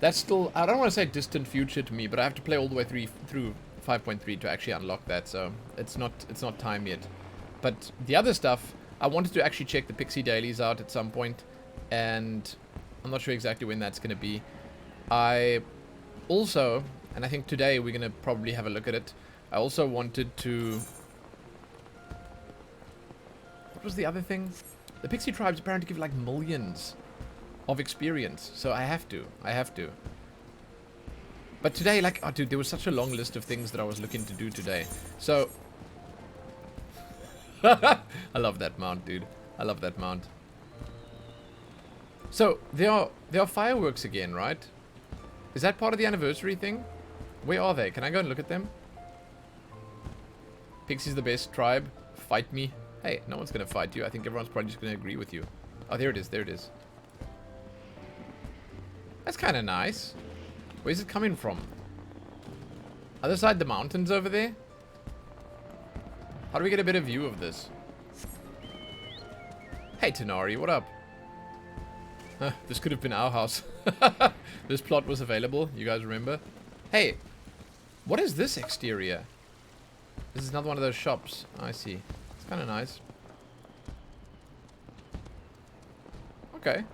That's still, I don't want to say distant future to me, but I have to play all the way through 5.3 to actually unlock that, so it's not time yet. But the other stuff, I wanted to actually check the Pixie dailies out at some point, and I'm not sure exactly when that's going to be. I also, and I think today we're going to probably have a look at it, I also wanted to... What was the other thing? The Pixie tribes apparently give like millions of experience, so I have to. But today, like, oh dude, there was such a long list of things that I was looking to do today. So, I love that mount, dude. I love that mount. So, there are fireworks again, right? Is that part of the anniversary thing? Where are they? Can I go and look at them? Pixie's the best tribe. Fight me. Hey, no one's gonna fight you. I think everyone's probably just gonna agree with you. Oh, there it is. There it is. That's kind of nice. Where's it coming from? Other side the mountains over there? How do we get a better view of this? Hey, Tenari, what up? This could have been our house. This plot was available. You guys remember? Hey, what is this exterior? This is another one of those shops. I see. It's kind of nice. Okay.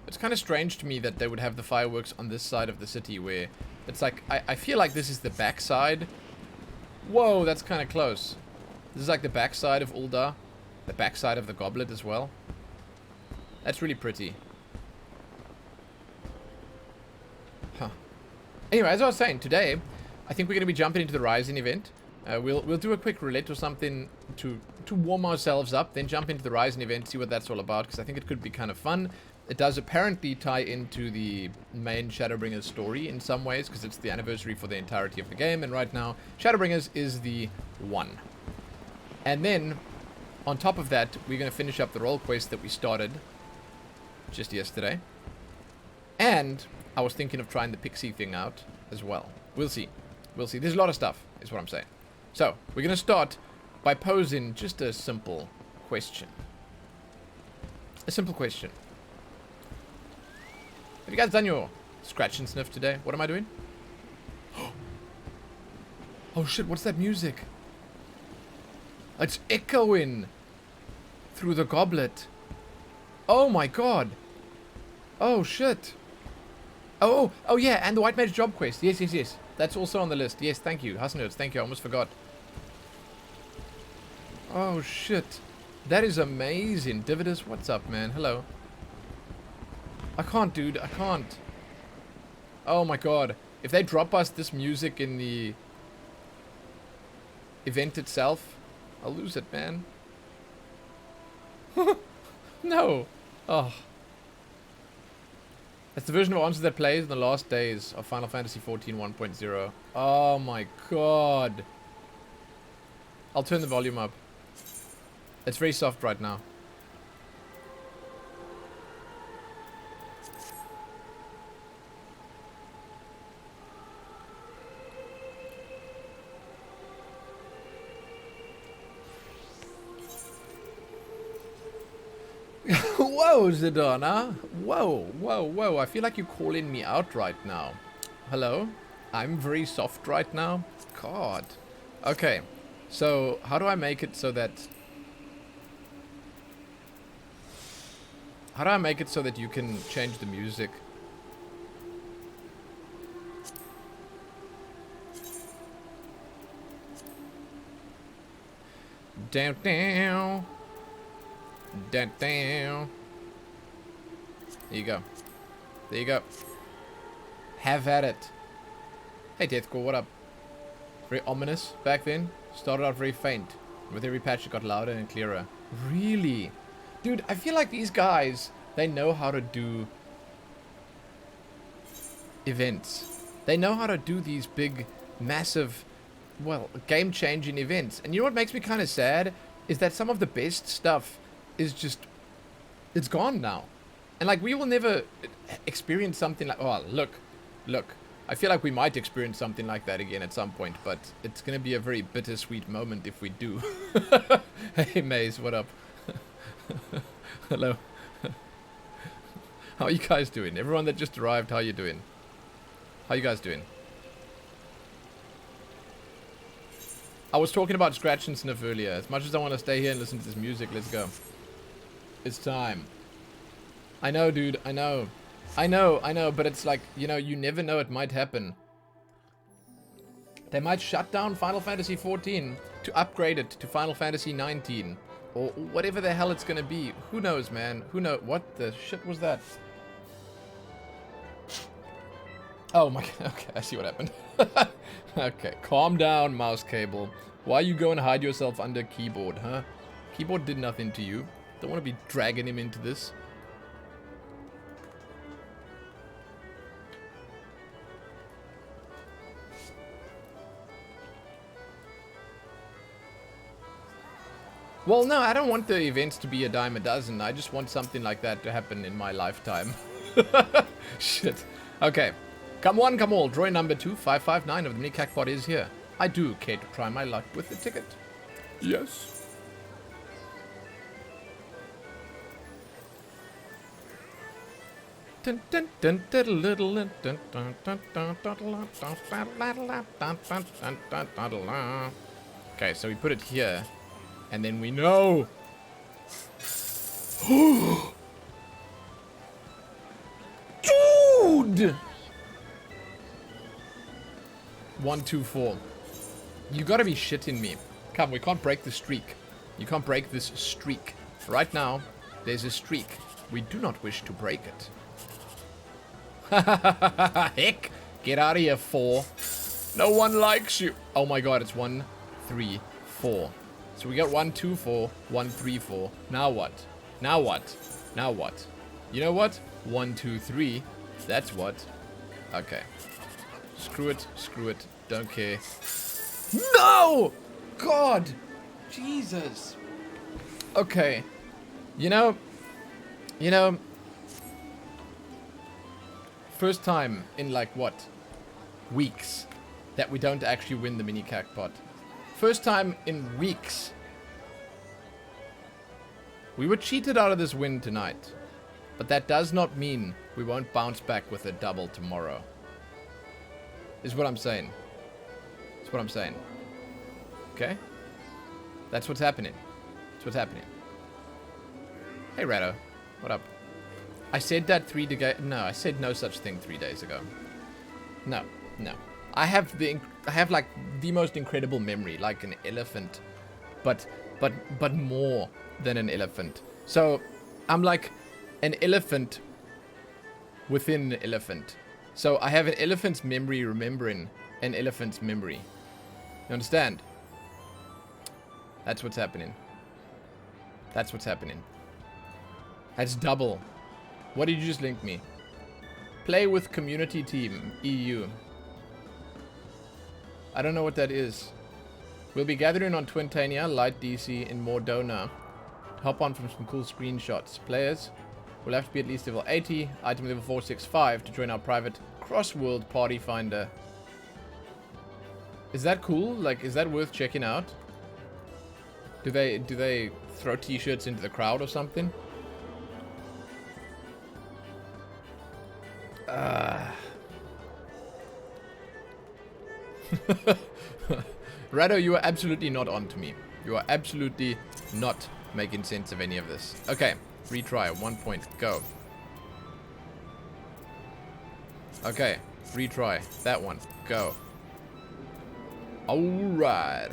It's kind of strange to me that they would have the fireworks on this side of the city where it's like, I feel like this is the backside. Whoa, that's kind of close. This is like the backside of Ul'dah. The backside of the goblet as well. That's really pretty. Huh. Anyway, as I was saying, today, I think we're going to be jumping into the Rising event. We'll do a quick roulette or something to warm ourselves up, then jump into the Rising event, see what that's all about, because I think it could be kind of fun. It does apparently tie into the main Shadowbringers story in some ways, because it's the anniversary for the entirety of the game, and right now, Shadowbringers is the 1. And then, on top of that, we're going to finish up the role quest that we started just yesterday. And I was thinking of trying the Pixie thing out as well. We'll see. We'll see. There's a lot of stuff, is what I'm saying. So, we're going to start by posing just a simple question. A simple question. Have you guys done your scratch and sniff today? What am I doing? Oh shit, what's that music? It's echoing through the goblet. Oh my god. Oh shit. Oh yeah, and the White Mage job quest. Yes. That's also on the list. Yes, thank you. Husnerds, thank you. I almost forgot. Oh shit. That is amazing. Dividus, what's up, man? Hello. I can't, dude. I can't. Oh my god. If they drop us this music in the event itself, I'll lose it, man. No. Oh. That's the version of Answers that plays in the last days of Final Fantasy XIV 1.0. Oh my god. I'll turn the volume up. It's very soft right now. Whoa, Zidana. Whoa. I feel like you're calling me out right now. Hello? I'm very soft right now? God. Okay. So, how do I make it so that... How do I make it so that you can change the music? Down. There you go. There you go. Have at it. Hey Deathcore, what up? Very ominous back then. Started out very faint. With every patch it got louder and clearer. Really? Dude, I feel like these guys, they know how to do events. They know how to do these big, massive, well, game-changing events. And you know what makes me kind of sad? Is that some of the best stuff is just, it's gone now. And like, we will never experience something like, oh, look. I feel like we might experience something like that again at some point, but it's going to be a very bittersweet moment if we do. Hey, Maze, what up? Hello. How are you guys doing? Everyone that just arrived, how are you doing? How you guys doing? I was talking about scratch and sniff earlier. As much as I want to stay here and listen to this music, let's go. It's time. I know, dude. I know. I know. But it's like, you know, you never know. It might happen. They might shut down Final Fantasy XIV to upgrade it to Final Fantasy XIX. Or whatever the hell it's going to be. Who knows, man? Who knows? What the shit was that? Oh my god. Okay, I see what happened. Okay, calm down, mouse cable. Why you go and hide yourself under keyboard, huh? Keyboard did nothing to you. Don't want to be dragging him into this. Well, no, I don't want the events to be a dime a dozen. I just want something like that to happen in my lifetime. Shit. Okay. Come one, come all. Drawing number 2559 of the mini cackpot is here. I do care to try my luck with the ticket. Yes. Okay, so we put it here. And then we know. Dude! 1, 2, 4. You gotta be shitting me. Come, we can't break the streak. You can't break this streak. Right now, there's a streak. We do not wish to break it. Heck! Get out of here, 4. No one likes you. Oh my god, it's 1, 3, 4. So we got 1, 2, 4, 1, 3, 4. Now what? Now what? Now what? You know what? 1, 2, 3. That's what. Okay. Screw it. Screw it. Don't care. No! God! Jesus. Okay. You know. First time in like what? Weeks. That we don't actually win the mini cackpot. First time in weeks. We were cheated out of this win tonight. But that does not mean we won't bounce back with a double tomorrow. Is what I'm saying. That's what I'm saying. Okay? That's what's happening. That's what's happening. Hey, Rado. What up? I said that 3 days... No, I said no such thing 3 days ago. No. No. I have like the most incredible memory, like an elephant, but more than an elephant. So I'm like an elephant within an elephant. So I have an elephant's memory remembering an elephant's memory. You understand? That's what's happening. That's what's happening. That's double. What did you just link me? Play with community team EU. I don't know what that is. We'll be gathering on Twintania, Light DC in Mordona. Hop on from some cool screenshots. Players will have to be at least level 80, item level 465 to join our private cross-world party finder. Is that cool? Like, is that worth checking out? Do they throw t-shirts into the crowd or something? Rado, you are absolutely not on to me. You are absolutely not making sense of any of this. Okay, retry, 1 point, go. Okay, retry, that one, go. Alright.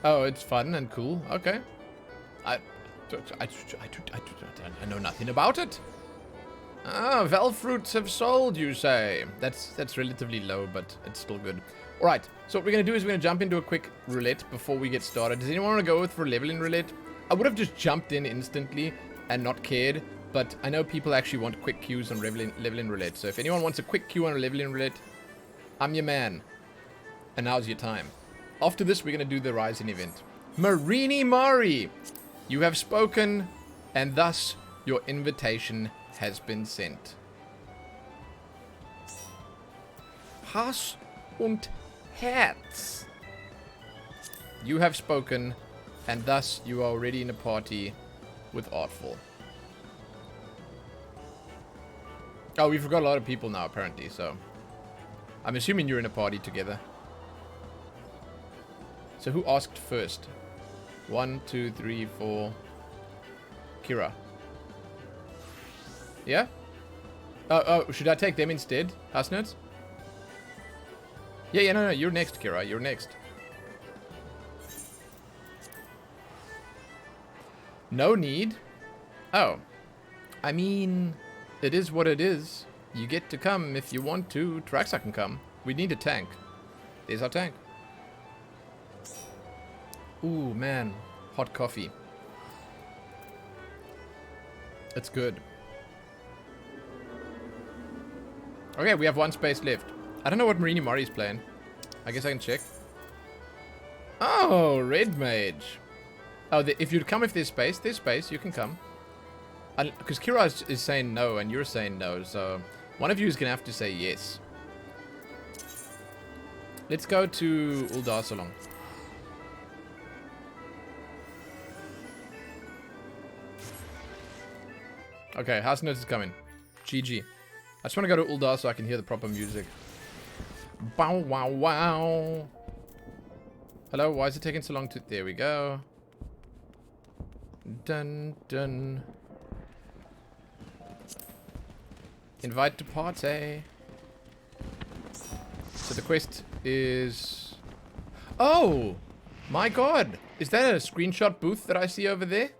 Oh, it's fun and cool. Okay. I know nothing about it. Ah, Valve fruits have sold, you say. That's relatively low, but it's still good. Alright, so what we're going to do is we're going to jump into a quick roulette before we get started. Does anyone want to go for leveling roulette? I would have just jumped in instantly and not cared, but I know people actually want quick queues on leveling roulette. So if anyone wants a quick queue on a leveling roulette, I'm your man. And now's your time. After this, we're going to do the Rising event. Marini Mari, you have spoken, and thus your invitation has been sent. Hass und Herz. You have spoken, And thus, you are already in a party with Artful. Oh, we forgot a lot of people now, apparently, so... I'm assuming you're in a party together. So who asked first? 1, 2, 3, 4... Kira. Yeah? Oh, should I take them instead? House notes? Yeah, no, you're next, Kira. You're next. No need? Oh. I mean, it is what it is. You get to come if you want to. Traxa can come. We need a tank. There's our tank. Ooh, man. Hot coffee. It's good. Okay, we have 1 space left. I don't know what Marini Mori's playing. I guess I can check. Oh, Red Mage. Oh, if you'd come if there's space, you can come. Because Kira is saying no and you're saying no, so one of you is going to have to say yes. Let's go to Uldar Salon. Okay, House Notes is coming. GG. I just want to go to Uldar so I can hear the proper music. Bow wow wow. Hello, why is it taking so long to... There we go. Dun dun. Invite to party. So the quest is... Oh! My god! Is that a screenshot booth that I see over there?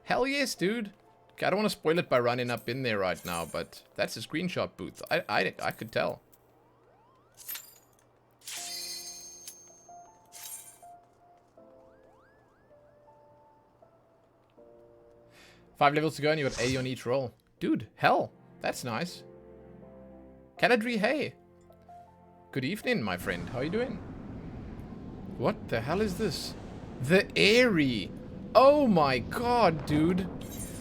Hell yes, dude. Okay, I don't want to spoil it by running up in there right now, but that's a screenshot booth. I could tell. Five levels to go and you got 80 on each roll. Dude, hell. That's nice. Caladri, hey. Good evening, my friend. How are you doing? What the hell is this? The Airy. Oh my god, dude.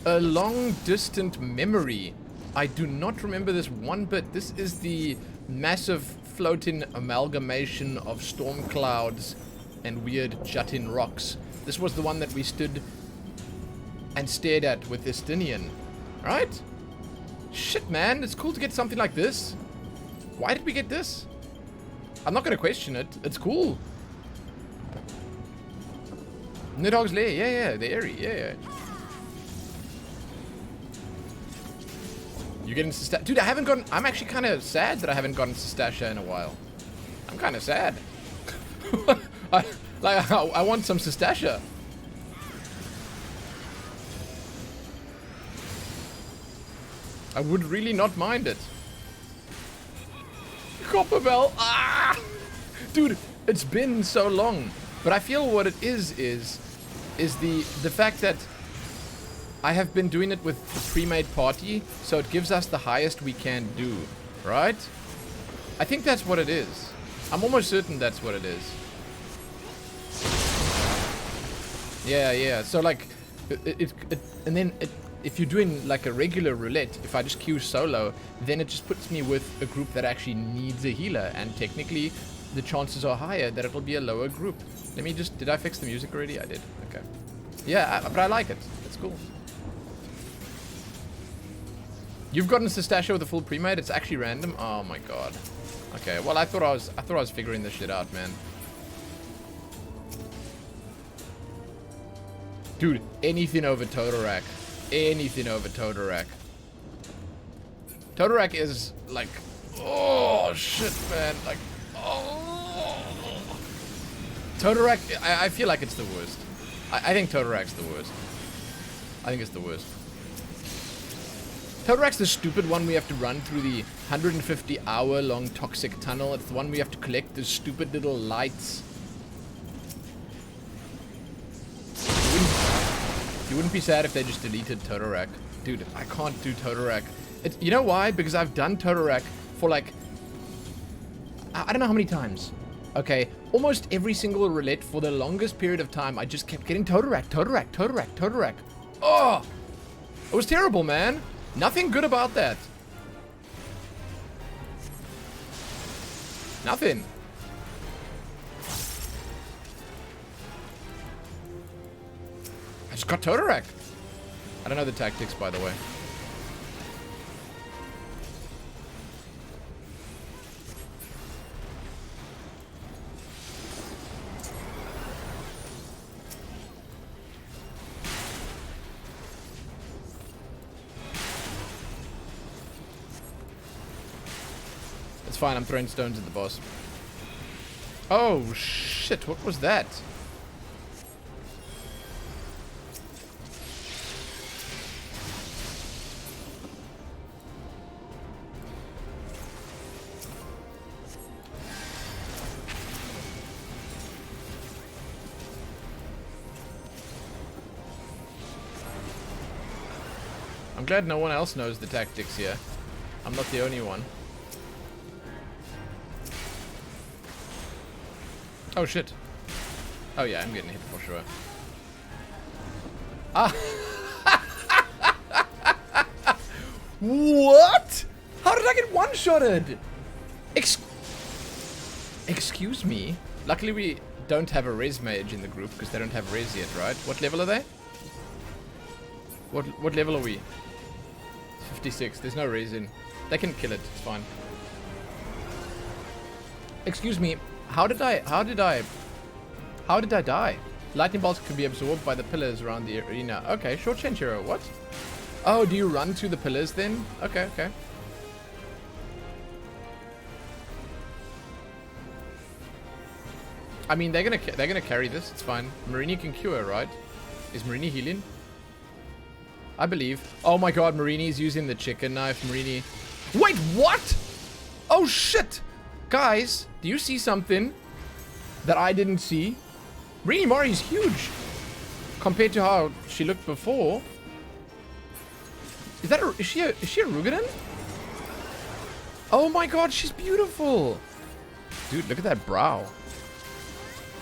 A long distant memory. I do not remember this one bit. This is the massive floating amalgamation of storm clouds and weird jut-in rocks. This was the one that we stood and stared at with Estinian. Right? Shit, man. It's cool to get something like this. Why did we get this? I'm not going to question it. It's cool. Nidhogg's Lair. Yeah. The Airy. Yeah. You getting Stasha? Dude, I haven't gotten... I'm actually kind of sad that I haven't gotten Stasha in a while. I'm kind of sad. I want some Stasha. I would really not mind it. Copperbell. Ah! Dude, it's been so long. But I feel what it is the fact that I have been doing it with the pre-made party, so it gives us the highest we can do, right? I think that's what it is. I'm almost certain that's what it is. Yeah. So like, if you're doing like a regular roulette, if I just queue solo, then it just puts me with a group that actually needs a healer, and technically, the chances are higher that it'll be a lower group. Let me just... Did I fix the music already? I did. Okay. Yeah, but I like it. It's cool. You've gotten Stasha with a full pre-made? It's actually random? Oh my god. Okay, well I thought I was figuring this shit out, man. Dude, anything over Totorak. Anything over Totorak. Totorak is like... Oh shit, man. Like... Oh. Totorak, I feel like it's the worst. I think Totorak's the worst. I think it's the worst. Totorak's the stupid one we have to run through the 150-hour long toxic tunnel. It's the one we have to collect the stupid little lights. You wouldn't be sad if they just deleted Totorak. Dude, I can't do Totorak. You know why? Because I've done Totorak for like... I don't know how many times. Okay, almost every single roulette for the longest period of time, I just kept getting Totorak. Oh! It was terrible, man. Nothing good about that. Nothing. just got Totorak. I don't know the tactics, by the way. It's fine, I'm throwing stones at the boss. Oh, shit, what was that? I'm glad no one else knows the tactics here. I'm not the only one. Oh shit. Oh yeah, I'm getting hit for sure. Ah! What? How did I get one-shotted? Excuse me? Luckily we don't have a res mage in the group because they don't have res yet, right? What level are they? What level are we? 56. There's no res in. They can kill it. It's fine. Excuse me. How did I die? Lightning bolts can be absorbed by the pillars around the arena. Okay, short change hero. What? Oh, do you run to the pillars then? Okay, okay. I mean, they're gonna carry this. It's fine. Marini can cure, right? Is Marini healing? I believe. Oh my god, Marini's using the chicken knife. Marini. Wait, what? Oh shit! Guys, do you see something that I didn't see? Marini Mori's huge compared to how she looked before. Is she a Rugadan? Oh my god, she's beautiful. Dude, look at that brow.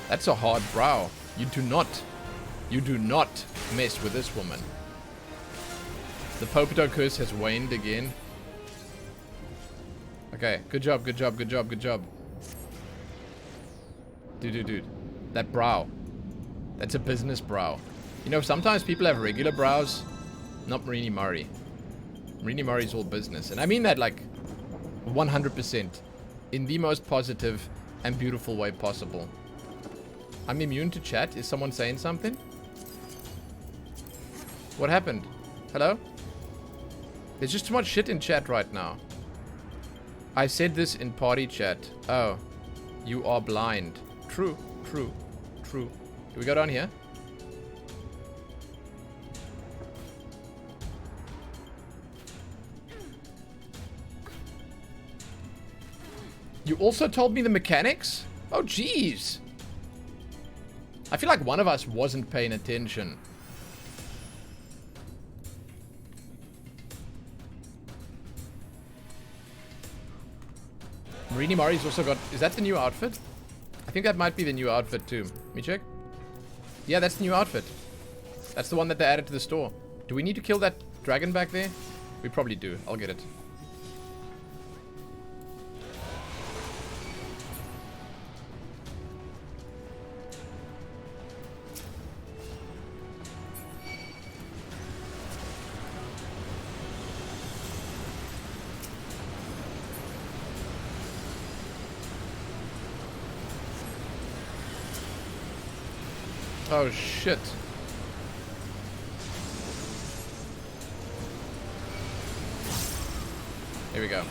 That's a hard brow. You do not mess with this woman. The Popato curse has waned again. Okay, good job, good job, good job, good job. Dude. That brow. That's a business brow. You know, sometimes people have regular brows. Not Marini Murray. Marini Murray's all business. And I mean that like 100%. In the most positive and beautiful way possible. I'm immune to chat. Is someone saying something? What happened? Hello? There's just too much shit in chat right now. I said this in party chat. Oh. You are blind. True. True. True. Do we go down here? You also told me the mechanics? Oh, jeez. I feel like one of us wasn't paying attention. Marini Murray's also got... Is that the new outfit? I think that might be the new outfit too. Let me check. Yeah, that's the new outfit. That's the one that they added to the store. Do we need to kill that dragon back there? We probably do. I'll get it. Oh shit. Here we go.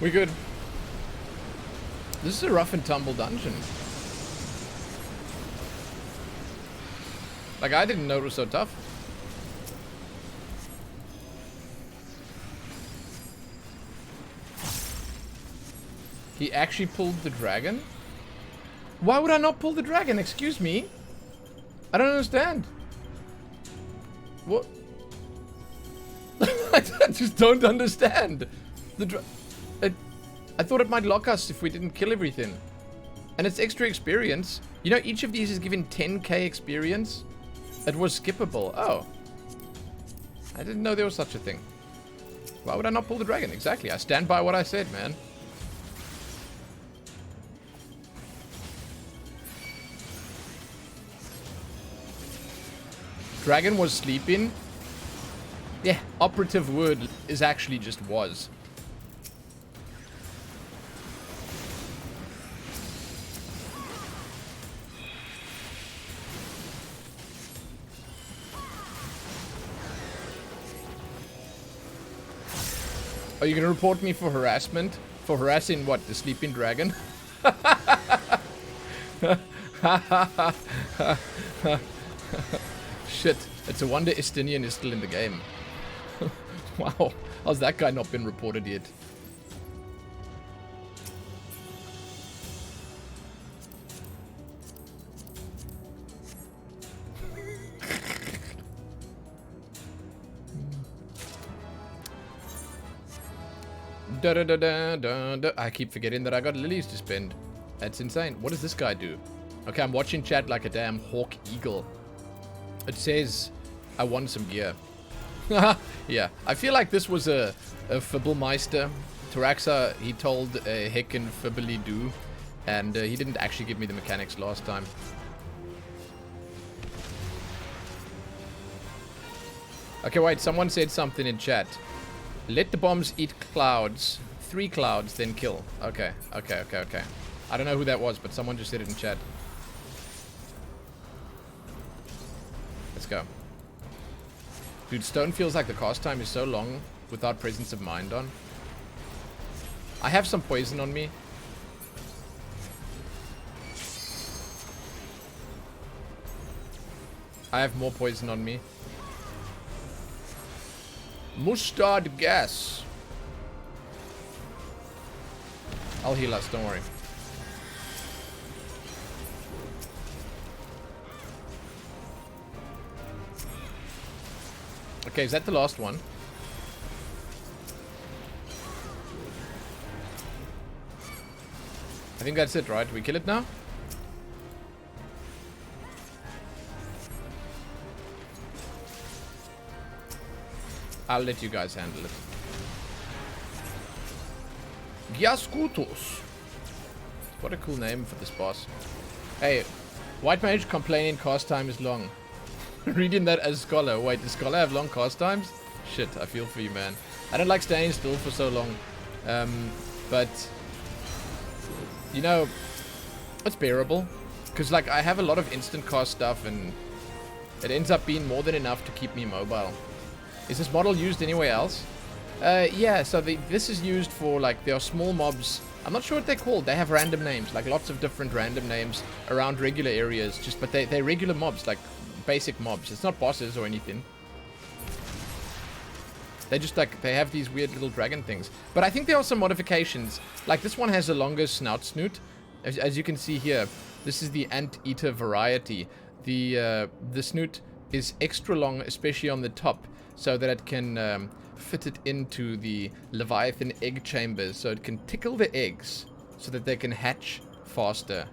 We good. This is a rough and tumble dungeon. Like, I didn't know it was so tough. He actually pulled the dragon? Why would I not pull the dragon? Excuse me? I don't understand. What? I just don't understand. I thought it might lock us if we didn't kill everything. And it's extra experience. You know, each of these is given 10k experience. It was skippable. Oh. I didn't know there was such a thing. Why would I not pull the dragon? Exactly. I stand by what I said, man. Dragon was sleeping. Yeah, operative word is actually just was. Are you gonna report me for harassment? For harassing what? The sleeping dragon? Shit. It's a wonder Estinian is still in the game. Wow. How's that guy not been reported yet? I keep forgetting that I got lilies to spend. That's insane. What does this guy do? Okay, I'm watching chat like a damn hawk eagle. It says, I won some gear. Yeah, I feel like this was a Fibblemeister. Taraxa, he told a heckin' fibbly do, and he didn't actually give me the mechanics last time. Okay, wait, someone said something in chat. Let the bombs eat clouds. 3 clouds, then kill. Okay. I don't know who that was, but someone just said it in chat. Let's go. Dude, stone feels like the cast time is so long without presence of mind on. I have some poison on me. I have more poison on me. Mustard gas. I'll heal us, don't worry. Okay, is that the last one? I think that's it, right? We kill it now? I'll let you guys handle it. Gyaskutos. What a cool name for this boss. Hey, White Mage complaining cast time is long. Reading that as Scholar. Wait, does Scholar have long cast times? Shit, I feel for you, man. I don't like staying still for so long. But, you know, it's bearable. Because, like, I have a lot of instant cast stuff, and it ends up being more than enough to keep me mobile. Is this model used anywhere else? Yeah, so this is used for, like, there are small mobs. I'm not sure what they're called. They have random names, like lots of different random names around regular areas. But they're regular mobs, like basic mobs. It's not bosses or anything. They just, like, they have these weird little dragon things. But I think there are some modifications. Like, this one has a longer snout. As you can see here, this is the anteater variety. The snoot is extra long, especially on the top, so that it can fit it into the Leviathan egg chambers, so it can tickle the eggs so that they can hatch faster.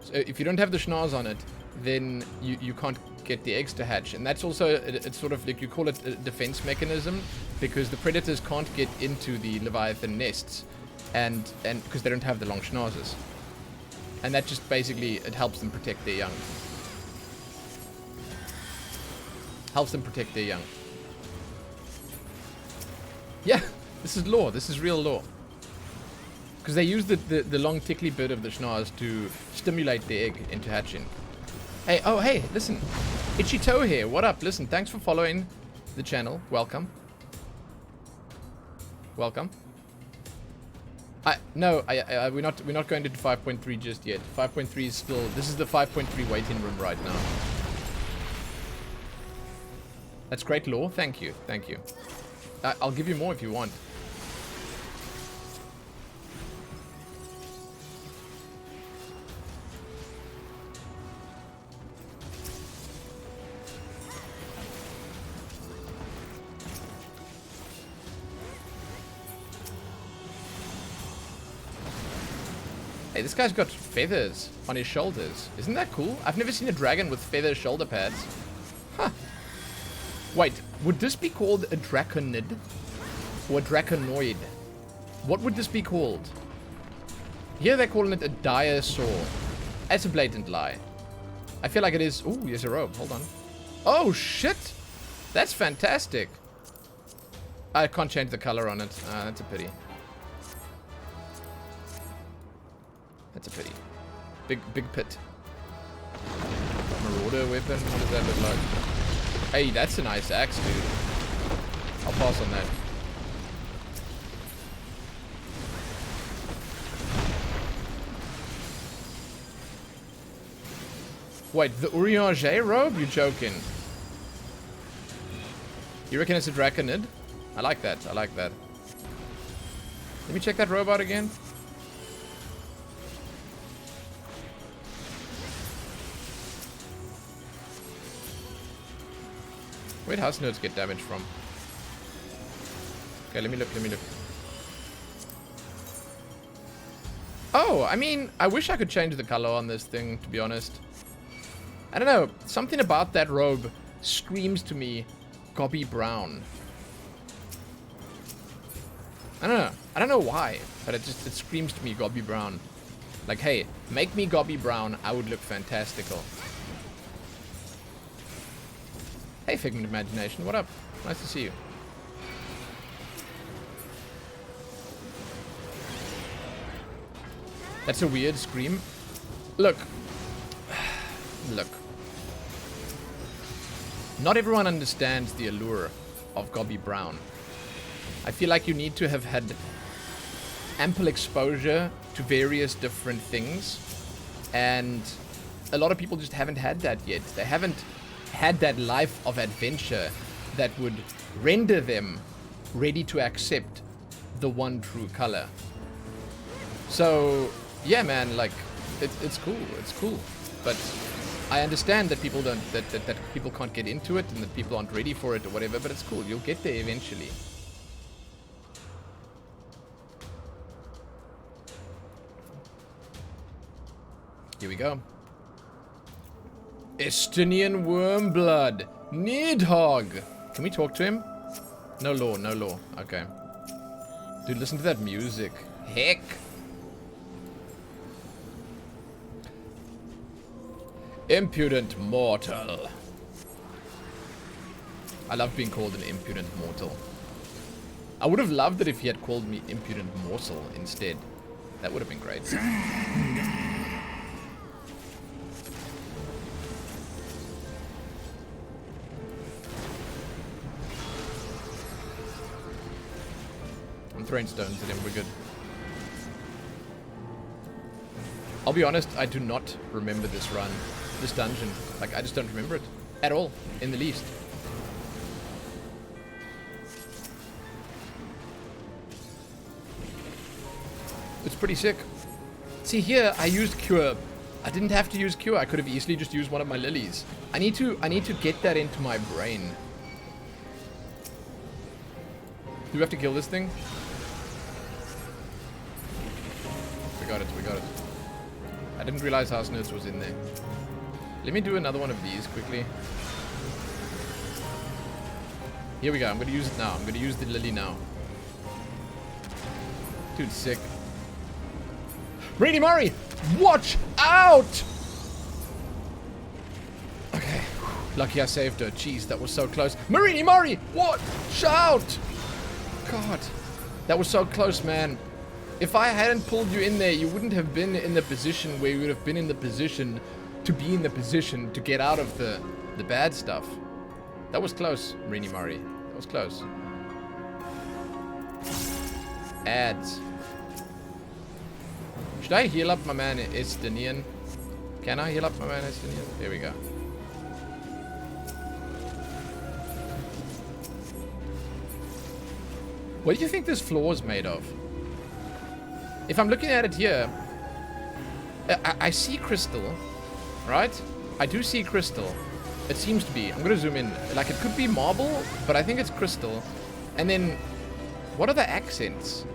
So if you don't have the schnoz on it, then you can't get the eggs to hatch. And that's also, it's sort of like, you call it a defense mechanism, because the predators can't get into the Leviathan nests, and because they don't have the long schnozes. And that just basically, it helps them protect their young. Helps them protect their young. Yeah, this is lore. This is real lore. Because they use the long tickly bit of the schnoz to stimulate the egg into hatching. Hey, oh, hey, listen. Itchy Toe here. What up? Listen, thanks for following the channel. Welcome. Welcome. No, we're not going to 5.3 just yet. 5.3 is still, this is the 5.3 waiting room right now. That's great lore. Thank you. Thank you. I'll give you more if you want. Hey, this guy's got feathers on his shoulders. Isn't that cool? I've never seen a dragon with feather shoulder pads. Huh. Wait, would this be called a draconid? Or a draconoid? What would this be called? Here they're calling it a dinosaur. That's a blatant lie. I feel like it is... Ooh, here's a robe. Hold on. Oh, shit! That's fantastic. I can't change the color on it. That's a pity. That's a pity. Big pit. Marauder weapon. What does that look like? Hey, that's a nice axe, dude. I'll pass on that. Wait, the Eorzea robe? You're joking. You reckon it's a draconid? I like that. I like that. Let me check that robe out again. Where'd house notes get damaged from? Okay, let me look, let me look. Oh, I mean, I wish I could change the color on this thing, to be honest. I don't know, something about that robe screams to me gobby brown. I don't know why, but it screams to me gobby brown. Like, hey, make me gobby brown, I would look fantastical. Hey, Figment of Imagination, what up? Nice to see you. That's a weird scream. Look. Look. Not everyone understands the allure of gobby brown. I feel like you need to have had ample exposure to various different things. And a lot of people just haven't had that yet. They haven't had that life of adventure that would render them ready to accept the one true color. So, yeah, man, like, it's cool. It's cool. But I understand that people don't, that people can't get into it and that people aren't ready for it or whatever, but it's cool. You'll get there eventually. Here we go. Estonian Wormblood. Nidhogg. Can we talk to him? No law, no law. Okay. Dude, listen to that music. Heck. Impudent mortal. I love being called an impudent mortal. I would have loved it if he had called me impudent morsel instead. That would have been great. I'm throwing stones at him, we're good. I'll be honest, I do not remember this run, this dungeon. Like, I just don't remember it at all, in the least. It's pretty sick. See here, I used Cure. I didn't have to use Cure. I could have easily just used one of my lilies. I need to get that into my brain. Do we have to kill this thing? We got it, we got it. I didn't realize House Nerds was in there. Let me do another one of these quickly. Here we go. I'm going to use it now. I'm going to use the lily now. Dude, sick. Rainy Murray! Watch out! Okay. Lucky I saved her. Jeez, that was so close. Marini Murray! Watch out! God. That was so close, man. If I hadn't pulled you in there, you wouldn't have been in the position where you would have been in the position to be in the position to get out of the bad stuff. That was close, Marini Murray. That was close. Ads. Should I heal up my man Estonian? Can I heal up my man Estonian? There we go. What do you think this floor is made of? If I'm looking at it here, I see crystal, right? I do see crystal. It seems to be. I'm going to zoom in. Like, it could be marble, but I think it's crystal. And then, what are the accents?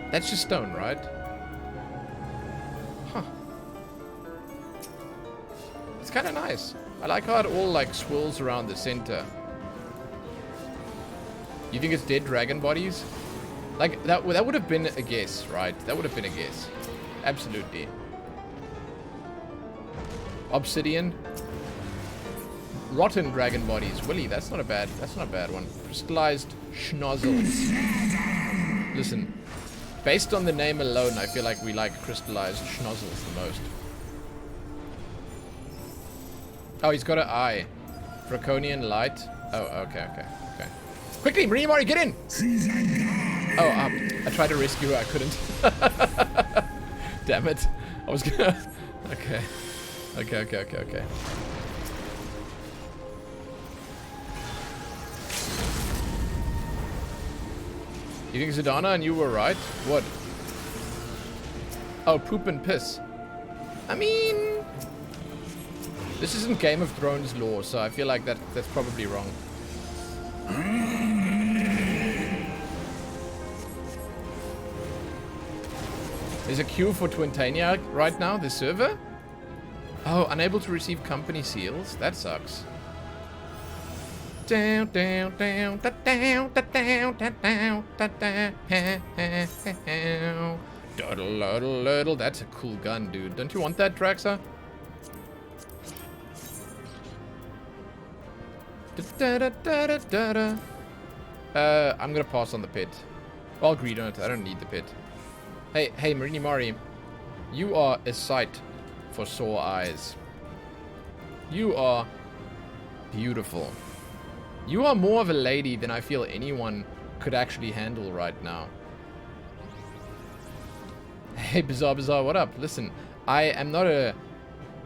That's just stone, right? Huh. It's kind of nice. I like how it all, like, swirls around the center. You think it's dead dragon bodies? Like, that would have been a guess, right? That would have been a guess. Absolutely. Obsidian. Rotten dragon bodies. Willy, that's not a bad one. Crystallized schnozzles. Listen, based on the name alone, I feel like we like crystallized schnozzles the most. Oh, he's got an eye. Draconian light. Oh, okay. Quickly, Marine Mori, get in! Oh, I tried to rescue her, I couldn't. Damn it. I was gonna... Okay. You think Zidana and you were right? What? Oh, poop and piss. I mean... This isn't Game of Thrones lore, so I feel like that's probably wrong. There's a queue for Twintania right now, the server? Oh, unable to receive company seals? That sucks. Down. Doodle. That's a cool gun, dude. Don't you want that, Draxa? I'm gonna pass on the pit. I'll greed on it. I don't need the pit. Hey, Marini Mari. You are a sight for sore eyes. You are beautiful. You are more of a lady than I feel anyone could actually handle right now. Hey, Bizarre, what up? Listen, I am not a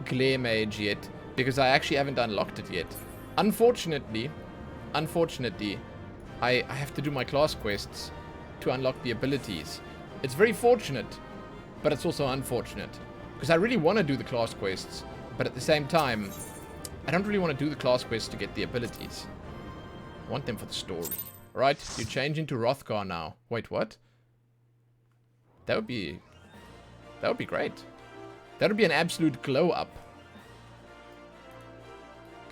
glare mage yet because I actually haven't unlocked it yet. Unfortunately, I have to do my class quests to unlock the abilities. It's very fortunate, but it's also unfortunate. Because I really want to do the class quests, but at the same time, I don't really want to do the class quests to get the abilities. I want them for the story. Right, you change into Hrothgar now. Wait, what? That would be great. That would be an absolute glow up.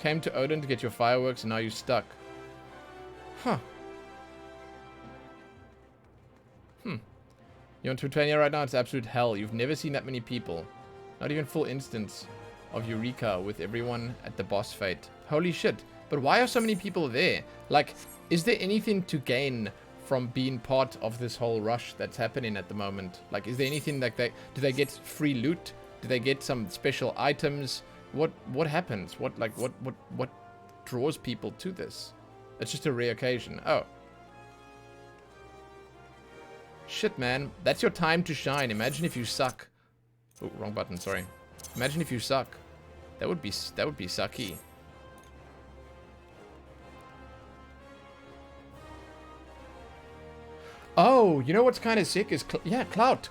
Came to Odin to get your fireworks and now you're stuck. Huh. You're on Twitania right now, it's absolute hell. You've never seen that many people. Not even full instance of Eureka with everyone at the boss fight. Holy shit. But why are so many people there? Like, is there anything to gain from being part of this whole rush that's happening at the moment? Like, is there anything like do they get free loot? Do they get some special items? What happens? What draws people to this? It's just a rare occasion. Oh. Shit, man. That's your time to shine. Imagine if you suck. Oh, wrong button, sorry. Imagine if you suck. That would be sucky. Oh, you know what's kind of sick is clout.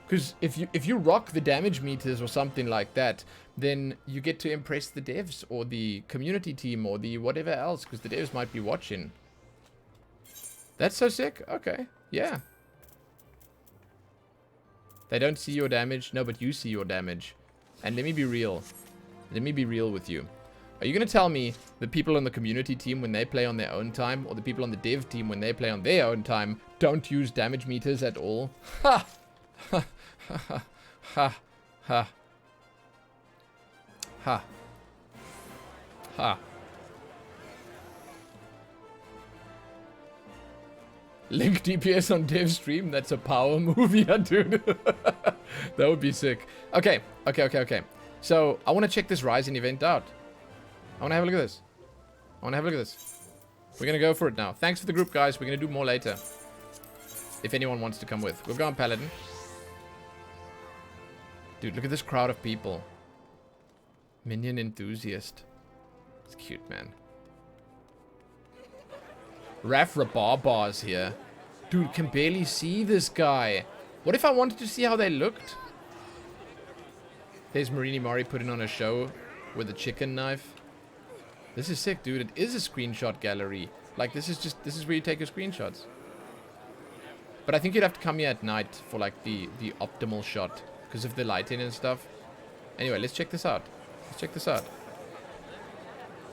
Because if you rock the damage meters or something like that, then you get to impress the devs or the community team or the whatever else, because the devs might be watching. That's so sick. Okay, yeah. They don't see your damage. No, but you see your damage. And let me be real. Let me be real with you. Are you going to tell me the people on the community team when they play on their own time, or the people on the dev team when they play on their own time, don't use damage meters at all? Ha! Ha! Ha! Ha! Ha! Ha! Ha! Link DPS on dev stream? That's a power move, yeah, dude. That would be sick. Okay. So, I want to check this Rising event out. I want to have a look at this. We're going to go for it now. Thanks for the group, guys. We're going to do more later. If anyone wants to come with. We'll go on Paladin. Dude, look at this crowd of people. Minion enthusiast. It's cute, man. Raf Rabarbar's here. Dude, can barely see this guy. What if I wanted to see how they looked? There's Marini Mori putting on a show with a chicken knife. This is sick, dude. It is a screenshot gallery. Like, this is where you take your screenshots. But I think you'd have to come here at night for, like, the optimal shot. Because of the lighting and stuff. Anyway, let's check this out.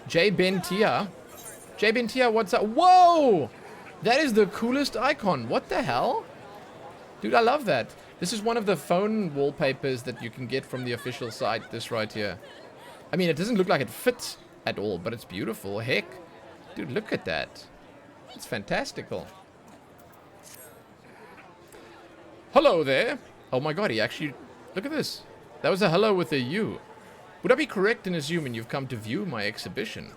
J Bentia. J Bentia, what's up? Whoa! That is the coolest icon. What the hell? Dude, I love that. This is one of the phone wallpapers that you can get from the official site, this right here. I mean, it doesn't look like it fits at all, but it's beautiful. Heck. Dude, look at that. It's fantastical. Hello there. Oh my god, he actually... Look at this. That was a hello with a U. Would I be correct in assuming you've come to view my exhibition?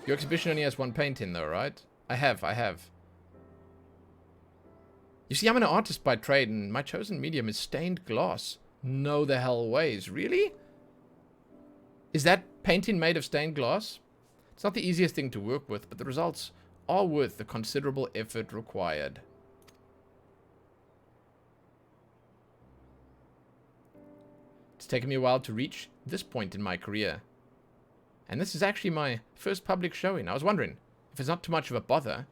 Your exhibition only has one painting though, right? I have. You see, I'm an artist by trade, and my chosen medium is stained glass. No the hell ways. Really? Is that painting made of stained glass? It's not the easiest thing to work with, but the results are worth the considerable effort required. It's taken me a while to reach this point in my career. And this is actually my first public showing. I was wondering, if it's not too much of a bother,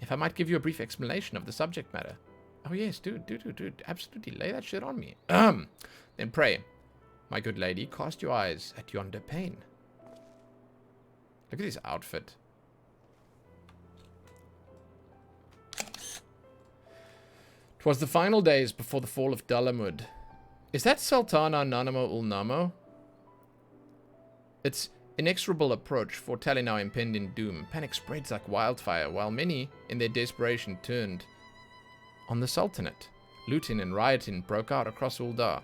if I might give you a brief explanation of the subject matter. Oh yes, dude, absolutely, lay that shit on me. Then pray, my good lady, cast your eyes at yonder pane. Look at his outfit. 'Twas the final days before the fall of Dalamud. Is that Sultana Nanamo Ulnamo? Its inexorable approach foretelling our impending doom. Panic spreads like wildfire, while many, in their desperation, turned on the Sultanate. Looting and rioting broke out across Uldar.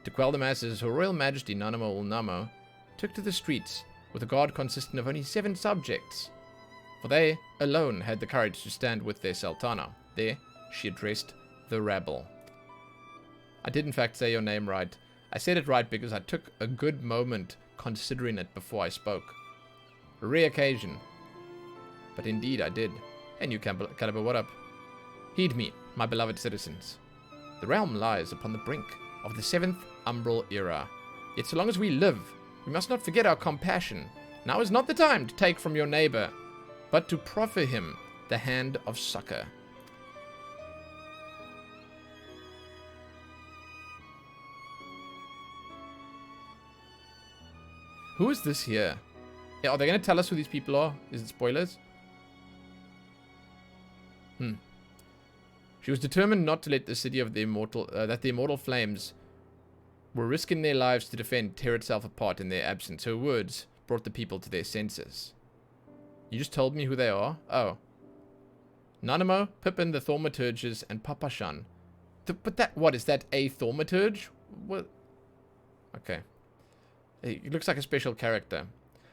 To quell the masses, Her Royal Majesty Nanamo Ulnamo took to the streets with a guard consisting of only 7 subjects, for they alone had the courage to stand with their Sultana. There, she addressed the rabble. I did in fact say your name right. I said it right because I took a good moment considering it before I spoke. A rare occasion. But indeed I did. And you, Caliber, what up? Heed me, my beloved citizens. The realm lies upon the brink of the 7th Umbral Era. Yet so long as we live, we must not forget our compassion. Now is not the time to take from your neighbor, but to proffer him the hand of succor. Who is this here? Yeah, are they going to tell us who these people are? Is it spoilers? She was determined not to let the city of the immortal, that the immortal flames were risking their lives to defend, tear itself apart in their absence. Her words brought the people to their senses. You just told me who they are? Oh. Nanamo, Pippin, the Thaumaturges, and Papashan. But that, what, is that a Thaumaturge? What? Okay. He looks like a special character.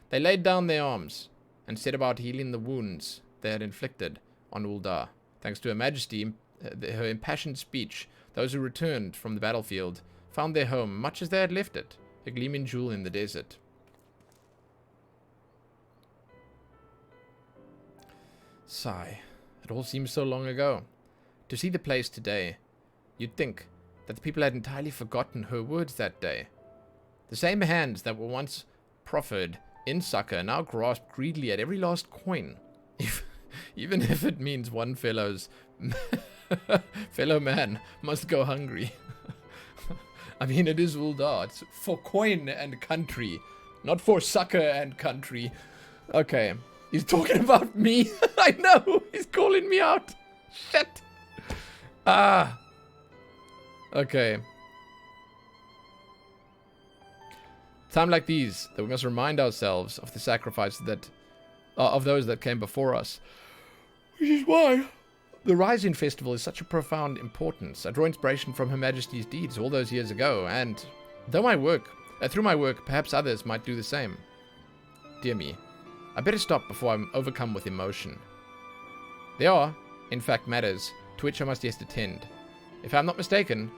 They laid down their arms and set about healing the wounds they had inflicted on Uldar. Thanks to Her Majesty, her impassioned speech, those who returned from the battlefield found their home much as they had left it, a gleaming jewel in the desert. Sigh. It all seems so long ago. To see the place today, you'd think that the people had entirely forgotten her words that day. The same hands that were once proffered in succor now grasp greedily at every last coin, even if it means one fellow man must go hungry. I mean, it is Uldar. It's for coin and country, not for succor and country. Okay, he's talking about me. I know, he's calling me out. Shit. Okay. Time like these, that we must remind ourselves of the sacrifice that, of those that came before us. Which is why the Rising Festival is such a profound importance. I draw inspiration from Her Majesty's deeds all those years ago, and through my work, perhaps others might do the same. Dear me, I better stop before I'm overcome with emotion. There are, in fact, matters to which I must yet attend. If I'm not mistaken,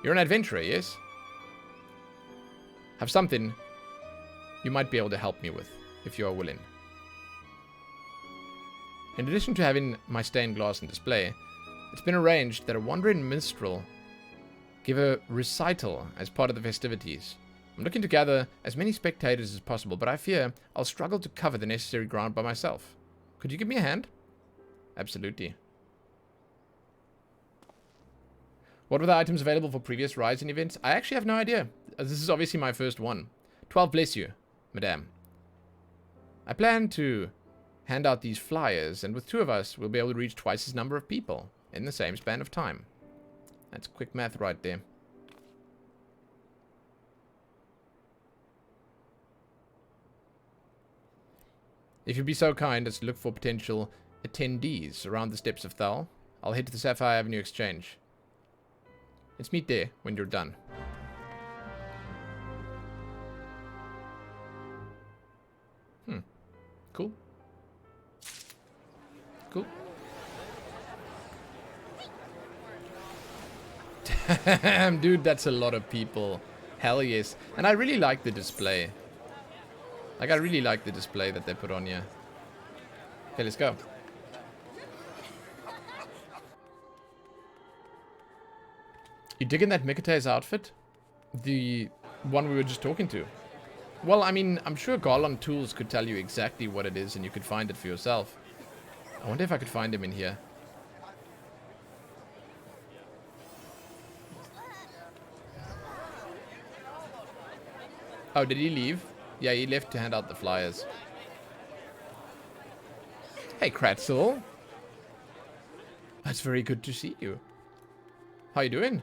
you're an adventurer, yes? Have something you might be able to help me with, if you are willing. In addition to having my stained glass on display, it's been arranged that a wandering minstrel give a recital as part of the festivities. I'm looking to gather as many spectators as possible, but I fear I'll struggle to cover the necessary ground by myself. Could you give me a hand? Absolutely. What were the items available for previous Rising events? I actually have no idea. This is obviously my first one. 12 bless you, madame. I plan to hand out these flyers, and with 2 of us, we'll be able to reach twice as number of people in the same span of time. That's quick math right there. If you'd be so kind as to look for potential attendees around the steps of Thal, I'll head to the Sapphire Avenue Exchange. Let's meet there when you're done. Cool. Cool. Damn, dude, that's a lot of people. Hell yes. And I really like the display. Like, I really like the display that they put on here. Okay, let's go. You digging that Mikate's outfit? The one we were just talking to. Well, I mean, I'm sure Garlean Tools could tell you exactly what it is and you could find it for yourself. I wonder if I could find him in here. Oh, did he leave? Yeah, he left to hand out the flyers. Hey, Kratzel. That's very good to see you. How you doing?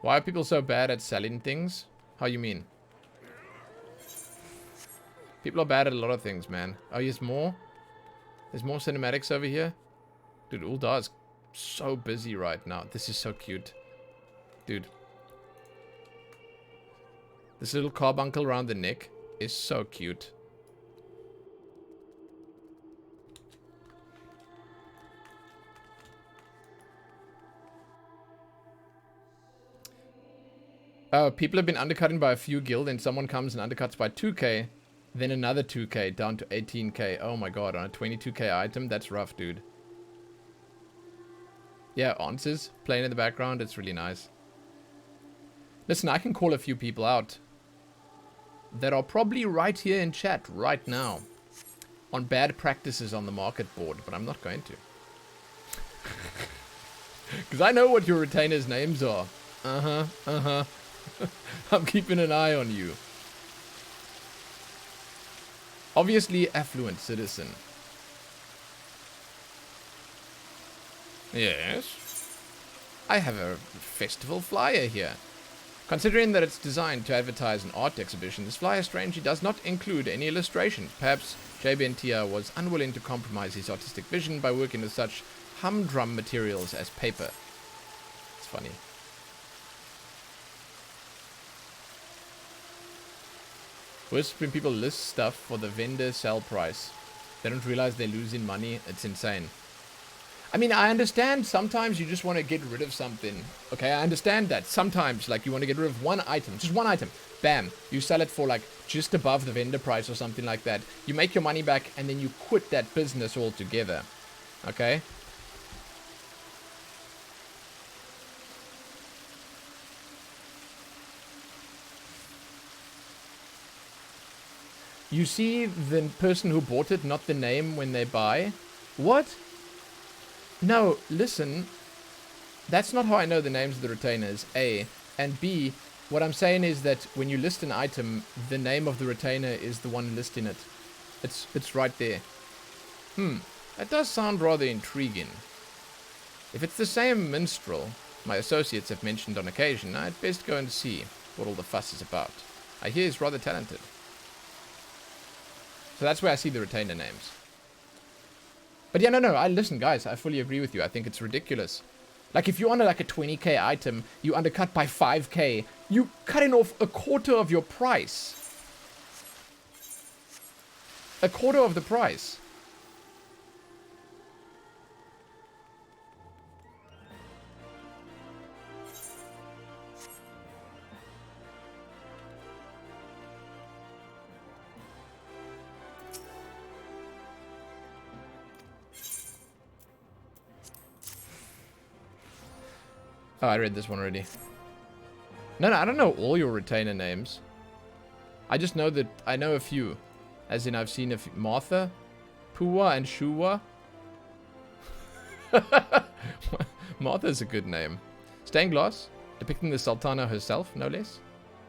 Why are people so bad at selling things? How you mean? People are bad at a lot of things, man. Oh, there's more? There's more cinematics over here? Dude, Uldar's so busy right now. This is so cute. Dude. This little carbuncle around the neck is so cute. Oh, people have been undercutting by a few guild, and someone comes and undercuts by 2k, then another 2k, down to 18k. Oh my god, on a 22k item, that's rough, dude. Yeah, answers playing in the background, it's really nice. Listen, I can call a few people out that are probably right here in chat right now on bad practices on the market board, but I'm not going to. Because I know what your retainers' names are. I'm keeping an eye on you. Obviously, affluent citizen. Yes. I have a festival flyer here. Considering that it's designed to advertise an art exhibition, this flyer strangely does not include any illustrations. Perhaps JBNTR was unwilling to compromise his artistic vision by working with such humdrum materials as paper. It's funny. Worst when people list stuff for the vendor sell price. They don't realize they're losing money. It's insane. I mean, I understand sometimes you just want to get rid of something. Okay, I understand that. Sometimes, like, you want to get rid of one item. Just one item. Bam. You sell it for, like, just above the vendor price or something like that. You make your money back, and then you quit that business altogether. Okay? You see the person who bought it, not the name when they buy. What? No, listen. That's not how I know the names of the retainers, A. And B, what I'm saying is that when you list an item, the name of the retainer is the one listing it. It's right there. That does sound rather intriguing. If it's the same minstrel my associates have mentioned on occasion, I'd best go and see what all the fuss is about. I hear he's rather talented. So that's where I see the retainer names. But yeah, no, listen, guys, I fully agree with you. I think it's ridiculous. Like, if you honor like a 20k item, you undercut by 5k, you cutting off a quarter of your price. A quarter of the price. Oh, I read this one already. No, I don't know all your retainer names. I just know that I know a few. As in, I've seen a few. Martha, Pua, and Shua. Martha's a good name. Stained glass, depicting the Sultana herself, no less.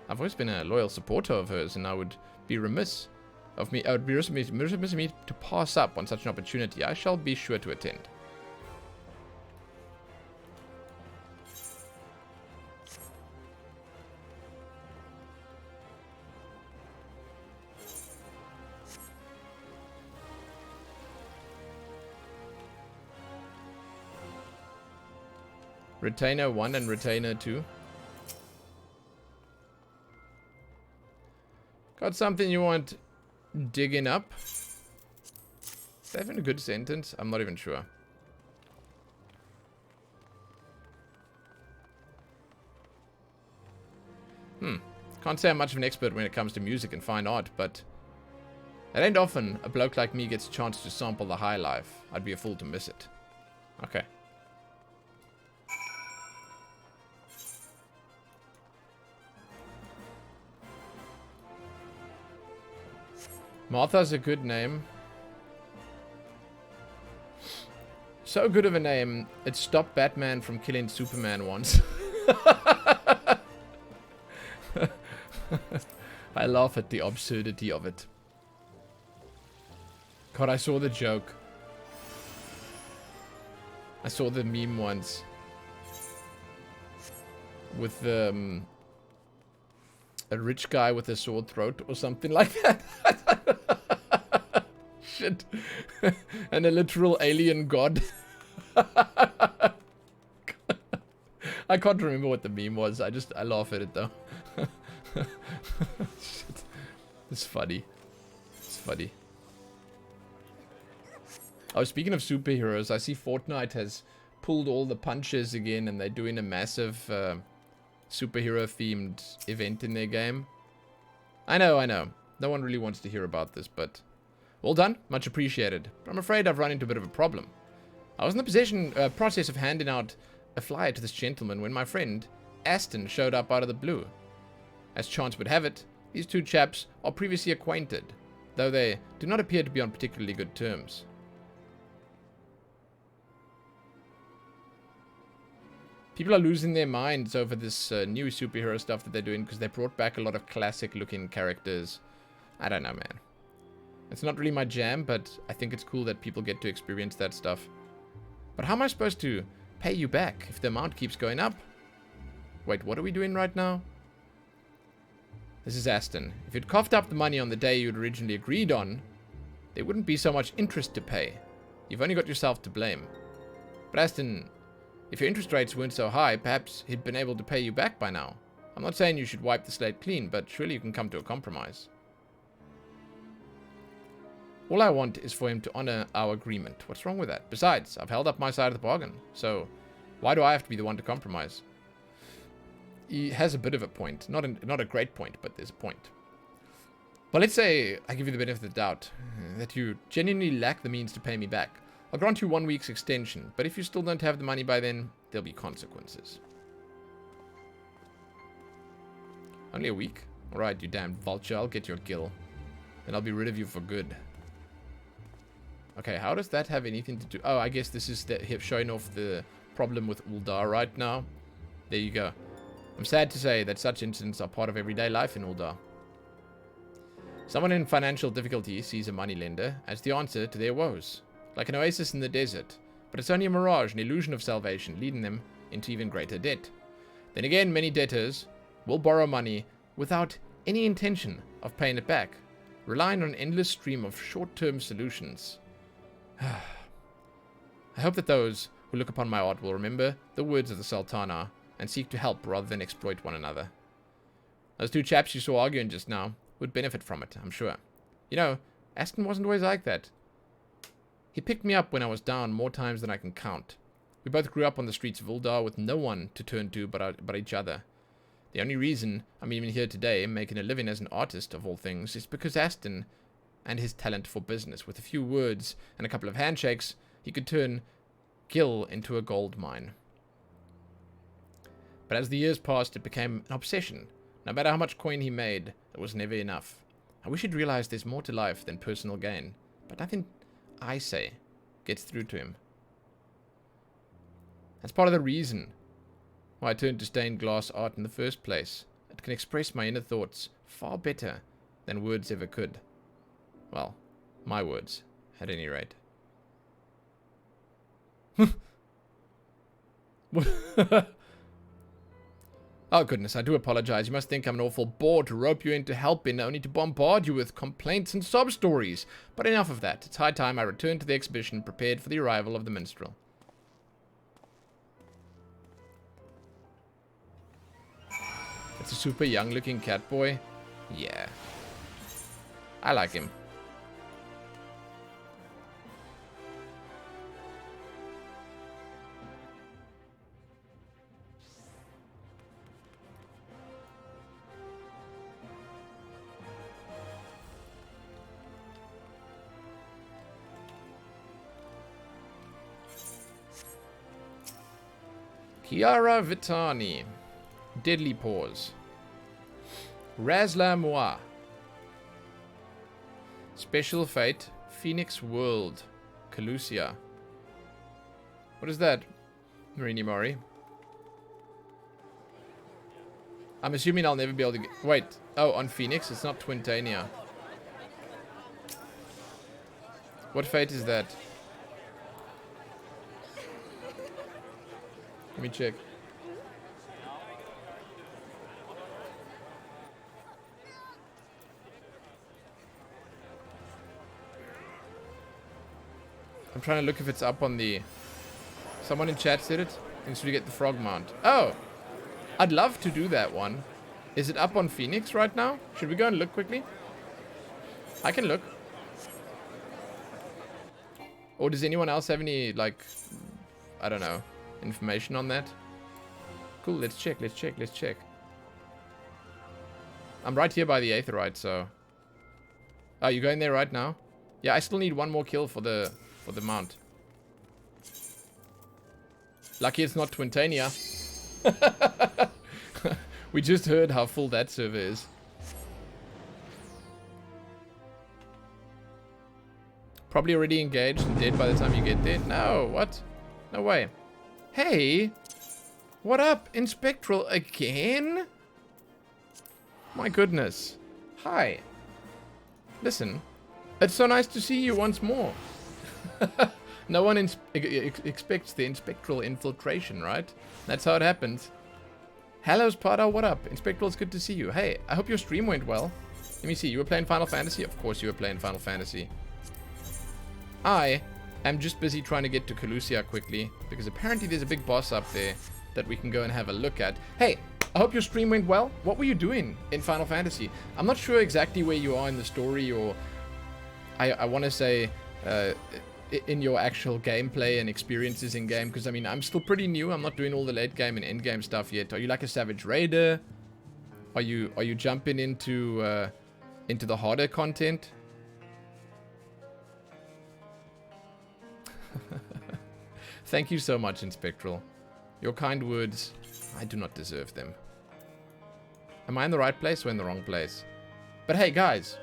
I've always been a loyal supporter of hers, and I would be remiss of me. I would be remiss of me to pass up on such an opportunity. I shall be sure to attend. Retainer 1 and Retainer 2. Got something you want digging up? Is that even a good sentence? I'm not even sure. Can't say I'm much of an expert when it comes to music and fine art, but it ain't often a bloke like me gets a chance to sample the high life. I'd be a fool to miss it. Okay. Martha's a good name. So good of a name, it stopped Batman from killing Superman once. I laugh at the absurdity of it. God, I saw the joke. I saw the meme once. With the... a rich guy with a sore throat or something like that. Shit. And a literal alien god. I can't remember what the meme was. I laugh at it though. Shit. It's funny. It's funny. Oh, speaking of superheroes, I see Fortnite has pulled all the punches again and they're doing a massive superhero-themed event in their game. I know. No one really wants to hear about this, but... well done. Much appreciated. But I'm afraid I've run into a bit of a problem. I was in the process of handing out a flyer to this gentleman when my friend, Aston, showed up out of the blue. As chance would have it, these two chaps are previously acquainted, though they do not appear to be on particularly good terms. People are losing their minds over this new superhero stuff that they're doing because they brought back a lot of classic-looking characters. I don't know, man. It's not really my jam, but I think it's cool that people get to experience that stuff. But how am I supposed to pay you back if the amount keeps going up? Wait, what are we doing right now? This is Aston. If you'd coughed up the money on the day you'd originally agreed on, there wouldn't be so much interest to pay. You've only got yourself to blame. But Aston... if your interest rates weren't so high, perhaps he'd been able to pay you back by now. I'm not saying you should wipe the slate clean, but surely you can come to a compromise. All I want is for him to honor our agreement. What's wrong with that? Besides, I've held up my side of the bargain, so why do I have to be the one to compromise? He has a bit of a point. Not a great point, but there's a point. But let's say I give you the benefit of the doubt that you genuinely lack the means to pay me back. I'll grant you 1 week's extension, but if you still don't have the money by then, there'll be consequences. Only a week? Alright, you damned vulture, I'll get your gill. Then I'll be rid of you for good. Okay, how does that have anything to do... oh, I guess this is showing off the problem with Uldar right now. There you go. I'm sad to say that such incidents are part of everyday life in Uldar. Someone in financial difficulty sees a moneylender as the answer to their woes. Like an oasis in the desert, but it's only a mirage, an illusion of salvation, leading them into even greater debt. Then again, many debtors will borrow money without any intention of paying it back, relying on an endless stream of short-term solutions. I hope that those who look upon my art will remember the words of the Sultana and seek to help rather than exploit one another. Those two chaps you saw arguing just now would benefit from it, I'm sure. You know, Aston wasn't always like that. He picked me up when I was down more times than I can count. We both grew up on the streets of Uldar with no one to turn to but each other. The only reason I'm even here today, making a living as an artist of all things, is because Aston and his talent for business. With a few words and a couple of handshakes, he could turn Gil into a gold mine. But as the years passed, it became an obsession. No matter how much coin he made, it was never enough. I wish he'd realized there's more to life than personal gain, but nothing I say gets through to him. That's part of the reason why I turned to stained glass art in the first place. It can express my inner thoughts far better than words ever could. Well, my words, at any rate. Oh goodness, I do apologize. You must think I'm an awful bore to rope you into helping, only to bombard you with complaints and sob stories. But enough of that. It's high time I return to the exhibition, prepared for the arrival of the minstrel. It's a super young looking cat boy. Yeah. I like him. Chiara Vitani. Deadly Paws. Razla Moi. Special Fate. Phoenix World. Calusia. What is that? Marini Mori. I'm assuming I'll never be able to get... Wait. Oh, on Phoenix? It's not Twintania. What fate is that? Let me check. I'm trying to look if it's up on the... Someone in chat said it. Thanks to get the frog mount. Oh! I'd love to do that one. Is it up on Phoenix right now? Should we go and look quickly? I can look. Or does anyone else have any, like... I don't know. Information on that? Cool, let's check, let's check, let's check. I'm right here by the Aetherite, so... Oh, you going there right now? Yeah, I still need one more kill for the mount. Lucky it's not Twintania. We just heard how full that server is. Probably already engaged and dead by the time you get there. No, what? No way. Hey! What up, Inspectral again? My goodness. Hi. Listen, it's so nice to see you once more. No one expects the Inspectral infiltration, right? That's how it happens. Hello, Spada, what up? Inspectral, it's good to see you. Hey, I hope your stream went well. Let me see, you were playing Final Fantasy? Of course you were playing Final Fantasy. I am just busy trying to get to Calusia quickly, because apparently there's a big boss up there that we can go and have a look at. Hey, I hope your stream went well. What were you doing in Final Fantasy? I'm not sure exactly where you are in the story, or I want to say in your actual gameplay and experiences in game, because I mean I'm still pretty new. I'm not doing all the late game and end game stuff yet. Are you like a Savage Raider? Are you jumping into the harder content? Thank you so much, Inspectral. Your kind words, I do not deserve them. Am I in the right place or in the wrong place? But hey, guys,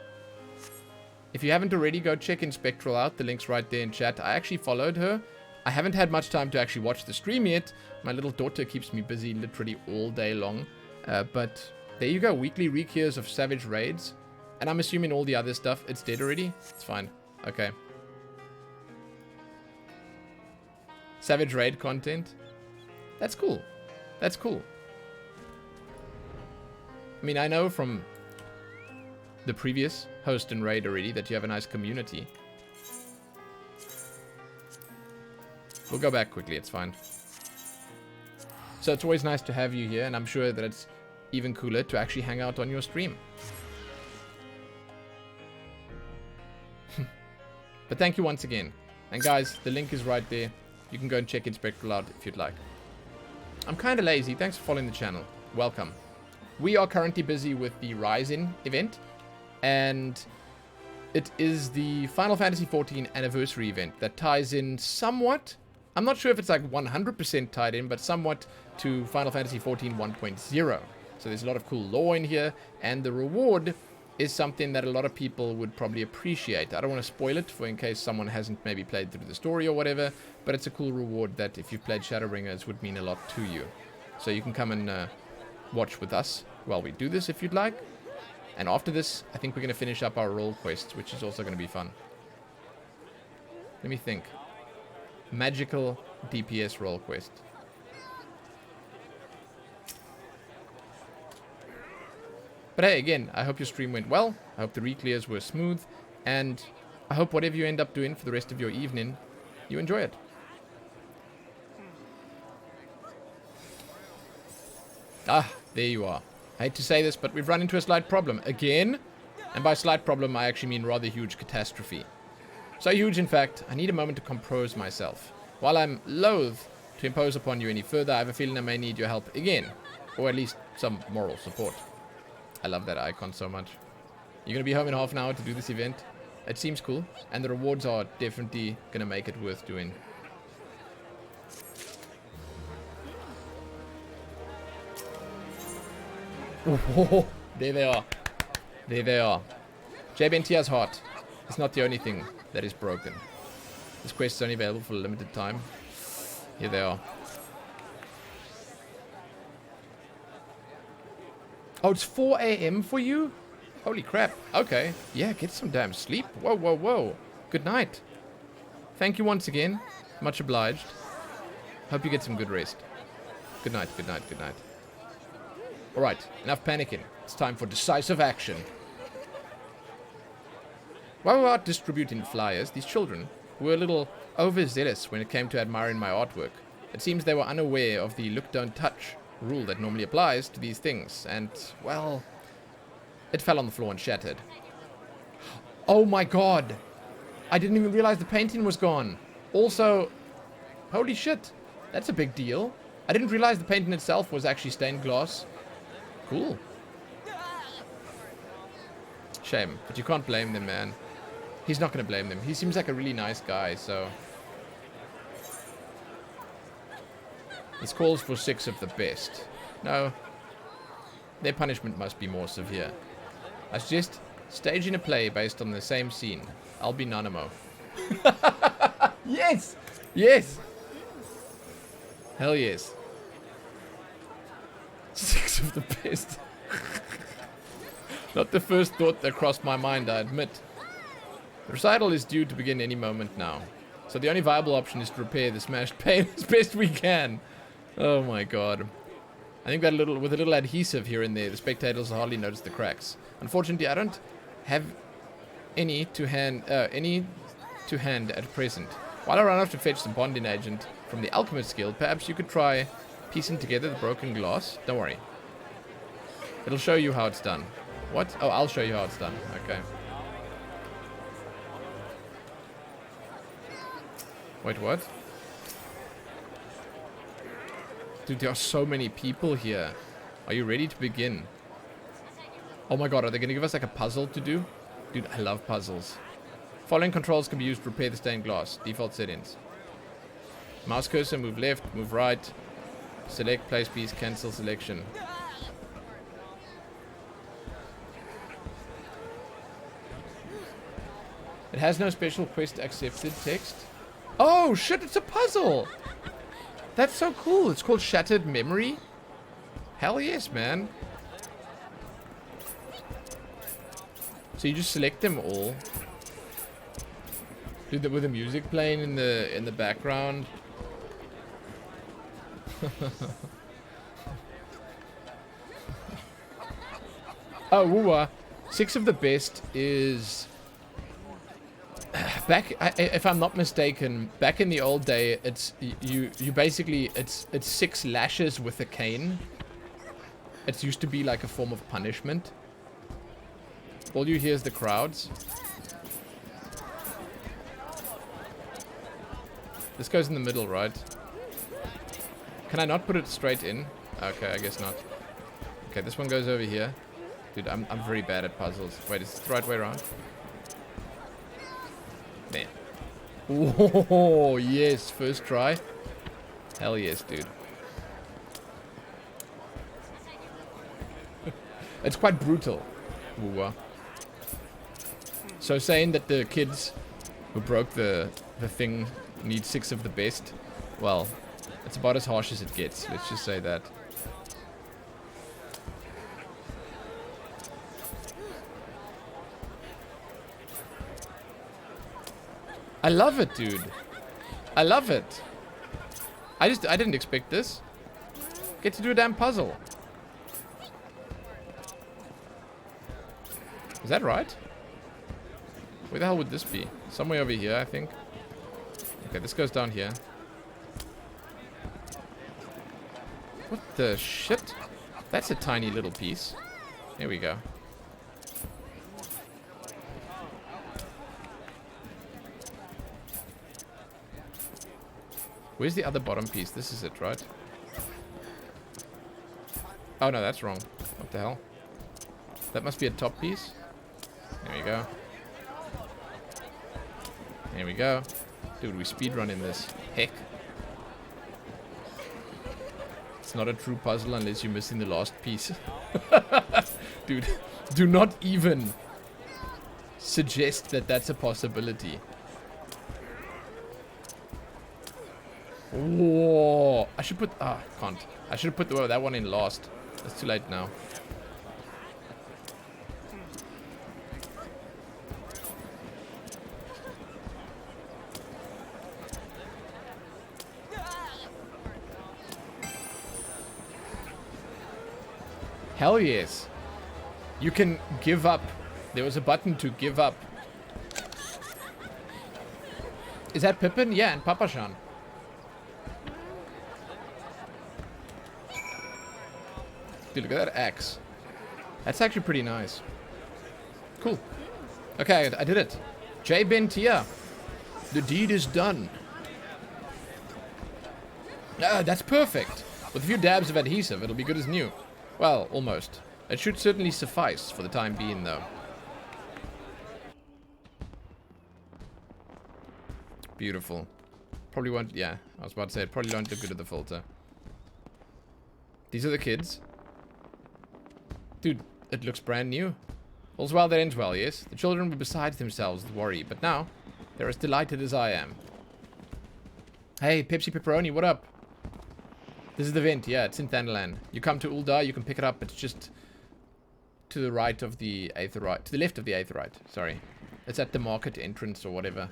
if you haven't already, go check Inspectral out. The link's right there in chat. I actually followed her. I haven't had much time to actually watch the stream yet. My little daughter keeps me busy literally all day long. But there you go. Weekly recares of Savage Raids. And I'm assuming all the other stuff, it's dead already? It's fine. Okay. Savage Raid content. That's cool. That's cool. I mean, I know from the previous host and raid already that you have a nice community. We'll go back quickly, it's fine. So it's always nice to have you here, and I'm sure that it's even cooler to actually hang out on your stream. But thank you once again. And guys, the link is right there. You can go and check Inspectral out if you'd like. I'm kind of lazy. Thanks for following the channel. Welcome. We are currently busy with the Rising event, and it is the Final Fantasy XIV anniversary event that ties in somewhat. I'm not sure if it's like 100% tied in, but somewhat to Final Fantasy XIV 1.0. So there's a lot of cool lore in here, and the reward is something that a lot of people would probably appreciate. I don't want to spoil it for in case someone hasn't maybe played through the story or whatever, but it's a cool reward that if you've played Shadowbringers would mean a lot to you. So you can come and watch with us while we do this if you'd like. And after this, I think we're going to finish up our role quests, which is also going to be fun. Let me think. Magical DPS role quest. But hey, again, I hope your stream went well. I hope the re-clears were smooth. And I hope whatever you end up doing for the rest of your evening, you enjoy it. Ah, there you are. I hate to say this, but we've run into a slight problem. Again? And by slight problem, I actually mean rather huge catastrophe. So huge, in fact, I need a moment to compose myself. While I'm loath to impose upon you any further, I have a feeling I may need your help again. Or at least some moral support. I love that icon so much. You're going to be home in half an hour to do this event. It seems cool. And the rewards are definitely going to make it worth doing. Oh, there they are. There they are. JBNTR's heart is not the only thing that is broken. This quest is only available for a limited time. Here they are. Oh, it's 4 a.m. for you? Holy crap. Okay. Yeah, get some damn sleep. Whoa, whoa, whoa. Good night. Thank you once again. Much obliged. Hope you get some good rest. Good night, good night, good night. Alright, enough panicking. It's time for decisive action. While we were out distributing flyers, these children were a little overzealous when it came to admiring my artwork. It seems they were unaware of the look don't touch rule that normally applies to these things, and, well, it fell on the floor and shattered. Oh my god! I didn't even realize the painting was gone. Also, holy shit, that's a big deal. I didn't realize the painting itself was actually stained glass. Cool. Shame, but you can't blame them, man. He's not going to blame them. He seems like a really nice guy, so... This calls for 6 of the best. No. Their punishment must be more severe. I suggest staging a play based on the same scene. I'll be Nanamo. Yes! Yes! Hell yes. 6 of the best. Not the first thought that crossed my mind, I admit. The recital is due to begin any moment now. So the only viable option is to repair the smashed pane as best we can. Oh my god. I think that with a little adhesive here and there, the spectators will hardly notice the cracks. Unfortunately, I don't have any to hand at present. While I run off to fetch some bonding agent from the Alchemist Guild, perhaps you could try piecing together the broken glass. Don't worry. It'll show you how it's done. What? Oh, I'll show you how it's done. Okay. Wait, what? Dude, there are so many people here. Are you ready to begin? Oh my god, are they going to give us like a puzzle to do? Dude, I love puzzles. Following controls can be used to repair the stained glass. Default settings. Mouse cursor, move left, move right. Select, place piece, cancel selection. It has no special quest accepted text. Oh shit, it's a puzzle! That's so cool. It's called Shattered Memory. Hell yes, man. So you just select them all. Dude, with the music playing in the background. Oh, woo-wah. 6 of the best is... if I'm not mistaken, back in the old day, it's you basically it's 6 lashes with a cane. It used to be like a form of punishment. All you hear is the crowds. This goes in the middle, right? Can I not put it straight in? Okay, I guess not. Okay, this one goes over here. Dude, I'm very bad at puzzles. Wait, is this the right way around? There. Oh, yes. First try. Hell yes, dude. It's quite brutal. Ooh, so saying that the kids who broke the thing need 6 of the best, well, it's about as harsh as it gets. Let's just say that. I love it, dude. I love it. I didn't expect this. Get to do a damn puzzle. Is that right? Where the hell would this be? Somewhere over here, I think. Okay, this goes down here. What the shit? That's a tiny little piece. Here we go. Where's the other bottom piece? This is it, right? Oh no, that's wrong. What the hell? That must be a top piece. There we go. There we go. Dude, we speedrun in this. Heck. It's not a true puzzle unless you're missing the last piece. Dude, do not even suggest that that's a possibility. Whoa. I should put... Ah, can't. I should have put that one in last. It's too late now. Hell yes. You can give up. There was a button to give up. Is that Pippin? Yeah, and Papashan. Dude, look at that axe. That's actually pretty nice. Cool. Okay, I did it. J. Bentia. The deed is done. Ah, that's perfect. With a few dabs of adhesive, it'll be good as new. Well, almost. It should certainly suffice for the time being, though. Beautiful. Probably won't... Yeah, I was about to say, it probably won't look good at the filter. These are the kids. Dude, it looks brand new. All's well that ends well, yes? The children were beside themselves with worry, but now they're as delighted as I am. Hey, Pepsi Pepperoni, what up? This is the vent, yeah, it's in Thanalan. You come to Uldar, you can pick it up, it's just to the right of the Aetheryte. To the left of the Aetheryte, sorry. It's at the market entrance or whatever.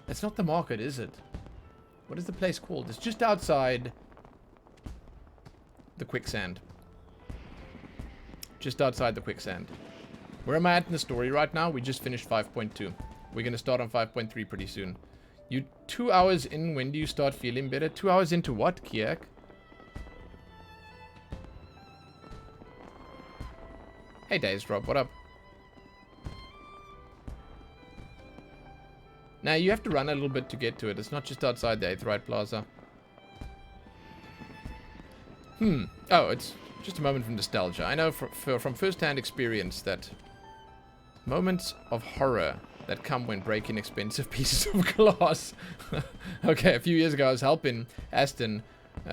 It's not the market, is it? What is the place called? It's just outside the quicksand. Just outside the quicksand. Where am I at in the story right now? We just finished 5.2. We're going to start on 5.3 pretty soon. You 2 hours in, when do you start feeling better? 2 hours into what, Kiak? Hey, Days Drop, what up? Now, you have to run a little bit to get to it. It's not just outside the Aetheryte Plaza. Oh, it's just a moment from nostalgia. I know from first-hand experience that moments of horror that come when breaking expensive pieces of glass. Okay, a few years ago I was helping Aston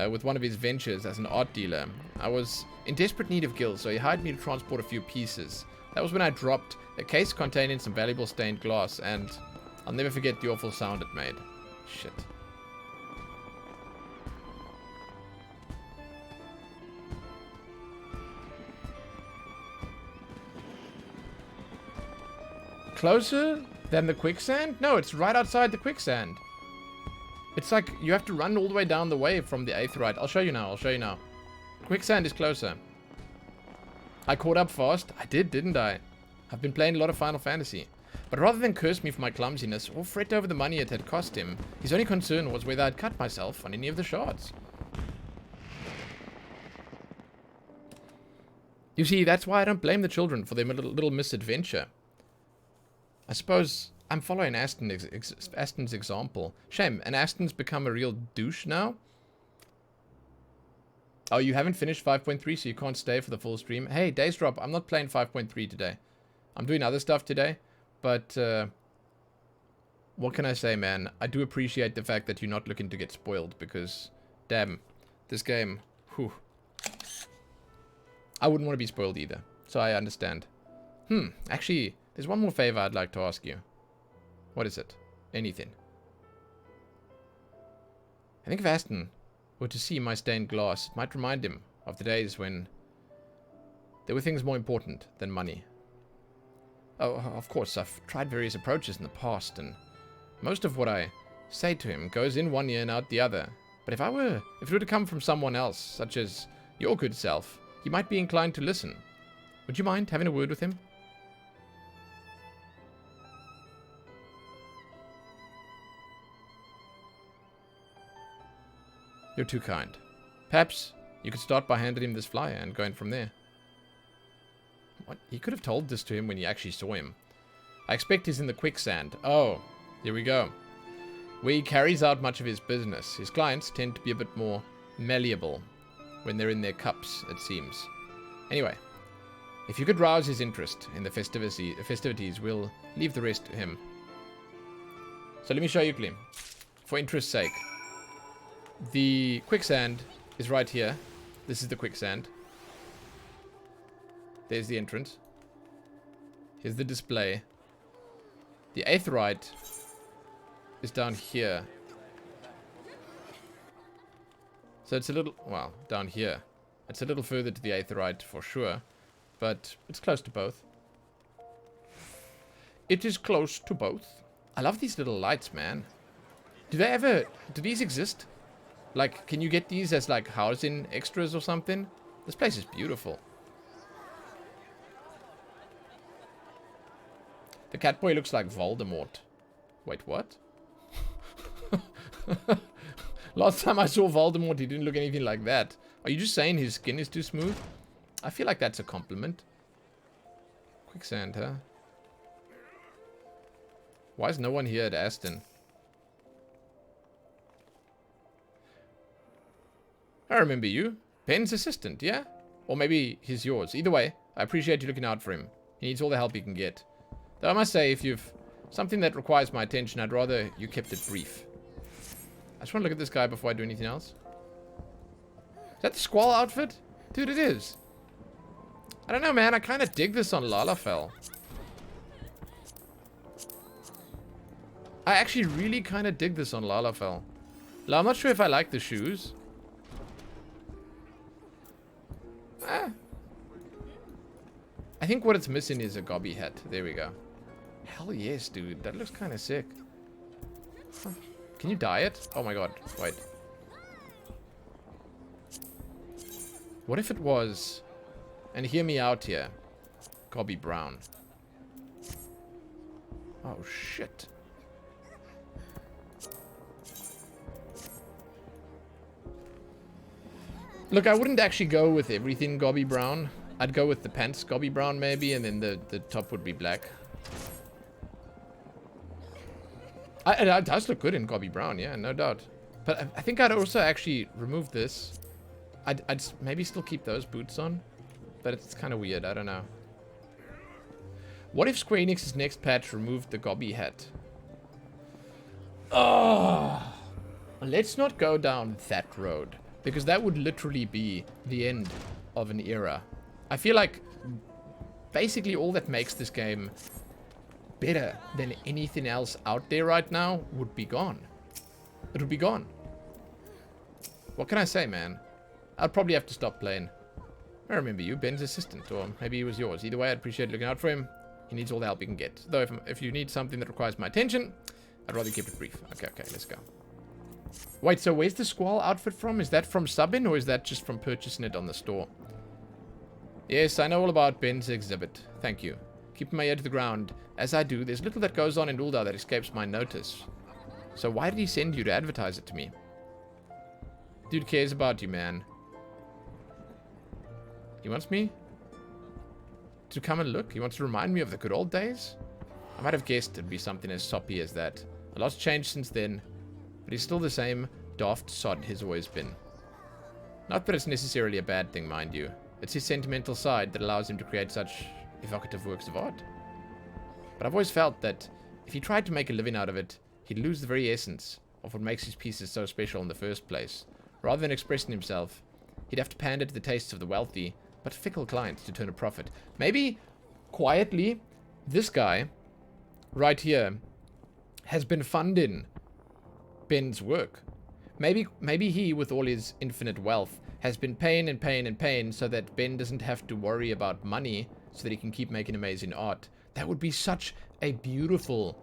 with one of his ventures as an art dealer. I was in desperate need of gills, so he hired me to transport a few pieces. That was when I dropped a case containing some valuable stained glass, and I'll never forget the awful sound it made. Shit. Closer than the quicksand? No, it's right outside the quicksand. It's like you have to run all the way down the way from the Aetheryte. I'll show you now. I'll show you now. Quicksand is closer. I caught up fast. I did, didn't I? I've been playing a lot of Final Fantasy. But rather than curse me for my clumsiness or fret over the money it had cost him, his only concern was whether I'd cut myself on any of the shards. You see, that's why I don't blame the children for their little misadventure. I suppose I'm following Aston's example. Shame, and Aston's become a real douche now? Oh, you haven't finished 5.3, so you can't stay for the full stream? Hey, Days Drop, I'm not playing 5.3 today. I'm doing other stuff today, but what can I say, man? I do appreciate the fact that you're not looking to get spoiled, because, damn, this game, whew. I wouldn't want to be spoiled either, so I understand. Actually, there's one more favor I'd like to ask you. What is it? Anything. I think if Aston were to see my stained glass, it might remind him of the days when There were things more important than money. Oh, of course, I've tried various approaches in the past, and most of what I say to him goes in one ear and out the other. But if it were to come from someone else, such as your good self, he might be inclined to listen. Would you mind having a word with him? You're too kind. Perhaps you could start by handing him this flyer and going from there. What? He could have told this to him when you actually saw him. I expect he's in the quicksand. Oh, here we go. Where he carries out much of his business. His clients tend to be a bit more malleable when they're in their cups, it seems. Anyway, if you could rouse his interest in the festivities, we'll leave the rest to him. So let me show you, Clem. For interest's sake. The quicksand is right here. This is the quicksand. There's the entrance. Here's the display. The aetheryte is down here. So it's a little, well, down here. It's a little further to the aetheryte for sure, but it's close to both. It is close to both. I love these little lights, man. Do these exist? Like, can you get these as like housing extras or something? This place is beautiful. The Catboy looks like Voldemort. Wait, what? Last time I saw Voldemort, he didn't look anything like that. Are you just saying his skin is too smooth? I feel like that's a compliment. Quicksand, huh? Why is no one here at Aston? I remember you. Ben's assistant, yeah? Or maybe he's yours. Either way, I appreciate you looking out for him. He needs all the help he can get. Though I must say, if you've something that requires my attention, I'd rather you kept it brief. I just want to look at this guy before I do anything else. Is that the Squall outfit? Dude, it is. I don't know, man. I kind of dig this on Lalafell. I actually really kind of dig this on Lalafell. Now, I'm not sure if I like the shoes. I think what it's missing is a gobby hat. There we go. Hell yes, dude. That looks kind of sick. Huh. Can you dye it? Oh my god. Wait. What if it was... And hear me out here. Gobby brown. Oh, shit. Look, I wouldn't actually go with everything gobby brown. I'd go with the pants gobby brown maybe, and then the top would be black. It does look good in gobby brown, yeah, no doubt. But I think I'd also actually remove this. I'd maybe still keep those boots on. But it's kind of weird, I don't know. What if Square Enix's next patch removed the gobby hat? Oh, let's not go down that road. Because that would literally be the end of an era. I feel like basically all that makes this game better than anything else out there right now would be gone. It would be gone. What can I say, man? I'll probably have to stop playing. I remember you, Ben's assistant, or maybe he was yours. Either way, I'd appreciate looking out for him. He needs all the help he can get. Though if you need something that requires my attention, I'd rather keep it brief. Okay, let's go. Wait, so where's the Squall outfit from? Is that from subbing, or is that just from purchasing it on the store? Yes, I know all about Ben's exhibit. Thank you. Keeping my ear to the ground. As I do, there's little that goes on in Ul'dah that escapes my notice. So why did he send you to advertise it to me? Dude cares about you, man. He wants me to come and look? He wants to remind me of the good old days? I might have guessed it'd be something as soppy as that. A lot's changed since then, but he's still the same daft sod he's always been. Not that it's necessarily a bad thing, mind you. It's his sentimental side that allows him to create such evocative works of art. But I've always felt that if he tried to make a living out of it, he'd lose the very essence of what makes his pieces so special in the first place. Rather than expressing himself, he'd have to pander to the tastes of the wealthy, but fickle clients to turn a profit. Maybe, quietly, this guy, right here, has been funding Ben's work. Maybe he, with all his infinite wealth, has been pain and pain and pain so that Ben doesn't have to worry about money so that he can keep making amazing art. That would be such a beautiful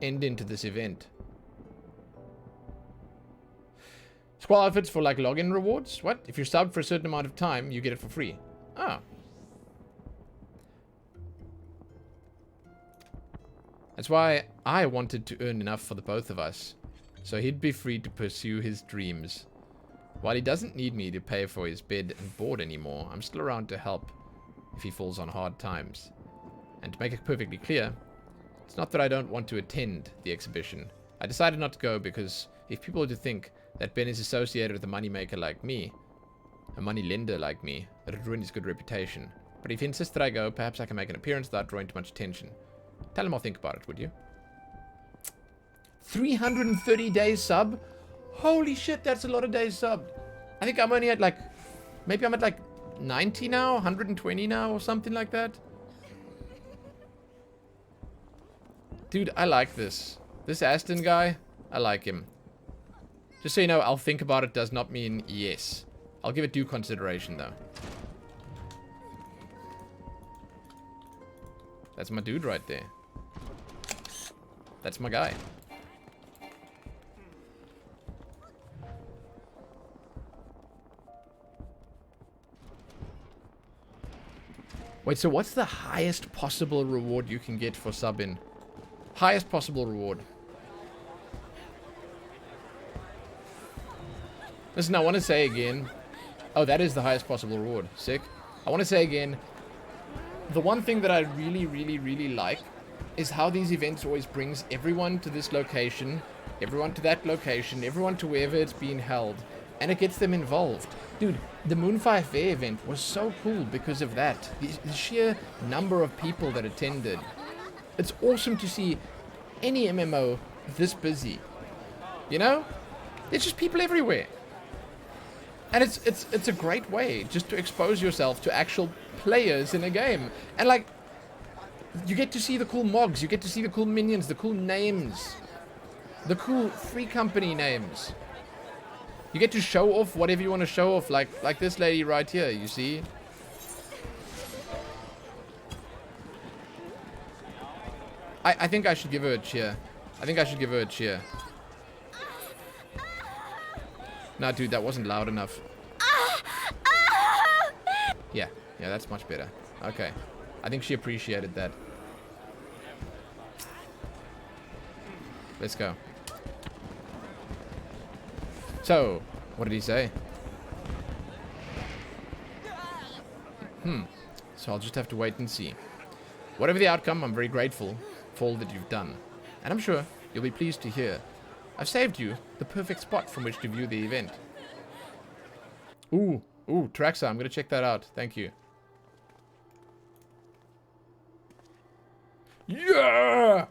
ending to this event. Squall outfits for like login rewards? What? If you're subbed for a certain amount of time, you get it for free. Ah. That's why I wanted to earn enough for the both of us, so he'd be free to pursue his dreams. While he doesn't need me to pay for his bed and board anymore, I'm still around to help if he falls on hard times. And to make it perfectly clear, it's not that I don't want to attend the exhibition. I decided not to go because if people were to think that Ben is associated with a moneymaker like me, a money lender like me, it would ruin his good reputation. But if he insists that I go, perhaps I can make an appearance without drawing too much attention. Tell him I'll think about it, would you? 330 days sub? Holy shit, that's a lot of days subbed. I think I'm only at like... Maybe I'm at like 90 now? 120 now? Or something like that? Dude, I like this. This Aston guy, I like him. Just so you know, I'll think about it does not mean yes. I'll give it due consideration, though. That's my dude right there. That's my guy. Wait, so what's the highest possible reward you can get for subbing? Highest possible reward. Listen, I want to say again. Oh, that is the highest possible reward. Sick. I want to say again. The one thing that I really, really, really like is how these events always brings everyone to this location, everyone to that location, everyone to wherever it's being held, and it gets them involved. Dude, the Moonfire Fair event was so cool because of that. The sheer number of people that attended. It's awesome to see any MMO this busy. You know? There's just people everywhere. And it's a great way just to expose yourself to actual players in a game. And like, you get to see the cool mogs, you get to see the cool minions, the cool names, the cool free company names. You get to show off whatever you want to show off, like this lady right here, you see? I think I should give her a cheer. I think I should give her a cheer. Nah, dude, that wasn't loud enough. Yeah, that's much better. Okay. I think she appreciated that. Let's go. So, what did he say? So I'll just have to wait and see. Whatever the outcome, I'm very grateful for all that you've done. And I'm sure you'll be pleased to hear I've saved you the perfect spot from which to view the event. Ooh, Traxa, I'm going to check that out. Thank you. Yeah!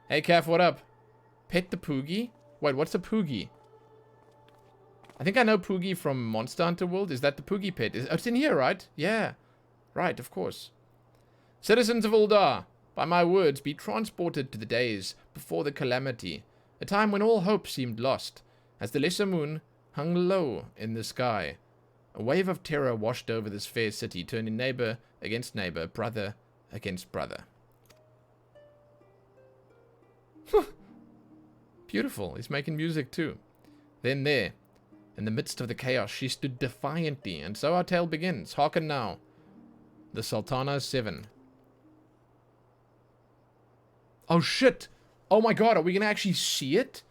Hey, Calf, what up? Pet the Poogie? Wait, what's a Poogie? I think I know Poogie from Monster Hunter World. Is that the Poogie pet? It's in here, right? Yeah. Right, of course. Citizens of Uldar, by my words, be transported to the days before the calamity, a time when all hope seemed lost, as the lesser moon hung low in the sky. A wave of terror washed over this fair city, turning neighbor against neighbor, brother against brother. Beautiful. He's making music too. Then there, in the midst of the chaos, she stood defiantly, and so our tale begins. Hearken now. The Sultana 7. Oh shit! Oh my god, are we gonna actually see it?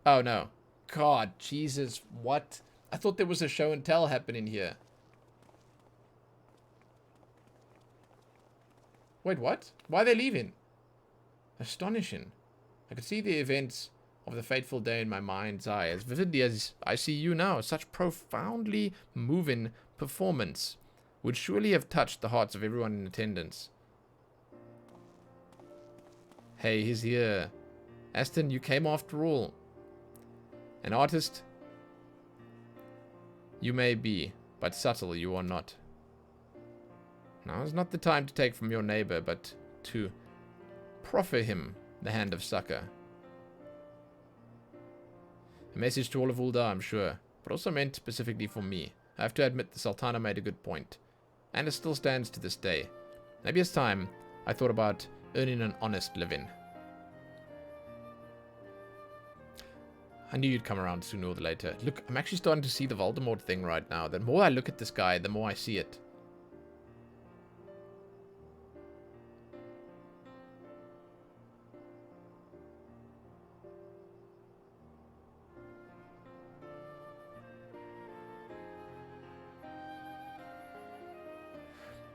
Oh no. God, Jesus, what? I thought there was a show and tell happening here. Wait, what? Why are they leaving? Astonishing. I could see the events of the fateful day in my mind's eye as vividly as I see you now. Such profoundly moving performance would surely have touched the hearts of everyone in attendance. Hey, he's here. Aston, you came after all. An artist you may be, but subtle you are not. Now is not the time to take from your neighbor, but to proffer him the hand of succor. A message to all of Uldar, I'm sure. but also meant specifically for me. I have to admit the Sultana made a good point, and it still stands to this day. Maybe it's time I thought about earning an honest living. I knew you'd come around sooner or later. Look, I'm actually starting to see the Voldemort thing right now. The more I look at this guy, the more I see it.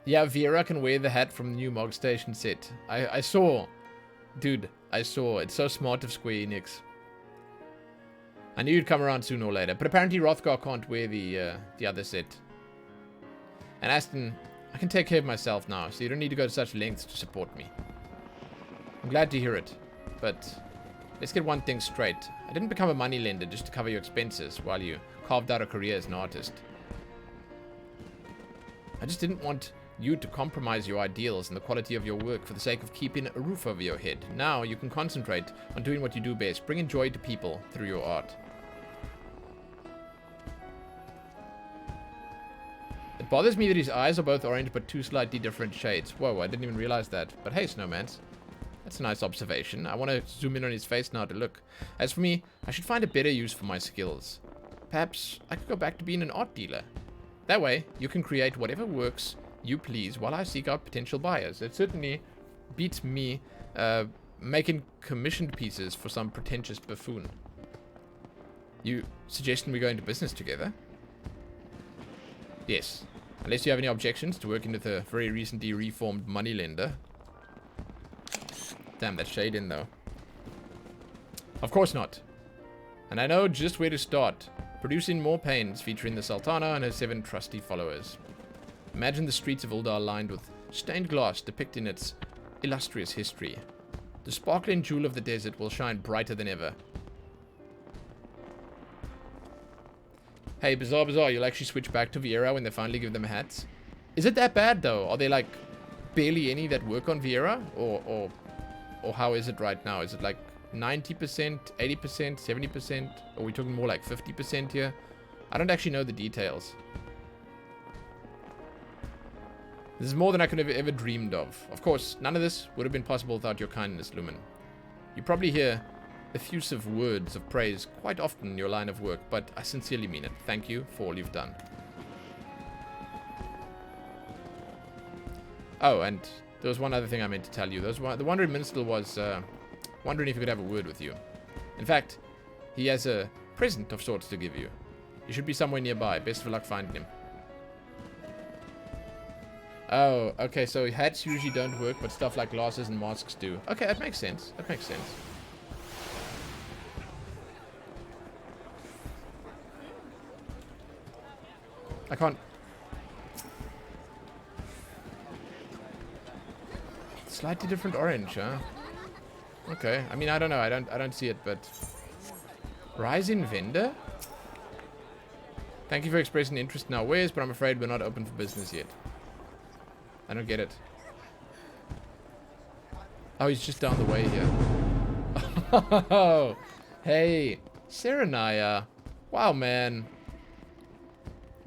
Yeah, Vera can wear the hat from the new Mog Station set. I saw. Dude, I saw. It's so smart of Square Enix. I knew you'd come around sooner or later, but apparently Rothgar can't wear the other set. And Aston, I can take care of myself now, so you don't need to go to such lengths to support me. I'm glad to hear it, but let's get one thing straight. I didn't become a moneylender just to cover your expenses while you carved out a career as an artist. I just didn't want you to compromise your ideals and the quality of your work for the sake of keeping a roof over your head. Now you can concentrate on doing what you do best, bringing joy to people through your art. It bothers me that his eyes are both orange but two slightly different shades. Whoa, I didn't even realize that. But hey, Snowmans, that's a nice observation. I want to zoom in on his face now to look. As for me, I should find a better use for my skills. Perhaps I could go back to being an art dealer. That way, you can create whatever works you please while I seek out potential buyers. It certainly beats me making commissioned pieces for some pretentious buffoon. You suggesting we go into business together? Yes. Unless you have any objections to working with a very recently reformed moneylender. Damn, that shade in though. Of course not. And I know just where to start. Producing more pains featuring the Sultana and her 7 trusty followers. Imagine the streets of Uldar lined with stained glass depicting its illustrious history. The sparkling jewel of the desert will shine brighter than ever. Hey, Bizarre, you'll actually switch back to Viera when they finally give them hats? Is it that bad, though? Are there, like, barely any that work on Viera? Or how is it right now? Is it, like, 90%, 80%, 70%? Or are we talking more like 50% here? I don't actually know the details. This is more than I could have ever dreamed of. Of course, none of this would have been possible without your kindness, Lumen. You probably hear effusive words of praise quite often in your line of work, but I sincerely mean it. Thank you for all you've done. Oh, and there was one other thing I meant to tell you. The Wandering Minstrel was wondering if he could have a word with you. In fact, he has a present of sorts to give you. He should be somewhere nearby. Best of luck finding him. Oh, okay, so hats usually don't work, but stuff like glasses and masks do. Okay, that makes sense. That makes sense. I can't... Slightly different orange, huh? Okay, I mean, I don't know. I don't see it, but... Rising Vendor? Thank you for expressing interest in our wares, but I'm afraid we're not open for business yet. I don't get it. Oh, he's just down the way here. Oh, hey, Serenaya. Wow, man.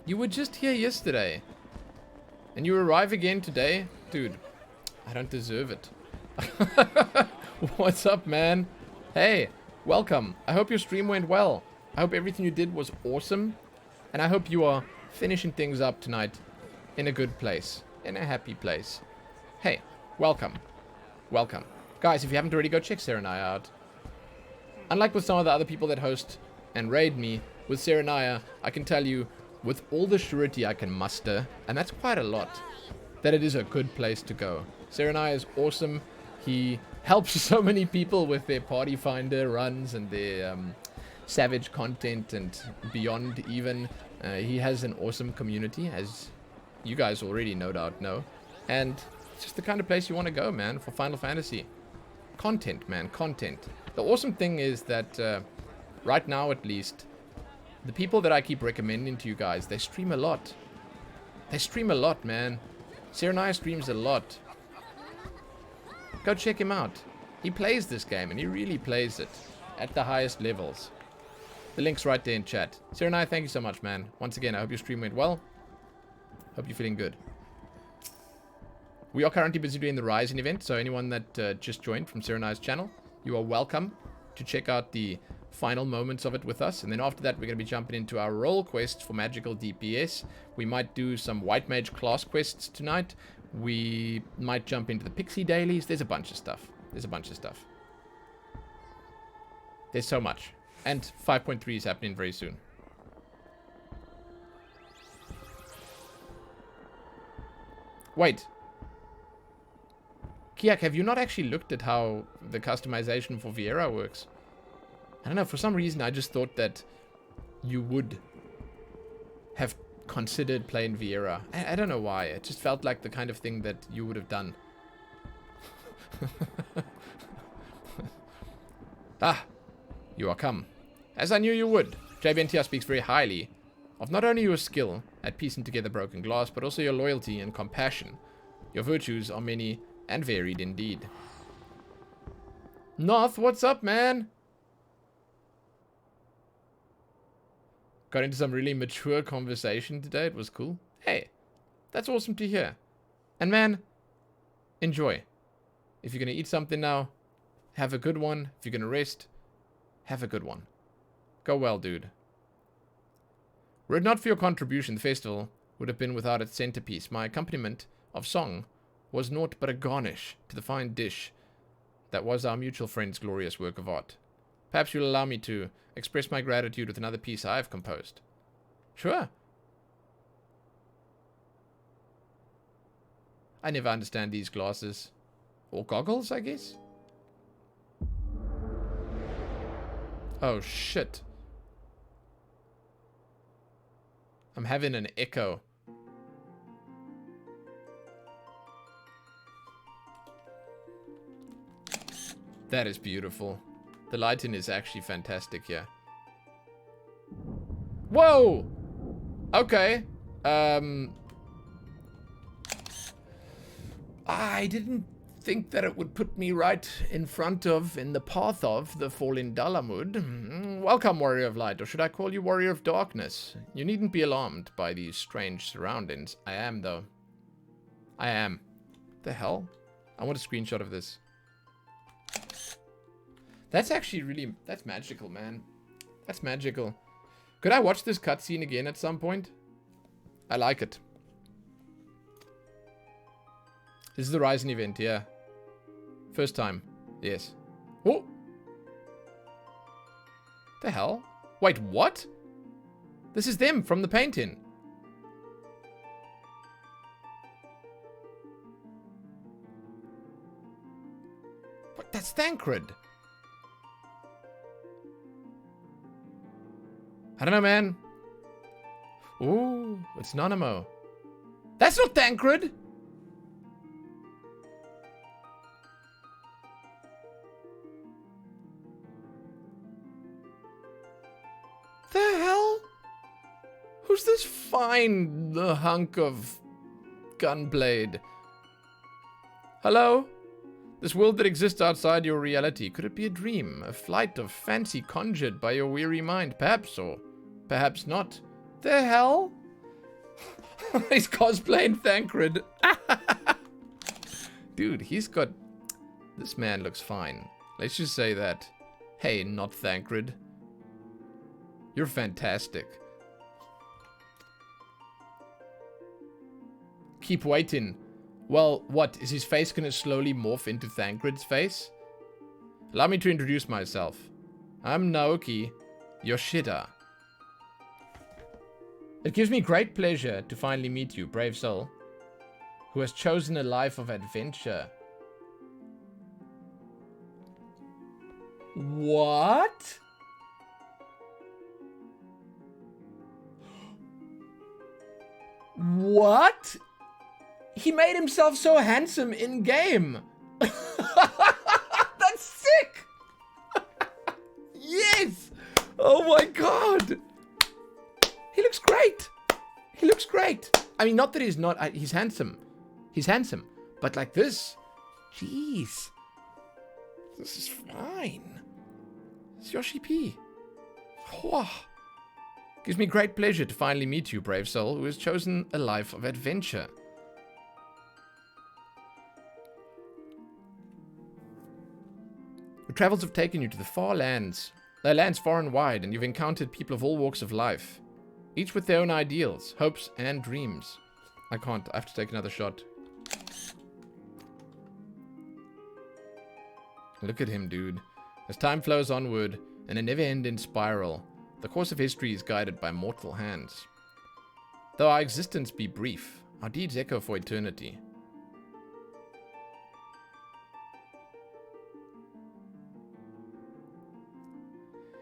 You were just here yesterday. And you arrive again today? Dude, I don't deserve it. What's up, man? Hey, welcome. I hope your stream went well. I hope everything you did was awesome. And I hope you are finishing things up tonight in a good place. In a happy place. Hey, welcome. Welcome. Guys, if you haven't already, go check Serenaya out. Unlike with some of the other people that host and raid me, with Serenaya, I can tell you, with all the surety I can muster, and that's quite a lot, that it is a good place to go. Serenaya is awesome. He helps so many people with their party finder runs and their savage content and beyond even. He has an awesome community, as you guys already no doubt know. And it's just the kind of place you want to go, man, for Final Fantasy. Content, man, content. The awesome thing is that, right now at least, the people that I keep recommending to you guys, they stream a lot. They stream a lot, man. Serenaya streams a lot. Go check him out. He plays this game, and he really plays it at the highest levels. The link's right there in chat. Serenai, thank you so much, man. Once again, I hope your stream went well. Hope you're feeling good. We are currently busy doing the Rising event, so anyone that just joined from Serenai's channel, you are welcome to check out the final moments of it with us. And then after that, we're going to be jumping into our role quest for magical DPS. We might do some white mage class quests tonight. We might jump into the pixie dailies. There's a bunch of stuff. There's so much. And 5.3 is happening very soon. Wait. Kiak, have you not actually looked at how the customization for Viera works? I don't know, for some reason I just thought that you would have considered playing Viera. I don't know why. It just felt like the kind of thing that you would have done. Ah, you are come. As I knew you would. JBNTR speaks very highly of not only your skill at piecing together broken glass, but also your loyalty and compassion. Your virtues are many and varied indeed. Noth, what's up, man? Got into some really mature conversation today. It was cool. Hey, that's awesome to hear. And man, enjoy. If you're going to eat something now, have a good one. If you're going to rest, have a good one. Go well, dude. Were it not for your contribution, the festival would have been without its centerpiece. My accompaniment of song was naught but a garnish to the fine dish that was our mutual friend's glorious work of art. Perhaps you'll allow me to express my gratitude with another piece I have composed. Sure. I never understand these glasses. Or goggles, I guess? Oh, shit. I'm having an echo. That is beautiful. The lighting is actually fantastic here. Whoa! Okay. I didn't think that it would put me right in the path of, the fallen Dalamud. Welcome, Warrior of Light, or should I call you Warrior of Darkness? You needn't be alarmed by these strange surroundings. I am, though. I am. The hell? I want a screenshot of this. That's actually really... That's magical, man. That's magical. Could I watch this cutscene again at some point? I like it. This is the Rising event, yeah. First time. Yes. Oh! The hell? Wait, what? This is them from the painting. What? That's Thancred. I don't know, man. Ooh, it's Nanamo. That's not Thancred! The hell? Who's this fine hunk of gunblade? Hello? This world that exists outside your reality, could it be a dream? A flight of fancy conjured by your weary mind? Perhaps, or perhaps not. The hell? He's cosplaying Thancred. Dude, he's got... This man looks fine. Let's just say that. Hey, not Thancred. You're fantastic. Keep waiting. Well, what? Is his face gonna slowly morph into Thancred's face? Allow me to introduce myself. I'm Naoki Yoshida. It gives me great pleasure to finally meet you, brave soul, who has chosen a life of adventure. What? What? He made himself so handsome in game. That's sick. Yes. Oh my god. He looks great. He looks great. I mean, not that he's not. He's handsome. He's handsome. But like this. Jeez. This is fine. It's Yoshi P. Whoa. Gives me great pleasure to finally meet you, brave soul, who has chosen a life of adventure. Your travels have taken you to the far lands. Their lands far and wide, and you've encountered people of all walks of life. Each with their own ideals, hopes, and dreams. I can't. I have to take another shot. Look at him, dude. As time flows onward, in a never-ending spiral, the course of history is guided by mortal hands. Though our existence be brief, our deeds echo for eternity.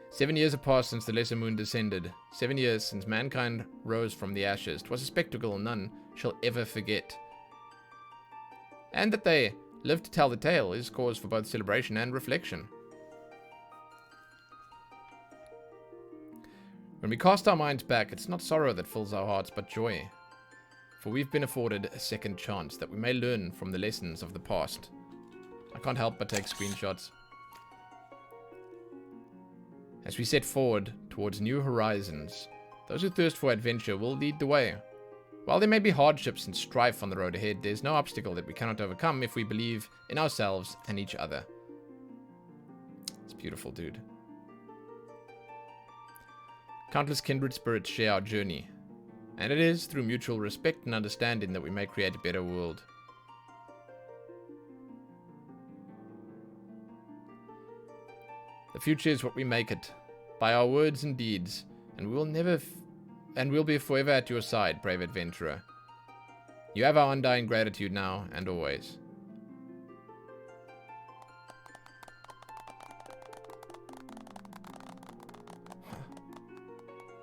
"7 years have passed since the lesser moon descended. 7 years since mankind rose from the ashes. 'Twas a spectacle none shall ever forget. And that they live to tell the tale is cause for both celebration and reflection. When we cast our minds back, it's not sorrow that fills our hearts, but joy. For we've been afforded a second chance that we may learn from the lessons of the past." I can't help but take screenshots. As we set forward towards new horizons, those who thirst for adventure will lead the way. While there may be hardships and strife on the road ahead, there's no obstacle that we cannot overcome if we believe in ourselves and each other. It's beautiful, dude. Countless kindred spirits share our journey, and it is through mutual respect and understanding that we may create a better world. The future is what we make it, by our words and deeds, and we'll be forever at your side, brave adventurer. You have our undying gratitude now and always.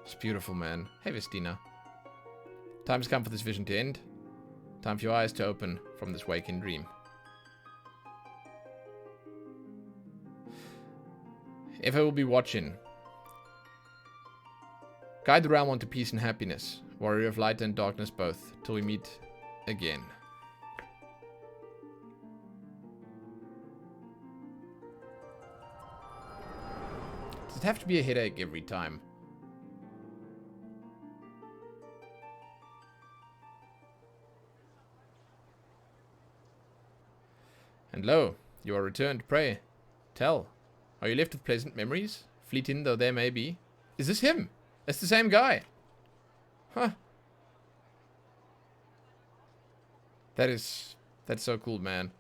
It's beautiful, man. Hey, Vestina. Time's come for this vision to end. Time for your eyes to open from this waking dream. Ever will be watching. Guide the realm onto peace and happiness, warrior of light and darkness both, till we meet again. Does it have to be a headache every time? And lo, you are returned, pray. Tell, are you left with pleasant memories, fleeting though there may be? Is this him? It's the same guy. Huh. That's so cool, man.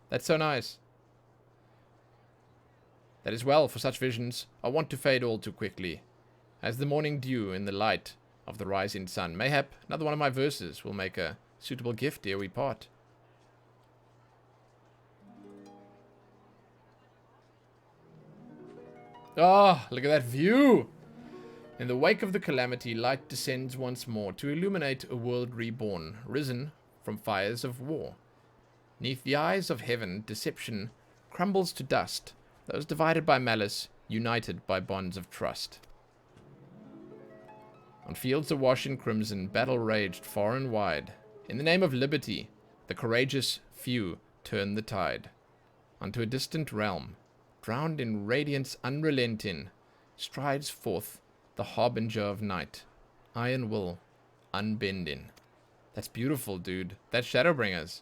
That's so nice. That is well, for such visions are wont to fade all too quickly, as the morning dew in the light of the rising sun. Mayhap another one of my verses will make a suitable gift ere we part. Oh, look at that view! In the wake of the calamity, light descends once more to illuminate a world reborn, risen from fires of war. 'Neath the eyes of heaven, deception crumbles to dust, those divided by malice, united by bonds of trust. On fields awash in crimson, battle raged far and wide. In the name of liberty, the courageous few turn the tide. Unto a distant realm, drowned in radiance unrelenting, strides forth the harbinger of night, iron will, unbending. That's beautiful, dude. That's Shadowbringers.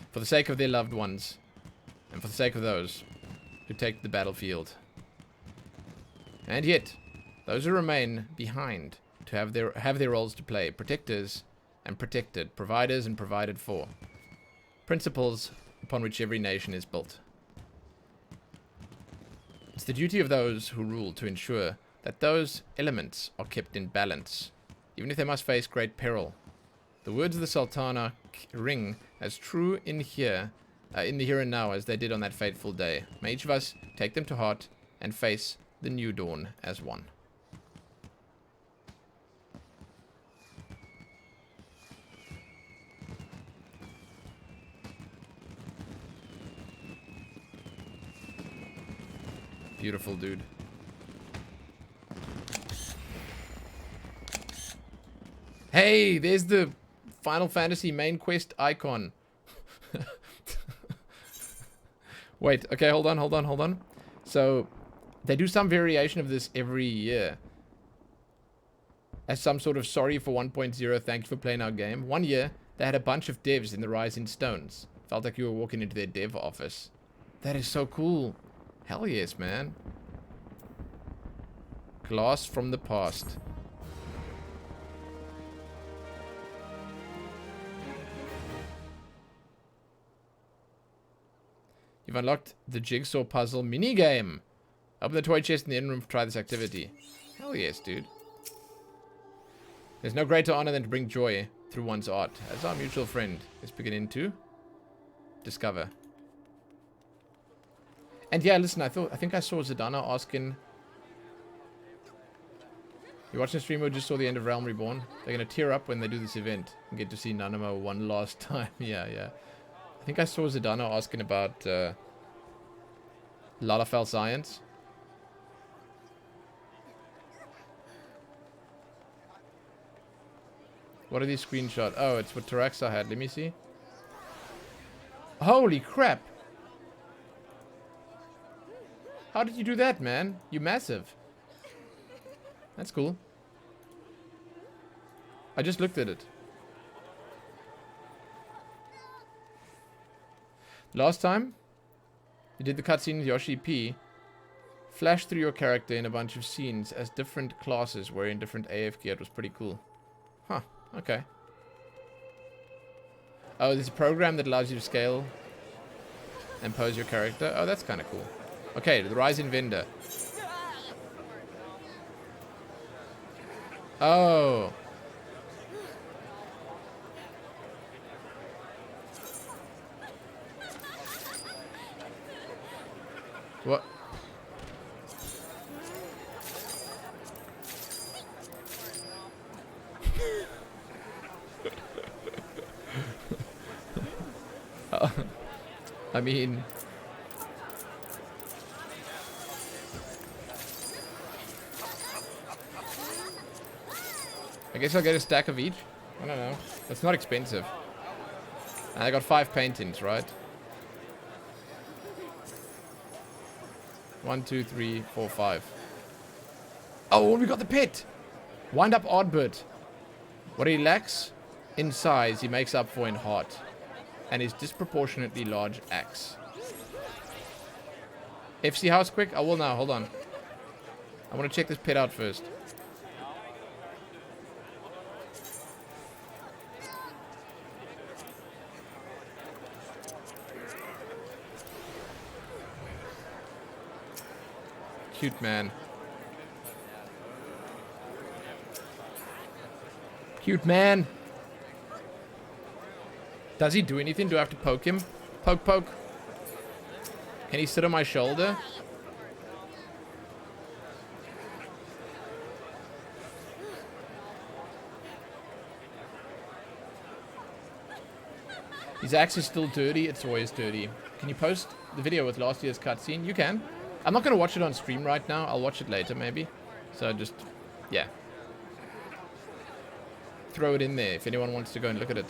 For the sake of their loved ones, and for the sake of those who take the battlefield. And yet, those who remain behind to have their roles to play, protectors and protected, providers and provided for, principles upon which every nation is built. It's the duty of those who rule to ensure that those elements are kept in balance, even if they must face great peril. The words of the Sultana ring as true in the here and now as they did on that fateful day. May each of us take them to heart and face the new dawn as one. Beautiful, dude. Hey, there's the Final Fantasy main quest icon. Wait, okay, hold on. So, they do some variation of this every year. As some sort of sorry for 1.0, thank you for playing our game. One year, they had a bunch of devs in the Rising Stones. Felt like you were walking into their dev office. That is so cool. Hell yes, man. Glass from the past. You've unlocked the jigsaw puzzle minigame. Open the toy chest in the end room to try this activity. Hell yes, dude. There's no greater honor than to bring joy through one's art. As our mutual friend is beginning to discover. And yeah, listen, I think I saw Zadana asking. You watching the stream or just saw the end of Realm Reborn? They're gonna tear up when they do this event and get to see Nanamo one last time. Yeah. I think I saw Zadana asking about Lalafell Science. What are these screenshots? Oh, it's what Taraxa had. Let me see. Holy crap! How did you do that, man? You massive. That's cool. I just looked at it. Last time, you did the cutscene with Yoshi P. Flashed through your character in a bunch of scenes as different classes wearing different AF gear. It was pretty cool. Huh, okay. Oh, there's a program that allows you to scale and pose your character. Oh, that's kind of cool. Okay, the Rising Vendor. Oh. What? I mean... I guess I'll get a stack of each. I don't know. It's not expensive. And I got 5 paintings, right? 1, 2, 3, 4, 5. Oh, we got the pit! Wind up Oddbird. What he lacks in size, he makes up for in heart. And his disproportionately large axe. FC house quick? I will now, hold on. I want to check this pit out first. Cute man. Cute man. Does he do anything? Do I have to poke him? Poke, poke. Can he sit on my shoulder? His axe is still dirty. It's always dirty. Can you post the video with last year's cutscene? You can. I'm not going to watch it on stream right now. I'll watch it later, maybe. So just, yeah. Throw it in there if anyone wants to go and look at it.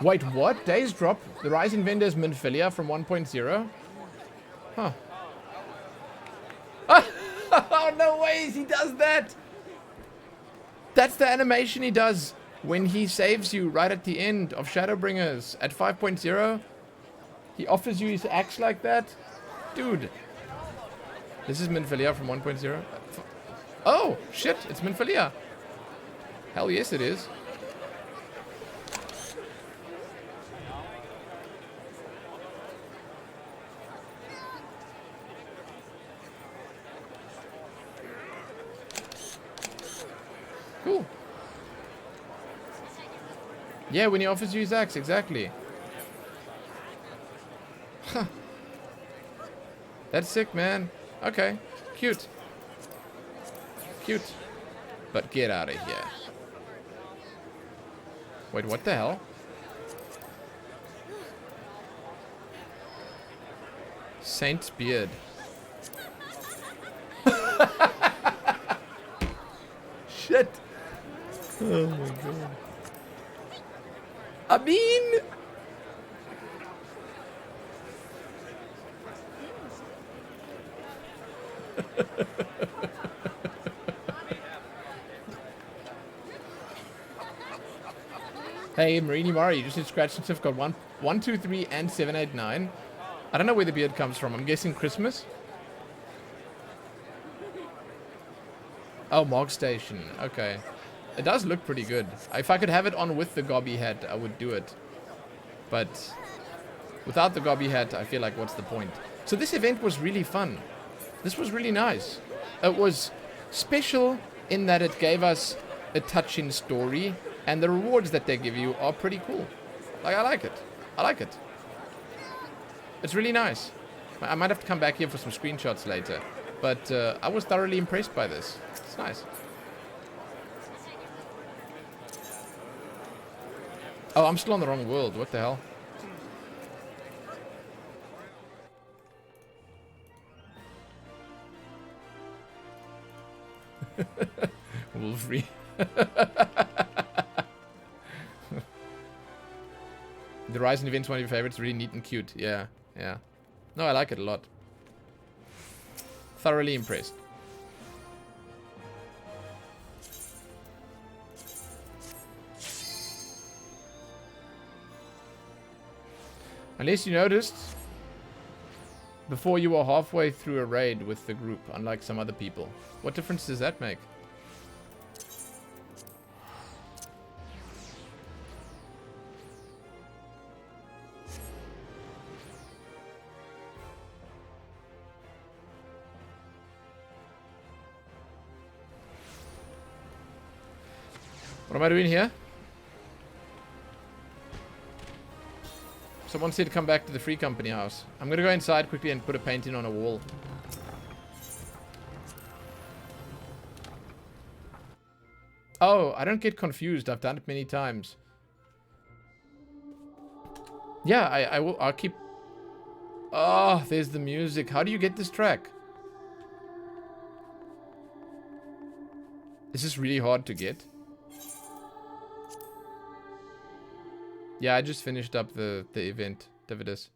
Wait, what? Days drop? The Rising Vendor's Minfilia from 1.0? Huh. Oh, no ways he does that! That's the animation he does when he saves you right at the end of Shadowbringers at 5.0. He offers you his axe like that. Dude. This is Minfilia from 1.0. Oh, shit, it's Minfilia. Hell yes, it is. Cool. Yeah, when he offers you his axe, exactly. Huh. That's sick, man. Okay. Cute. Cute. But get out of here. Wait, what the hell? Saint's beard. Shit. Oh my god. I mean... Hey, Marini Mari, you just did scratch and sniff got 1, 2, 3, and 7, 8, 9. I don't know where the beard comes from. I'm guessing Christmas. Oh, Mog Station. Okay. It does look pretty good. If I could have it on with the Gobby hat, I would do it. But without the Gobby hat, I feel like what's the point? So this event was really fun. This was really nice. It was special in that it gave us a touching story, and the rewards that they give you are pretty cool. Like, I like it. I like it. It's really nice. I might have to come back here for some screenshots later. But I was thoroughly impressed by this. It's nice. Oh, I'm still on the wrong world. What the hell? Wolverine. The Ryzen event's one of your favorites. Really neat and cute. Yeah, yeah. No, I like it a lot. Thoroughly impressed. Unless you noticed, before you were halfway through a raid with the group, unlike some other people. What difference does that make? What am I doing here? Someone said to come back to the free company house. I'm gonna go inside quickly and put a painting on a wall. Oh, I don't get confused. I've done it many times. Yeah, I'll keep... Oh, there's the music. How do you get this track? Is this really hard to get? Yeah, I just finished up the event, Davidus.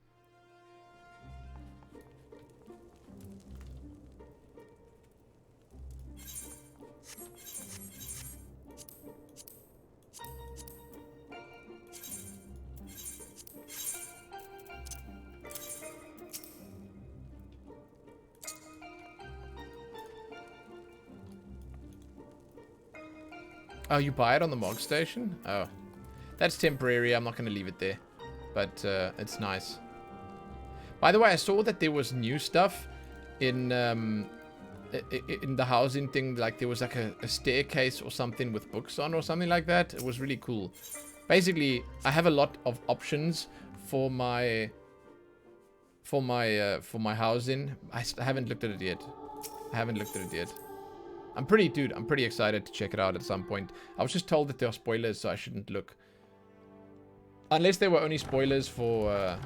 Oh, you buy it on the Mog Station? Oh. That's temporary. I'm not going to leave it there. But it's nice. By the way, I saw that there was new stuff in the housing thing. Like there was like a staircase or something with books on or something like that. It was really cool. Basically, I have a lot of options for my housing. I haven't looked at it yet. I'm pretty excited to check it out at some point. I was just told that there are spoilers, so I shouldn't look. Unless there were only spoilers for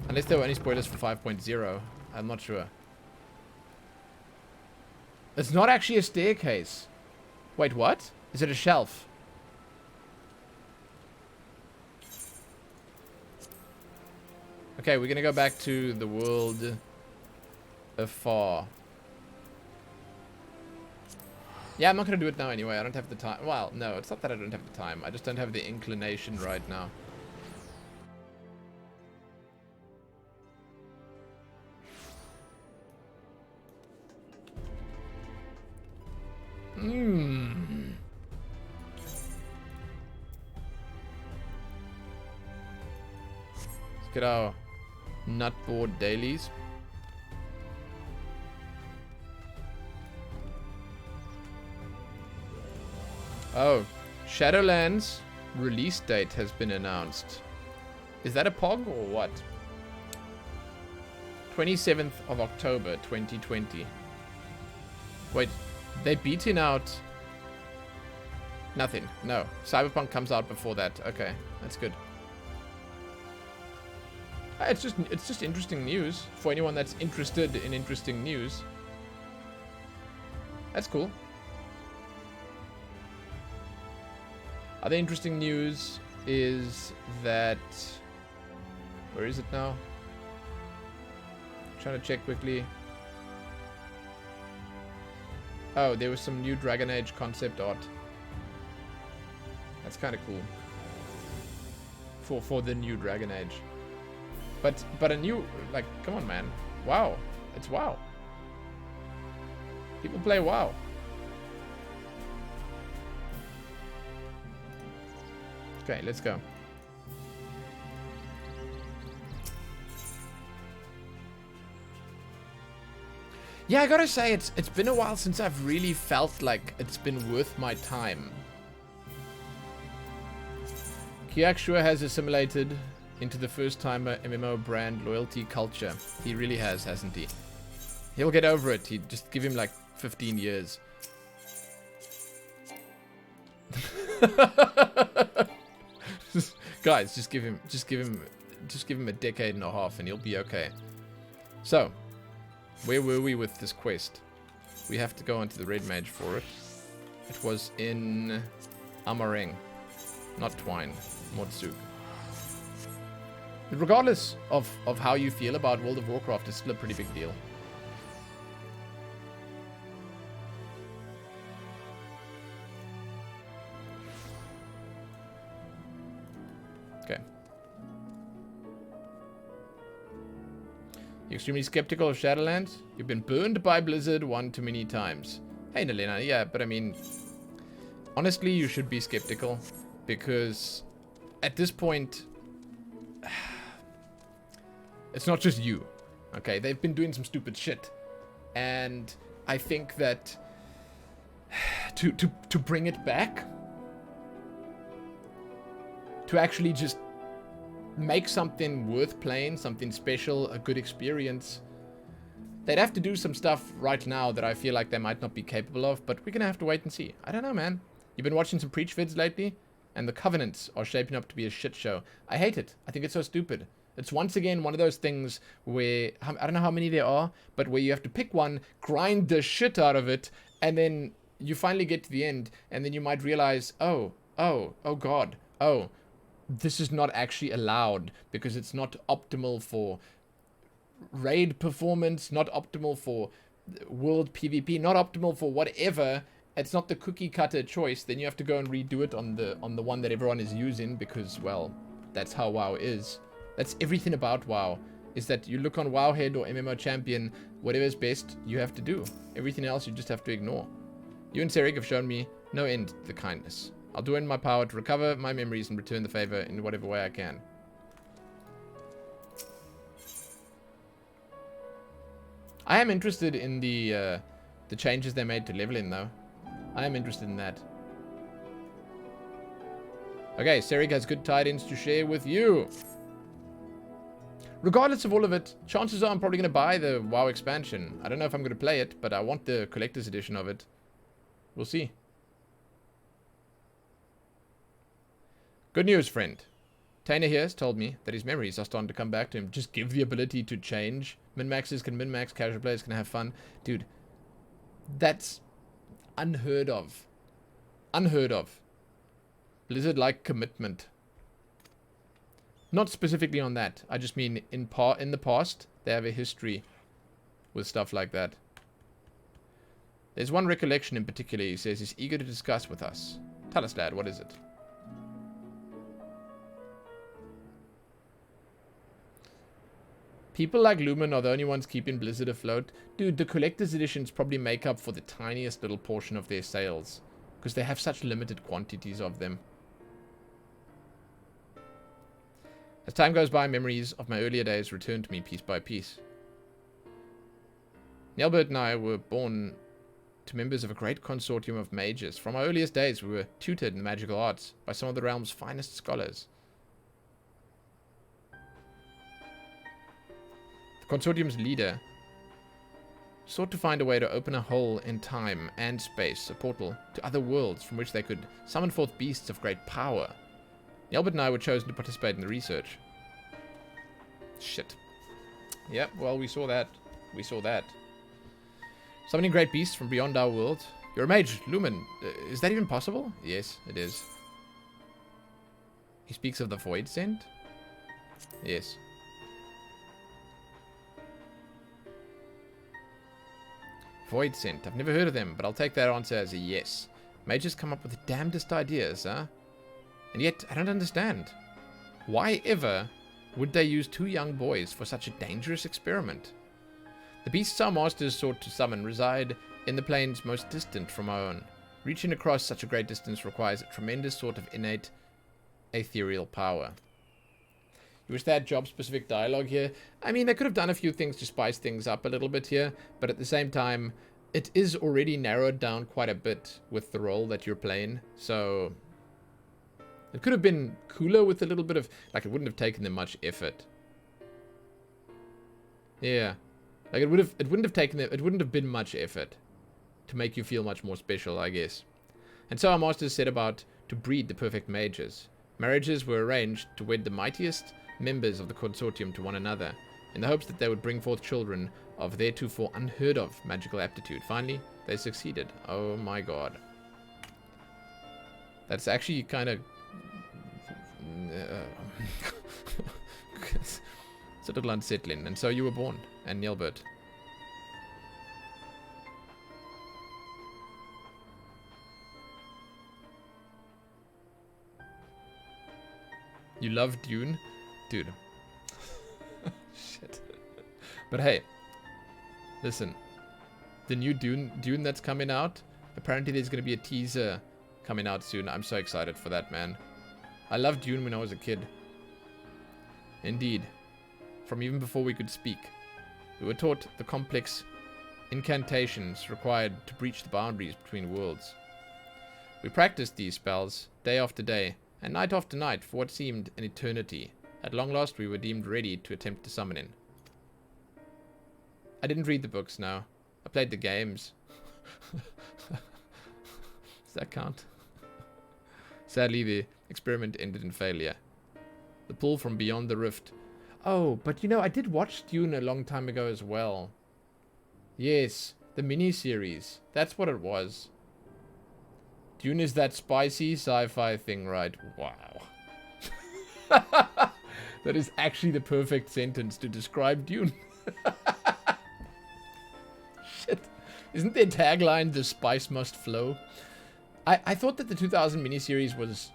5.0. I'm not sure. It's not actually a staircase. Wait, what? Is it a shelf? Okay, we're gonna go back to the world afar. Yeah, I'm not going to do it now anyway. I don't have the time. Well, no, it's not that I don't have the time. I just don't have the inclination right now. Let's get our nutboard dailies. Oh, Shadowlands release date has been announced. Is that a POG or what? 27th of October 2020. Wait, they beating out nothing. No, Cyberpunk comes out before that. Okay, that's good. It's just interesting news for anyone that's interested in interesting news. That's cool. Other interesting news is that... Where is it now? Trying to check quickly. Oh, there was some new Dragon Age concept art. That's kind of cool. For the new Dragon Age. But a new... Like, come on, man. WoW. It's WoW. People play WoW. Okay, let's go. Yeah, I gotta say, it's been a while since I've really felt like it's been worth my time. Kiak sure has assimilated into the first-timer MMO brand loyalty culture. He really has, hasn't he? He'll get over it. He just give him like 15 years. Guys, just give him a decade and a half and he'll be okay. So, where were we with this quest? We have to go onto the Red Mage for it. It was in Amareng, not Twine, Motsug. But regardless of how you feel about World of Warcraft, it's still a pretty big deal. Okay. You're extremely skeptical of Shadowlands? You've been burned by Blizzard one too many times. Hey, Nalena, yeah, but I mean... Honestly, you should be skeptical. Because at this point... It's not just you. Okay, they've been doing some stupid shit. And I think that... To bring it back... To actually just make something worth playing, something special, a good experience. They'd have to do some stuff right now that I feel like they might not be capable of, but we're gonna have to wait and see. I don't know, man. You've been watching some Preach vids lately, and the Covenants are shaping up to be a shit show. I hate it. I think it's so stupid. It's once again one of those things where, I don't know how many there are, but where you have to pick one, grind the shit out of it, and then you finally get to the end, and then you might realize, oh god, this is not actually allowed because it's not optimal for raid performance, not optimal for world PvP, not optimal for whatever. It's not the cookie cutter choice. Then you have to go and redo it on the one that everyone is using because, well, that's how WoW is. That's everything about WoW, is that you look on Wowhead or MMO Champion, whatever's best, you have to do. Everything else you just have to ignore. You and Serik have shown me no end to the kindness. I'll do in my power to recover my memories and return the favor in whatever way I can. I am interested in the changes they made to leveling, though. I am interested in that. Okay, Serik has good tidings to share with you. Regardless of all of it, chances are I'm probably going to buy the WoW expansion. I don't know if I'm going to play it, but I want the collector's edition of it. We'll see. Good news, friend. Tainer here has told me that his memories are starting to come back to him. Just give the ability to change. Min-maxers can min-max, casual players can have fun. Dude, that's unheard of. Unheard of. Blizzard like commitment. Not specifically on that. I just mean in the past, they have a history with stuff like that. There's one recollection in particular he says he's eager to discuss with us. Tell us, lad, what is it? People like Lumen are the only ones keeping Blizzard afloat. Dude, the collector's editions probably make up for the tiniest little portion of their sales. Because they have such limited quantities of them. As time goes by, memories of my earlier days return to me piece by piece. Nelbert and I were born to members of a great consortium of mages. From our earliest days, we were tutored in magical arts by some of the realm's finest scholars. The consortium's leader sought to find a way to open a hole in time and space, a portal to other worlds from which they could summon forth beasts of great power. Nelbert and I were chosen to participate in the research. Shit. Yep, well, we saw that. We saw that. Summoning great beasts from beyond our world. You're a mage, Lumen. Is that even possible? Yes, it is. He speaks of the Void Sent? Yes. Void Sent. I've never heard of them, but I'll take that answer as a yes. Mages come up with the damnedest ideas, huh? And yet, I don't understand. Why ever would they use 2 young boys for such a dangerous experiment? The beasts our masters sought to summon reside in the planes most distant from our own. Reaching across such a great distance requires a tremendous sort of innate ethereal power. You wish they had job-specific dialogue here? I mean, they could have done a few things to spice things up a little bit here, but at the same time, it is already narrowed down quite a bit with the role that you're playing, so it could have been cooler with a little bit of, like, it wouldn't have taken them much effort. Yeah. Like, it wouldn't have been much effort to make you feel much more special, I guess. And so our masters set about to breed the perfect mages. Marriages were arranged to wed the mightiest members of the consortium to one another, in the hopes that they would bring forth children of theretofore unheard of magical aptitude. Finally, they succeeded. Oh my god. That's actually kind of... it's a little unsettling. And so you were born, and Nilbert. You love Dune? Dude. Shit. But hey, listen. The new Dune that's coming out, apparently there's going to be a teaser coming out soon. I'm so excited for that, man. I loved Dune when I was a kid. Indeed. From even before we could speak. We were taught the complex incantations required to breach the boundaries between worlds. We practiced these spells day after day, and night after night for what seemed an eternity. At long last, we were deemed ready to attempt to summon in. I didn't read the books, no. I played the games. Does that count? Sadly, the experiment ended in failure. The pull from beyond the rift. Oh, but you know, I did watch Dune a long time ago as well. Yes, the mini-series. That's what it was. Dune is that spicy sci-fi thing, right? Wow. That is actually the perfect sentence to describe Dune. Shit. Isn't their tagline, "The spice must flow"? I thought that the 2000 miniseries was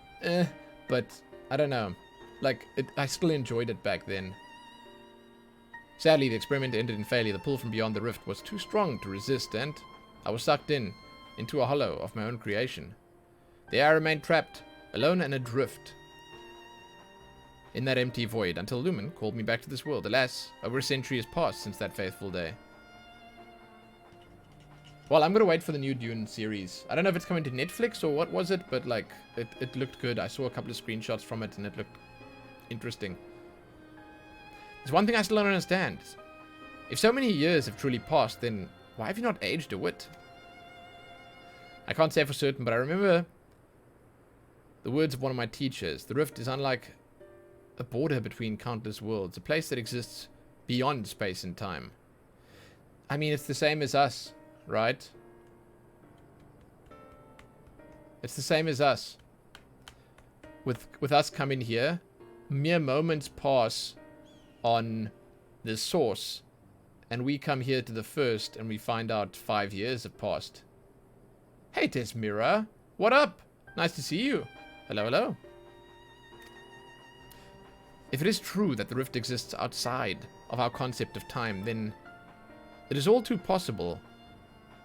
but I don't know. Like, I still enjoyed it back then. Sadly, the experiment ended in failure. The pull from beyond the rift was too strong to resist, and I was sucked into a hollow of my own creation. There I remained trapped, alone and adrift in that empty void, until Lumen called me back to this world. Alas, over a century has passed since that faithful day. Well, I'm going to wait for the new Dune series. I don't know if it's coming to Netflix or what was it, but, like, it looked good. I saw a couple of screenshots from it, and it looked interesting. There's one thing I still don't understand. If so many years have truly passed, then why have you not aged a whit? I can't say for certain, but I remember the words of one of my teachers. The rift is unlike a border between countless worlds, a place that exists beyond space and time. I mean, it's the same as us, right? It's the same as us. With us coming here, mere moments pass on the source, and we come here to the first, and we find out 5 years have passed. Hey, Tesmira. What up? Nice to see you. Hello, hello. If it is true that the rift exists outside of our concept of time, then it is all too possible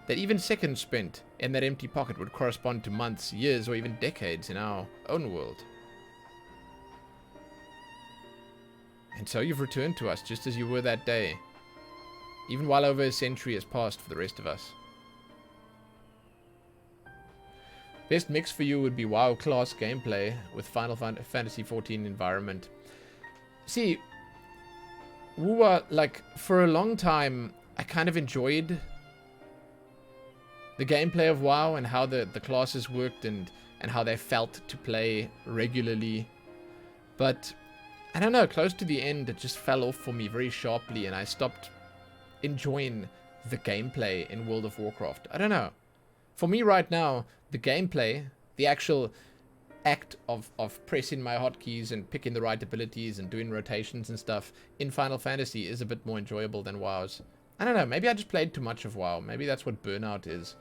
that even seconds spent in that empty pocket would correspond to months, years, or even decades in our own world. And so you've returned to us just as you were that day, even while over a century has passed for the rest of us. Best mix for you would be WoW class gameplay with Final Fantasy XIV environment. See, like, for a long time, I kind of enjoyed the gameplay of WoW and how the classes worked and how they felt to play regularly. But I don't know, close to the end, it just fell off for me very sharply, and I stopped enjoying the gameplay in World of Warcraft. I don't know. For me right now, the gameplay, the actual act of pressing my hotkeys and picking the right abilities and doing rotations and stuff in Final Fantasy is a bit more enjoyable than WoW's. I don't know, maybe I just played too much of WoW. Maybe that's what burnout is.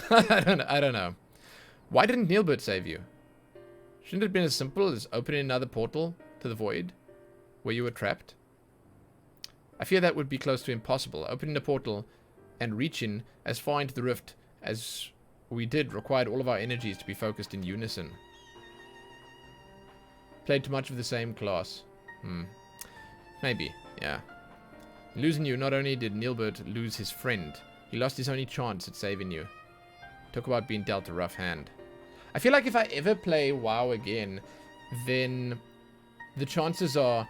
I don't know. Why didn't Neilbert save you? Shouldn't it have been as simple as opening another portal to the void where you were trapped? I fear that would be close to impossible. Opening a portal and reaching as far into the rift as we did required all of our energies to be focused in unison. Played too much of the same class. Maybe, yeah. Losing you, not only did Neilbert lose his friend, he lost his only chance at saving you. Talk about being dealt a rough hand. I feel like if I ever play WoW again, then the chances are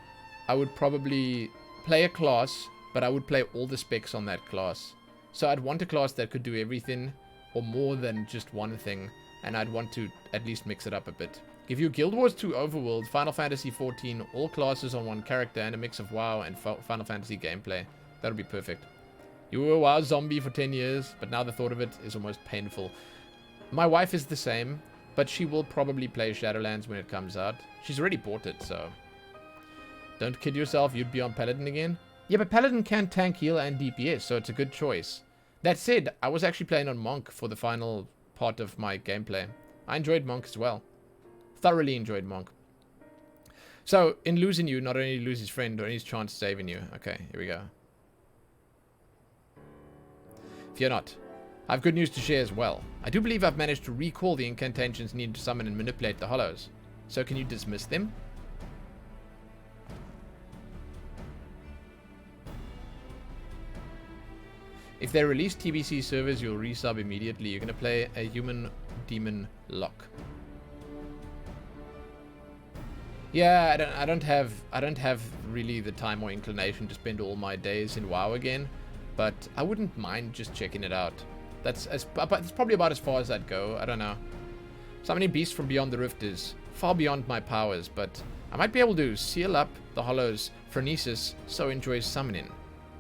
I would probably play a class, but I would play all the specs on that class. So I'd want a class that could do everything, or more than just one thing, and I'd want to at least mix it up a bit. Give you Guild Wars 2 Overworld, Final Fantasy XIV, all classes on one character, and a mix of WoW and Final Fantasy gameplay. That would be perfect. You were a WoW zombie for 10 years, but now the thought of it is almost painful. My wife is the same, but she will probably play Shadowlands when it comes out. She's already bought it, so... Don't kid yourself, you'd be on Paladin again? Yeah, but Paladin can tank, heal, and DPS, so it's a good choice. That said, I was actually playing on Monk for the final part of my gameplay. I enjoyed Monk as well. Thoroughly enjoyed Monk. So, in losing you, not only lose his friend, or his chance of saving you. Okay, here we go. Fear not. I have good news to share as well. I do believe I've managed to recall the incantations needed to summon and manipulate the hollows. So can you dismiss them? If they release TBC servers, you'll resub immediately. You're going to play a human demon lock. Yeah, I don't have really the time or inclination to spend all my days in WoW again, but I wouldn't mind just checking it out. That's probably about as far as I'd go. I don't know. Summoning beasts from beyond the rift is far beyond my powers, but I might be able to seal up the hollows Phronesis so enjoys summoning.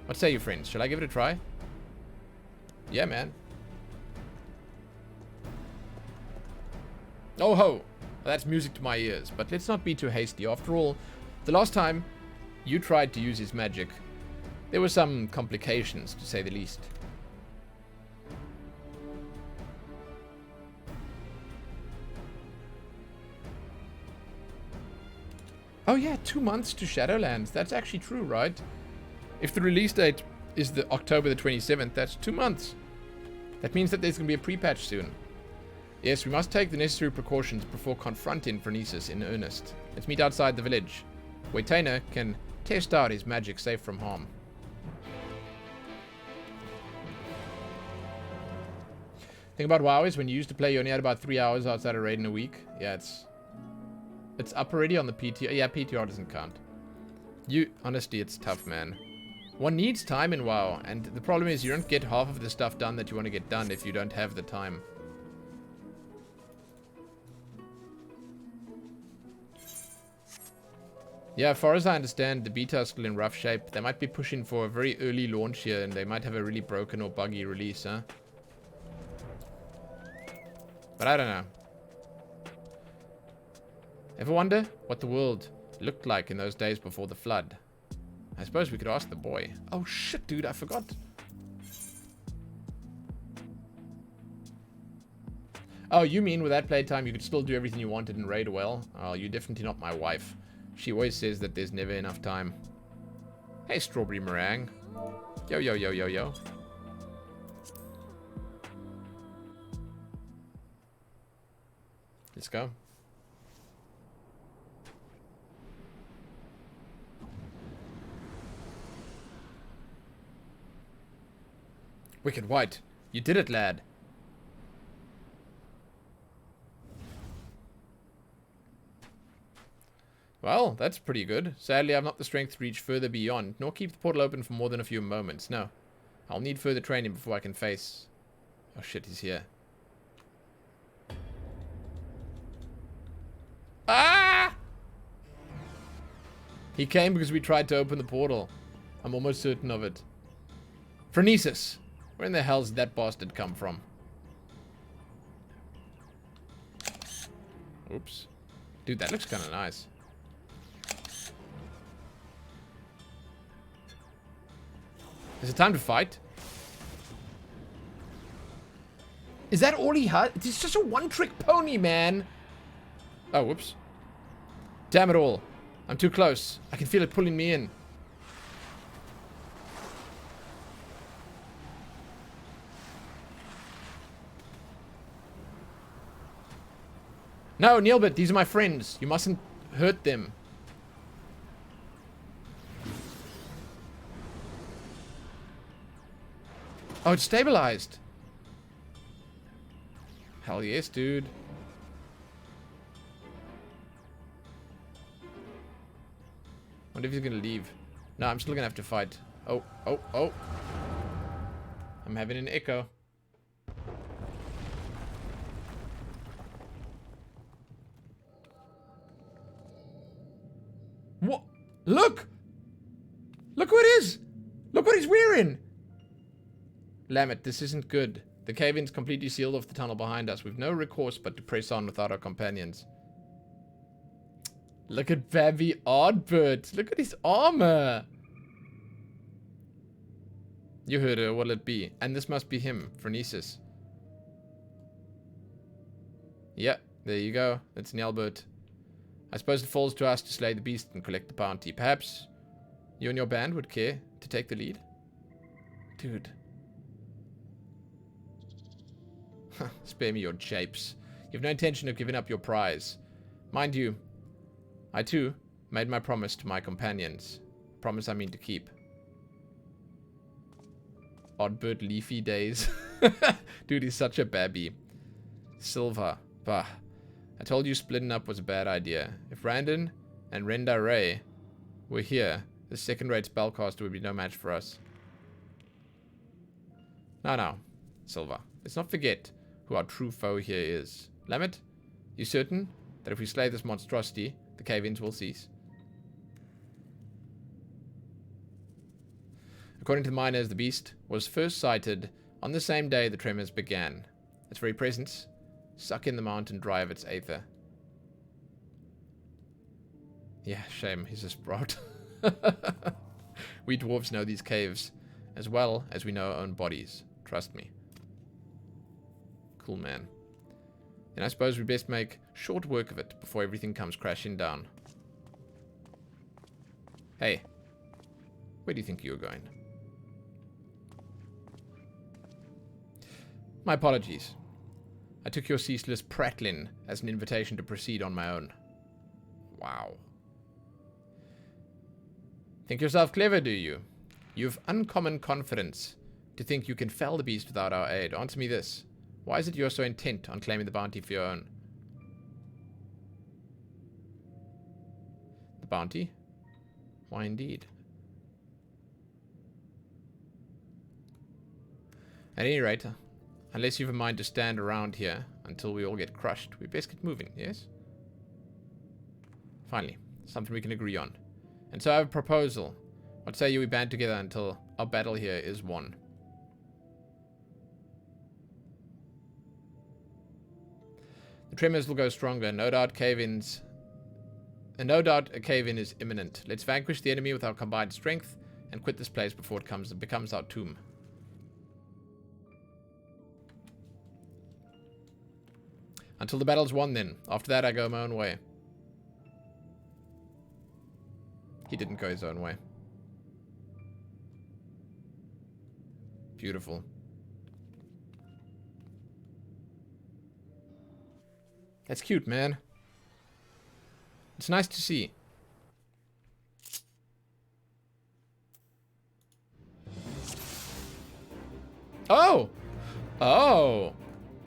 What say you, friends? Shall I give it a try? Yeah, man. Oh ho! That's music to my ears, but let's not be too hasty. After all, the last time you tried to use his magic, there were some complications, to say the least. Oh yeah, 2 months to Shadowlands. That's actually true, right? If the release date is the October the 27th, that's 2 months. That means that there's going to be a pre-patch soon. Yes, we must take the necessary precautions before confronting Phronesis in earnest. Let's meet outside the village, where Tainer can test out his magic safe from harm. Thing about WoW is when you used to play, you only had about 3 hours outside a raid in a week. Yeah, it's up already on the PTR. Yeah, PTR doesn't count. Honestly, it's tough, man. One needs time in WoW, and the problem is you don't get half of the stuff done that you want to get done if you don't have the time. Yeah, as far as I understand, the beta is still in rough shape. They might be pushing for a very early launch here, and they might have a really broken or buggy release, huh? But I don't know. Ever wonder what the world looked like in those days before the flood? I suppose we could ask the boy. Oh shit, dude, I forgot. Oh, you mean with that playtime you could still do everything you wanted and raid well? Oh, you're definitely not my wife. She always says that there's never enough time. Hey, Strawberry Meringue. Yo, yo, yo, yo, yo. Let's go. Wicked White. You did it, lad. Well, that's pretty good. Sadly, I've not the strength to reach further beyond, nor keep the portal open for more than a few moments. No. I'll need further training before I can face... Oh shit, he's here. Ah! He came because we tried to open the portal. I'm almost certain of it. Phronesis. Where in the hell did that bastard come from? Oops. Dude, that looks kind of nice. Is it time to fight? Is that all he had? It's just a one-trick pony, man. Oh, whoops. Damn it all. I'm too close. I can feel it pulling me in. No, Neilbert, these are my friends. You mustn't hurt them. Oh, it's stabilized. Hell yes, dude. Wonder if he's gonna leave. No, I'm still gonna have to fight. Oh, oh, oh. I'm having an echo. What? Look! Look what it is! Look what he's wearing! Lamet, this isn't good. The cave-in's completely sealed off the tunnel behind us. We've no recourse but to press on without our companions. Look at Babby Oddbird. Look at his armor. You heard her. What'll it be? And this must be him, Phronesis. Yep, there you go. That's Neilbert. I suppose it falls to us to slay the beast and collect the bounty. Perhaps you and your band would care to take the lead? Dude. Spare me your japes. You've no intention of giving up your prize. Mind you, I too made my promise to my companions. Promise I mean to keep. Oddbird Leafy Days. Dude, he's such a babby. Silva. Bah. I told you splitting up was a bad idea. If Randon and Renda Ray were here, the second-rate spellcaster would be no match for us. No, Silva. Let's not forget who our true foe here is. Lamet, you certain that if we slay this monstrosity, the cave-ins will cease? According to the miners, the beast was first sighted on the same day the tremors began. Its very presence suck in the mountain dry of its aether. Yeah, shame, he's a sprout. We dwarves know these caves as well as we know our own bodies. Trust me. Cool, man. Then I suppose we best make short work of it before everything comes crashing down. Hey, where do you think you're going? My apologies. I took your ceaseless prattling as an invitation to proceed on my own. Wow. Think yourself clever, do you? You've uncommon confidence to think you can fell the beast without our aid. Answer me this. Why is it you're so intent on claiming the bounty for your own? The bounty? Why indeed? At any rate, unless you've a mind to stand around here until we all get crushed, we best get moving, yes? Finally, something we can agree on. And so I have a proposal. What say you we band together until our battle here is won? The tremors will go stronger. No doubt cave-ins... And no doubt a cave-in is imminent. Let's vanquish the enemy with our combined strength and quit this place before it becomes our tomb. Until the battle's won, then. After that, I go my own way. He didn't go his own way. Beautiful. That's cute, man. It's nice to see. Oh! Oh!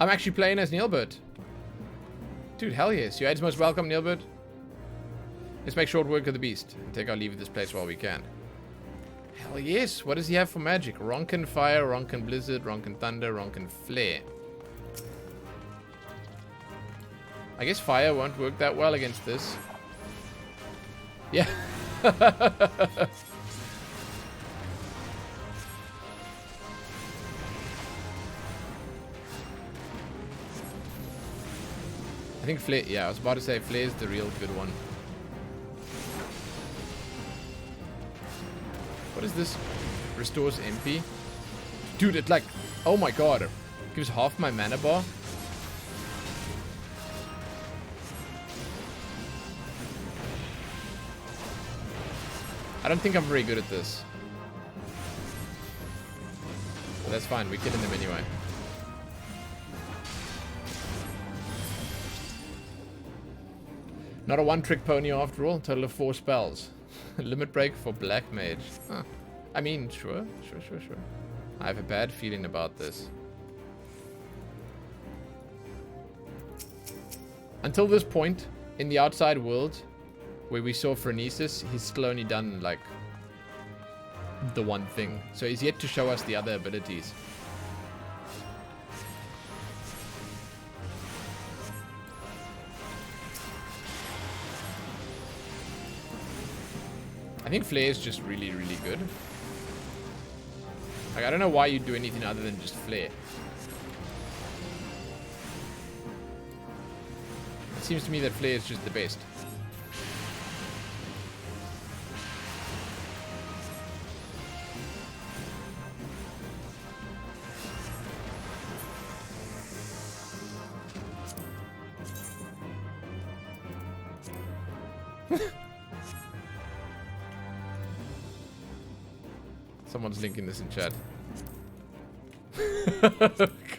I'm actually playing as Neilbert. Dude, hell yes. Your aid's most welcome, Neilbert. Let's make short work of the beast and take our leave of this place while we can. Hell yes. What does he have for magic? Ronkin Fire, Ronkin Blizzard, Ronkin Thunder, Ronkin Flare. I guess fire won't work that well against this. Yeah. I think Flare, yeah, I was about to say Flare's the real good one. What is this? Restores MP? Dude, it like, oh my god. Gives half my mana bar. I don't think I'm very good at this. But that's fine, we're killing them anyway. Not a one-trick pony after all, total of 4 spells. Limit break for Black Mage. Huh. I mean, sure. I have a bad feeling about this. Until this point, in the outside world, where we saw Phronesis, he's still only done, like, the one thing. So he's yet to show us the other abilities. I think Flare is just really, really good. Like, I don't know why you'd do anything other than just Flare. It seems to me that Flare is just the best. Someone's linking this in chat.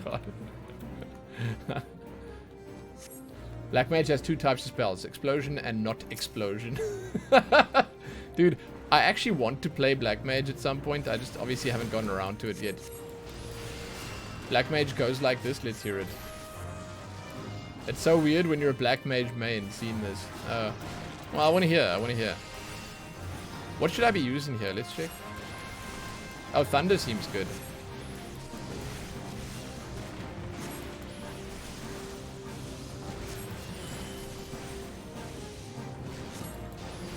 God. Black Mage has 2 types of spells, Explosion and Not Explosion. Dude, I actually want to play Black Mage at some point. I just obviously haven't gotten around to it yet. Black Mage goes like this. Let's hear it. It's so weird when you're a Black Mage main seeing this. Well, I want to hear. What should I be using here? Let's check. Oh, Thunder seems good.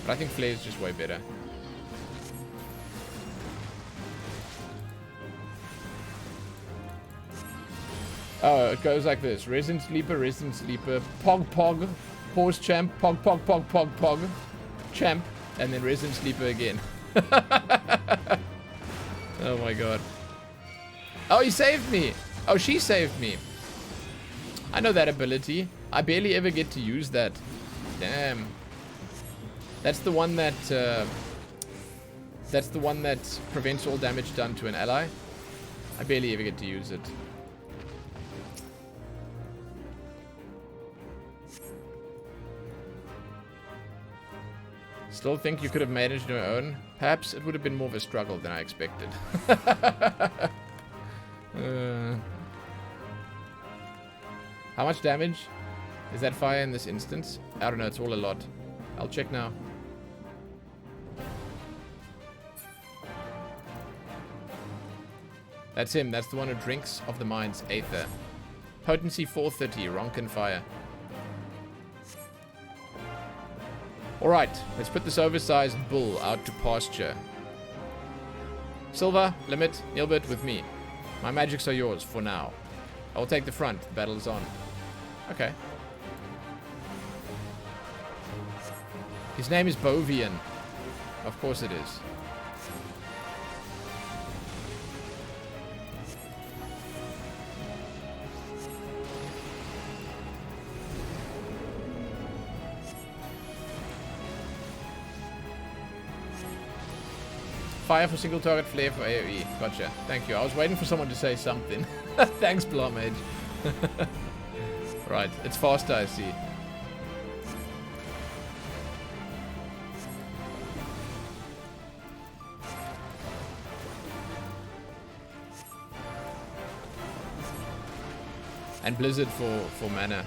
But I think Flare is just way better. Oh, it goes like this. Resident Sleeper, Pog, Horse Champ, Pog, Champ, and then Resident Sleeper again. Oh my god. Oh, he saved me! Oh, she saved me. I know that ability. I barely ever get to use that. Damn. That's the one that prevents all damage done to an ally. I barely ever get to use it. Still think you could have managed your own. Perhaps it would have been more of a struggle than I expected. How much damage is that fire in this instance? I don't know, it's all a lot. I'll check now. That's him, that's the one who drinks of the mind's aether. Potency 430, Ronkin fire. Alright, let's put this oversized bull out to pasture. Silva, Limit, Nilbert with me. My magics are yours for now. I will take the front. The battle is on. Okay. His name is Bovian. Of course it is. Fire for single target, flare for AoE. Gotcha. Thank you. I was waiting for someone to say something. Thanks, Blomage. Right. It's faster, I see. And Blizzard for mana.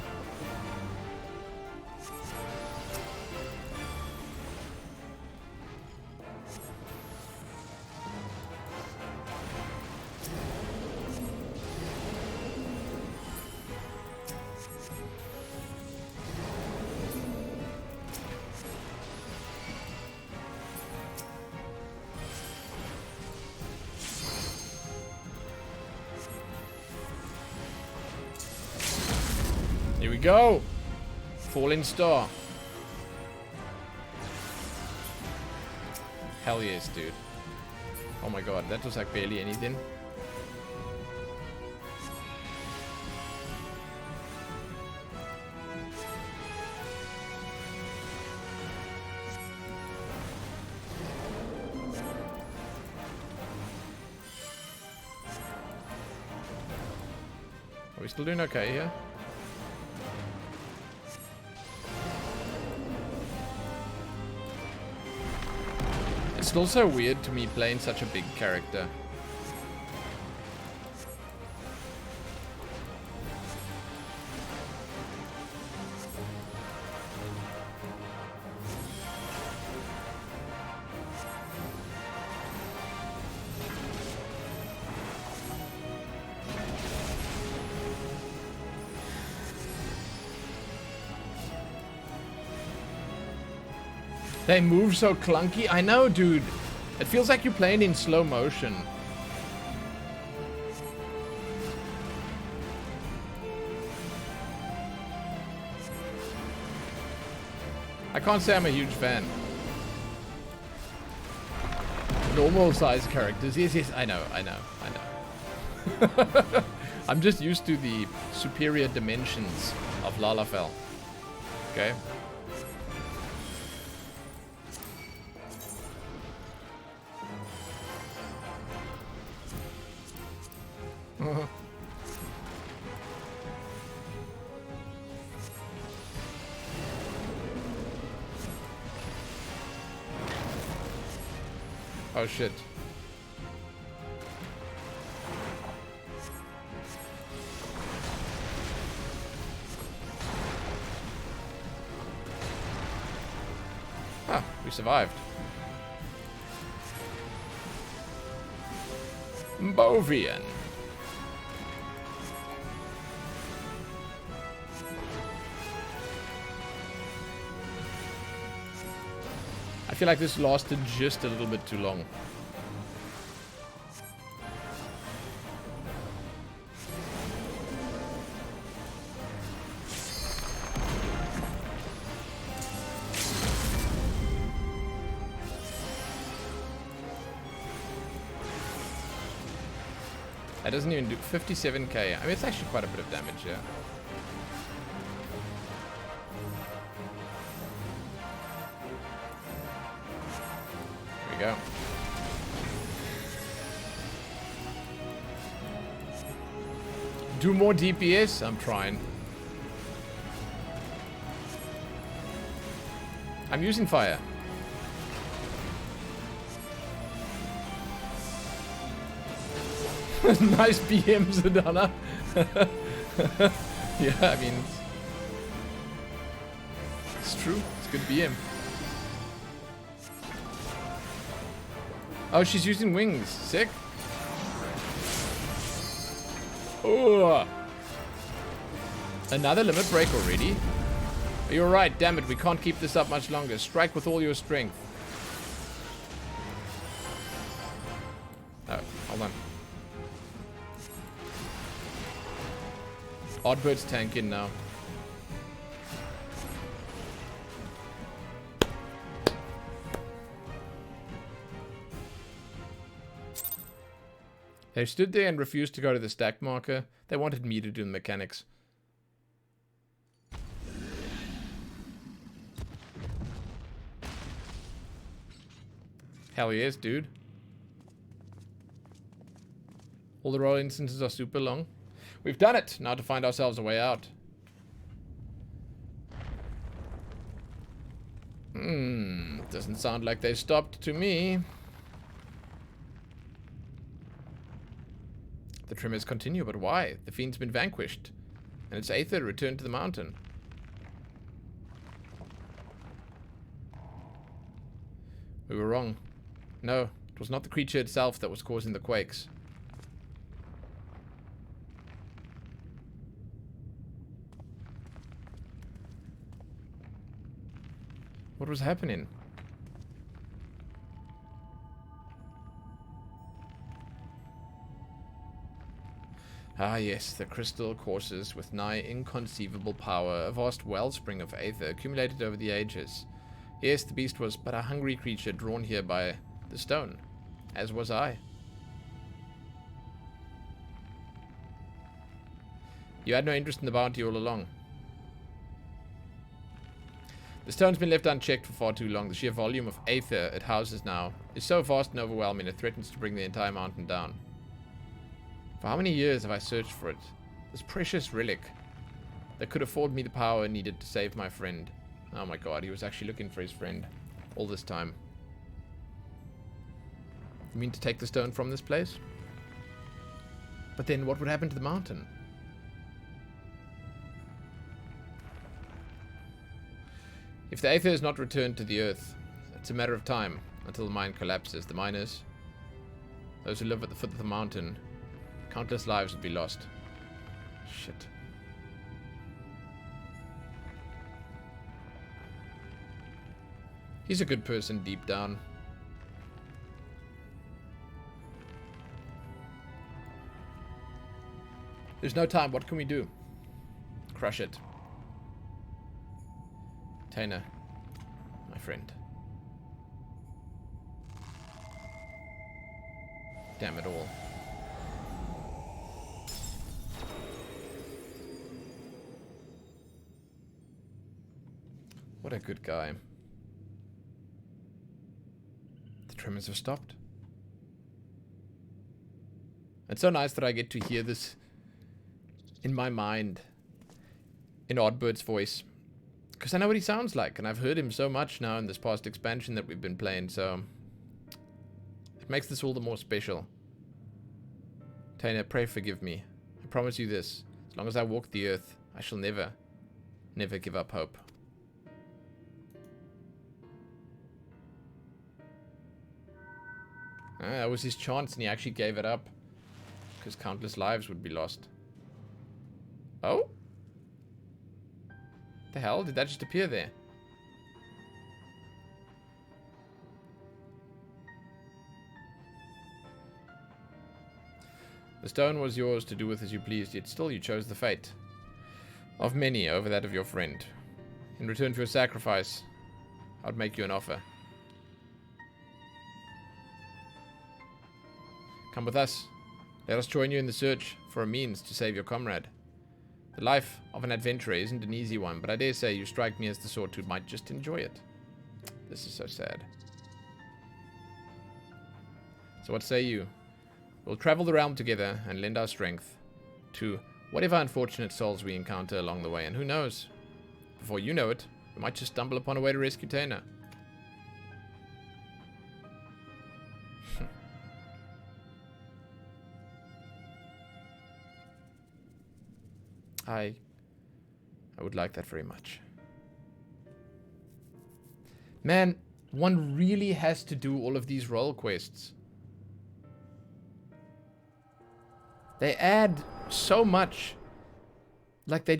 Here we go. Falling star. Hell yes, dude. Oh my god, that was like barely anything. Are we still doing okay here? It's still so weird to me playing such a big character. They move so clunky. I know, dude. It feels like you're playing in slow motion. I can't say I'm a huge fan. Normal size characters. Yes, I know. I'm just used to the superior dimensions of Lalafell. Okay? Oh shit. Ah, we survived. Bovian. I feel like this lasted just a little bit too long. That doesn't even do 57k. I mean, it's actually quite a bit of damage, yeah. Go. Do more DPS? I'm trying. I'm using fire. Nice BM, Zadana. Yeah, I mean, it's true. It's good BM. Oh, she's using wings. Sick. Oh. Another limit break already? You're right. Damn it. We can't keep this up much longer. Strike with all your strength. Oh, hold on. Oddbird's tanking now. They stood there and refused to go to the stack marker. They wanted me to do the mechanics. Hell yes, dude. All the roll instances are super long. We've done it! Now to find ourselves a way out. Doesn't sound like they stopped to me. The tremors continue, but why? The fiend's been vanquished. And its Aether returned to the mountain. We were wrong. No, it was not the creature itself that was causing the quakes. What was happening? Ah yes, the crystal courses with nigh inconceivable power, a vast wellspring of aether accumulated over the ages. Yes, the beast was but a hungry creature drawn here by the stone, as was I. You had no interest in the bounty all along. The stone's been left unchecked for far too long. The sheer volume of aether it houses now is so vast and overwhelming it threatens to bring the entire mountain down. For how many years have I searched for it? This precious relic that could afford me the power needed to save my friend. Oh my god, he was actually looking for his friend all this time. You mean to take the stone from this place? But then what would happen to the mountain? If the aether is not returned to the earth, it's a matter of time until the mine collapses. The miners, those who live at the foot of the mountain, countless lives would be lost. Shit. He's a good person deep down. There's no time. What can we do? Crush it. Taina, my friend. Damn it all. What a good guy. The tremors have stopped. It's so nice that I get to hear this in my mind in Oddbird's voice. Because I know what he sounds like, and I've heard him so much now in this past expansion that we've been playing, so it makes this all the more special. Taina, pray forgive me. I promise you this. As long as I walk the earth, I shall never, never give up hope. That was his chance, and he actually gave it up. Because countless lives would be lost. Oh? The hell? Did that just appear there? The stone was yours to do with as you pleased, yet still you chose the fate of many over that of your friend. In return for your sacrifice, I would make you an offer. Come with us. Let us join you in the search for a means to save your comrade. The life of an adventurer isn't an easy one, but I dare say you strike me as the sort who might just enjoy it. This is so sad. So what say you? We'll travel the realm together and lend our strength to whatever unfortunate souls we encounter along the way. And who knows? Before you know it, we might just stumble upon a way to rescue Taina. I would like that very much. Man, one really has to do all of these role quests. They add so much. Like they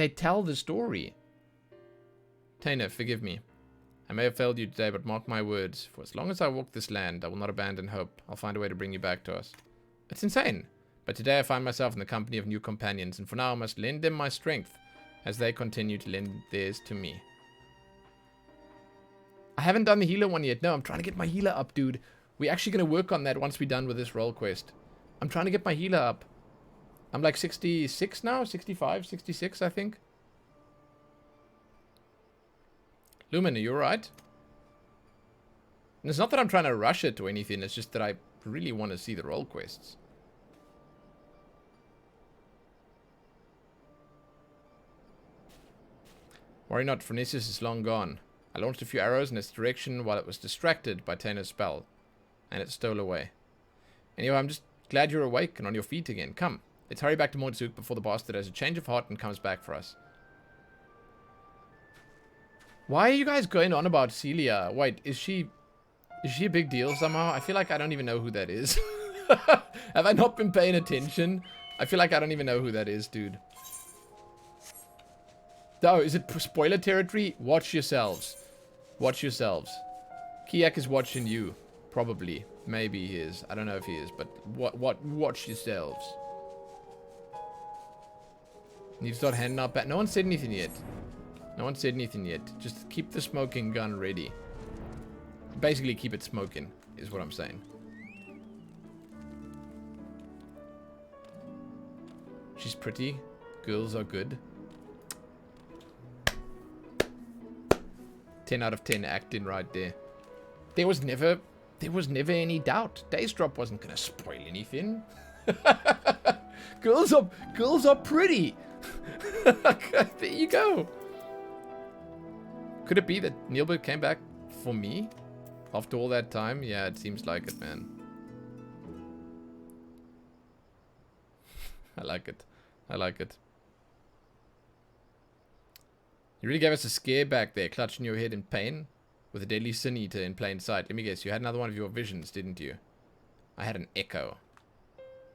tell the story. Taina, forgive me. I may have failed you today, but mark my words. For as long as I walk this land, I will not abandon hope. I'll find a way to bring you back to us. It's insane. But today I find myself in the company of new companions, and for now I must lend them my strength as they continue to lend theirs to me. I haven't done the healer one yet. No, I'm trying to get my healer up, dude. We're actually going to work on that once we're done with this role quest. I'm trying to get my healer up. I'm like 66 now? 65, 66, I think. Lumen, are you alright? And it's not that I'm trying to rush it or anything. It's just that I really want to see the role quests. Worry not, Phronesis is long gone. I launched a few arrows in its direction while it was distracted by Taina's spell, and it stole away. Anyway, I'm just glad you're awake and on your feet again. Come, let's hurry back to Mordsuk before the bastard has a change of heart and comes back for us. Why are you guys going on about Celia? Wait, is she a big deal somehow? I feel like I don't even know who that is. Have I not been paying attention? I feel like I don't even know who that is, dude. Oh, is it spoiler territory? Watch yourselves. Watch yourselves. Kiak is watching you. Probably. Maybe he is. I don't know if he is, but watch yourselves. Need to start handing out back. No one said anything yet. No one said anything yet. Just keep the smoking gun ready. Basically, keep it smoking, is what I'm saying. She's pretty. Girls are good. 10 out of 10 acting right there. There was never any doubt. Days Drop wasn't gonna spoil anything. girls are pretty. There you go. Could it be that Neilbert came back for me after all that time? Yeah, it seems like it, man. I like it. I like it. You really gave us a scare back there, clutching your head in pain with a deadly sin eater in plain sight. Let me guess, you had another one of your visions, didn't you? I had an echo.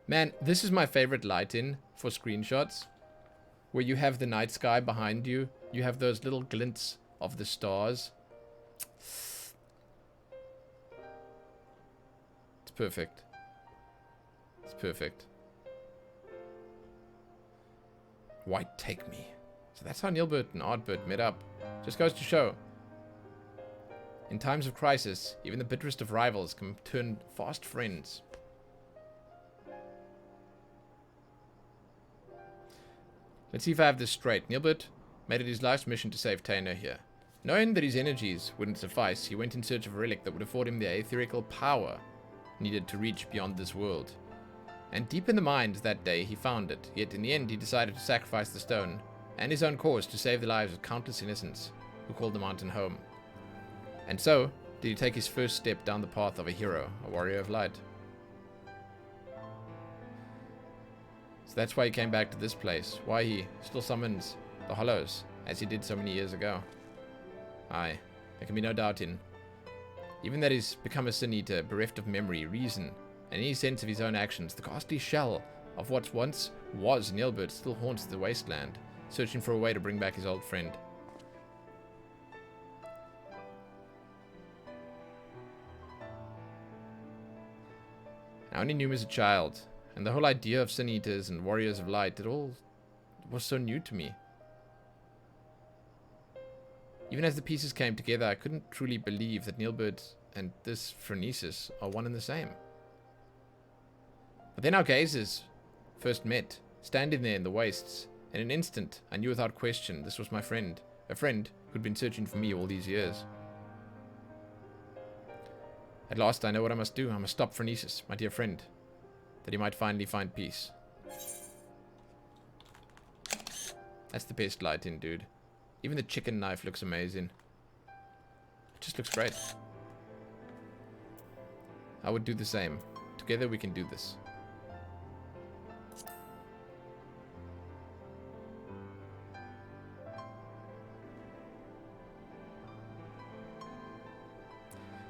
Man, this is my favorite light-in for screenshots. Where you have the night sky behind you. You have those little glints of the stars. It's perfect. It's perfect. White, take me. So that's how Neilbert and Ardbert met up. Just goes to show. In times of crisis, even the bitterest of rivals can turn fast friends. Let's see if I have this straight. Neilbert made it his life's mission to save Tainer here. Knowing that his energies wouldn't suffice, he went in search of a relic that would afford him the aetherical power needed to reach beyond this world. And deep in the mind that day, he found it. Yet in the end, he decided to sacrifice the stone and his own cause to save the lives of countless innocents who called the mountain home. And so, did he take his first step down the path of a hero, a warrior of light. So that's why he came back to this place, why he still summons the Hollows, as he did so many years ago. Aye, there can be no doubt in. Even that he's become a Sin Eater, bereft of memory, reason, and any sense of his own actions, the ghastly shell of what once was Neilbert still haunts the wasteland, searching for a way to bring back his old friend. I only knew him as a child, and the whole idea of Sin Eaters and Warriors of Light, it all was so new to me. Even as the pieces came together, I couldn't truly believe that Neilbert and this Phronesis are one and the same. But then our gazes first met, standing there in the wastes. In an instant, I knew without question this was my friend, a friend who'd been searching for me all these years. At last, I know what I must do. I must stop Phronesis, my dear friend, that he might finally find peace. That's the best light-in, dude. Even the chicken knife looks amazing. It just looks great. I would do the same. Together we can do this.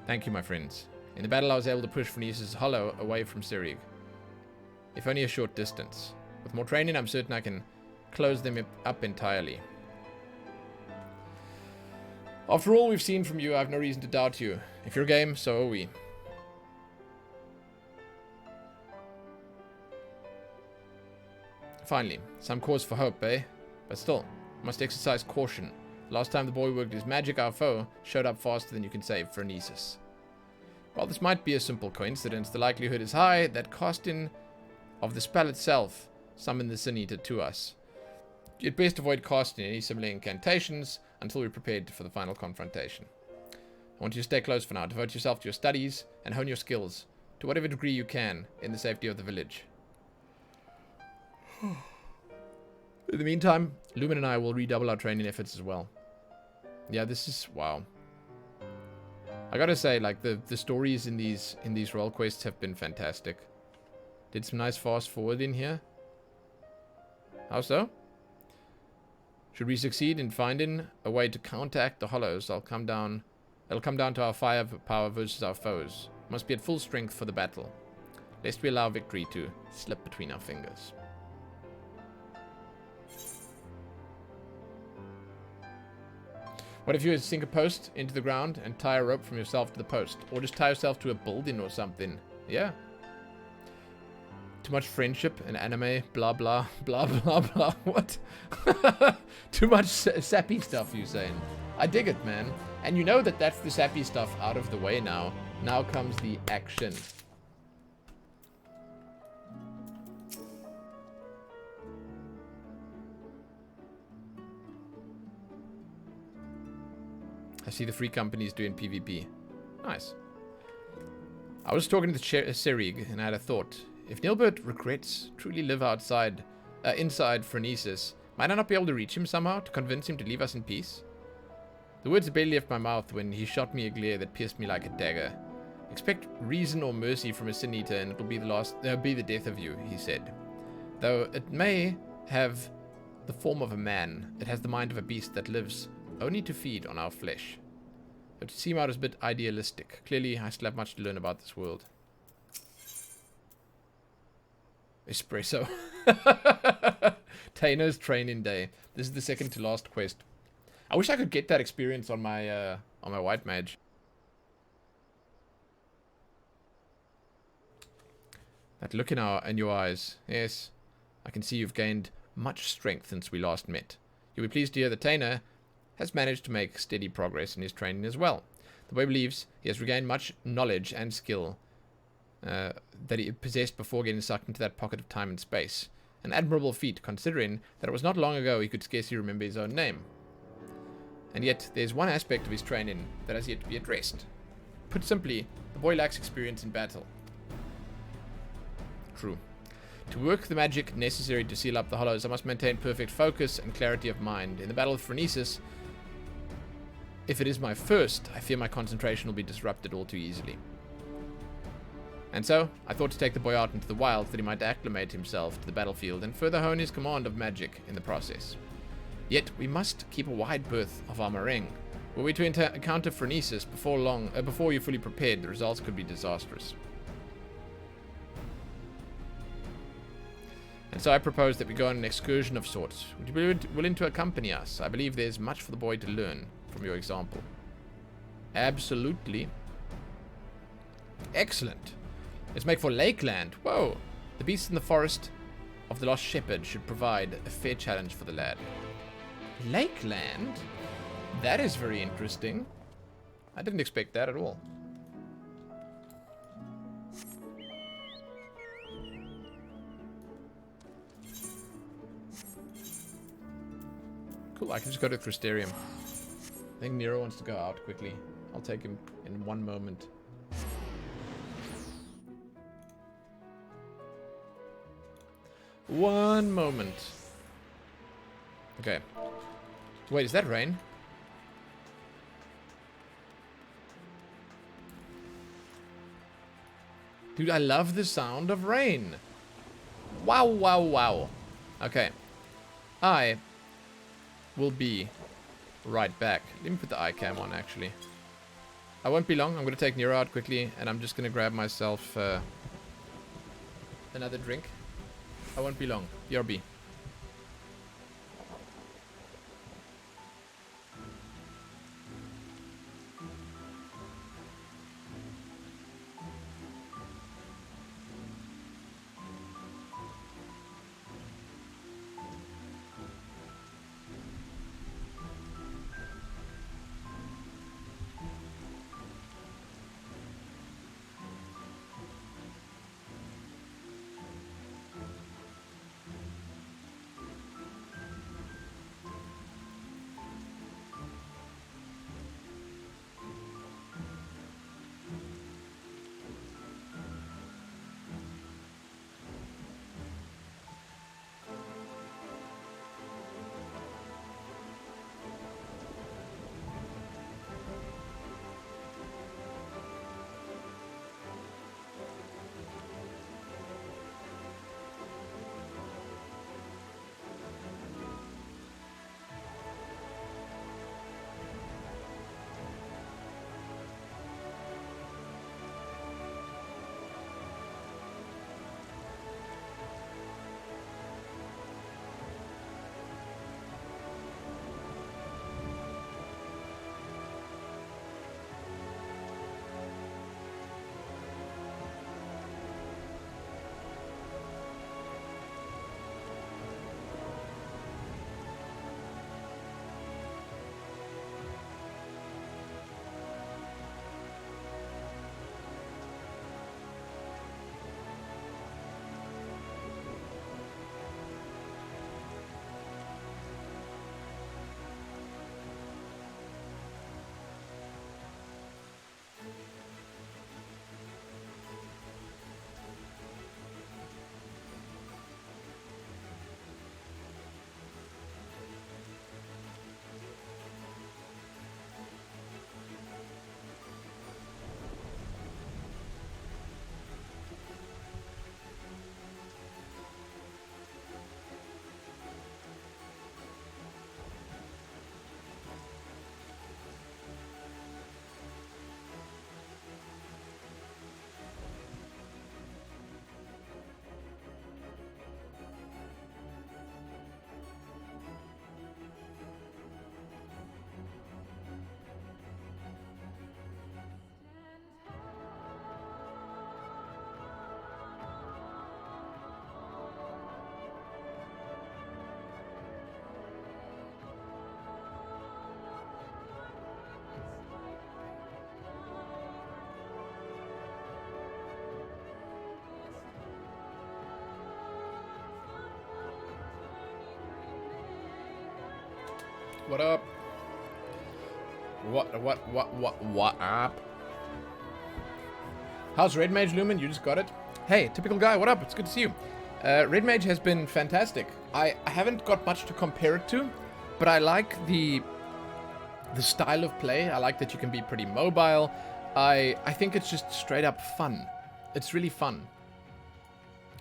Thank you, my friends. In the battle, I was able to push Phronesis' Hollow away from Sirig. If only a short distance. With more training, I'm certain I can close them up entirely. After all we've seen from you, I have no reason to doubt you. If you're game, so are we. Finally, some cause for hope, eh? But still, must exercise caution. Last time the boy worked his magic, our foe showed up faster than you can save Phronesis. While this might be a simple coincidence, the likelihood is high that casting of the spell itself summoned the Sin Eater to us. You'd best avoid casting any similar incantations until we're prepared for the final confrontation. I want you to stay close for now. Devote yourself to your studies and hone your skills to whatever degree you can in the safety of the village. In the meantime, Lumen and I will redouble our training efforts as well. Yeah, this is... wow. I gotta say, like, the stories in these role quests have been fantastic. Did some nice fast forward in here. How so? Should we succeed in finding a way to counteract the Hollows, it'll come down to our firepower versus our foes. Must be at full strength for the battle, lest we allow victory to slip between our fingers. What if you sink a post into the ground and tie a rope from yourself to the post? Or just tie yourself to a building or something? Yeah. Too much friendship and anime, blah, blah, blah, blah, blah. What? Too much sappy stuff, you saying? I dig it, man. And you know that that's the sappy stuff out of the way now. Now comes the action. I see the free companies doing PvP. Nice. I was talking to Serig and I had a thought. If Nilbert regrets truly live inside Phronesis, might I not be able to reach him somehow to convince him to leave us in peace? The words barely left my mouth when he shot me a glare that pierced me like a dagger. Expect reason or mercy from a sin eater, and it will be the death of you, he said. Though it may have the form of a man, it has the mind of a beast that lives only to feed on our flesh. It would seem out as a bit idealistic. Clearly, I still have much to learn about this world. Espresso. Tainer's training day. This is the second to last quest. I wish I could get that experience on my white mage. That look in your eyes. Yes, I can see you've gained much strength since we last met. You'll be pleased to hear that Tainer has managed to make steady progress in his training as well. The boy believes he has regained much knowledge and skill that he possessed before getting sucked into that pocket of time and space. An admirable feat, considering that it was not long ago he could scarcely remember his own name. And yet, there's one aspect of his training that has yet to be addressed. Put simply, the boy lacks experience in battle. True. To work the magic necessary to seal up the hollows, I must maintain perfect focus and clarity of mind. In the Battle of Phronesis, if it is my first, I fear my concentration will be disrupted all too easily. And so, I thought to take the boy out into the wilds that he might acclimate himself to the battlefield and further hone his command of magic in the process. Yet, we must keep a wide berth of our meringue. Were we to encounter Phronesis before you're fully prepared, the results could be disastrous. And so I propose that we go on an excursion of sorts. Would you be willing to accompany us? I believe there's much for the boy to learn from your example. Absolutely. Excellent. Let's make for Lakeland. Whoa. The beast in the forest of the lost shepherd should provide a fair challenge for the lad. Lakeland? That is very interesting. I didn't expect that at all. Cool, I can just go to Crystarium. I think Nero wants to go out quickly. I'll take him in one moment. One moment. Okay. Wait, is that rain? Dude, I love the sound of rain. Wow, wow, wow. Okay. I will be right back. Let me put the iCam on, actually. I won't be long. I'm going to take Nero out quickly, and I'm just going to grab myself another drink. I won't be long. BRB. What up? What up? How's Red Mage Lumen? You just got it? Hey, typical guy, what up? It's good to see you. Red Mage has been fantastic. I haven't got much to compare it to, but I like the style of play. I like that you can be pretty mobile. I think it's just straight up fun. It's really fun.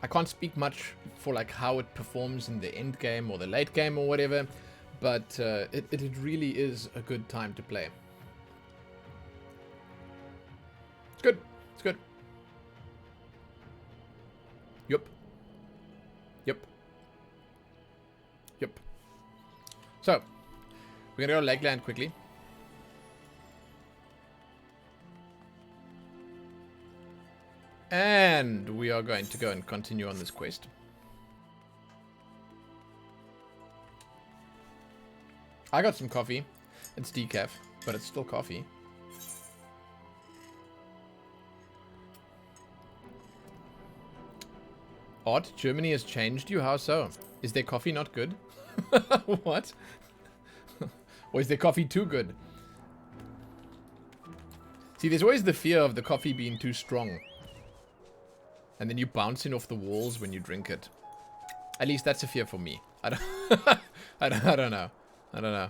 I can't speak much for like how it performs in the end game or the late game or whatever, but it really is a good time to play. It's good. It's good. Yup. Yep. Yep. So, we're gonna go Lakeland quickly. And we are going to go and continue on this quest. I got some coffee. It's decaf, but it's still coffee. Odd, Germany has changed you? How so? Is their coffee not good? What? Or is their coffee too good? See, there's always the fear of the coffee being too strong. And then you bouncing off the walls when you drink it. At least that's a fear for me. I don't I don't know. I don't know.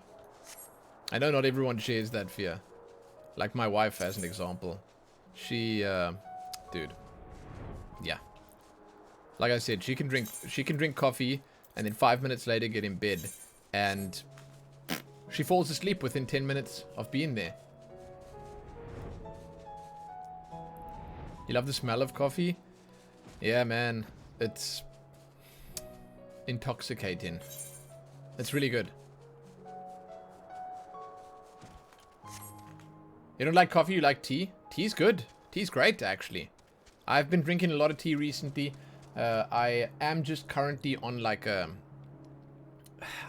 I know not everyone shares that fear. Like my wife as an example. She dude. Yeah. Like I said, she can drink coffee and then 5 minutes later get in bed and she falls asleep within 10 minutes of being there. You love the smell of coffee? Yeah, man. It's intoxicating. It's really good. You don't like coffee, you like tea? Tea's good. Tea's great, actually. I've been drinking a lot of tea recently. I am just currently on like a...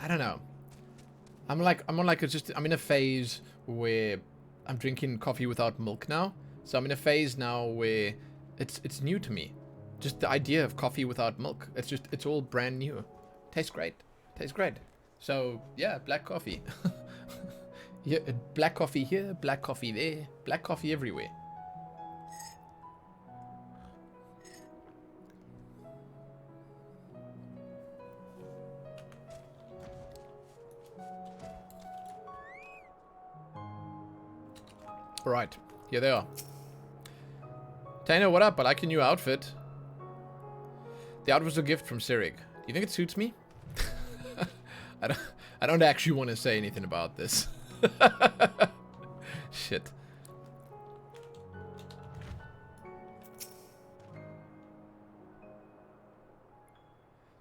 I don't know. I'm in a phase where I'm drinking coffee without milk now. So I'm in a phase now where it's new to me. Just the idea of coffee without milk. It's all brand new. Tastes great. Tastes great. So, yeah, black coffee. Yeah, black coffee here, black coffee there, black coffee everywhere. Alright, here they are. Tainer, what up? I like your new outfit. The outfit was a gift from Sirik. Do you think it suits me? I don't actually want to say anything about this. Shit.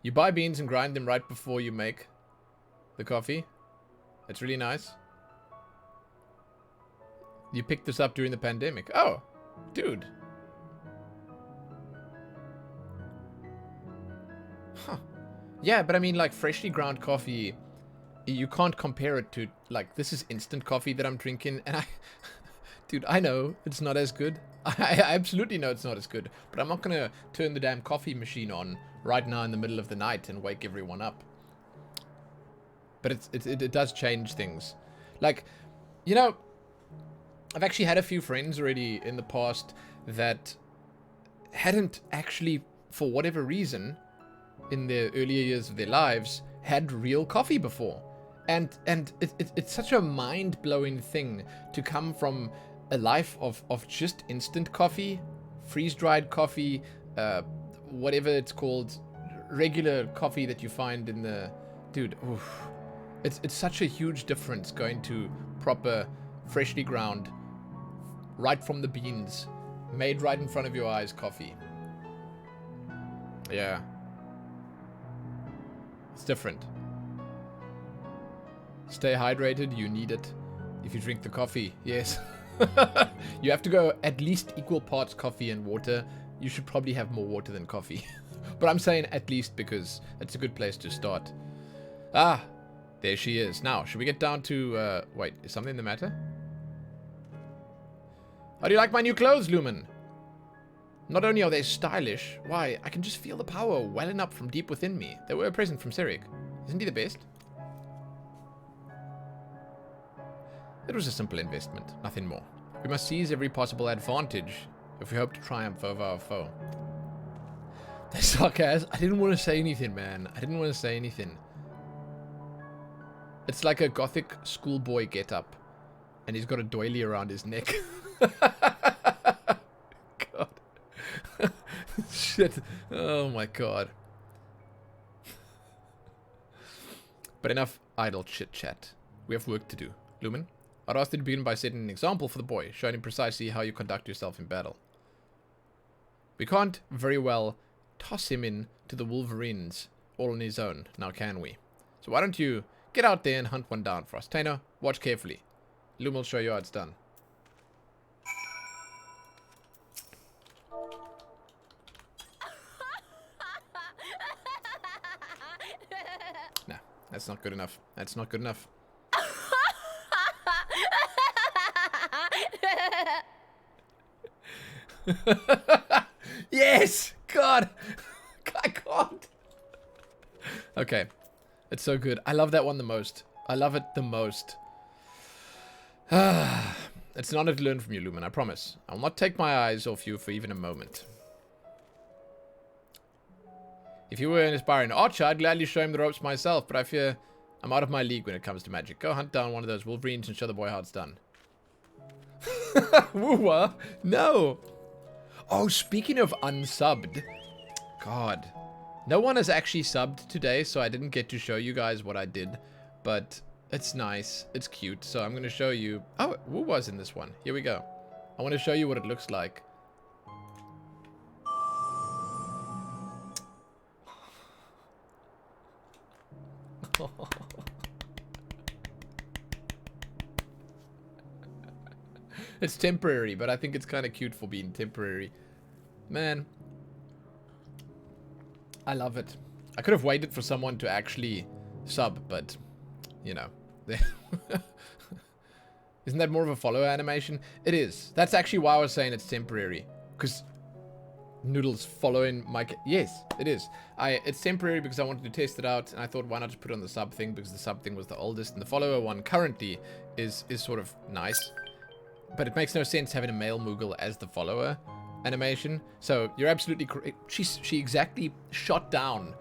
You buy beans and grind them right before you make the coffee. It's really nice. You picked this up during the pandemic. Oh, dude. Huh. Yeah, but I mean, like, freshly ground coffee, you can't compare it to, like, this is instant coffee that I'm drinking, and dude, I know it's not as good. I absolutely know it's not as good, but I'm not gonna turn the damn coffee machine on right now in the middle of the night and wake everyone up. But it does change things. Like, you know, I've actually had a few friends already in the past that hadn't actually, for whatever reason, in their earlier years of their lives, had real coffee before. And it's such a mind-blowing thing to come from a life of just instant coffee, freeze-dried coffee, whatever it's called, regular coffee that you find in the... Dude, oof. It's such a huge difference going to proper, freshly ground, right from the beans, made right in front of your eyes coffee. Yeah. It's different. Stay hydrated, you need it. If you drink the coffee, yes. You have to go at least equal parts coffee and water. You should probably have more water than coffee. But I'm saying at least because it's a good place to start. Ah, there she is. Now, should we get down to... wait, is something the matter? How do you like my new clothes, Lumen? Not only are they stylish, why, I can just feel the power welling up from deep within me. They were a present from Sirik. Isn't he the best? It was a simple investment, nothing more. We must seize every possible advantage if we hope to triumph over our foe. That sarcasm. I didn't want to say anything, man. I didn't want to say anything. It's like a gothic schoolboy get-up. And he's got a doily around his neck. God. Shit. Oh my god. But enough idle chit-chat. We have work to do. Lumen, I'd ask you to begin by setting an example for the boy, showing him precisely how you conduct yourself in battle. We can't very well toss him in to the Wolverines all on his own, now can we? So why don't you get out there and hunt one down for us. Taino, watch carefully. Lumen will show you how it's done. Nah, that's not good enough. That's not good enough. Yes! God! I can't! Okay. It's so good. I love that one the most. I love it the most. It's an honor to learn from you, Lumen, I promise. I will not take my eyes off you for even a moment. If you were an aspiring archer, I'd gladly show him the ropes myself, but I fear I'm out of my league when it comes to magic. Go hunt down one of those Wolverines and show the boy how it's done. Woo-wah? No! Oh, speaking of unsubbed. God. No one has actually subbed today, so I didn't get to show you guys what I did. But it's nice. It's cute. So I'm going to show you... Oh, Woo was in this one. Here we go. I want to show you what it looks like. It's temporary, but I think it's kind of cute for being temporary. Man. I love it. I could have waited for someone to actually sub, but, you know. Isn't that more of a follow animation? It is. That's actually why I was saying it's temporary. Because Noodle's following my... Yes, it is. It's temporary because I wanted to test it out, and I thought, why not just put it on the sub thing, because the sub thing was the oldest, and the follower one currently is sort of nice. But it makes no sense having a male Moogle as the follower animation. So you're absolutely correct. She exactly shot down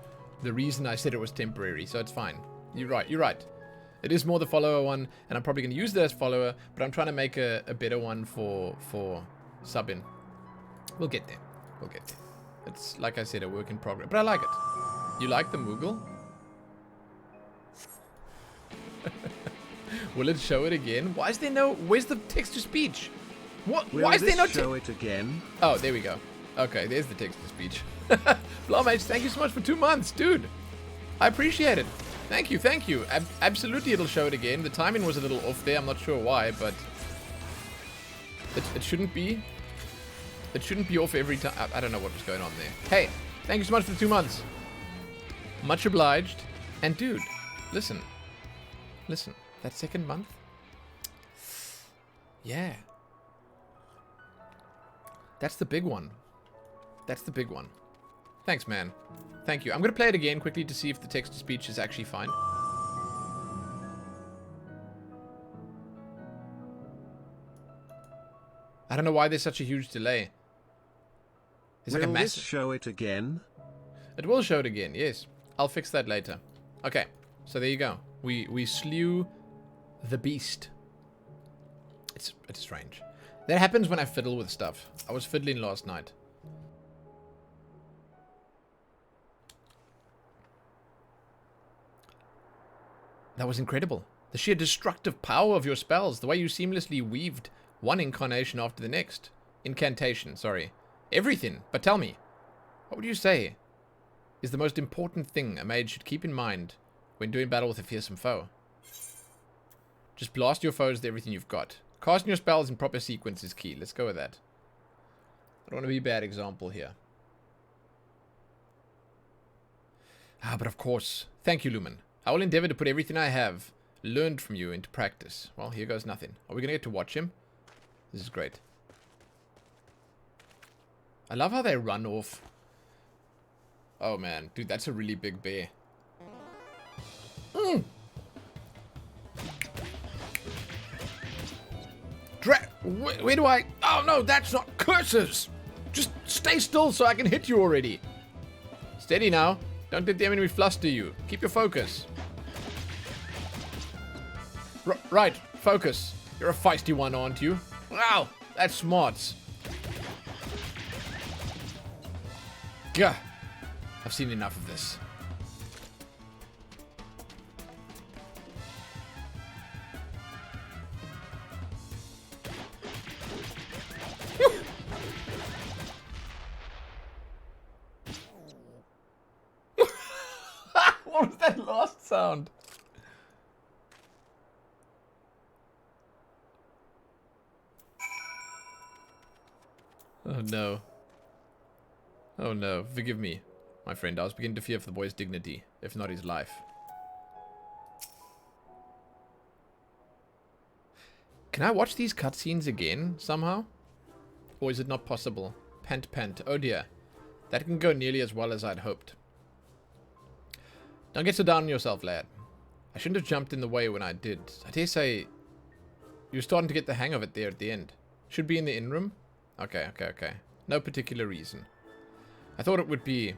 the reason I said it was temporary, so it's fine. You're right. You're right. It is more the follower one, and I'm probably going to use that as follower, but I'm trying to make a better one for subbing. We'll get there. We'll get there. It's, like I said, a work in progress. But I like it. You like the Moogle? Will it show it again? Why is there no... Where's the text-to-speech? What? Why is there no... show it again? Oh, there we go. Okay, there's the text-to-speech. Blomage, thank you so much for 2 months. Dude, I appreciate it. Thank you, thank you. Absolutely, it'll show it again. The timing was a little off there. I'm not sure why, but... It shouldn't be. It shouldn't be off every time. I don't know what was going on there. Hey, thank you so much for the 2 months. Much obliged. And dude, listen. Listen. That second month? Yeah. That's the big one. That's the big one. Thanks, man. Thank you. I'm going to play it again quickly to see if the text-to-speech is actually fine. I don't know why there's such a huge delay. There's like a massive... show it again? It will show it again, yes. I'll fix that later. Okay, so there you go. We slew the beast. It's strange. That happens when I fiddle with stuff. I was fiddling last night. That was incredible. The sheer destructive power of your spells. The way you seamlessly weaved one incarnation after the next. Incantation, sorry. Everything. But tell me, what would you say is the most important thing a mage should keep in mind when doing battle with a fearsome foe? Just blast your foes with everything you've got. Casting your spells in proper sequence is key. Let's go with that. I don't want to be a bad example here. Ah, but of course. Thank you, Lumen. I will endeavor to put everything I have learned from you into practice. Well, here goes nothing. Are we going to get to watch him? This is great. I love how they run off. Oh, man. Dude, that's a really big bear. Where do I... Oh, no, that's not curses. Just stay still so I can hit you already. Steady now. Don't let the enemy fluster you. Keep your focus. Right, focus. You're a feisty one, aren't you? Wow, that's smart. Gah. I've seen enough of this. What was that last sound? Oh no. Oh no, forgive me, my friend. I was beginning to fear for the boy's dignity, if not his life. Can I watch these cutscenes again, somehow? Or is it not possible? Pant pant, oh dear. That can go nearly as well as I'd hoped. Don't get so down on yourself, lad. I shouldn't have jumped in the way when I did. I dare say you're starting to get the hang of it there at the end. Should be in the inn room? Okay. No particular reason. I thought it would be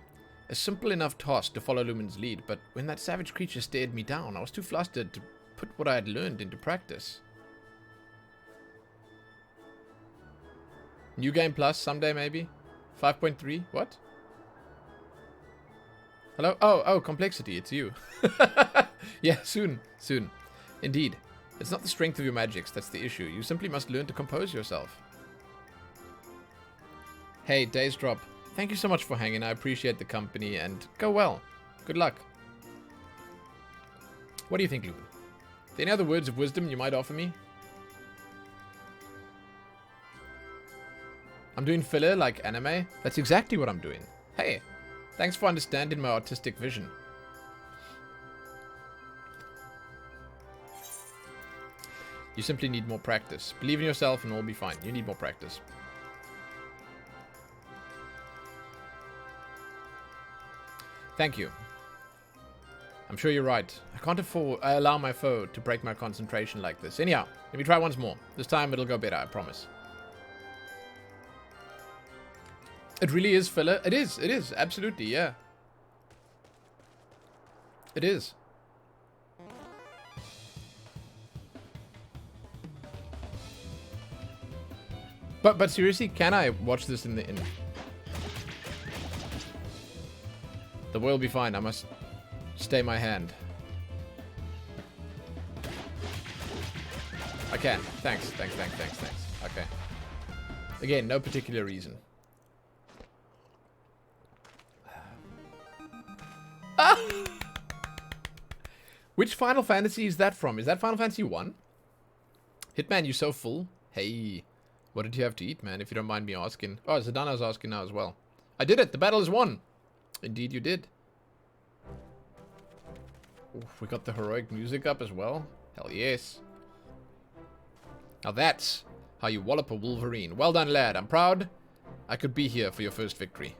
a simple enough task to follow Lumen's lead, but when that savage creature stared me down, I was too flustered to put what I had learned into practice. New Game Plus someday, maybe? 5.3? What? Hello? Oh, Complexity, it's you. Yeah, soon. Indeed. It's not the strength of your magics that's the issue. You simply must learn to compose yourself. Hey, Days Drop. Thank you so much for hanging. I appreciate the company, and go well. Good luck. What do you think, Lupin? Are there any other words of wisdom you might offer me? I'm doing filler like anime? That's exactly what I'm doing. Hey, thanks for understanding my artistic vision. You simply need more practice. Believe in yourself and all will be fine. You need more practice. Thank you. I'm sure you're right. I can't allow my foe to break my concentration like this. Anyhow, let me try once more. This time it'll go better, I promise. It really is filler. It is. Absolutely, yeah. It is. But seriously, can I watch this in the... The boy will be fine. I must stay my hand. I can. Thanks. Okay. Again, no particular reason. Ah! Which Final Fantasy is that from? Is that Final Fantasy 1? Hitman, you so full. Hey, what did you have to eat, man? If you don't mind me asking. Oh, Zadana's asking now as well. I did it. The battle is won. Indeed you did. Oof, we got the heroic music up as well. Hell yes. Now that's how you wallop a Wolverine. Well done, lad. I'm proud I could be here for your first victory.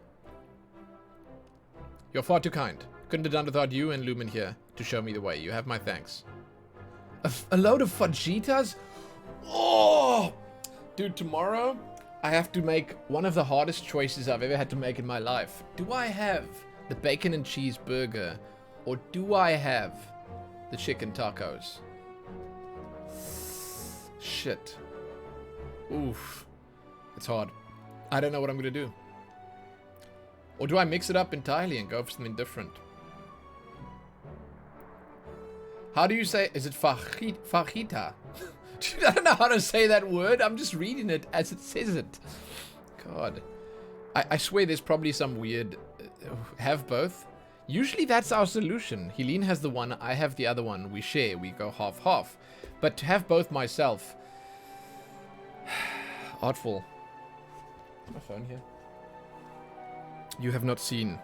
You're far too kind. Couldn't have done without you and Lumen here to show me the way. You have my thanks. A load of fajitas? Oh! Dude, tomorrow I have to make one of the hardest choices I've ever had to make in my life. Do I have the bacon and cheese burger, or do I have the chicken tacos? Shit. Oof. It's hard. I don't know what I'm gonna do. Or do I mix it up entirely and go for something different? How do you say... Is it fajita? Dude, I don't know how to say that word. I'm just reading it as it says it. God. I swear there's probably some weird... have both. Usually that's our solution. Helene has the one, I have the other one. We share, we go half-half. But to have both myself... Artful. My phone here. You have not seen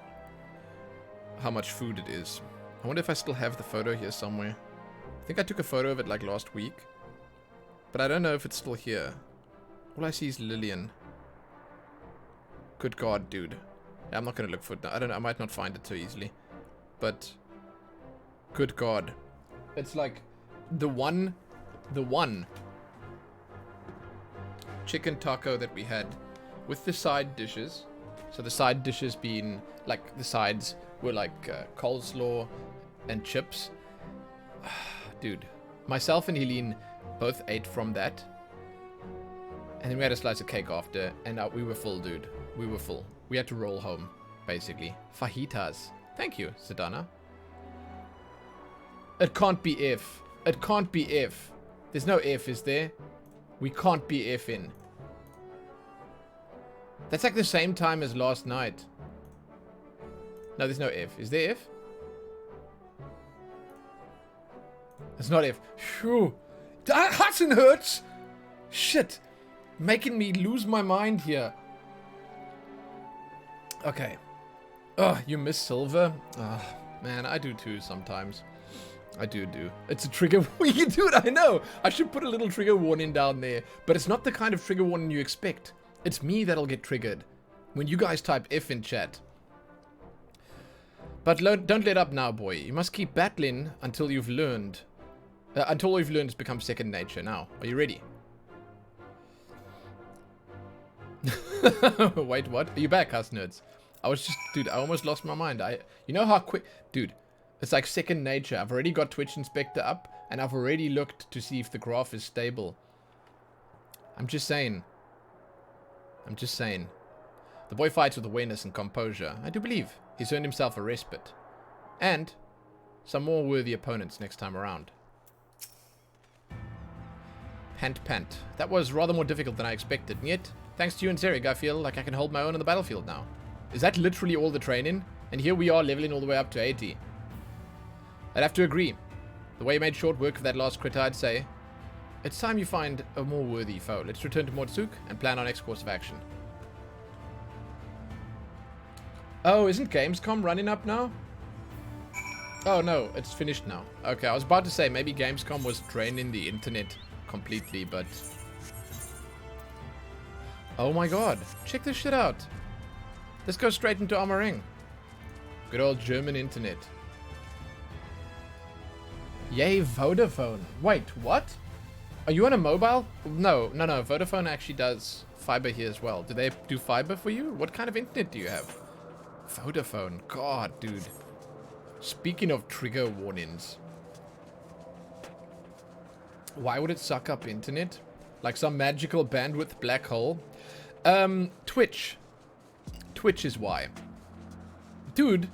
how much food it is. I wonder if I still have the photo here somewhere. I think I took a photo of it like last week. But I don't know if it's still here. All I see is Lillian. Good God, dude. Yeah, I'm not going to look for it now. I don't know. I might not find it so easily. But... Good God. It's like... The one... chicken taco that we had with the side dishes. So the side dishes being, like, the sides were like coleslaw and chips. Dude, myself and Helene both ate from that. And then we had a slice of cake after, and we were full, dude. We were full. We had to roll home, basically. Fajitas. Thank you, Sedana. It can't be if. It can't be if. There's no if, is there? We can't be if-in. That's like the same time as last night. No, there's no if. Is there if? It's not if. Phew. Hudson hurts! Shit. Making me lose my mind here. Okay. Oh, you miss silver? Oh, man, I do too sometimes. I do. It's a trigger warning. Dude, I know. I should put a little trigger warning down there. But it's not the kind of trigger warning you expect. It's me that'll get triggered when you guys type F in chat. But don't let up now, boy. You must keep battling until you've learned. Until all you've learned has become second nature. Now, are you ready? Wait, what? Are you back, us nerds? I was just... Dude, I almost lost my mind. You know how quick... Dude, it's like second nature. I've already got Twitch Inspector up, and I've already looked to see if the graph is stable. I'm just saying. The boy fights with awareness and composure. I do believe he's earned himself a respite. And some more worthy opponents next time around. Pant. That was rather more difficult than I expected, and yet, thanks to you and Zereg, I feel like I can hold my own on the battlefield now. Is that literally all the training? And here we are leveling all the way up to 80. I'd have to agree. The way you made short work of that last crit, I'd say. It's time you find a more worthy foe. Let's return to Mortsuk and plan our next course of action. Oh, isn't Gamescom running up now? Oh no, it's finished now. Okay, I was about to say maybe Gamescom was draining the internet completely, but... Oh my god, check this shit out. This goes straight into Armoring. Good old German internet. Yay, Vodafone. Wait, what? Are you on a mobile? No. Vodafone actually does fiber here as well. Do they do fiber for you? What kind of internet do you have? Vodafone. God, dude. Speaking of trigger warnings. Why would it suck up internet? Like some magical bandwidth black hole? Twitch. Twitch is why. Dude,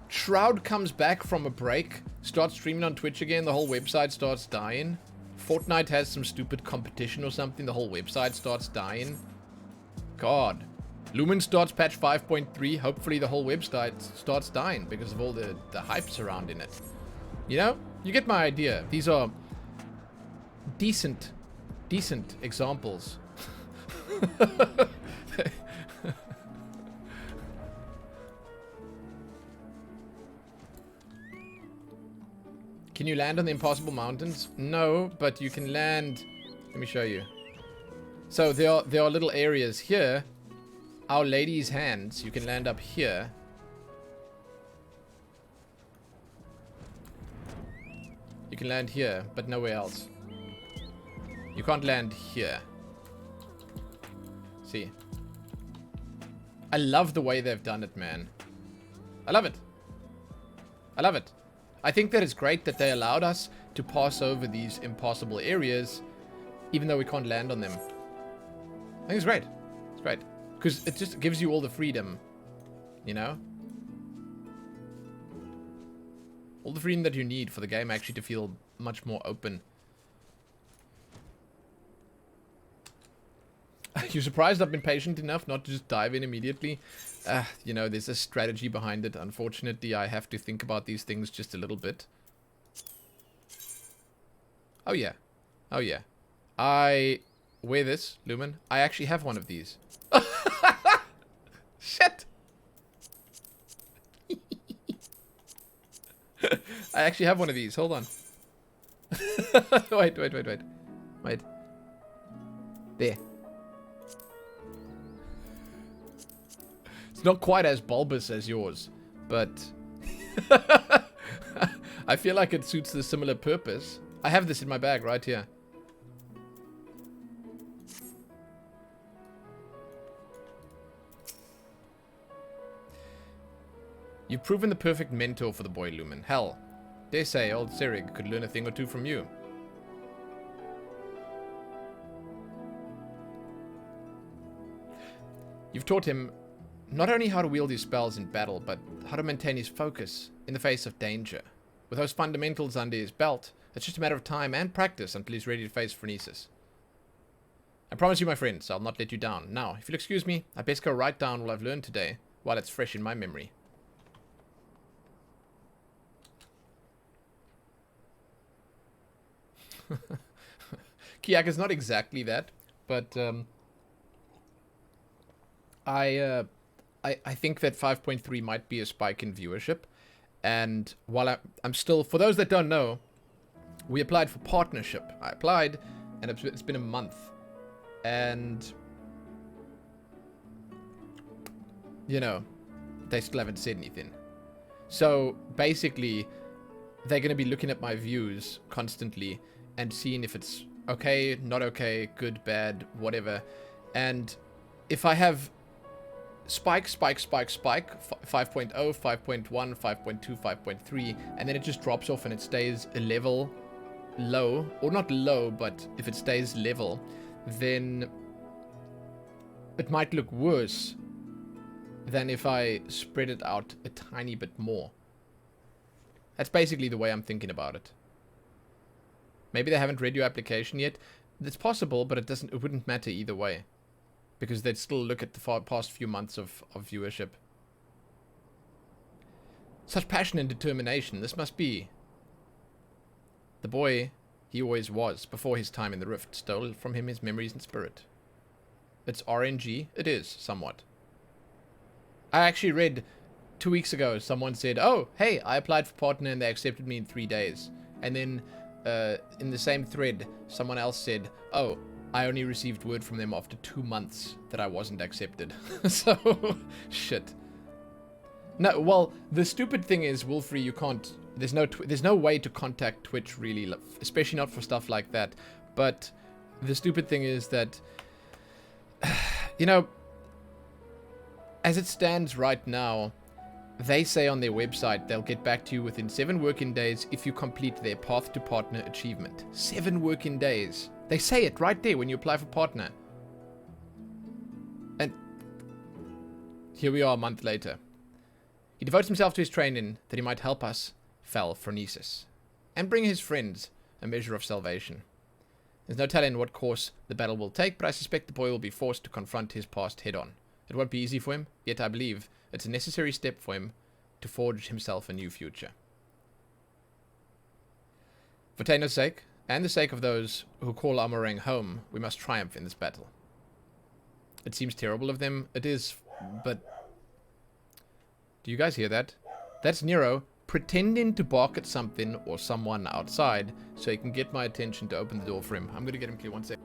Shroud comes back from a break, starts streaming on Twitch again, the whole website starts dying. Fortnite has some stupid competition or something, the whole website starts dying. God. Lumen starts patch 5.3, hopefully the whole website starts dying because of all the hype surrounding it. You know? You get my idea. These are decent examples. Can you land on the Impossible Mountains? No, but you can land... Let me show you. So there are little areas here. Our Lady's Hands. You can land up here. You can land here, but nowhere else. You can't land here. See? I love the way they've done it, man. I love it. I love it. I think that it's great that they allowed us to pass over these impossible areas, even though we can't land on them. I think it's great. It's great. Because it just gives you all the freedom, you know? All the freedom that you need for the game actually to feel much more open. You're surprised I've been patient enough not to just dive in immediately? You know, there's a strategy behind it. Unfortunately, I have to think about these things just a little bit. Oh, yeah. Oh, yeah. I wear this, Lumen. I actually have one of these. Shit! I actually have one of these. Hold on. Wait. Wait. There. It's not quite as bulbous as yours, but I feel like it suits the similar purpose. I have this in my bag right here. You've proven the perfect mentor for the boy Lumen. Hell, dare say old Serig could learn a thing or two from you. You've taught him not only how to wield his spells in battle, but how to maintain his focus in the face of danger. With those fundamentals under his belt, it's just a matter of time and practice until he's ready to face Phronesis. I promise you, my friends, I'll not let you down. Now, if you'll excuse me, I best go write down what I've learned today, while it's fresh in my memory. Kiak is not exactly that, but I think that 5.3 might be a spike in viewership. And while I'm still, for those that don't know, we applied for partnership. I applied, and it's been a month. And, you know, they still haven't said anything. So, basically, they're going to be looking at my views constantly and seeing if it's okay, not okay, good, bad, whatever. And if I have spike, 5.0, 5.1, 5.2, 5.3, and then it just drops off and it stays a level low, or not low, but if it stays level, then it might look worse than if I spread it out a tiny bit more. That's basically the way I'm thinking about it. Maybe they haven't read your application yet. It's possible, but it wouldn't matter either way, because they'd still look at the past few months of viewership. Such passion and determination. This must be the boy he always was before his time in the Rift stole from him his memories and spirit. It's RNG. It is, somewhat. I actually read 2 weeks ago, someone said, oh, hey, I applied for partner and they accepted me in 3 days. And then in the same thread, someone else said, oh, I only received word from them after 2 months that I wasn't accepted. So, shit. No, well, the stupid thing is, Wolfrey, you can't... There's no way to contact Twitch, really, especially not for stuff like that. But the stupid thing is that, you know, as it stands right now, they say on their website they'll get back to you within 7 working days if you complete their Path to Partner achievement. 7 working days. They say it right there when you apply for partner. And here we are a month later. He devotes himself to his training that he might help us fell Phronesis, and bring his friends a measure of salvation. There's no telling what course the battle will take, but I suspect the boy will be forced to confront his past head-on. It won't be easy for him, yet I believe it's a necessary step for him to forge himself a new future. For Taino's sake, and the sake of those who call Amarang home, we must triumph in this battle. It seems terrible of them, it is, but... Do you guys hear that? That's Nero pretending to bark at something or someone outside so he can get my attention to open the door for him. I'm gonna get him clear, 1 second.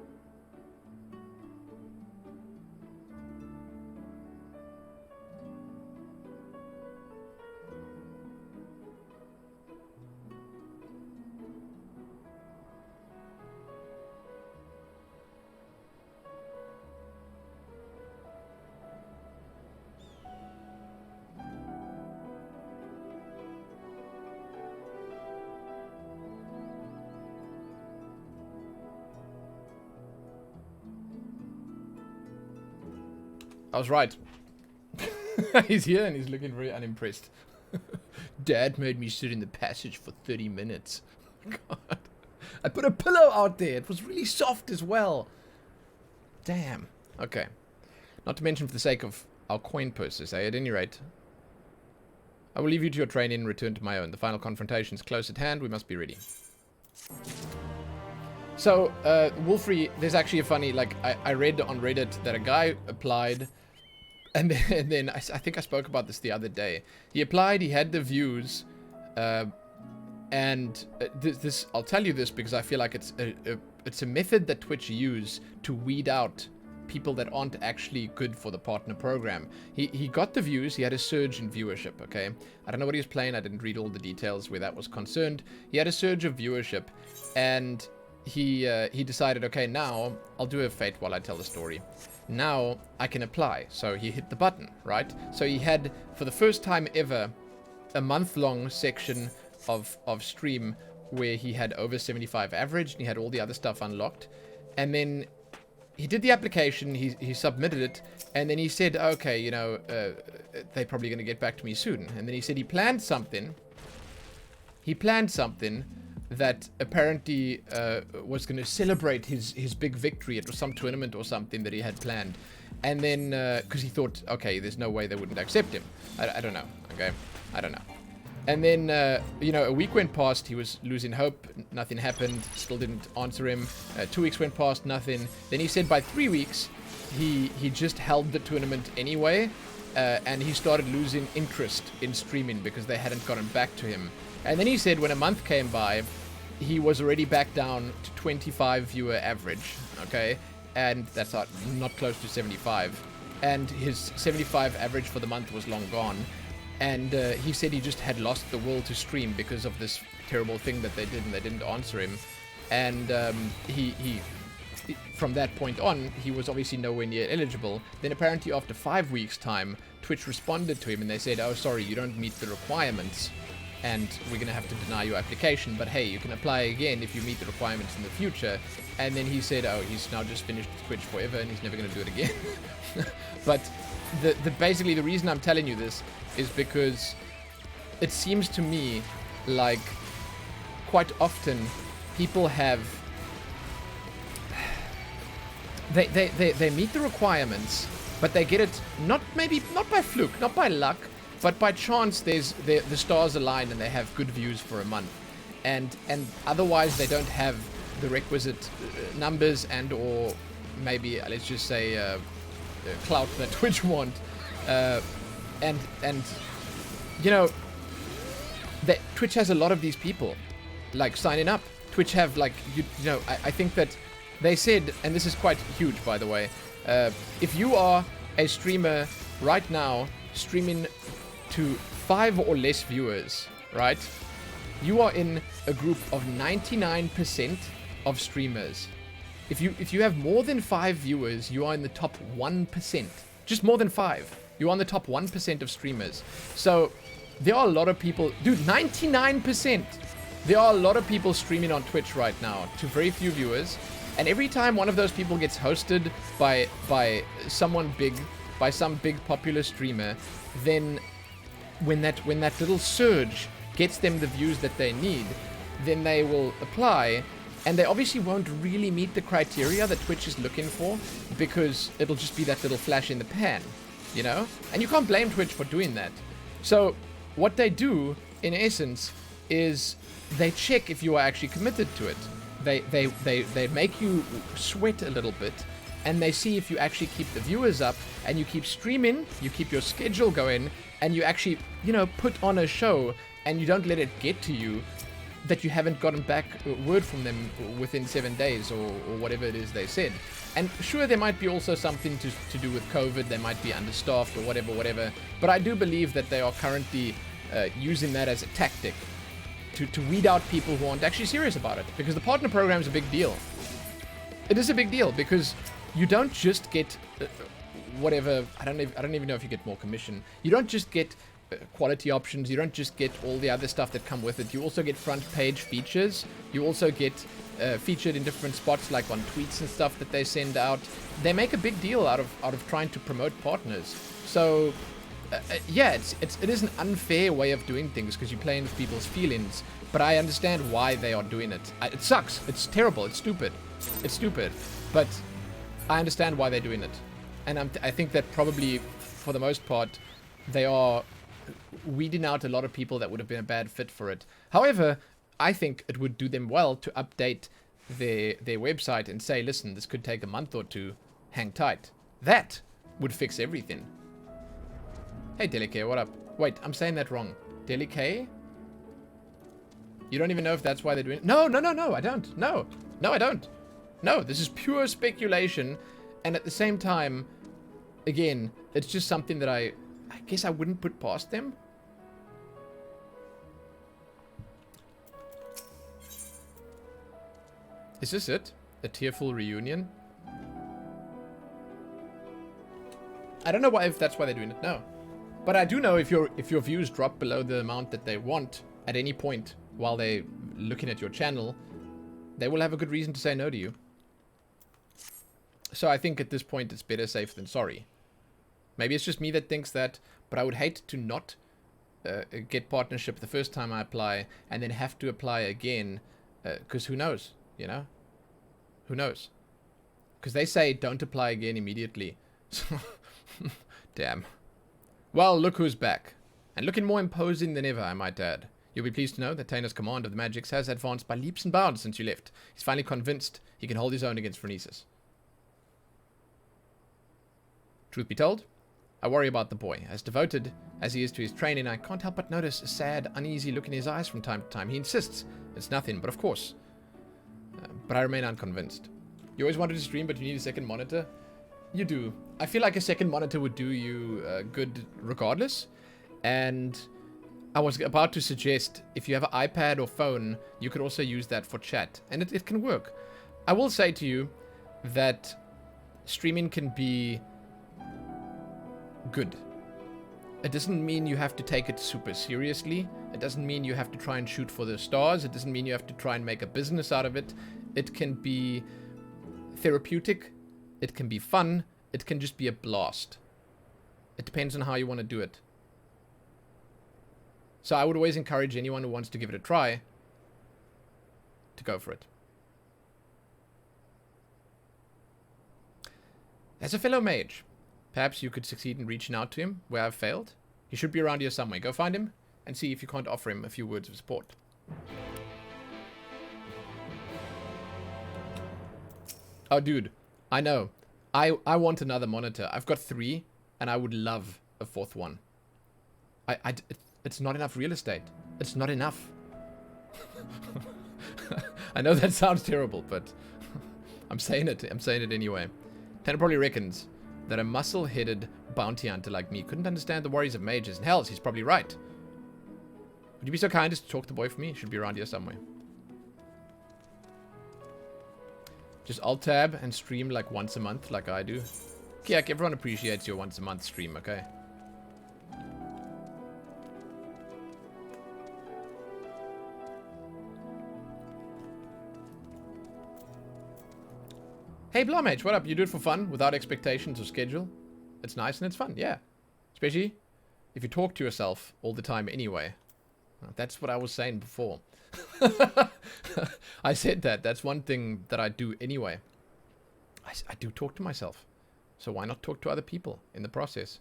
I was right. He's here and he's looking very unimpressed. Dad made me sit in the passage for 30 minutes. God. I put a pillow out there. It was really soft as well. Damn. Okay. Not to mention for the sake of our coin purses, eh? At any rate, I will leave you to your training and return to my own. The final confrontation is close at hand. We must be ready. So, Wolfrey, there's actually a funny, like, I read on Reddit that a guy applied, and then I think I spoke about this the other day. He applied, he had the views, and this I'll tell you this because I feel like it's a method that Twitch use to weed out people that aren't actually good for the partner program. He got the views, he had a surge in viewership, okay? I don't know what he was playing, I didn't read all the details where that was concerned. He had a surge of viewership, and he decided, okay, now I'll do a fate while I tell the story. Now I can apply. So he hit the button, right? So he had, for the first time ever, a month-long section of stream where he had over 75 average, and he had all the other stuff unlocked. And then he did the application, he submitted it, and then he said, okay, you know, they're probably going to get back to me soon. And then he said he planned something. He planned something that apparently was going to celebrate his big victory. It was some tournament or something that he had planned. And then, because he thought, okay, there's no way they wouldn't accept him. I don't know, okay? I don't know. And then, you know, a week went past, he was losing hope, nothing happened, still didn't answer him. 2 weeks went past, nothing. Then he said by 3 weeks, he just held the tournament anyway, and he started losing interest in streaming because they hadn't gotten back to him. And then he said when a month came by, he was already back down to 25 viewer average, okay? And that's not close to 75. And his 75 average for the month was long gone. And he said he just had lost the will to stream because of this terrible thing that they did, and they didn't answer him. And he from that point on, he was obviously nowhere near eligible. Then apparently after 5 weeks' time, Twitch responded to him and they said, oh, sorry, you don't meet the requirements, and we're going to have to deny your application. But hey, you can apply again if you meet the requirements in the future. And then he said, oh, he's now just finished Twitch forever and he's never going to do it again. But basically the reason I'm telling you this is because it seems to me like quite often people have they meet the requirements, but they get it not by fluke, not by luck, but by chance. The stars align and they have good views for a month, and otherwise they don't have the requisite numbers and or maybe let's just say clout that Twitch want. And you know, Twitch has a lot of these people like signing up. Twitch have like you know I think that they said, and this is quite huge by the way, if you are a streamer right now streaming to 5 or less viewers, right, you are in a group of 99% of streamers. If you have more than 5 viewers, you are in the top 1%. Just more than 5. You're on the top 1% of streamers. So there are a lot of people, dude, 99%. There are a lot of people streaming on Twitch right now to very few viewers. And every time one of those people gets hosted by someone big, by some big popular streamer, then when that little surge gets them the views that they need, then they will apply. And they obviously won't really meet the criteria that Twitch is looking for, because it'll just be that little flash in the pan, you know? And you can't blame Twitch for doing that. So what they do, in essence, is they check if you are actually committed to it. They make you sweat a little bit, and they see if you actually keep the viewers up, and you keep streaming, you keep your schedule going, and you actually, you know, put on a show, and you don't let it get to you that you haven't gotten back word from them within 7 days or whatever it is they said. And sure, there might be also something to do with COVID, they might be understaffed or whatever, but I do believe that they are currently using that as a tactic to weed out people who aren't actually serious about it, because the partner program is a big deal. It is a big deal because you don't just get whatever, I don't even know if you get more commission. You don't just get quality options, you don't just get all the other stuff that come with it. You also get front page features. You also get featured in different spots, like on tweets and stuff that they send out. They make a big deal out of trying to promote partners. So yeah, it is an unfair way of doing things because you're playing with people's feelings, but I understand why they are doing it. It sucks, it's terrible, it's stupid, but I understand why they're doing it. And I think that probably for the most part they are weeding out a lot of people that would have been a bad fit for it. However, I think it would do them well to update their website and say, listen, this could take a month or two, hang tight. That would fix everything. Hey Delicate, what up? Wait, I'm saying that wrong. Delicate? You don't even know if that's why they're doing it? No, I don't. No, I don't. No, this is pure speculation, and at the same time, again, it's just something that I guess I wouldn't put past them. Is this it? A tearful reunion? I don't know if that's why they're doing it. No. But I do know if your views drop below the amount that they want at any point while they're looking at your channel, they will have a good reason to say no to you. So I think at this point it's better safe than sorry. Maybe it's just me that thinks that, but I would hate to not get partnership the first time I apply and then have to apply again, because who knows, you know? Who knows? Because they say don't apply again immediately. So, damn. Well, look who's back. And looking more imposing than ever, I might add. You'll be pleased to know that Taina's command of the magics has advanced by leaps and bounds since you left. He's finally convinced he can hold his own against Phronesis. Truth be told, I worry about the boy. As devoted as he is to his training, I can't help but notice a sad, uneasy look in his eyes from time to time. He insists it's nothing, but of course. But I remain unconvinced. You always wanted to stream, but you need a second monitor? You do. I feel like a second monitor would do you good regardless. And I was about to suggest, if you have an iPad or phone, you could also use that for chat. And it can work. I will say to you that streaming can be good. It doesn't mean you have to take it super seriously. It doesn't mean you have to try and shoot for the stars. It doesn't mean you have to try and make a business out of it. It can be therapeutic. It can be fun. It can just be a blast. It depends on how you want to do it. So I would always encourage anyone who wants to give it a try to go for it. As a fellow mage, perhaps you could succeed in reaching out to him where I've failed. He should be around here somewhere. Go find him and see if you can't offer him a few words of support. Oh, dude. I know. I want another monitor. I've got 3, and I would love a 4th one. It's not enough real estate. It's not enough. I know that sounds terrible, but I'm saying it. I'm saying it anyway. Tanner probably reckons that a muscle-headed bounty hunter like me couldn't understand the worries of mages. And hell, he's probably right. Would you be so kind as to talk the boy for me? He should be around here somewhere. Just alt-tab and stream like once a month like I do. Kiak, everyone appreciates your once a month stream, okay? Hey, Blomage, what up? You do it for fun, without expectations or schedule? It's nice and it's fun, yeah. Especially if you talk to yourself all the time anyway. That's what I was saying before. I said that. That's one thing that I do anyway. I do talk to myself. So why not talk to other people in the process?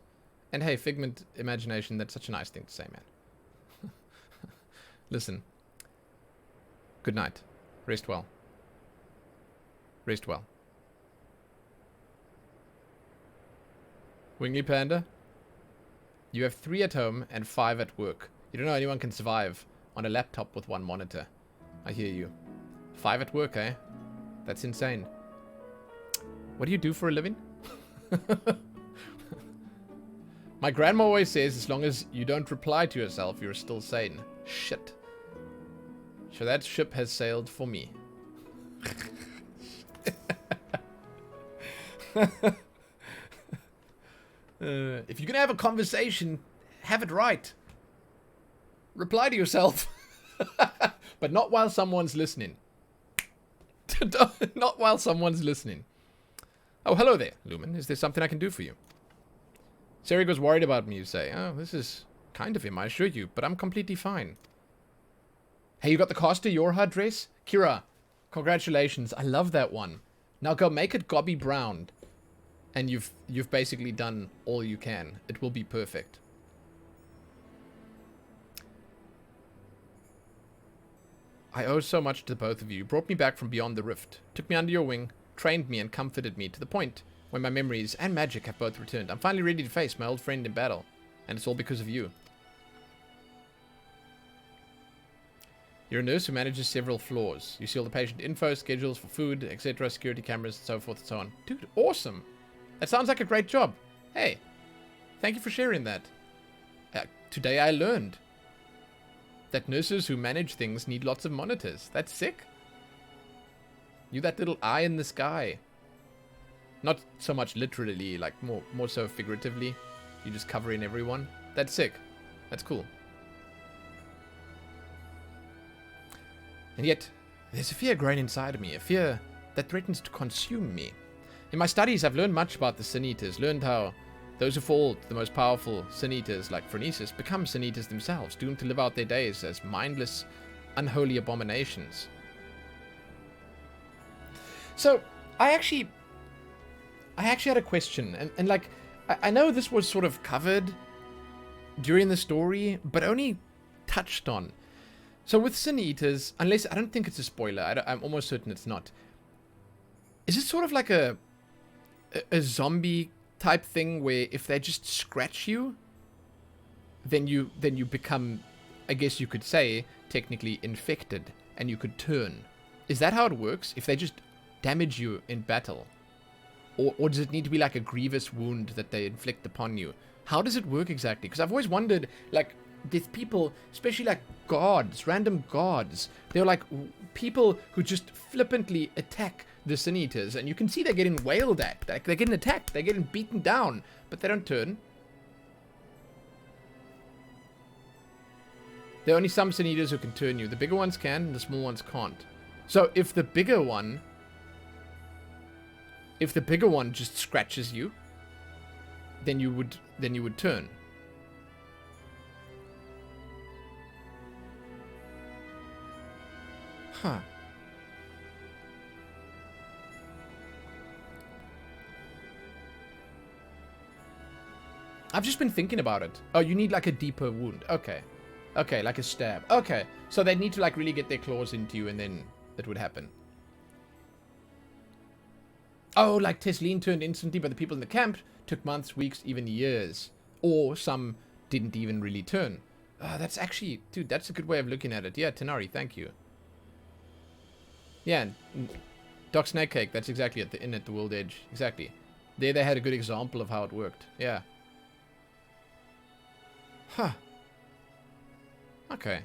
And hey, figment imagination, that's such a nice thing to say, man. Listen. Good night. Rest well. Rest well. Wingly Panda, you have 3 at home and 5 at work. You don't know anyone can survive on a laptop with 1 monitor. I hear you. 5 at work, eh? That's insane. What do you do for a living? My grandma always says as long as you don't reply to yourself, you're still sane. Shit. So that ship has sailed for me. If you're gonna have a conversation, have it right. Reply to yourself. But not while someone's listening. Not while someone's listening. Oh, hello there, Lumen. Is there something I can do for you? Serig was worried about me, you say. Oh, this is kind of him, I assure you, but I'm completely fine. Hey, you got the Costa Yorha dress? Kira, congratulations. I love that one. Now go make it gobby brown. And you've basically done all you can. It will be perfect. I owe so much to both of you. You brought me back from beyond the rift. Took me under your wing, trained me and comforted me to the point where my memories and magic have both returned. I'm finally ready to face my old friend in battle. And it's all because of you. You're a nurse who manages several floors. You see all the patient info, schedules for food, etc., security cameras, and so forth and so on. Dude, awesome. That sounds like a great job. Hey, thank you for sharing that. Today I learned that nurses who manage things need lots of monitors. That's sick. You that little eye in the sky. Not so much literally, like more so figuratively. You're just covering everyone. That's sick. That's cool. And yet, there's a fear growing inside of me, a fear that threatens to consume me. In my studies, I've learned much about the Sin Eaters, learned how those who fall to the most powerful Sin Eaters, like Phronesis, become Sin Eaters themselves, doomed to live out their days as mindless, unholy abominations. So, I actually had a question, and like, I know this was sort of covered during the story, but only touched on. So with Sin Eaters, unless, I don't think it's a spoiler, I'm almost certain it's not. Is it sort of like a zombie type thing where if they just scratch you, then you become, I guess you could say, technically infected, and you could turn? Is that how it works? If they just damage you in battle? Or does it need to be like a grievous wound that they inflict upon you? How does it work exactly? Because I've always wondered, like, these people, especially like gods, random gods, they're like people who just flippantly attack the Sin Eaters, and you can see they're getting wailed at. Like, they're getting attacked, they're getting beaten down, but they don't turn. There are only some Sin Eaters who can turn you. The bigger ones can, and the small ones can't. So if the bigger one just scratches you, then you would turn. Huh. I've just been thinking about it. Oh, you need like a deeper wound. Okay. Okay, like a stab. Okay. So they need to like really get their claws into you and then it would happen. Oh, like Tesleen turned instantly, but the people in the camp took months, weeks, even years. Or some didn't even really turn. That's actually... Dude, that's a good way of looking at it. Yeah, Tenari, thank you. Yeah, Doc Snakecake, that's exactly at the World Edge. Exactly. There they had a good example of how it worked. Yeah. Huh. Okay.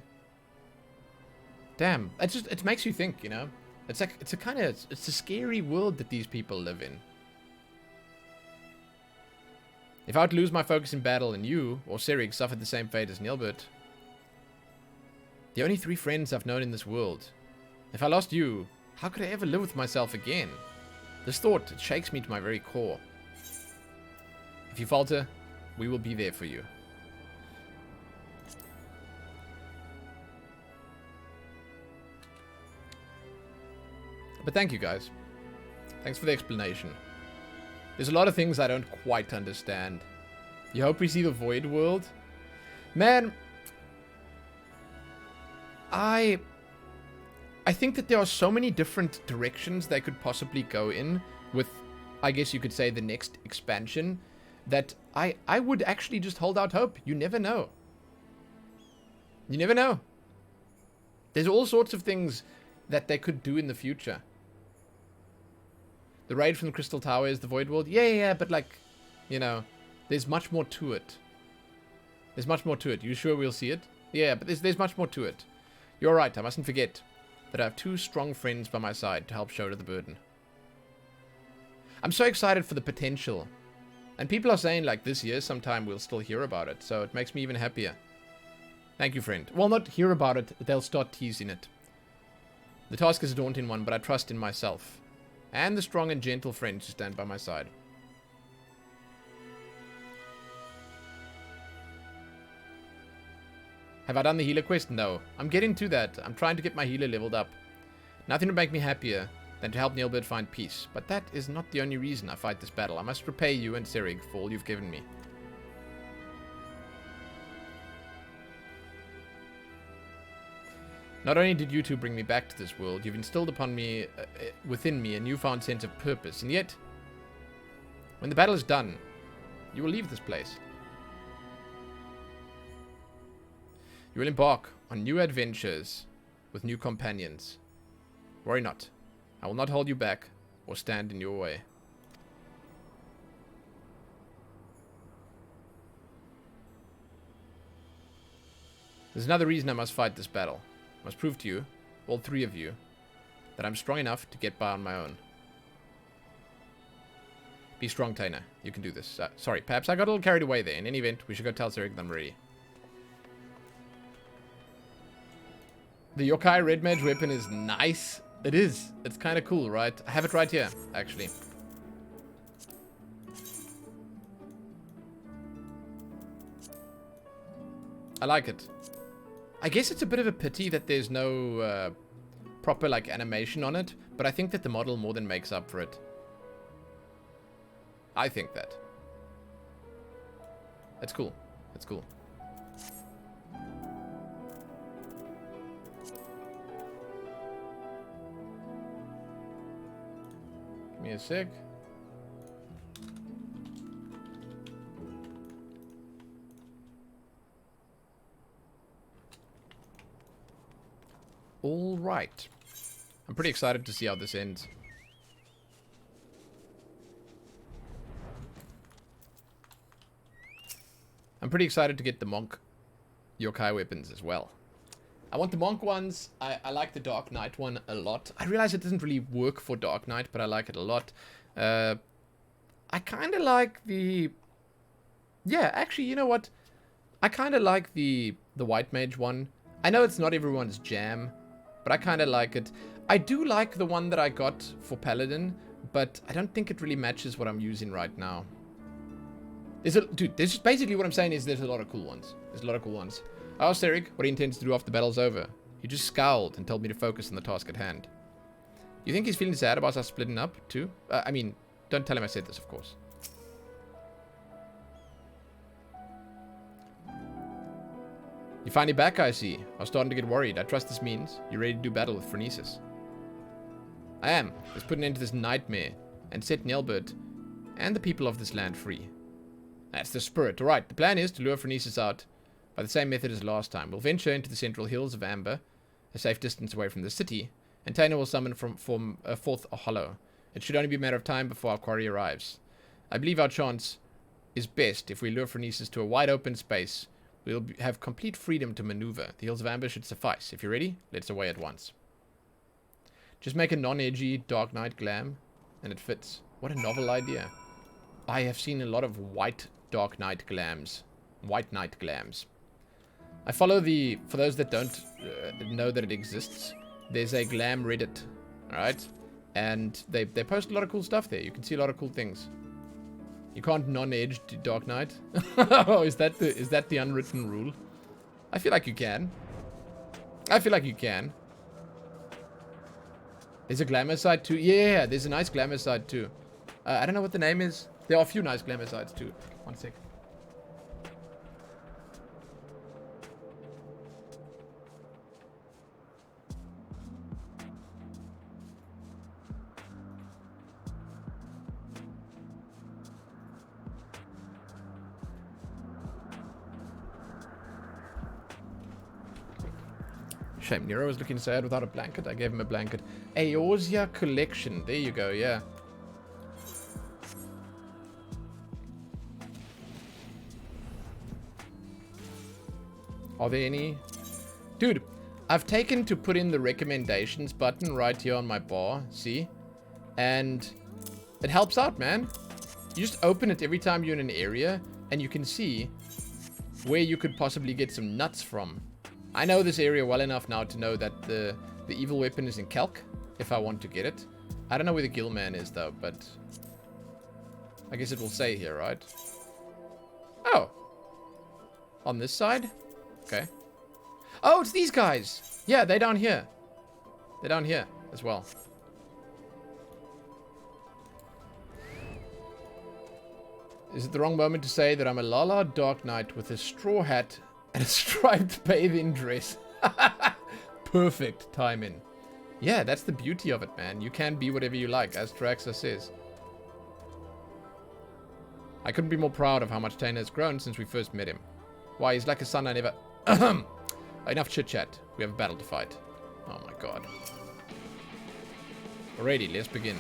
Damn. It makes you think, you know? It's like, it's a scary world that these people live in. If I were to lose my focus in battle and you, or Serig, suffered the same fate as Nilbert, the only 3 friends I've known in this world, if I lost you, how could I ever live with myself again? This thought, it shakes me to my very core. If you falter, we will be there for you. But thank you, guys. Thanks for the explanation. There's a lot of things I don't quite understand. You hope we see the Void World? Man, I think that there are so many different directions they could possibly go in with, I guess you could say, the next expansion, that I would actually just hold out hope. You never know. You never know. There's all sorts of things that they could do in the future. The raid from the Crystal Tower is the Void World. Yeah, but like, you know, there's much more to it. There's much more to it. You sure we'll see it? Yeah, but there's much more to it. You're right, I mustn't forget that I have 2 strong friends by my side to help shoulder the burden. I'm so excited for the potential. And people are saying like this year sometime we'll still hear about it, so it makes me even happier. Thank you, friend. Well, not hear about it, they'll start teasing it. The task is a daunting one, but I trust in myself. And the strong and gentle friends who stand by my side. Have I done the healer quest? No. I'm getting to that. I'm trying to get my healer leveled up. Nothing would make me happier than to help Nilbert find peace. But that is not the only reason I fight this battle. I must repay you and Serig for all you've given me. Not only did you 2 bring me back to this world, you've instilled upon me, within me, a newfound sense of purpose. And yet, when the battle is done, you will leave this place. You will embark on new adventures with new companions. Worry not. I will not hold you back or stand in your way. There's another reason I must fight this battle. I must prove to you, all 3 of you, that I'm strong enough to get by on my own. Be strong, Taina. You can do this. Sorry, perhaps I got a little carried away there. In any event, we should go tell Zarek that I'm ready. The Yokai Red Mage weapon is nice. It is. It's kind of cool, right? I have it right here, actually. I like it. I guess it's a bit of a pity that there's no proper like animation on it, but I think that the model more than makes up for it. I think that. That's cool. That's cool. Give me a sec. All right. I'm pretty excited to see how this ends. I'm pretty excited to get the Monk Yokai weapons as well. I want the Monk ones. I like the Dark Knight one a lot. I realize it doesn't really work for Dark Knight, but I like it a lot. I kind of like the... Yeah, actually, you know what? I kind of like the White Mage one. I know it's not everyone's jam, but I kind of like it. I do like the one that I got for but I don't think it really matches what I'm using right now. Dude, this is basically what I'm saying is there's a lot of cool ones. There's a lot of cool ones. I asked Eric what he intends to do after the battle's over. He just scowled and told me to focus on the task at hand. You think he's feeling sad about us splitting up, too? I mean, don't tell him I said this, of course. You're finally back, I see. I was starting to get worried. I trust this means you're ready to do battle with Phronesis. I am. Let's put an end to this nightmare and set Nelbert and the people of this land free. That's the spirit. Alright, the plan is to lure Phronesis out by the same method as last time. We'll venture into the central hills of Amber, a safe distance away from the city, and Taina will summon from a fourth hollow. It should only be a matter of time before our quarry arrives. I believe our chance is best if we lure Phronesis to a wide open space. We'll have complete freedom to maneuver. The hills of Amber should suffice. If you're ready, let's away at once. Just make a non-edgy Dark Knight glam, and it fits. What a novel idea. I have seen a lot of white Dark Knight glams. White Knight glams. I follow the... For those that don't know that it exists, there's a glam Reddit, alright? And they post a lot of cool stuff there. You can see a lot of cool things. You can't non-edge Dark Knight. Oh, is that the unwritten rule? I feel like you can. I feel like you can. There's a glamour side too. Yeah, there's a nice glamour side too. I don't know what the name is. There are a few nice glamour sides too. One sec. Shame, Nero was looking sad without a blanket. I gave him a blanket. Eorzea collection. There you go, yeah. Are there any? Dude, I've taken to put in the recommendations button right here on my bar. See? And it helps out, man. You just open it every time you're in an area, and you can see where you could possibly get some nuts from. I know this area well enough now to know that the evil weapon is in Kelk, if I want to get it. I don't know where the Gillman is, though, but I guess it will say here, right? Oh. On this side? Okay. Oh, it's these guys! Yeah, they're down here. They're down here as well. Is it the wrong moment to say that I'm a Lala Dark Knight with a straw hat and a striped bathing dress? Perfect timing. Yeah, that's the beauty of it, man. You can be whatever you like, as Traxa says. I couldn't be more proud of how much Taina has grown since we first met him. Why, he's like a son I never... Enough chit-chat. We have a battle to fight. Oh my god. Alrighty, let's begin.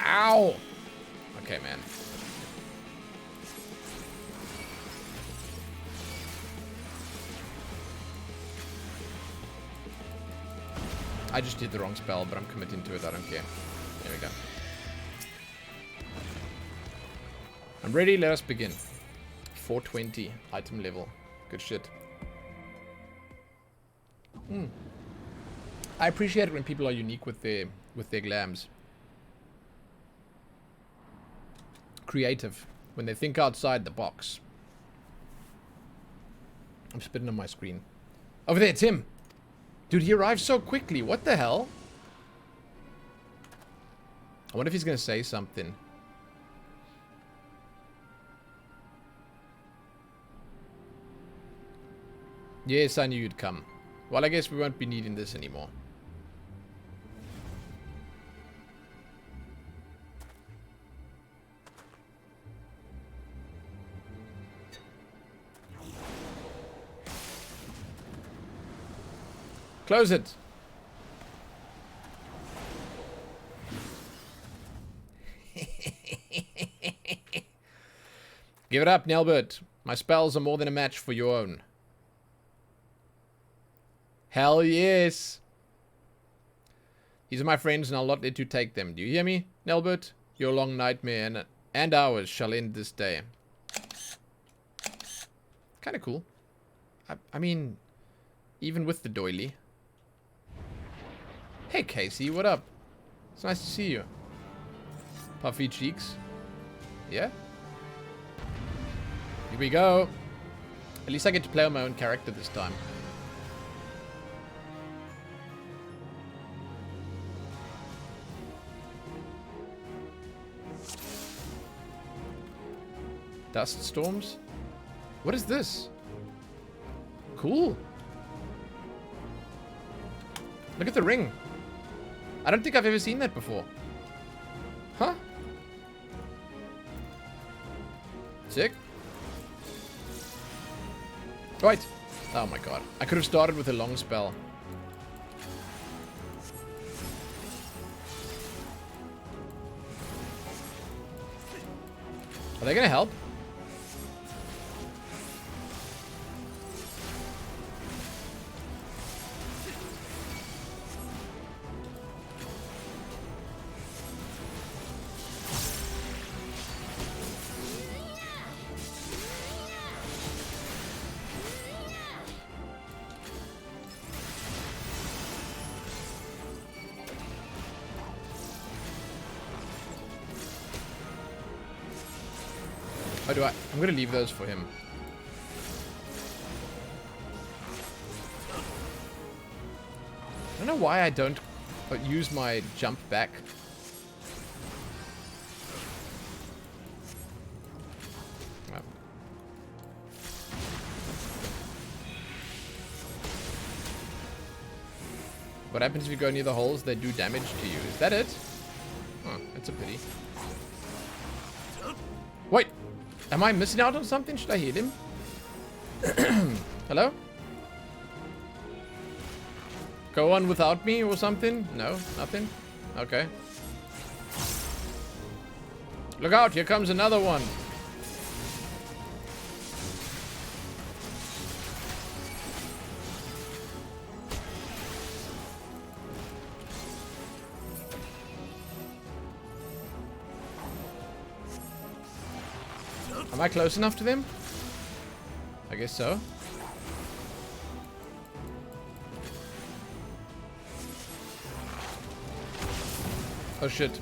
Ow! Okay, man. I just did the wrong spell, but I'm committing to it. I don't care. There we go. I'm ready. Let us begin. 420 item level. Good shit. I appreciate it when people are unique with their glams. Creative. When they think outside the box. I'm spitting on my screen. Over there, Tim. Dude, he arrived so quickly. What the hell? I wonder if he's going to say something. Yes, I knew you'd come. Well, I guess we won't be needing this anymore. Close it. Give it up, Nelbert. My spells are more than a match for your own. Hell yes. These are my friends and I'll not let you take them. Do you hear me, Nelbert? Your long nightmare and ours shall end this day. Kind of cool. I mean, even with the doily. Hey, Casey, what up? It's nice to see you. Puffy cheeks. Yeah? Here we go. At least I get to play on my own character this time. Dust storms? What is this? Cool. Look at the ring. I don't think I've ever seen that before. Huh? Sick. Right. Oh my god. I could have started with a long spell. Are they gonna help? Or do I? I'm gonna leave those for him. I don't know why I don't use my jump back. Oh. What happens if you go near the holes? They do damage to you. Is that it? Oh, that's a pity. Wait! Am I missing out on something? Should I hit him? Hello? Go on without me or something? No, nothing? Okay. Look out, here comes another one. Am I close enough to them? I guess so. Oh shit.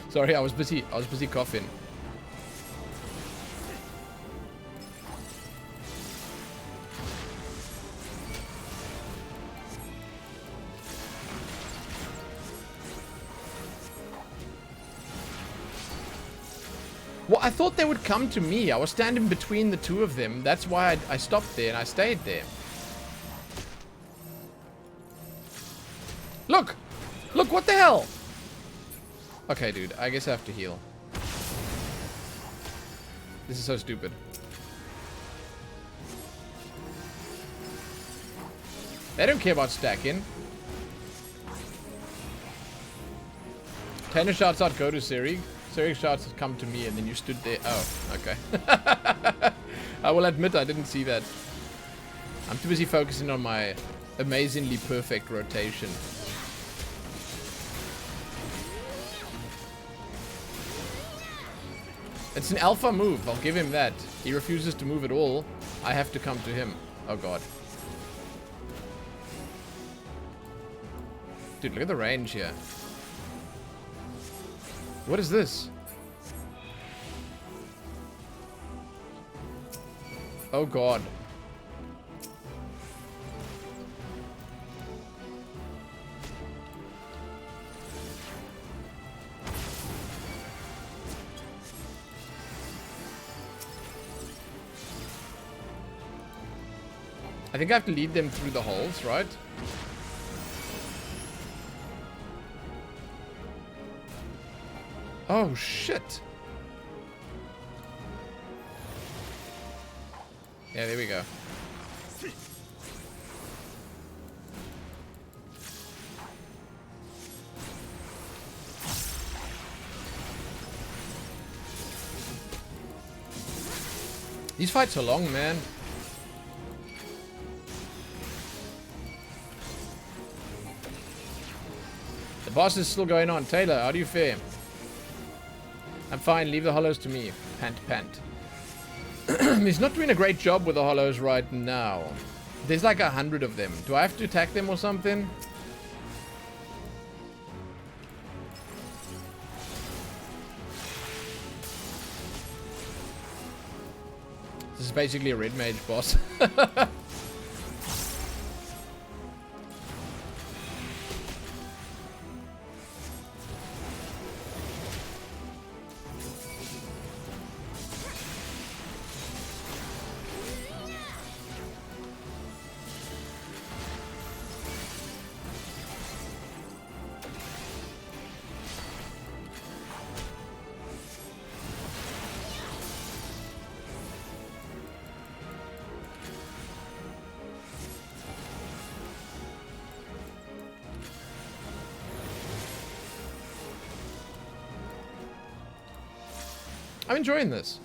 Sorry, I was busy coughing. Well, I thought they would come to me. I was standing between the two of them. That's why I stopped there and I stayed there. Look! Look, what the hell? Okay, dude. I guess I have to heal. This is so stupid. They don't care about stacking. Tanner shouts out, go to Siri. Siri shouts out, come to me, and then you stood there. Oh, okay. I will admit I didn't see that. I'm too busy focusing on my amazingly perfect rotation. It's an alpha move, I'll give him that. He refuses to move at all. I have to come to him. Oh god. Dude, look at the range here. What is this? Oh god. I think I have to lead them through the holes, right? Oh, shit. Yeah, there we go. These fights are long, man. The boss is still going on. Taylor, how do you fare? I'm fine. Leave the hollows to me. Pant, pant. He's not doing a great job with the hollows right now. There's like 100 of them. Do I have to attack them or something? This is basically a red mage boss. I'm enjoying this.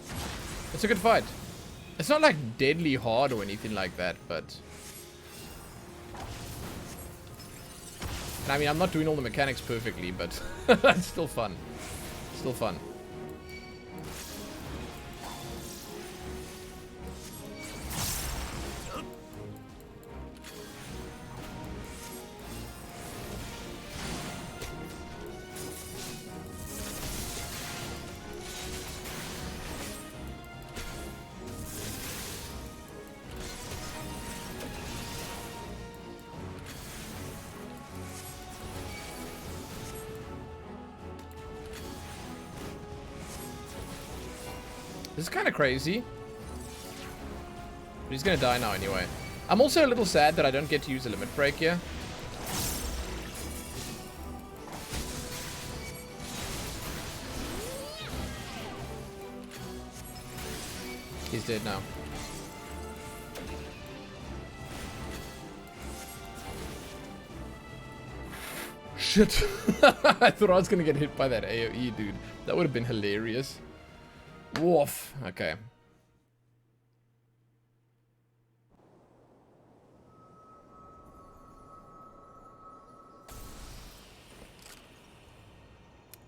It's a good fight. It's not like deadly hard or anything like that, but... And I mean, I'm not doing all the mechanics perfectly, but it's still fun. Still fun. This is kind of crazy. But he's gonna die now anyway. I'm also a little sad that I don't get to use a limit break here. He's dead now. Shit. I thought I was gonna get hit by that AoE, dude. That would have been hilarious. Woof. Okay.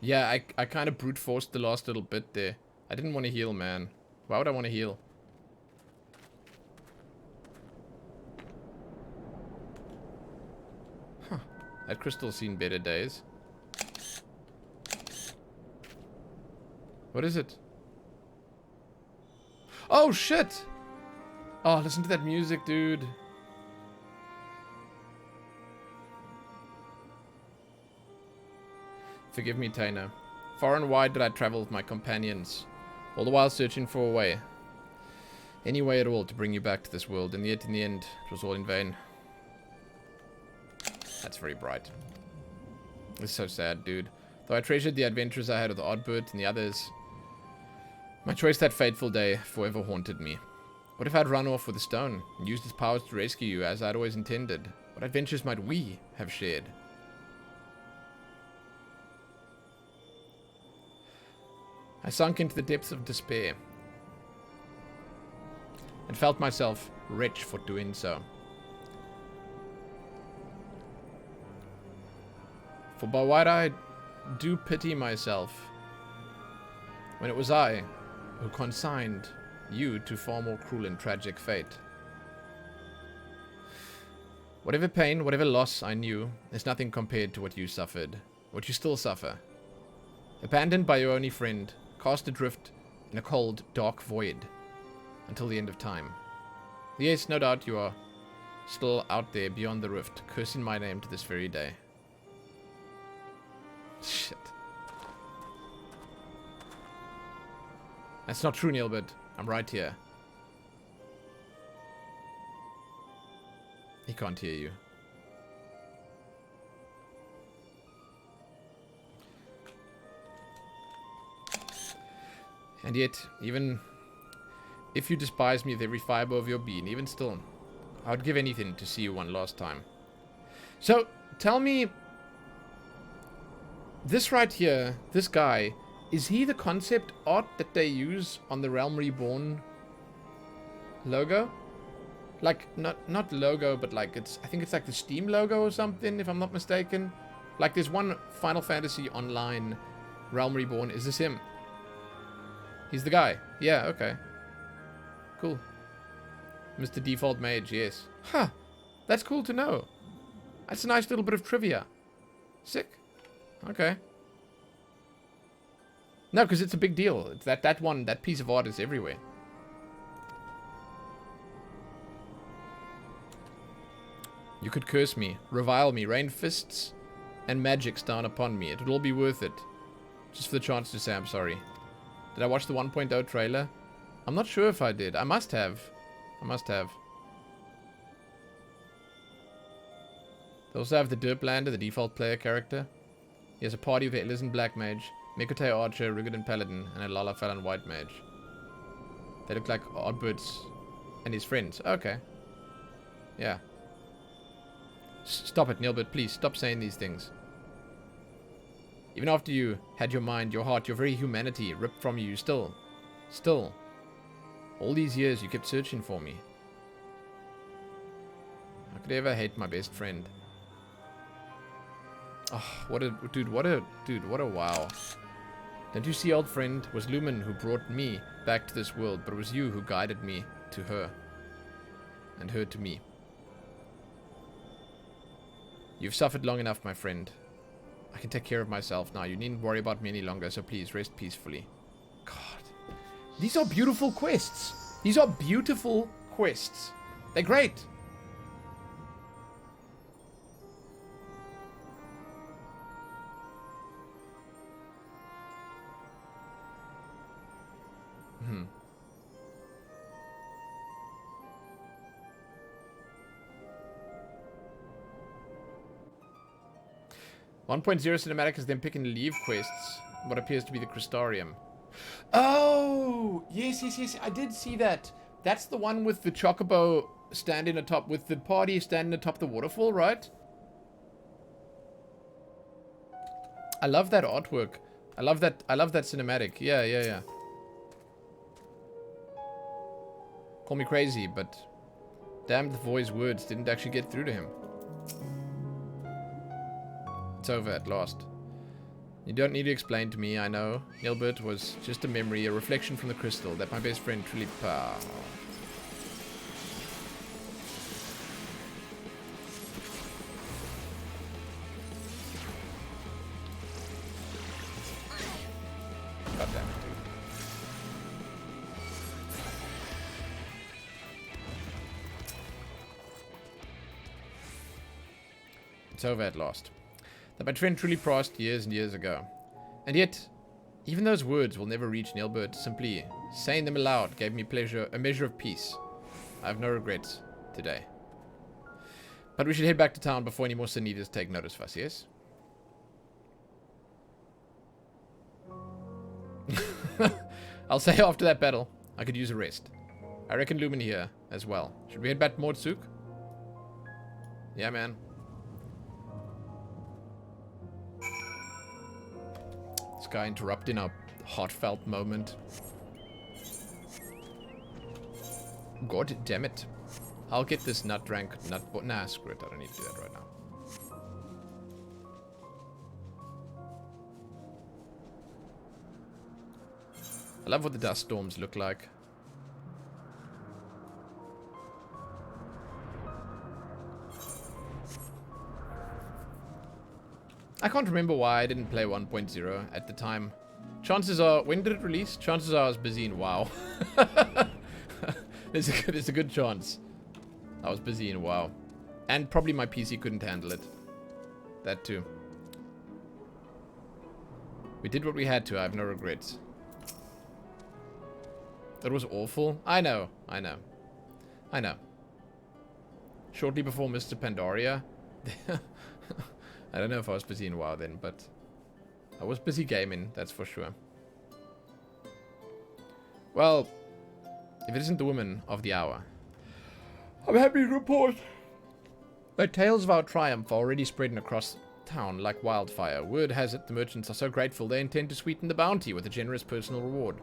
Yeah, I kind of brute forced the last little bit there. I didn't want to heal, man. Why would I want to heal? Huh. That crystal's seen better days. What is it? Oh, shit! Oh, listen to that music, dude. Forgive me, Taina. Far and wide did I travel with my companions, all the while searching for a way. Any way at all to bring you back to this world, and yet in the end, it was all in vain. That's very bright. It's so sad, dude. Though I treasured the adventures I had with Oddbird and the others, my choice that fateful day forever haunted me. What if I'd run off with a stone and used its powers to rescue you as I'd always intended? What adventures might we have shared? I sunk into the depths of despair and felt myself rich for doing so. For by what I do pity myself, when it was I who consigned you to far more cruel and tragic fate. Whatever pain, whatever loss I knew, is nothing compared to what you suffered, what you still suffer. Abandoned by your only friend, cast adrift in a cold, dark void until the end of time. Yes, no doubt you are still out there beyond the rift, cursing my name to this very day. Shit. That's not true, Neilbert. I'm right here. He can't hear you. And yet, even if you despise me with every fiber of your being, even still, I would give anything to see you one last time. So, tell me, this right here, this guy, is he the concept art that they use on the Realm Reborn logo? Like, not logo, but like I think it's like the Steam logo or something, if I'm not mistaken. Like, there's one Final Fantasy Online Realm Reborn. Is this him? He's the guy. Yeah, okay. Cool. Mr. Default Mage, yes. Huh. That's cool to know. That's a nice little bit of trivia. Sick. Okay. No, because it's a big deal. It's that piece of art is everywhere. You could curse me, revile me, rain fists and magics down upon me. It would all be worth it. Just for the chance to say I'm sorry. Did I watch the 1.0 trailer? I'm not sure if I did. I must have. I must have. They also have the Derplander, the default player character. He has a party with a Elysian Black Mage, Mikote Archer, Rigadon Paladin, and a Lalafallan White Mage. They look like Oddbirds and his friends. Okay. Yeah. Stop it, Nilbert, please. Stop saying these things. Even after you had your mind, your heart, your very humanity ripped from you, still, all these years you kept searching for me. How could I ever hate my best friend? Oh, what a wow. Don't you see, old friend, it was Lumen who brought me back to this world, but it was you who guided me to her, and her to me. You've suffered long enough, my friend. I can take care of myself now. You needn't worry about me any longer, so please rest peacefully. God. These are beautiful quests. These are beautiful quests. They're great. Hmm. 1.0 cinematic is them picking leave quests. What appears to be the Crystarium. Oh! Yes, yes, yes. I did see that. That's the one with the Chocobo standing atop, with the party standing atop the waterfall, right? I love that artwork. I love that cinematic. Yeah, yeah, yeah. Call me crazy, but damn, the boy's words didn't actually get through to him. It's over at last. You don't need to explain to me, I know. Nilbert was just a memory, a reflection from the crystal that my best friend truly... God damn it, dude. It's over at last. That my friend truly passed years and years ago. And yet, even those words will never reach Nilbert. Simply saying them aloud gave me pleasure, a measure of peace. I have no regrets today. But we should head back to town before any more sin eaters take notice of us, yes? I'll say after that battle, I could use a rest. I reckon Lumen here as well. Should we head back to Mortsuk? Yeah, man. This guy interrupting our heartfelt moment. God damn it. I'll get this nah, screw it. I don't need to do that right now. I love what the dust storms look like. I can't remember why I didn't play 1.0 at the time. Chances are, when did it release? Chances are I was busy in WoW. There's a good chance I was busy in WoW. And probably my PC couldn't handle it. That too. We did what we had to, I have no regrets. It was awful. I know. Shortly before Mr. Pandaria. I don't know if I was busy in WoW then, but I was busy gaming, that's for sure. Well, if it isn't the woman of the hour, I'm happy to report that tales of our triumph are already spreading across town like wildfire. Word has it the merchants are so grateful they intend to sweeten the bounty with a generous personal reward.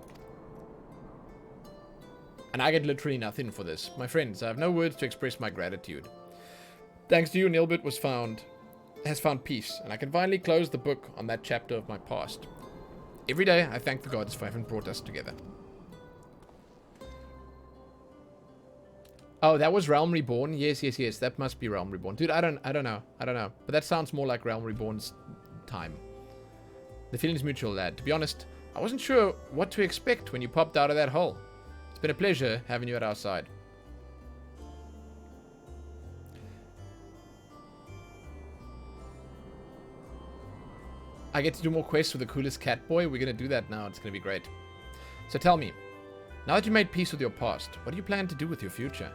And I get literally nothing for this. My friends, I have no words to express my gratitude. Thanks to you, Nilbert has found peace, and I can finally close the book on that chapter of my past. Every day, I thank the gods for having brought us together. Oh, that was Realm Reborn? Yes. That must be Realm Reborn. Dude, I don't know. But that sounds more like Realm Reborn's time. The feeling's mutual, lad. To be honest, I wasn't sure what to expect when you popped out of that hole. It's been a pleasure having you at our side. I get to do more quests with the coolest cat boy. We're going to do that now. It's going to be great. So tell me, now that you made peace with your past, what do you plan to do with your future?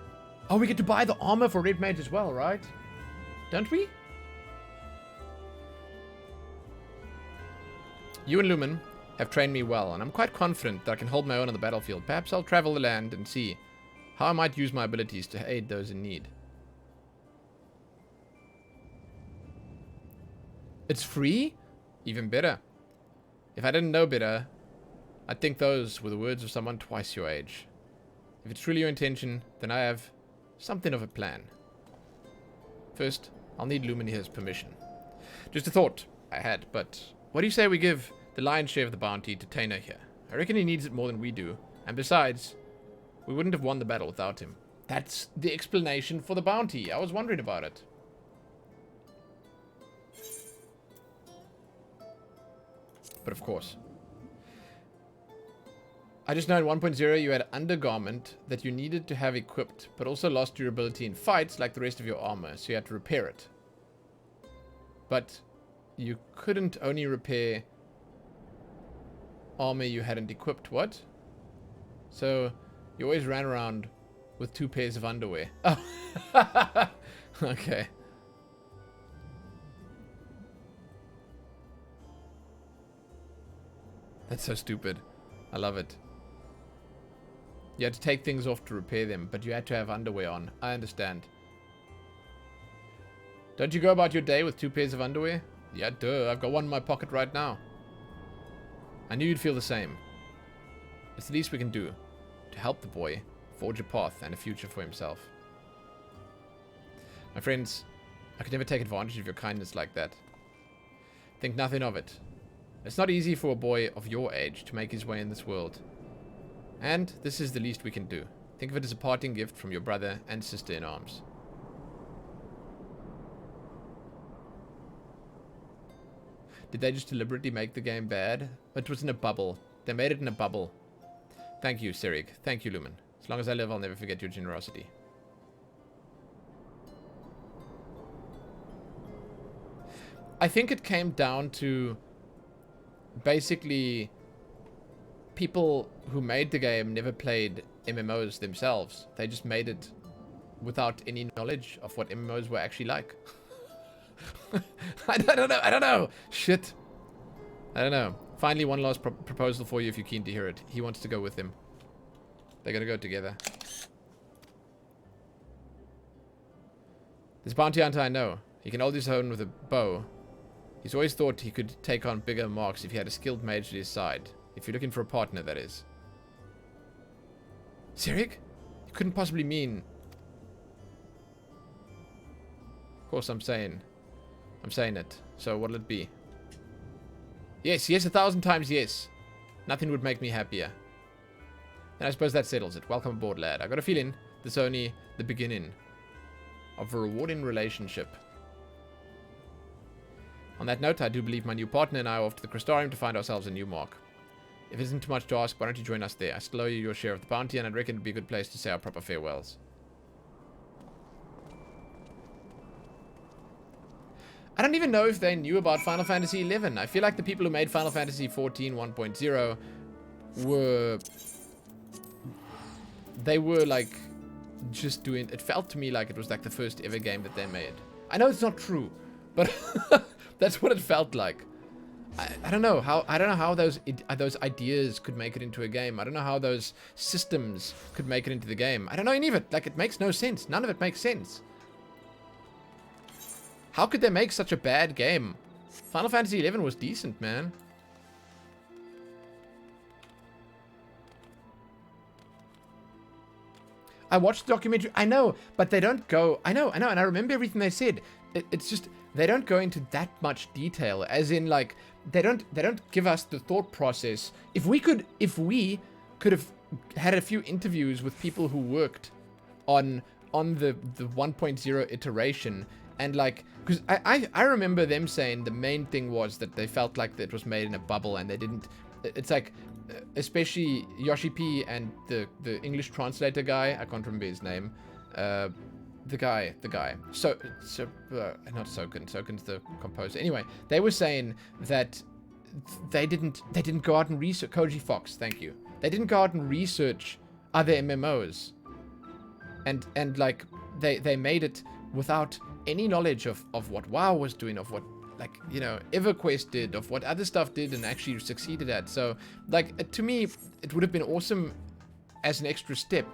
Oh, we get to buy the armor for Red Mage as well, right? Don't we? You and Lumen have trained me well, and I'm quite confident that I can hold my own on the battlefield. Perhaps I'll travel the land and see how I might use my abilities to aid those in need. It's free? Even better. If I didn't know better, I'd think those were the words of someone twice your age. If it's truly your intention, then I have something of a plan. First, I'll need Luminia's permission. Just a thought I had, but what do you say we give the lion's share of the bounty to Tainer here? I reckon he needs it more than we do, and besides, we wouldn't have won the battle without him. That's the explanation for the bounty. I was wondering about it. But of course. I just know in 1.0 you had undergarment that you needed to have equipped, but also lost durability in fights like the rest of your armor, so you had to repair it. But you couldn't only repair armor you hadn't equipped, what? So you always ran around with 2 pairs of underwear. Oh. Okay. That's so stupid. I love it. You had to take things off to repair them, but you had to have underwear on. I understand. Don't you go about your day with 2 pairs of underwear? Yeah, duh. I've got one in my pocket right now. I knew you'd feel the same. It's the least we can do to help the boy forge a path and a future for himself. My friends, I could never take advantage of your kindness like that. Think nothing of it. It's not easy for a boy of your age to make his way in this world. And this is the least we can do. Think of it as a parting gift from your brother and sister in arms. Did they just deliberately make the game bad? It was in a bubble. They made it in a bubble. Thank you, Sirig. Thank you, Lumen. As long as I live, I'll never forget your generosity. I think it came down to basically people who made the game never played MMOs themselves. They just made it without any knowledge of what MMOs were actually like. I don't know. Shit. I don't know. Finally, one last proposal for you if you're keen to hear it. He wants to go with him. They're gonna go together. This bounty hunter I know. He can hold his own with a bow. He's always thought he could take on bigger marks if he had a skilled mage at his side. If you're looking for a partner, that is. Sirik? You couldn't possibly mean... Of course I'm saying it. So what'll it be? Yes, 1,000 times yes. Nothing would make me happier. then I suppose that settles it. Welcome aboard, lad. I got a feeling this is only the beginning of a rewarding relationship. On that note, I do believe my new partner and I are off to the Crystarium to find ourselves a new mark. If it isn't too much to ask, why don't you join us there? I still owe you your share of the bounty, and I'd reckon it'd be a good place to say our proper farewells. I don't even know if they knew about Final Fantasy XI. I feel like the people who made Final Fantasy XIV 1.0 were... They were, like, just doing... It felt to me like it was, like, the first ever game that they made. I know it's not true, but that's what it felt like. I don't know how those ideas could make it into a game. I don't know how those systems could make it into the game. I don't know any of it. Like, it makes no sense. None of it makes sense. How could they make such a bad game? Final Fantasy XI was decent, man. I watched the documentary. I know, but they don't go... I know, and I remember everything they said. It's just... They don't go into that much detail, as in, like, they don't give us the thought process. If we could have had a few interviews with people who worked on the 1.0 iteration, and, like, because I remember them saying the main thing was that they felt like it was made in a bubble, and they didn't... It's like, especially Yoshi P and the English translator guy, I can't remember his name, the guy. So not Soken. Soken's the composer. Anyway, they were saying that they didn't go out and research... Koji Fox, thank you. They didn't go out and research other MMOs. And like, they made it without any knowledge of what WoW was doing, of what, like, you know, EverQuest did, of what other stuff did and actually succeeded at. So, like, to me, it would have been awesome as an extra step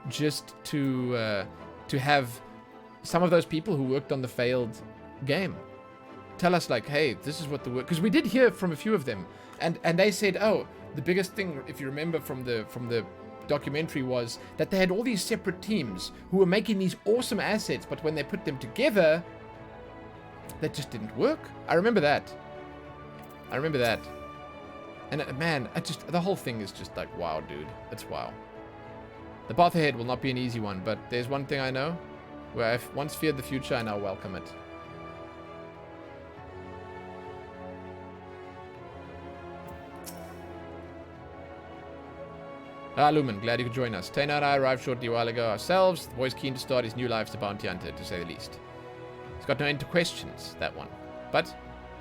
just to have some of those people who worked on the failed game tell us, like, hey, this is what the work... Because we did hear from a few of them, and they said, oh, the biggest thing, if you remember from the documentary, was that they had all these separate teams who were making these awesome assets, but when they put them together, that just didn't work. I remember that. And man, the whole thing is just like, wow, dude. It's wow. The path ahead will not be an easy one, but there's one thing I know. Where I've once feared the future, I now welcome it. Ah, Lumen, glad you could join us. Taina and I arrived shortly a while ago ourselves. The boy's keen to start his new life as a bounty hunter, to say the least. He's got no end to questions, that one. But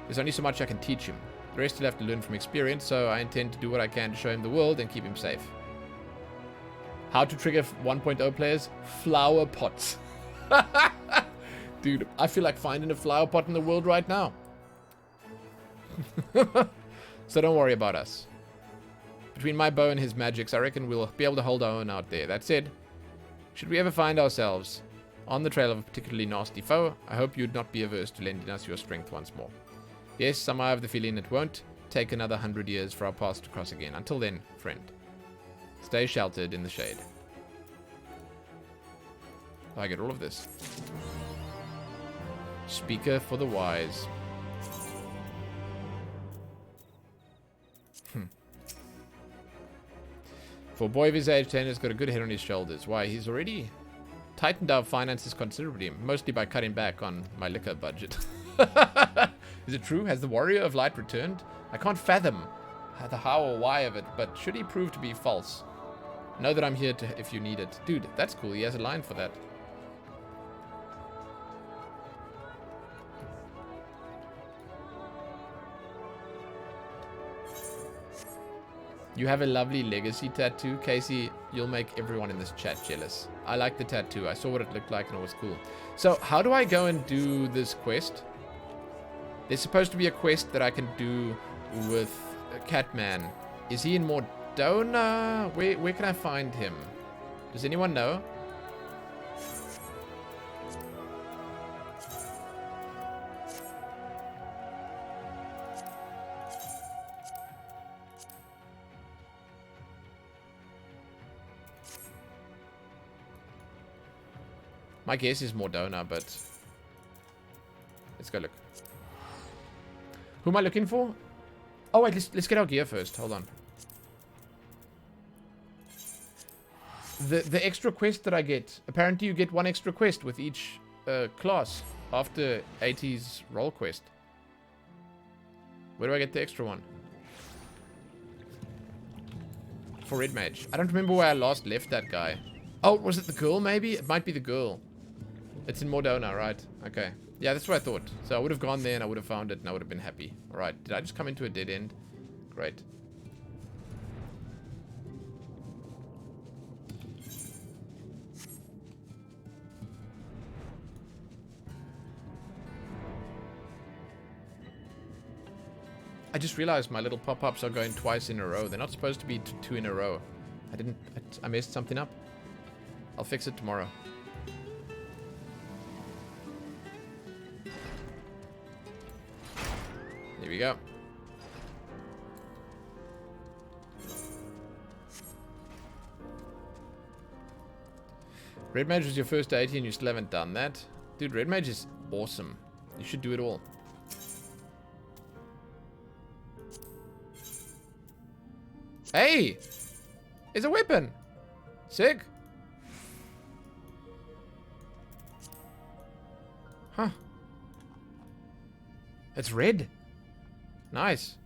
there's only so much I can teach him. The rest he'll have to learn from experience, so I intend to do what I can to show him the world and keep him safe. How to trigger 1.0 players? Flower pots. Dude, I feel like finding a flower pot in the world right now. So don't worry about us. Between my bow and his magics, I reckon we'll be able to hold our own out there. That said, should we ever find ourselves on the trail of a particularly nasty foe, I hope you'd not be averse to lending us your strength once more. Yes, somehow I have the feeling it won't take another 100 years for our paths to cross again. Until then, friend, stay sheltered in the shade. I get all of this. Speaker for the wise. For a boy of his age, Tanner's got a good head on his shoulders. Why, he's already tightened our finances considerably, mostly by cutting back on my liquor budget. Is it true? Has the Warrior of Light returned? I can't fathom the how or why of it, but should he prove to be false, know that I'm here if you need it. Dude, that's cool. He has a line for that. You have a lovely legacy tattoo, Casey. You'll make everyone in this chat jealous. I like the tattoo. I saw what it looked like and it was cool. So, how do I go and do this quest? There's supposed to be a quest that I can do with Catman. Is he in Mordona? Where can I find him? Does anyone know? My guess is Mordona, but let's go look. Who am I looking for? Oh wait, let's get our gear first. Hold on. The extra quest that I get. Apparently you get 1 extra quest with each class after 80's roll quest. Where do I get the extra one? For Red Mage. I don't remember where I last left that guy. Oh, was it the girl maybe? It might be the girl. It's in Mordona, right? Okay. Yeah, that's what I thought. So I would have gone there and I would have found it and I would have been happy. Alright, did I just come into a dead end? Great. I just realized my little pop-ups are going twice in a row. They're not supposed to be 2 in a row. I messed something up. I'll fix it tomorrow. Here we go. Red Mage was your first 80 and you still haven't done that? Dude, Red Mage is awesome. You should do it all. Hey! It's a weapon! Sick! Huh. It's red. Nice.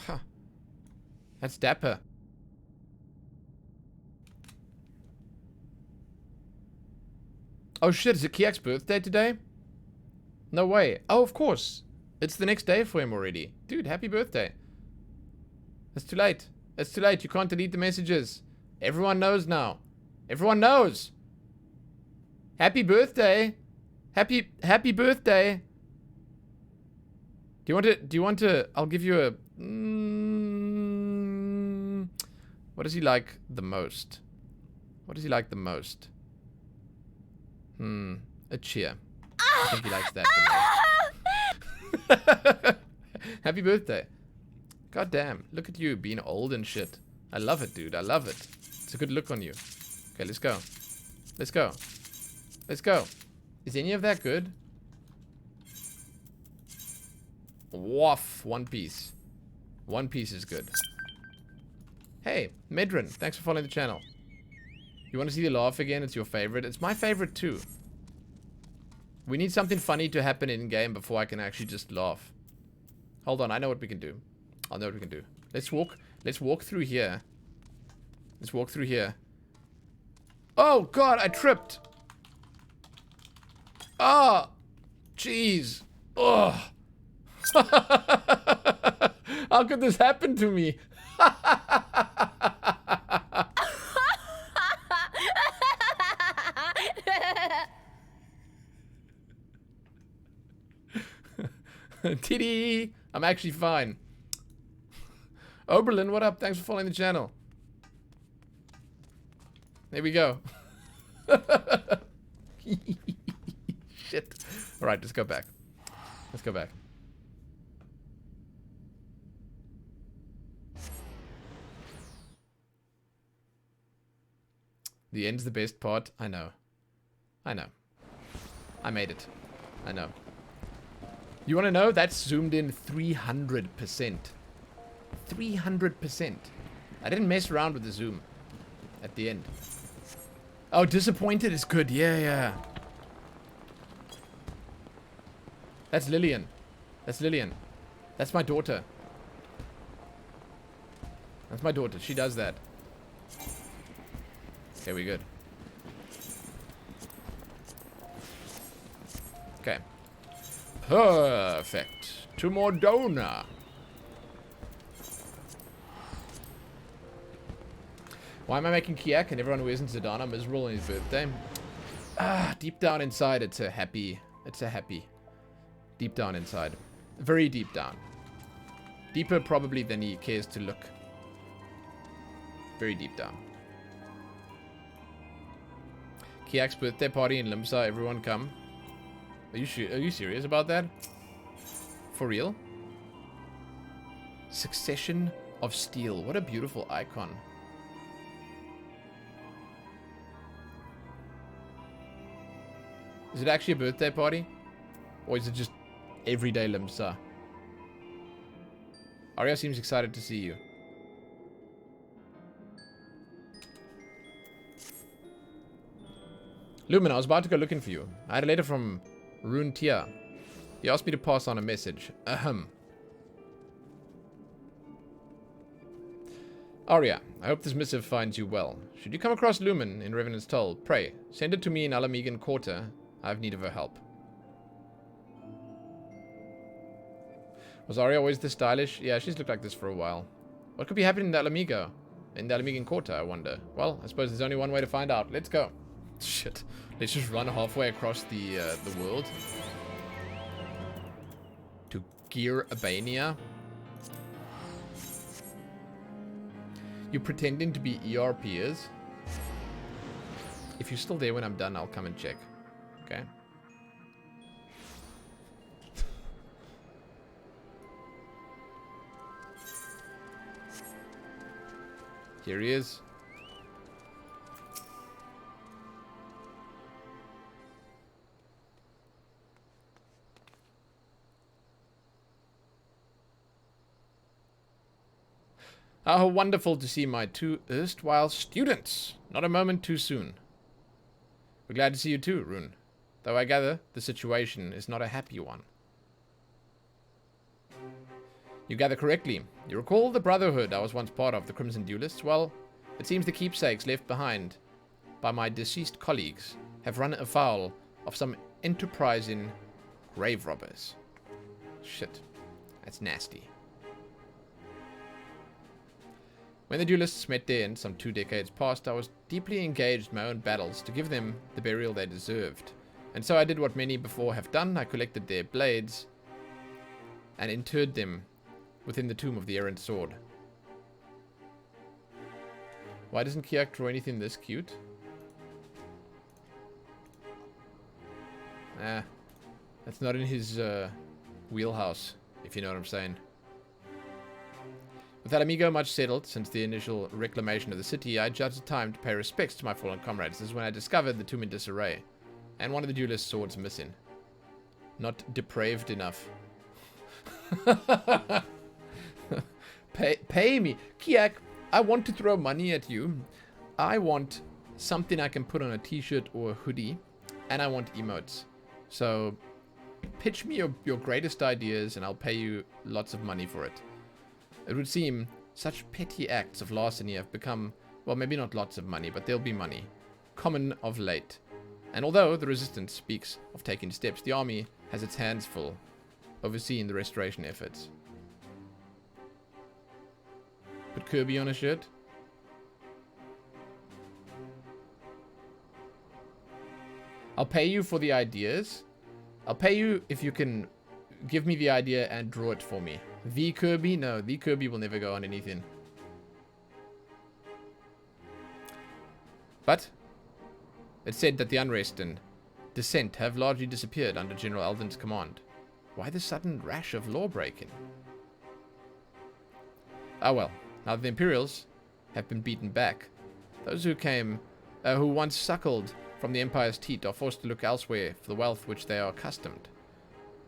Huh. That's dapper. Oh shit, is it Kiak's birthday today? No way. Oh, of course. It's the next day for him already. Dude, happy birthday. It's too late. It's too late. You can't delete the messages. Everyone knows now. Everyone knows. Happy birthday. Happy birthday. Do you want to I'll give you a what does he like the most? What does he like the most? A cheer. I think he likes that the most. Happy birthday. God damn, look at you being old and shit. I love it, dude. I love it. It's a good look on you. Okay, let's go. Let's go. Let's go. Is any of that good? Woof. 1 piece. 1 piece is good. Hey, Medrin. Thanks for following the channel. You want to see the laugh again? It's your favorite. It's my favorite too. We need something funny to happen in-game before I can actually just laugh. Hold on, I know what we can do. I know what we can do. Let's walk through here. Let's walk through here. Oh god, I tripped. Oh, jeez. Oh. How could this happen to me? Titty! I'm actually fine. Oberlin, what up? Thanks for following the channel. There we go. Shit. Alright, let's go back. Let's go back. The end's the best part. I know. I know. I made it. I know. You want to know? That's zoomed in 300%. 300%. I didn't mess around with the zoom at the end. Oh, disappointed is good. Yeah, yeah. That's Lillian. That's Lillian. That's my daughter. That's my daughter. She does that. Okay, we good. Okay. Perfect. To Mordona. Why am I making Kiak and everyone who isn't Zidana miserable on his birthday? Ah, deep down inside, it's a happy. Deep down inside. Very deep down. Deeper probably than he cares to look. Very deep down. Kiak's birthday party in Limsa, everyone come. Are you serious about that? For real? Succession of Steel. What a beautiful icon. Is it actually a birthday party? Or is it just everyday Limsa? Arya seems excited to see you. Lumen, I was about to go looking for you. I had a letter from Rune Tia. He asked me to pass on a message. Ahem. Arya, I hope this missive finds you well. Should you come across Lumen in Revenant's Toll, pray, send it to me in Alamegan Quarter. I have need of her help. Was Arya always this stylish? Yeah, she's looked like this for a while. What could be happening in the Alamigo? In the Alamegan Quarter, I wonder. Well, I suppose there's only one way to find out. Let's go. Shit. Let's just run halfway across the world. To Gear Albania. You pretending to be ERPers? If you're still there when I'm done, I'll come and check. Okay. Here he is. How wonderful to see my two erstwhile students. Not a moment too soon. We're glad to see you too, Rune. Though I gather the situation is not a happy one. You gather correctly. You recall the brotherhood I was once part of, the Crimson Duelists? Well, it seems the keepsakes left behind by my deceased colleagues have run afoul of some enterprising grave robbers. Shit. That's nasty. When the duelists met there in some 2 decades past, I was deeply engaged in my own battles to give them the burial they deserved. And so I did what many before have done. I collected their blades and interred them within the tomb of the errant sword. Why doesn't Kiak draw anything this cute? That's not in his wheelhouse, if you know what I'm saying. With Alamigo much settled since the initial reclamation of the city, I judged it time to pay respects to my fallen comrades. This is when I discovered the tomb in disarray, and one of the duelist swords missing. Not depraved enough. Pay me. Kiak, I want to throw money at you. I want something I can put on a t-shirt or a hoodie, and I want emotes. So, pitch me your greatest ideas, and I'll pay you lots of money for it. It would seem such petty acts of larceny have become, well, maybe not lots of money, but there'll be money, common of late. And although the resistance speaks of taking steps, the army has its hands full, overseeing the restoration efforts. Put Kirby on a shirt? I'll pay you for the ideas. I'll pay you if you can give me the idea and draw it for me. The Kirby? No, the Kirby will never go on anything. But it's said that the unrest and dissent have largely disappeared under General Alden's command. Why the sudden rash of law-breaking? Ah well, now that the Imperials have been beaten back, those who once suckled from the Empire's teat are forced to look elsewhere for the wealth which they are accustomed.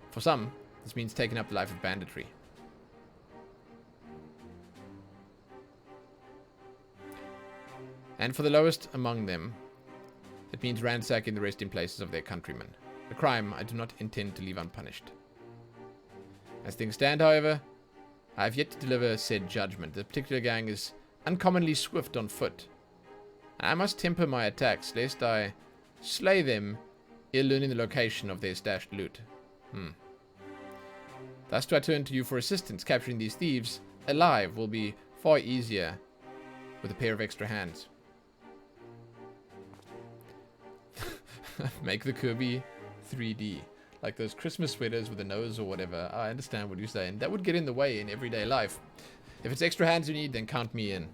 For some, this means taking up the life of banditry. And for the lowest among them, it means ransacking the resting places of their countrymen. A crime I do not intend to leave unpunished. As things stand, however, I have yet to deliver said judgment. The particular gang is uncommonly swift on foot. I must temper my attacks, lest I slay them ere learning the location of their stashed loot. Thus do I turn to you for assistance. Capturing these thieves alive will be far easier with a pair of extra hands. Make the Kirby 3D. Like those Christmas sweaters with a nose or whatever. I understand what you're saying. That would get in the way in everyday life. If it's extra hands you need, then count me in.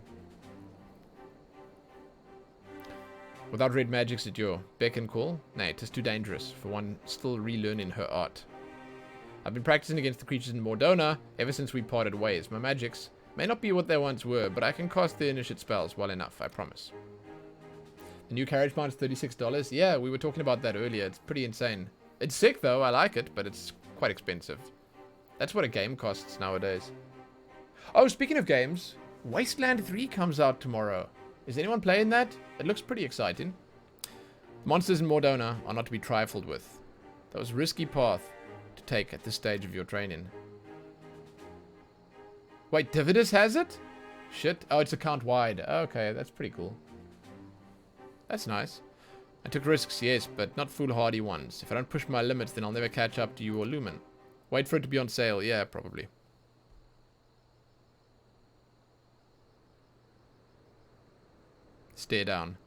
Without red magics at your beck and call? Nay, 'tis too dangerous for one still relearning her art. I've been practicing against the creatures in Mordona ever since we parted ways. My magics may not be what they once were, but I can cast the initiate spells well enough, I promise. The new carriage mount is $36. Yeah, we were talking about that earlier. It's pretty insane. It's sick though. I like it, but it's quite expensive. That's what a game costs nowadays. Oh, speaking of games, Wasteland 3 comes out tomorrow. Is anyone playing that? It looks pretty exciting. Monsters in Mordona are not to be trifled with. That was a risky path to take at this stage of your training. Wait, Dividus has it? Shit. Oh, it's account wide. Okay, that's pretty cool. That's nice. I took risks, yes, but not foolhardy ones. If I don't push my limits, then I'll never catch up to you or Lumen. Wait for it to be on sale. Yeah, probably. Stare down.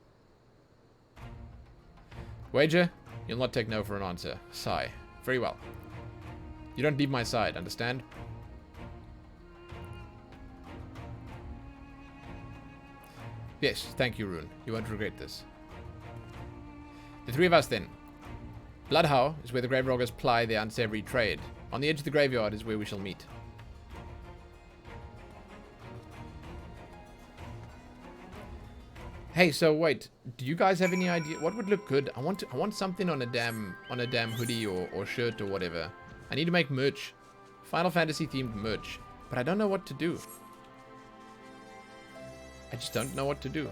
Wager, you'll not take no for an answer. Sigh. Very well. You don't leave my side, understand? Yes, thank you, Rune. You won't regret this. The three of us, then. Bloodhow is where the grave robbers ply their unsavory trade. On the edge of the graveyard is where we shall meet. Hey, so wait, do you guys have any idea what would look good? I want something on a damn hoodie or shirt or whatever. I need to make merch. Final Fantasy themed merch, but I don't know what to do. I just don't know what to do.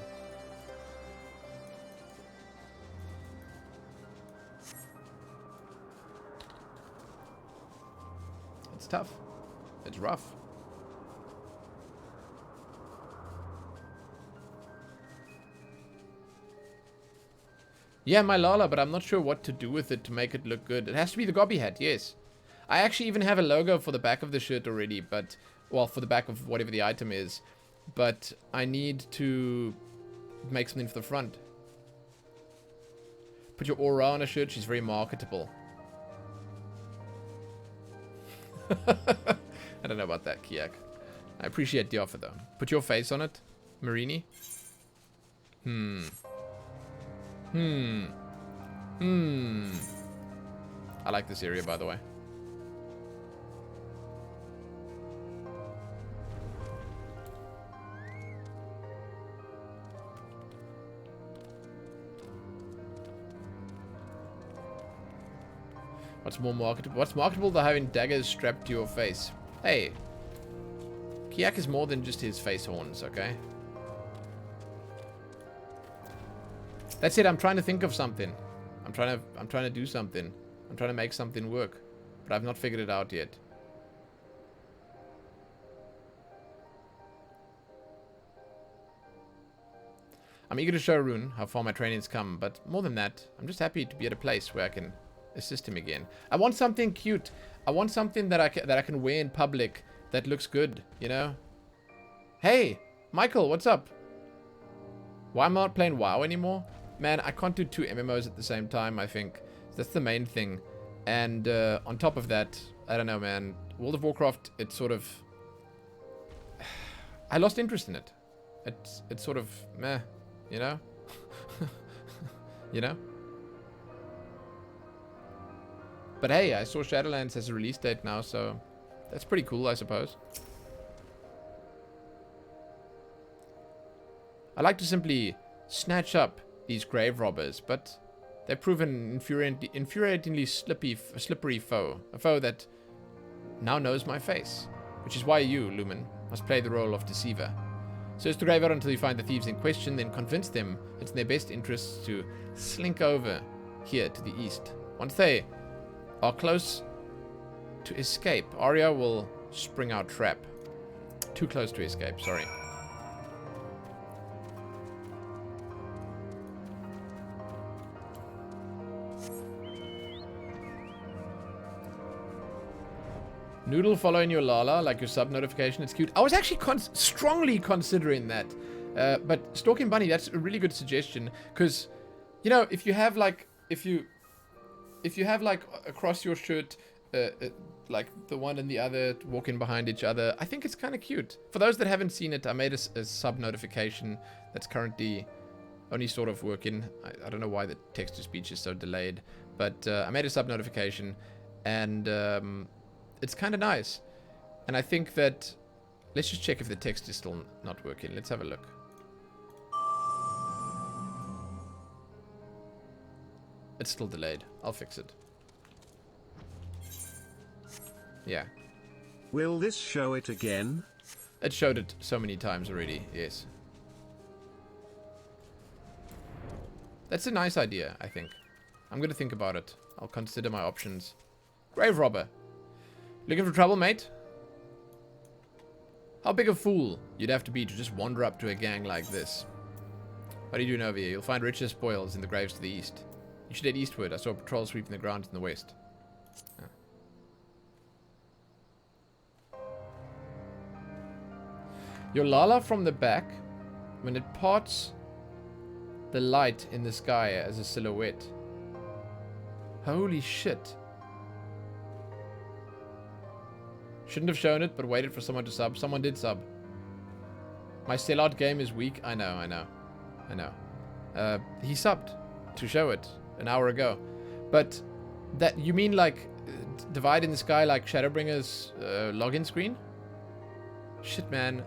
It's tough. It's rough. Yeah, my Lala, but I'm not sure what to do with it to make it look good. It has to be the Gobby hat, yes. I actually even have a logo for the back of the shirt already, but... Well, for the back of whatever the item is. But I need to make something for the front. Put your aura on a shirt, she's very marketable. I don't know about that, Kiak. I appreciate the offer, though. Put your face on it, Marini. I like this area, by the way. What's more marketable? What's marketable than having daggers strapped to your face? Hey, Kiak is more than just his face horns, okay? That's it. I'm trying to think of something. I'm trying to do something. I'm trying to make something work, but I've not figured it out yet. I'm eager to show Rune how far my training's come, but more than that, I'm just happy to be at a place where I can assist him again. I want something cute. I want something that I can wear in public that looks good, you know? Hey, Michael, what's up? Why am I not playing WoW anymore? Man, I can't do 2 MMOs at the same time, I think. That's the main thing. And on top of that, I don't know, man. World of Warcraft, it's sort of... I lost interest in it. It's sort of meh, you know? You know? But hey, I saw Shadowlands has a release date now, so that's pretty cool, I suppose. I like to simply snatch up these grave robbers, but they've proven infuriatingly slippery foe. A foe that now knows my face. Which is why you, Lumen, must play the role of deceiver. Search the graveyard until you find the thieves in question, then convince them it's in their best interests to slink over here to the east. Once they are close to escape, Arya will spring our trap. Too close to escape, sorry. Noodle following your Lala, like your sub notification, it's cute. I was actually strongly considering that. But Stalking Bunny, that's a really good suggestion. Because, you know, if you have like, if you have like across your shirt, like the one and the other walking behind each other, I think it's kind of cute. For those that haven't seen it, I made a sub notification that's currently only sort of working. I don't know why the text to speech is so delayed, but I made a sub notification, and it's kind of nice. And I think that... Let's just check if the text is still not working. Let's have a look. It's still delayed. I'll fix it. Yeah. Will this show it again? It showed it so many times already, yes. That's a nice idea, I think. I'm going to think about it. I'll consider my options. Grave robber. Looking for trouble, mate? How big a fool you'd have to be to just wander up to a gang like this. What are you doing over here? You'll find richer spoils in the graves to the east. You should head eastward. I saw a patrol sweeping the ground in the west. Oh. Your Lala from the back, when it parts the light in the sky as a silhouette. Holy shit. Shouldn't have shown it, but waited for someone to sub. Someone did sub. My sellout game is weak. I know. He subbed to show it an hour ago. But that, you mean like divide in the sky like Shadowbringers login screen? Shit, man.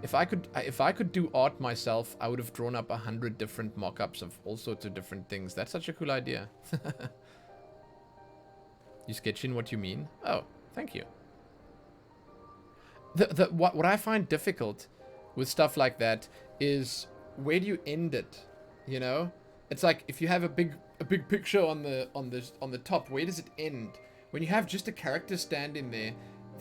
If I could do art myself, I would have drawn up 100 different mock-ups of all sorts of different things. That's such a cool idea. You sketch in what you mean? Oh, thank you. What I find difficult with stuff like that is, where do you end it? You know, it's like if you have a big picture on the top, where does it end? When you have just a character stand in there,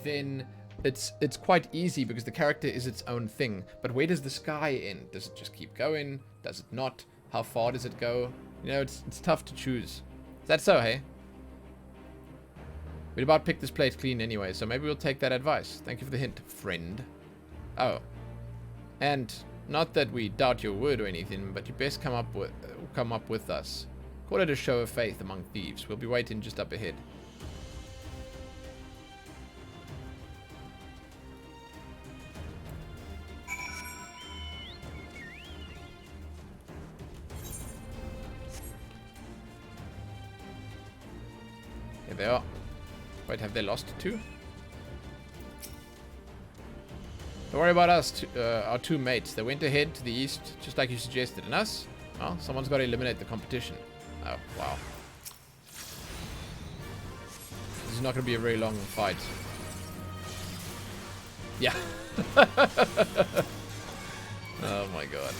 then it's quite easy because the character is its own thing. But where does the sky end? Does it just keep going? Does it not? How far does it go? You know, it's tough to choose. Is that so, hey? We'd about picked this place clean anyway, so maybe we'll take that advice. Thank you for the hint, friend. Oh. And not that we doubt your word or anything, but you best come up with us. Call it a show of faith among thieves. We'll be waiting just up ahead. Here they are. Wait, have they lost too? Don't worry about us, our two mates. They went ahead to the east, just like you suggested. And us? Well, someone's got to eliminate the competition. Oh, wow. This is not going to be a very long fight. Yeah. Oh my god.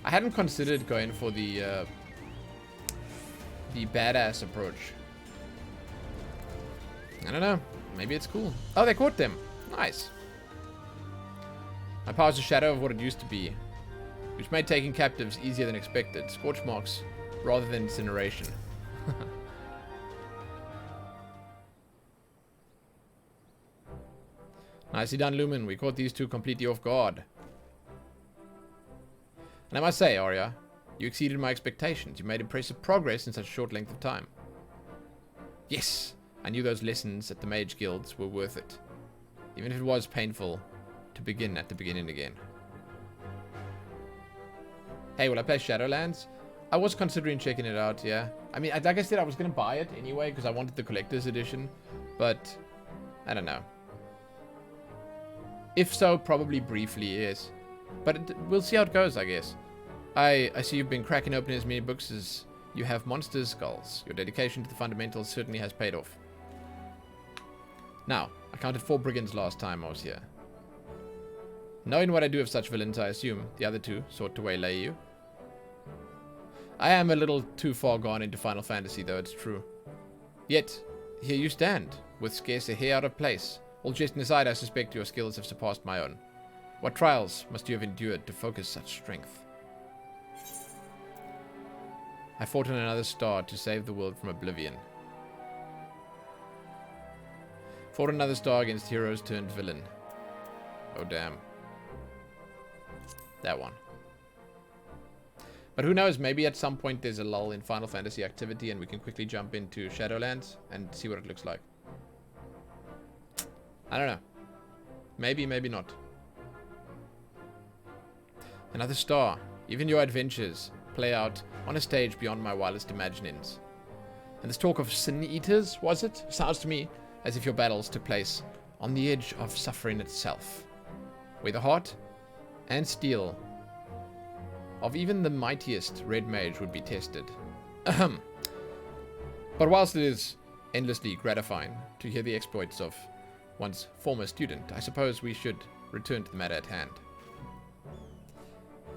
I hadn't considered going for the badass approach. I don't know. Maybe it's cool. Oh, they caught them. Nice. My power's a shadow of what it used to be, which made taking captives easier than expected. Scorch marks rather than incineration. Nicely done, Lumen. We caught these two completely off guard. And I must say, Arya, you exceeded my expectations. You made impressive progress in such a short length of time. Yes, I knew those lessons at the mage guilds were worth it. Even if it was painful to begin at the beginning again. Hey, will I play Shadowlands? I was considering checking it out, yeah. I mean, like I said, I was going to buy it anyway because I wanted the collector's edition. But, I don't know. If so, probably briefly, yes. But we'll see how it goes, I guess. I see you've been cracking open as many books as you have monsters' skulls. Your dedication to the fundamentals certainly has paid off. Now, I counted 4 brigands last time I was here. Knowing what I do of such villains, I assume the other 2 sought to waylay you. I am a little too far gone into Final Fantasy, though, it's true. Yet, here you stand, with scarce a hair out of place. All jesting aside, I suspect your skills have surpassed my own. What trials must you have endured to focus such strength? I fought on another star to save the world from oblivion. Fought another star against heroes turned villain. Oh damn. That one. But who knows, maybe at some point there's a lull in Final Fantasy activity and we can quickly jump into Shadowlands and see what it looks like. I don't know. Maybe, maybe not. Another star. Even your adventures play out on a stage beyond my wildest imaginings. And this talk of sin eaters, was it? Sounds to me as if your battles took place on the edge of suffering itself, where the heart and steel of even the mightiest red mage would be tested. Ahem. But whilst it is endlessly gratifying to hear the exploits of one's former student, I suppose we should return to the matter at hand.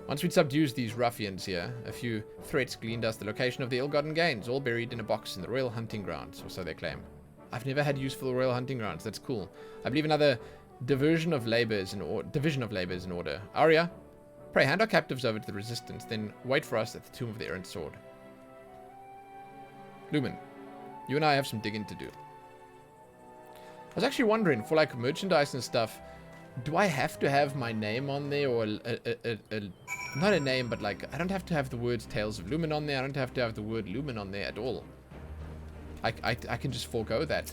Once we'd subdued these ruffians here, a few threats gleaned us the location of the ill-gotten gains, all buried in a box in the royal hunting grounds, or so they claim. I've never had use for the royal hunting grounds. That's cool. I believe another division of labor is in order. Arya, pray hand our captives over to the resistance, then wait for us at the tomb of the errant sword. Lumen, you and I have some digging to do. I was actually wondering, for like merchandise and stuff, do I have to have my name on there, or not a name, but like, I don't have to have the words Tales of Lumen on there. I don't have to have the word Lumen on there at all. I can just forego that.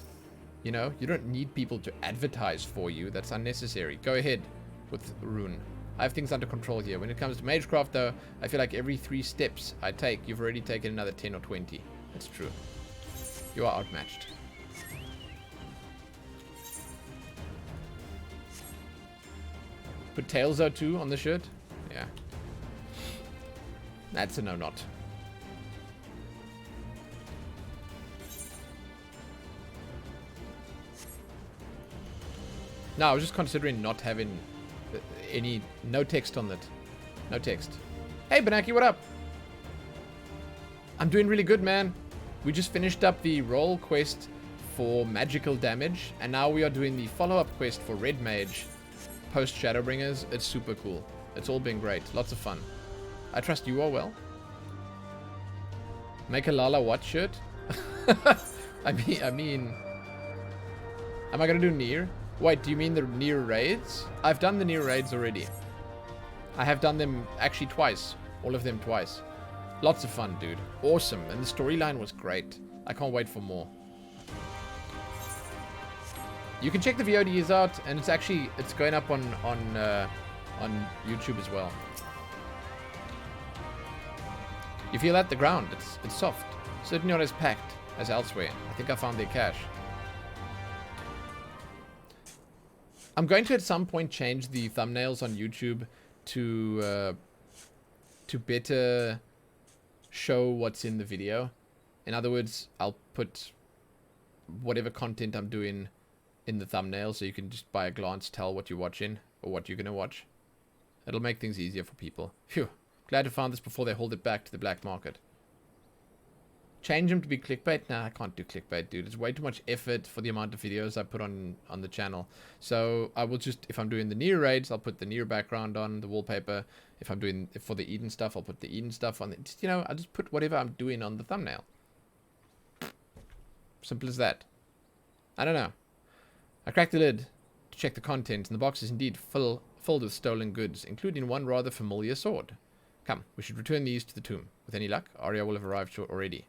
You know, you don't need people to advertise for you. That's unnecessary. Go ahead with Rune. I have things under control here. When it comes to Magecraft, though, I feel like every 3 steps I take, you've already taken another 10 or 20. That's true. You are outmatched. Put Tails 02 on the shirt? Yeah. That's a no-not. No, I was just considering not having no text on that. No text. Hey, Banaki, what up? I'm doing really good, man. We just finished up the role quest for magical damage, and now we are doing the follow-up quest for Red Mage post Shadowbringers. It's super cool. It's all been great. Lots of fun. I trust you are well. Make a Lala what shirt? I mean... Am I gonna do Nier? Wait, do you mean the Nier raids? I've done the Nier raids already. I have done them actually twice. All of them twice. Lots of fun, dude. Awesome. And the storyline was great. I can't wait for more. You can check the VODs out, and it's going up on YouTube as well. You feel that? The ground, it's soft. Certainly not as packed as elsewhere. I think I found their cache. I'm going to at some point change the thumbnails on YouTube to better show what's in the video. In other words, I'll put whatever content I'm doing in the thumbnail, so you can just by a glance tell what you're watching or what you're gonna watch. It'll make things easier for people. Phew. Glad to find this before they hold it back to the black market. Change them to be clickbait? Nah, I can't do clickbait, dude. It's way too much effort for the amount of videos I put on the channel. So I will just, if I'm doing the Nier raids, I'll put the Nier background on the wallpaper. If I'm doing for the Eden stuff, I'll put the Eden stuff on. Just, you know, I'll just put whatever I'm doing on the thumbnail. Simple as that. I don't know. I cracked the lid to check the contents, and the box is indeed filled with stolen goods, including one rather familiar sword. Come, we should return these to the tomb. With any luck, Arya will have arrived already.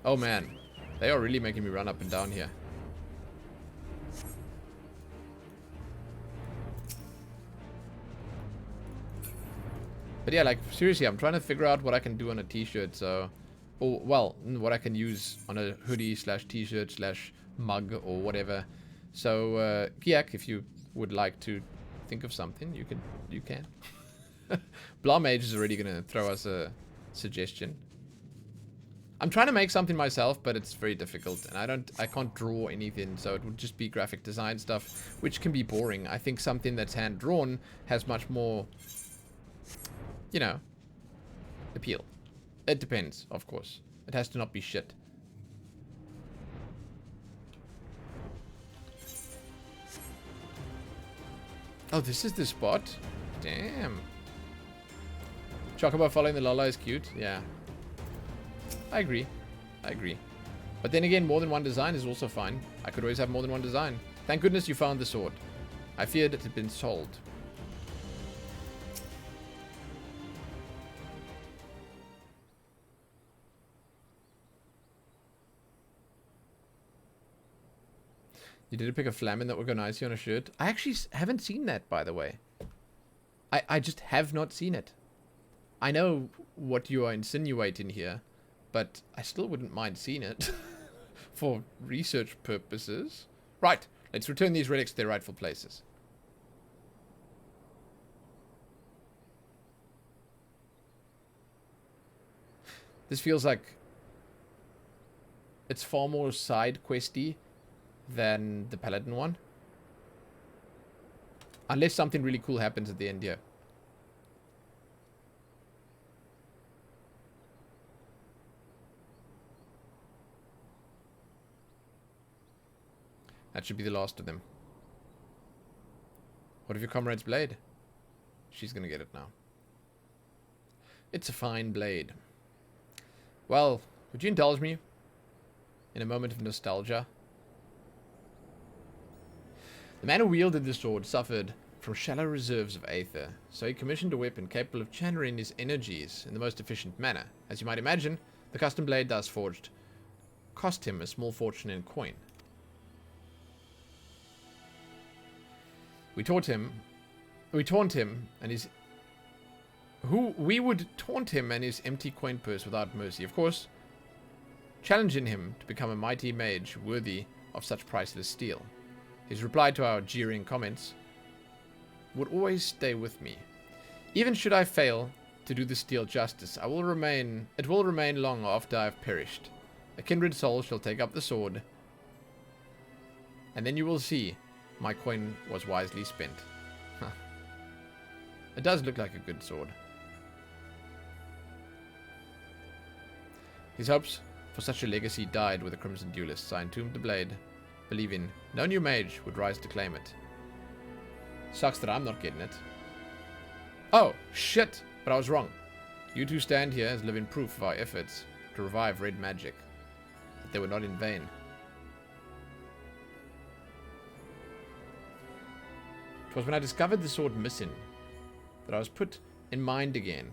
Oh man, they are really making me run up and down here. But yeah, like, seriously, I'm trying to figure out what I can do on a t-shirt, so... Or, well, what I can use on a hoodie slash t-shirt slash mug or whatever. So, Giak, if you would like to think of something, you can. Blamage is already going to throw us a suggestion. I'm trying to make something myself, but it's very difficult, and I can't draw anything, so it would just be graphic design stuff, which can be boring. I think something that's hand-drawn has much more, you know, appeal. It depends, of course. It has to not be shit. Oh, this is the spot? Damn. Chocobo following the Lola is cute. Yeah. I agree. I agree. But then again, more than one design is also fine. I could always have more than one design. Thank goodness you found the sword. I feared it had been sold. You did pick a flamin that would go nicely on a shirt. I actually haven't seen that, by the way. I just have not seen it. I know what you are insinuating here, but I still wouldn't mind seeing it for research purposes. Right, let's return these relics to their rightful places. This feels like it's far more side questy than the Paladin one. Unless something really cool happens at the end here. That should be the last of them. What of your comrade's blade? She's gonna get it now. It's a fine blade. Well, would you indulge me in a moment of nostalgia? The man who wielded the sword suffered from shallow reserves of aether, so he commissioned a weapon capable of channeling his energies in the most efficient manner. As you might imagine, the custom blade thus forged cost him a small fortune in coin. We would taunt him and his empty coin purse without mercy. Of course, challenging him to become a mighty mage worthy of such priceless steel. His reply to our jeering comments would always stay with me. Even should I fail to do the steel justice, it will remain long after I have perished. A kindred soul shall take up the sword, and then you will see my coin was wisely spent. Huh. It does look like a good sword. His hopes for such a legacy died with the Crimson Duelists. I entombed the blade, believing no new mage would rise to claim it. Sucks that I'm not getting it. Oh, shit! But I was wrong. You two stand here as living proof of our efforts to revive red magic. That they were not in vain. It was when I discovered the sword missing that I was put in mind again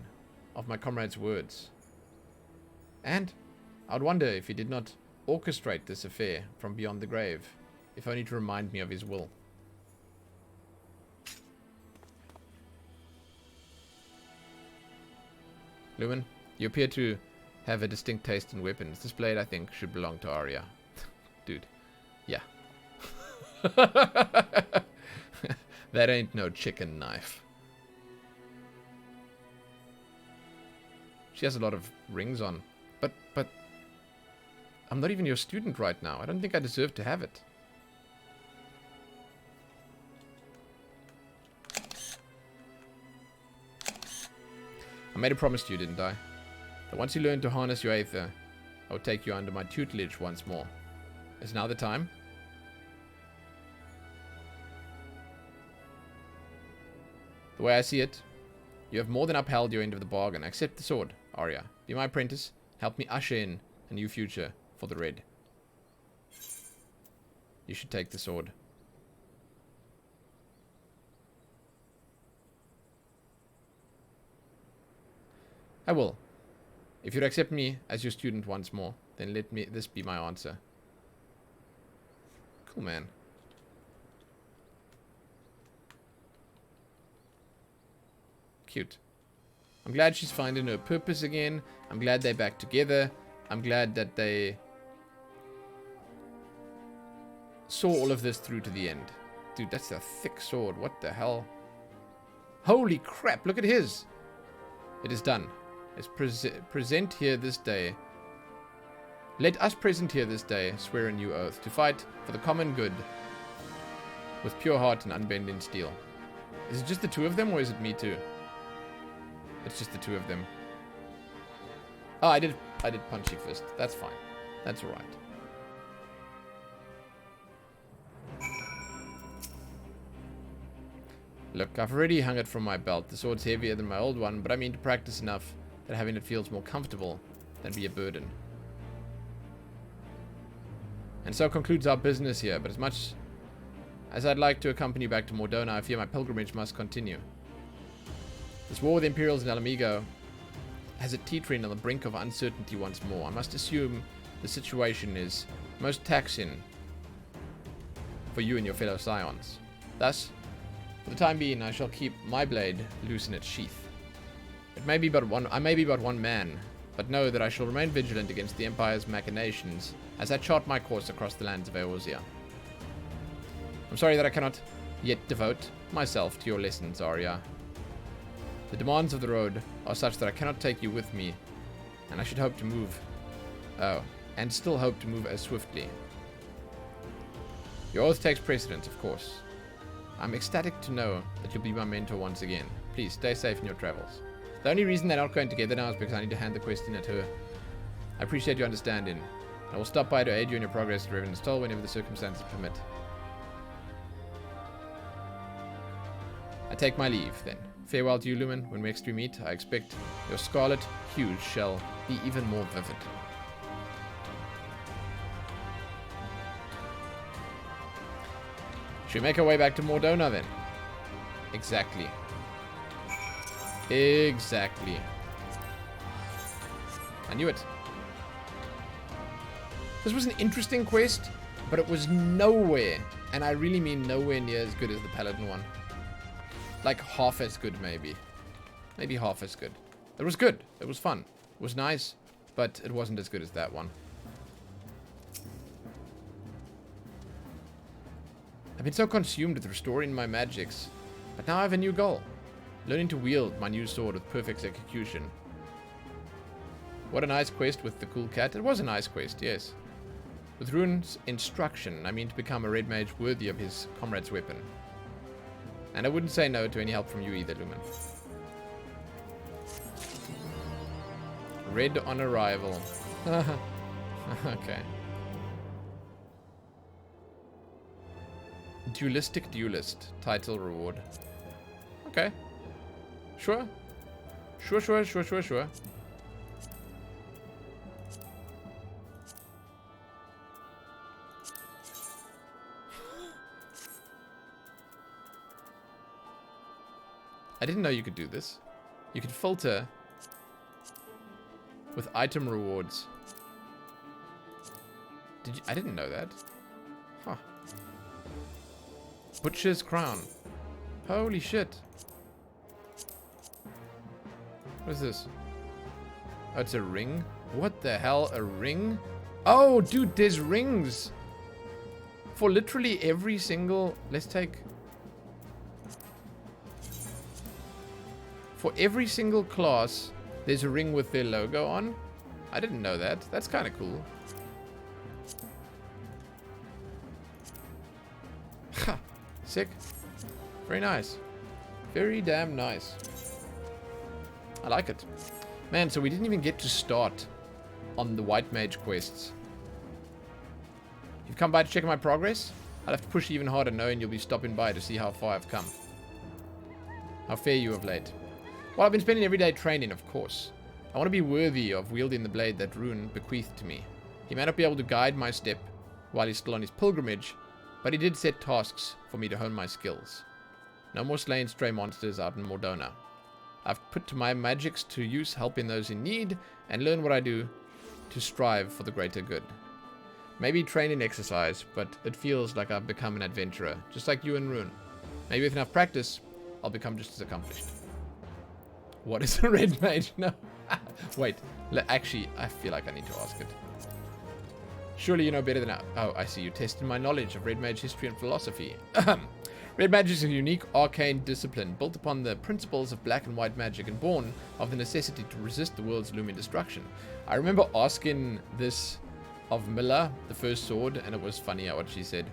of my comrade's words. And I would wonder if he did not orchestrate this affair from beyond the grave, if only to remind me of his will. Lumen, you appear to have a distinct taste in weapons. This blade, I think, should belong to Arya. Dude. Yeah. That ain't no chicken knife. She has a lot of rings on. But I'm not even your student right now. I don't think I deserve to have it. I made a promise to you, didn't I? That once you learn to harness your aether, I would take you under my tutelage once more. Is now the time? The way I see it, you have more than upheld your end of the bargain. Accept the sword, Arya. Be my apprentice. Help me usher in a new future for the red. You should take the sword. I will. If you'd accept me as your student once more, then let this be my answer. Cool, man. Cute. I'm glad she's finding her purpose again. I'm glad they're back together. I'm glad that they saw all of this through to the end. Dude, that's a thick sword. What the hell? Holy crap, look at his. It is done. Let's present here this day. Let us present here this day swear a new oath to fight for the common good with pure heart and unbending steel. Is it just the two of them, or is it me too? It's just the two of them. Oh, I did punchy fist. That's fine. That's alright. Look, I've already hung it from my belt. The sword's heavier than my old one, but I mean to practice enough that having it feels more comfortable than be a burden. And so concludes our business here, but as much as I'd like to accompany you back to Mordona, I fear my pilgrimage must continue. This war with the Imperials in Alamigo has it teetering on the brink of uncertainty once more. I must assume the situation is most taxing for you and your fellow scions. Thus, for the time being, I shall keep my blade loose in its sheath. I may be but one man, but know that I shall remain vigilant against the Empire's machinations as I chart my course across the lands of Eorzea. I'm sorry that I cannot yet devote myself to your lessons, Arya. The demands of the road are such that I cannot take you with me, and I should hope to move... and still hope to move as swiftly. Your oath takes precedence, of course. I'm ecstatic to know that you'll be my mentor once again. Please, stay safe in your travels. The only reason they're not going together now is because I need to hand the quest in at her. I appreciate your understanding. I will stop by to aid you in your progress to Revenant's Toll whenever the circumstances permit. I take my leave, then. Farewell to you, Lumen. When next we meet, I expect your scarlet hues shall be even more vivid. Should we make our way back to Mordona, then? Exactly. Exactly. I knew it. This was an interesting quest, but it was nowhere, and I really mean nowhere near as good as the Paladin one. Like half as good, maybe. Maybe half as good. It was good. It was fun. It was nice, but it wasn't as good as that one. I've been so consumed with restoring my magics, but now I have a new goal. Learning to wield my new sword with perfect execution. What a nice quest with the cool cat. It was a nice quest, yes. With Rune's instruction, I mean to become a red mage worthy of his comrade's weapon. And I wouldn't say no to any help from you either, Lumen. Red on arrival. Okay. Dualistic Duelist. Title reward. Okay. Sure. Sure. I didn't know you could do this. You could filter with item rewards. Did you? I didn't know that. Huh. Butcher's Crown. Holy shit. What is this? Oh, it's a ring? What the hell? A ring? Oh, dude, there's rings. For literally every single... Let's take... For every single class, there's a ring with their logo on. I didn't know that. That's kind of cool. Ha! Sick. Very nice. Very damn nice. I like it. Man, so we didn't even get to start on the White Mage quests. You've come by to check my progress? I'll have to push even harder knowing you'll be stopping by to see how far I've come. How fare you of late? Well, I've been spending every day training, of course. I want to be worthy of wielding the blade that Rune bequeathed to me. He may not be able to guide my step while he's still on his pilgrimage, but he did set tasks for me to hone my skills. No more slaying stray monsters out in Mordona. I've put my magics to use helping those in need and learn what I do to strive for the greater good. Maybe training exercise, but it feels like I've become an adventurer, just like you and Rune. Maybe with enough practice, I'll become just as accomplished. What is a red mage? No. Wait. Actually, I feel like I need to ask it. Surely you know better than I... Oh, I see. You tested my knowledge of red mage history and philosophy. Red magic is a unique arcane discipline built upon the principles of black and white magic and born of the necessity to resist the world's looming destruction. I remember asking this of Milla, the first sword, and it was funny what she said.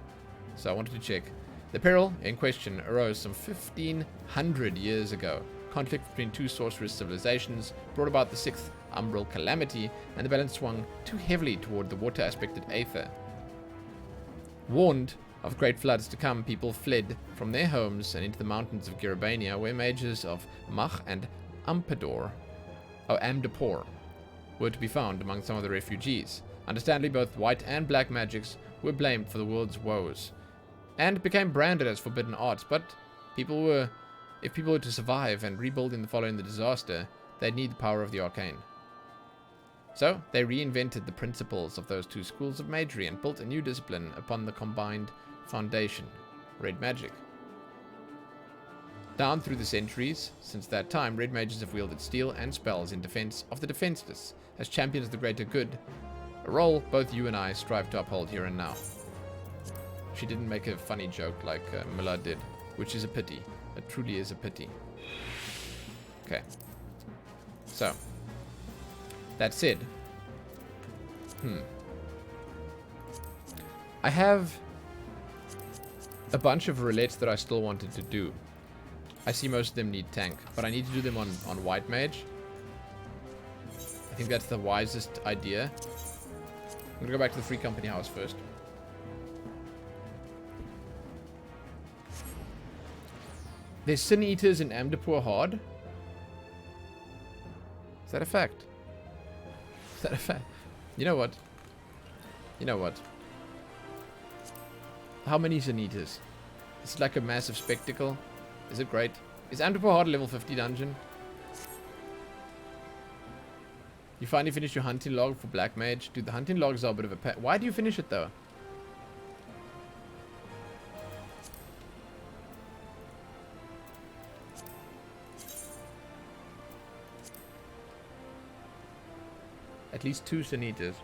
So I wanted to check. The peril in question arose some 1,500 years ago. Conflict between two sorceress civilizations brought about the 6th umbral calamity, and the balance swung too heavily toward the water-aspected Aether. Warned of great floods to come, people fled from their homes and into the mountains of Garabania, where mages of Mach and Amdapor were to be found among some of the refugees. Understandably, both white and black magics were blamed for the world's woes, and became branded as forbidden arts, but if people were to survive and rebuild in the following the disaster, they'd need the power of the arcane. So, they reinvented the principles of those two schools of magery and built a new discipline upon the combined Foundation. Red magic. Down through the centuries, since that time, red mages have wielded steel and spells in defense of the defenseless, as champions of the greater good. A role both you and I strive to uphold here and now. She didn't make a funny joke like Miller did, which is a pity. It truly is a pity. Okay. So. That said. I have a bunch of roulettes that I still wanted to do. I see most of them need tank, but I need to do them on white mage. I think that's the wisest idea. I'm gonna go back to the Free Company house first. There's Sin Eaters in Amdapur Hard. Is that a fact? Is that a fact? You know what? You know what? How many Sin Eaters? It's like a massive spectacle. Is it great? Is Amdapur Hard a level 50 dungeon? You finally finished your hunting log for Black Mage. Dude, the hunting logs are a bit of a pet. Why do you finish it though? At least 2 Sin Eaters.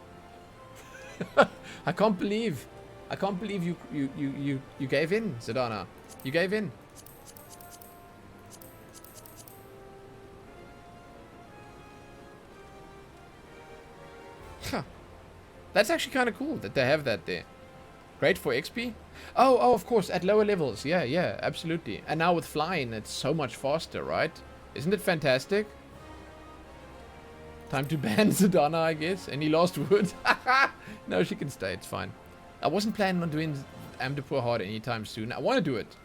I can't believe you gave in, Zidana. You gave in. Huh. That's actually kind of cool that they have that there. Great for XP. Oh, of course, at lower levels. Yeah, absolutely. And now with flying, it's so much faster, right? Isn't it fantastic? Time to ban Zidana, I guess. Any last words? No, she can stay. It's fine. I wasn't planning on doing Amdapur Hard anytime soon. I want to do it.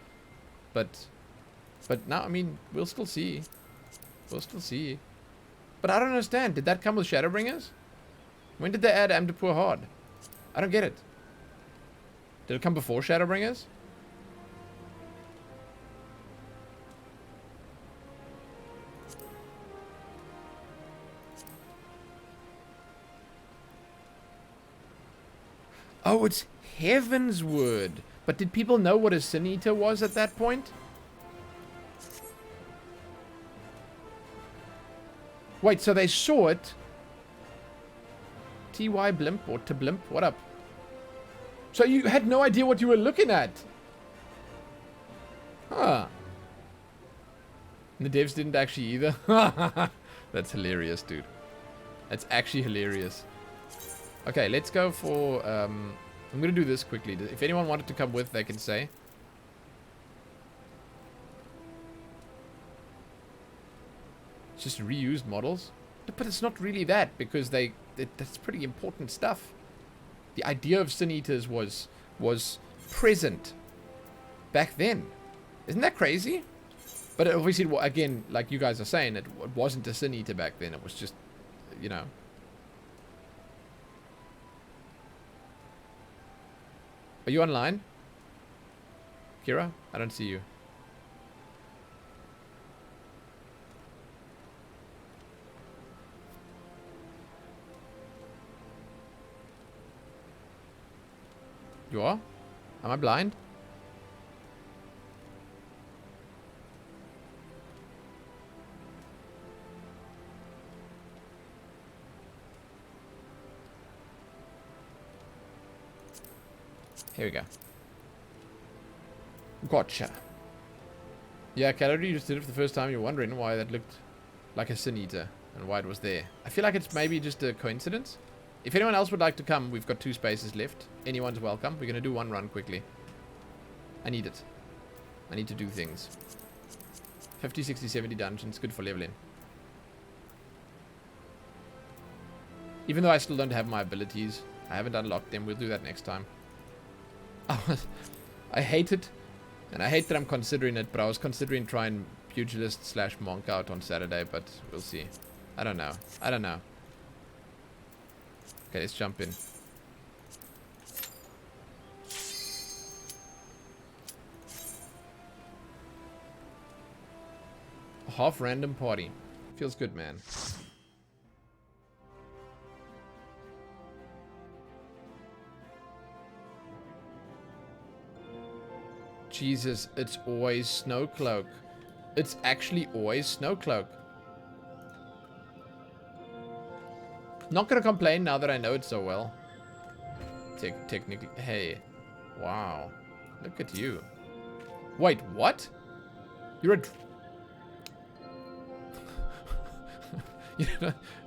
But now, I mean, we'll still see. We'll still see. But I don't understand. Did that come with Shadowbringers? When did they add Amdapur Hard? I don't get it. Did it come before Shadowbringers? Oh, it's Heaven's Word. But did people know what a Sin Eater was at that point? Wait, so they saw it. TY Blimp or to Blimp? What up? So you had no idea what you were looking at? Huh. And the devs didn't actually either? That's hilarious, dude. That's actually hilarious. Okay, let's go for... I'm going to do this quickly. If anyone wanted to come with, they can say. It's just reused models. But it's not really that, because that's pretty important stuff. The idea of Sin Eaters was present back then. Isn't that crazy? But obviously, again, like you guys are saying, it wasn't a Sin Eater back then. It was just, you know... Are you online? Kira? I don't see you. You are? Am I blind? Here we go. Gotcha. Yeah, Calorie, you just did it for the first time. You're wondering why that looked like a Sin Eater and why it was there. I feel like it's maybe just a coincidence. If anyone else would like to come, we've got 2 spaces left. Anyone's welcome. We're going to do one run quickly. I need it. I need to do things. 50, 60, 70 dungeons. Good for leveling. Even though I still don't have my abilities. I haven't unlocked them. We'll do that next time. I hate it. And I hate that I'm considering it. But I was considering trying Pugilist / Monk out on Saturday. But we'll see. I don't know. I don't know. Okay, let's jump in. A half random party. Feels good, man. Jesus, it's always Snowcloak. It's actually always Snowcloak. Not gonna complain now that I know it so well. Technically, hey, wow, look at you. Wait, what? You're a...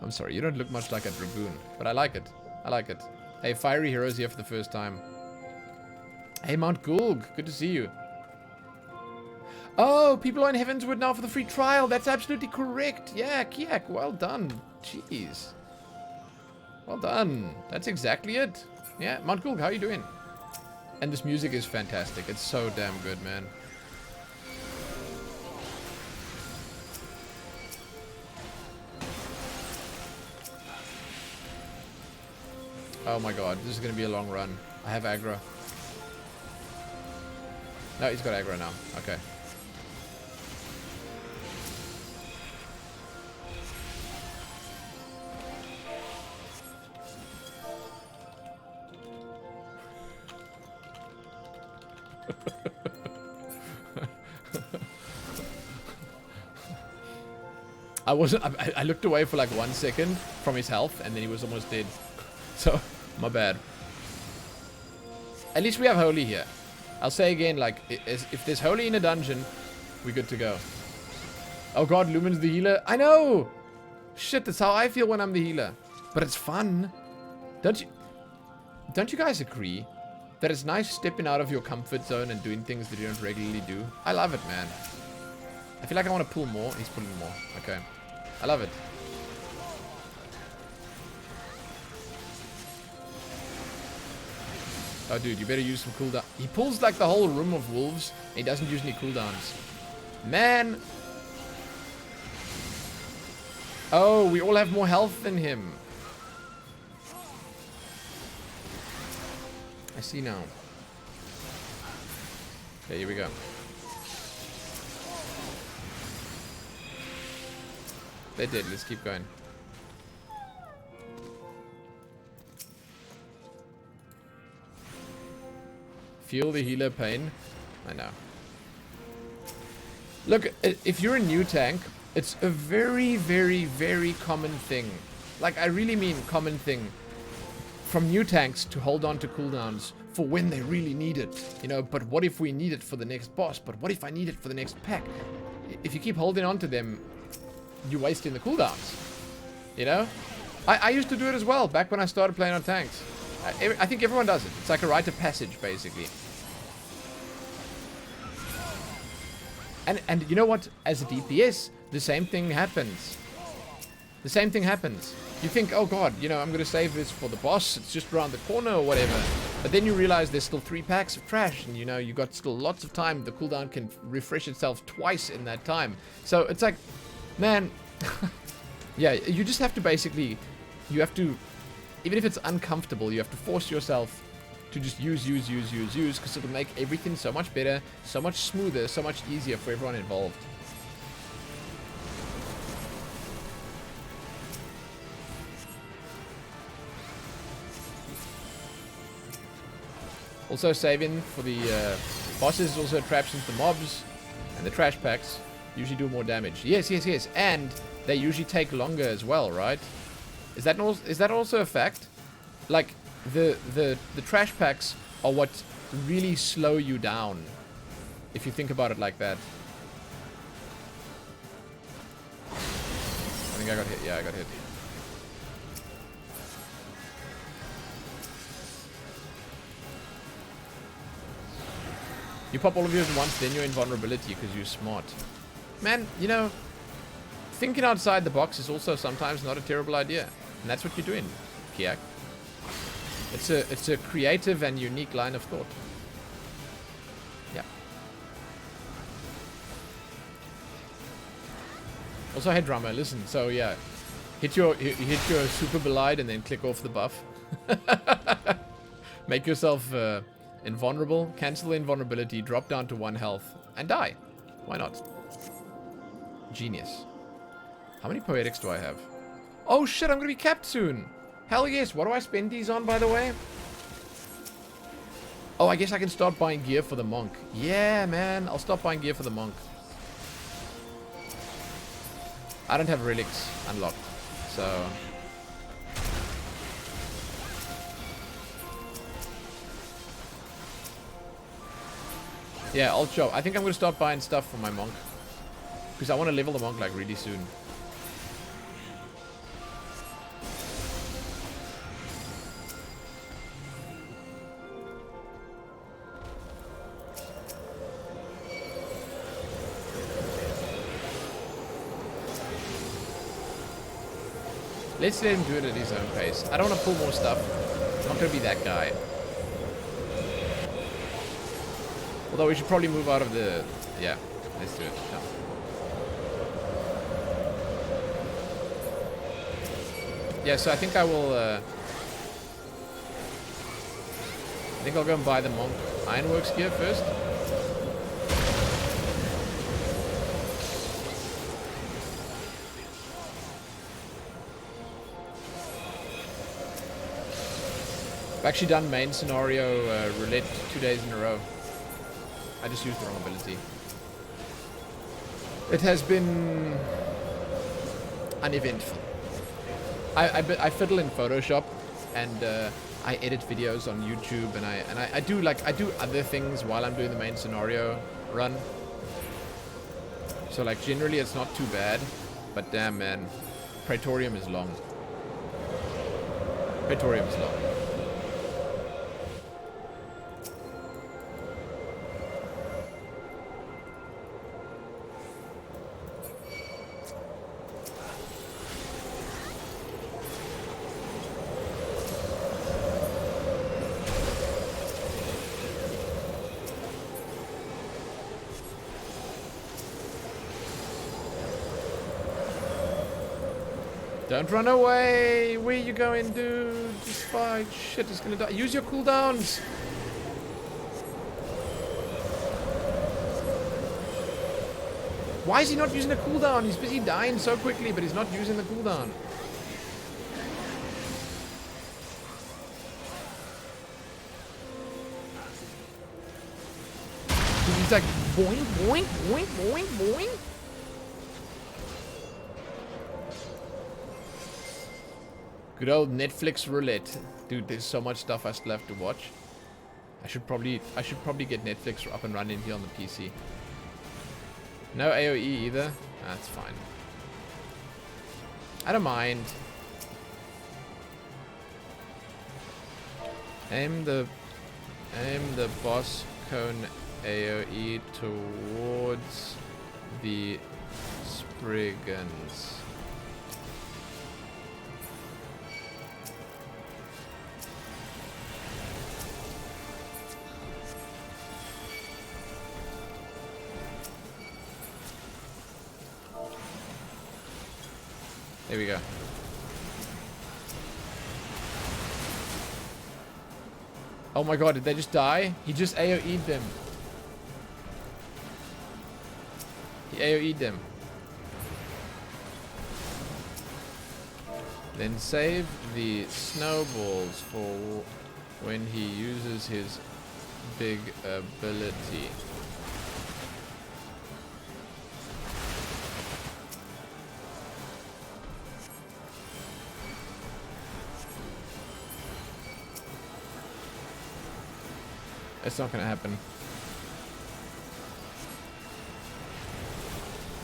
I'm sorry, you don't look much like a dragoon, but I like it. I like it. Hey, Fiery Heroes here for the first time. Hey, Mount Gulg, good to see you. Oh, people are in Heavenswood now for the free trial. That's absolutely correct. Yeah, Kiak, well done. Jeez. Well done. That's exactly it. Yeah, Mount Gulg, how are you doing? And this music is fantastic. It's so damn good, man. Oh my god, this is going to be a long run. I have aggro. No, he's got aggro now. Okay. I looked away for like 1 second from his health and then he was almost dead. So, my bad. At least we have Holy here. I'll say again, like, if there's Holy in a dungeon, we're good to go. Oh god, Lumen's the healer. I know! Shit, that's how I feel when I'm the healer. But it's fun. Don't you guys agree that it's nice stepping out of your comfort zone and doing things that you don't regularly do? I love it, man. I feel like I want to pull more. He's pulling more. Okay. I love it. Oh, dude, you better use some cooldown. He pulls like the whole room of wolves. And he doesn't use any cooldowns. Man. Oh, we all have more health than him. I see now. Okay, here we go. They did. Let's keep going. Feel the healer pain. I know. Look, if you're a new tank, it's a very, very, very common thing. Like, I really mean common thing. From new tanks to hold on to cooldowns for when they really need it. You know, but what if we need it for the next boss? But what if I need it for the next pack? If you keep holding on to them, you're wasting the cooldowns. You know? I used to do it as well, back when I started playing on tanks. I think everyone does it. It's like a rite of passage, basically. And you know what? As a DPS, the same thing happens. The same thing happens. You think, oh god, you know, I'm going to save this for the boss. It's just around the corner or whatever. But then you realize there's still 3 packs of trash. And, you know, you got still lots of time. The cooldown can refresh itself twice in that time. So it's like, man, yeah, you just have to basically, you have to, even if it's uncomfortable, you have to force yourself to just use, because it'll make everything so much better, so much smoother, so much easier for everyone involved. Also saving for the bosses is also traps into the mobs, and the trash packs usually do more damage. Yes, and they usually take longer as well, right? Is that also a fact? Like, the trash packs are what really slow you down, if you think about it like that. I think I got hit. Yeah, I got hit. You pop all of yours at once, then you're in vulnerability because you're smart. Man, you know, thinking outside the box is also sometimes not a terrible idea. And that's what you're doing, Kiak. It's a creative and unique line of thought. Yeah. Also, hey drummer, listen. So yeah, hit your super belied and then click off the buff. Make yourself invulnerable, cancel the invulnerability, drop down to 1 health, and die. Why not? Genius. How many poetics do I have? Oh shit, I'm gonna be capped soon. Hell yes. What do I spend these on, by the way? Oh, I guess I can start buying gear for the monk. Yeah, man. I'll stop buying gear for the monk. I don't have relics unlocked, so... Yeah, alt shop. I think I'm gonna start buying stuff for my monk. Because I want to level the monk, like, really soon. Let's let him do it at his own pace. I don't want to pull more stuff. I'm not going to be that guy. Although we should probably move out of the... Yeah, let's do it. No. Yeah, so I think I will... I think I'll go and buy the Monk Ironworks gear first. I've actually done main scenario roulette 2 days in a row. I just used the wrong ability. It has been uneventful. I fiddle in Photoshop and I edit videos on YouTube and I do other things while I'm doing the main scenario run. So like generally it's not too bad, but damn man, Praetorium is long. Praetorium is long. Don't run away! Where you going, dude? Just fight. Shit, it's gonna die. Use your cooldowns! Why is he not using a cooldown? He's busy dying so quickly, but he's not using the cooldown. He's like, boing, boing, boing, boing, boing. Good old Netflix roulette. Dude, there's so much stuff I still have to watch. I should probably get Netflix up and running here on the PC. No AoE either. That's fine. I don't mind. Aim the boss cone AoE towards the Spriggans. There we go. Oh my god, did they just die? He just AoE'd them. He AoE'd them. Then save the snowballs for when he uses his big ability. It's not gonna happen.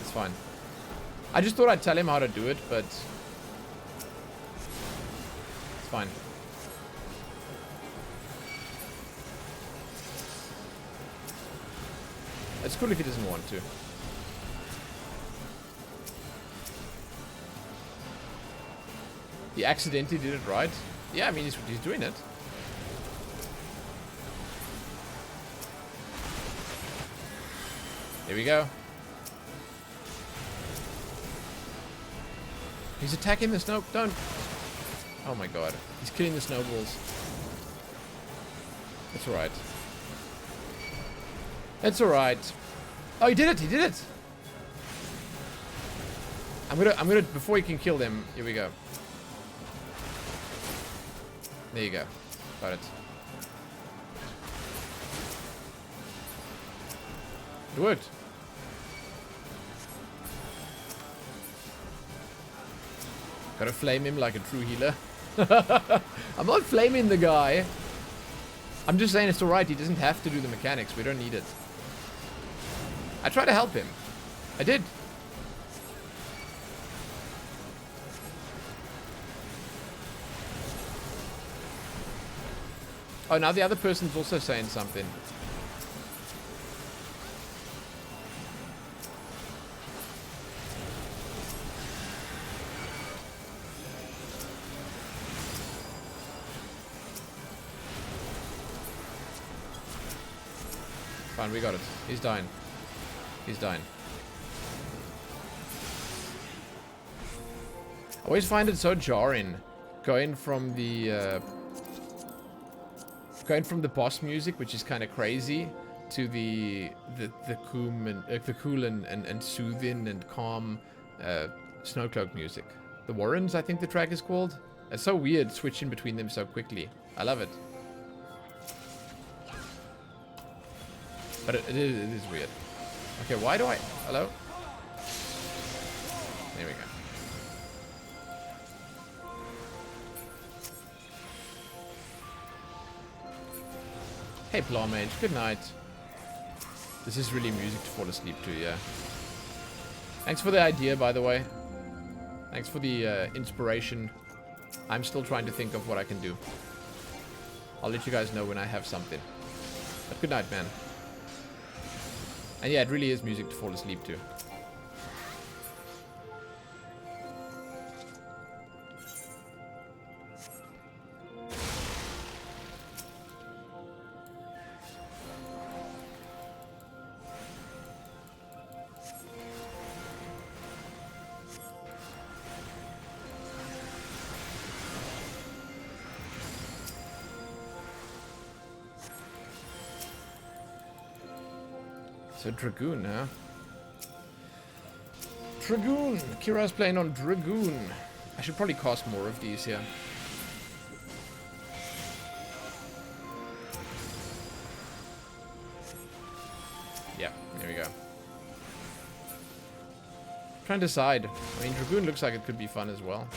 It's fine. I just thought I'd tell him how to do it, but it's fine. It's cool if he doesn't want to. He accidentally did it right. Yeah, I mean, he's doing it. Here we go. He's attacking the snow. Don't. Oh my god. He's killing the snowballs. It's alright. It's alright. Oh, he did it. He did it. I'm gonna, before he can kill them, here we go. There you go. Got it. It worked. Gotta flame him like a true healer. I'm not flaming the guy. I'm just saying it's alright. He doesn't have to do the mechanics. We don't need it. I try to help him. I did. Oh, now the other person's also saying something. Fine, we got it. He's dying. He's dying. I always find it so jarring going from the boss music, which is kind of crazy, to the cool and soothing and calm Snowcloak music. The Warrens, I think the track is called. It's so weird switching between them so quickly. I love it. But it is weird. Okay, why do I... Hello? There we go. Hey, Plowmage. Good night. This is really music to fall asleep to, yeah. Thanks for the idea, by the way. Thanks for the inspiration. I'm still trying to think of what I can do. I'll let you guys know when I have something. But good night, man. And yeah, it really is music to fall asleep to. So Dragoon, huh? Dragoon! Kira's playing on Dragoon. I should probably cast more of these here. Yeah, there we go. Trying to decide. I mean, Dragoon looks like it could be fun as well.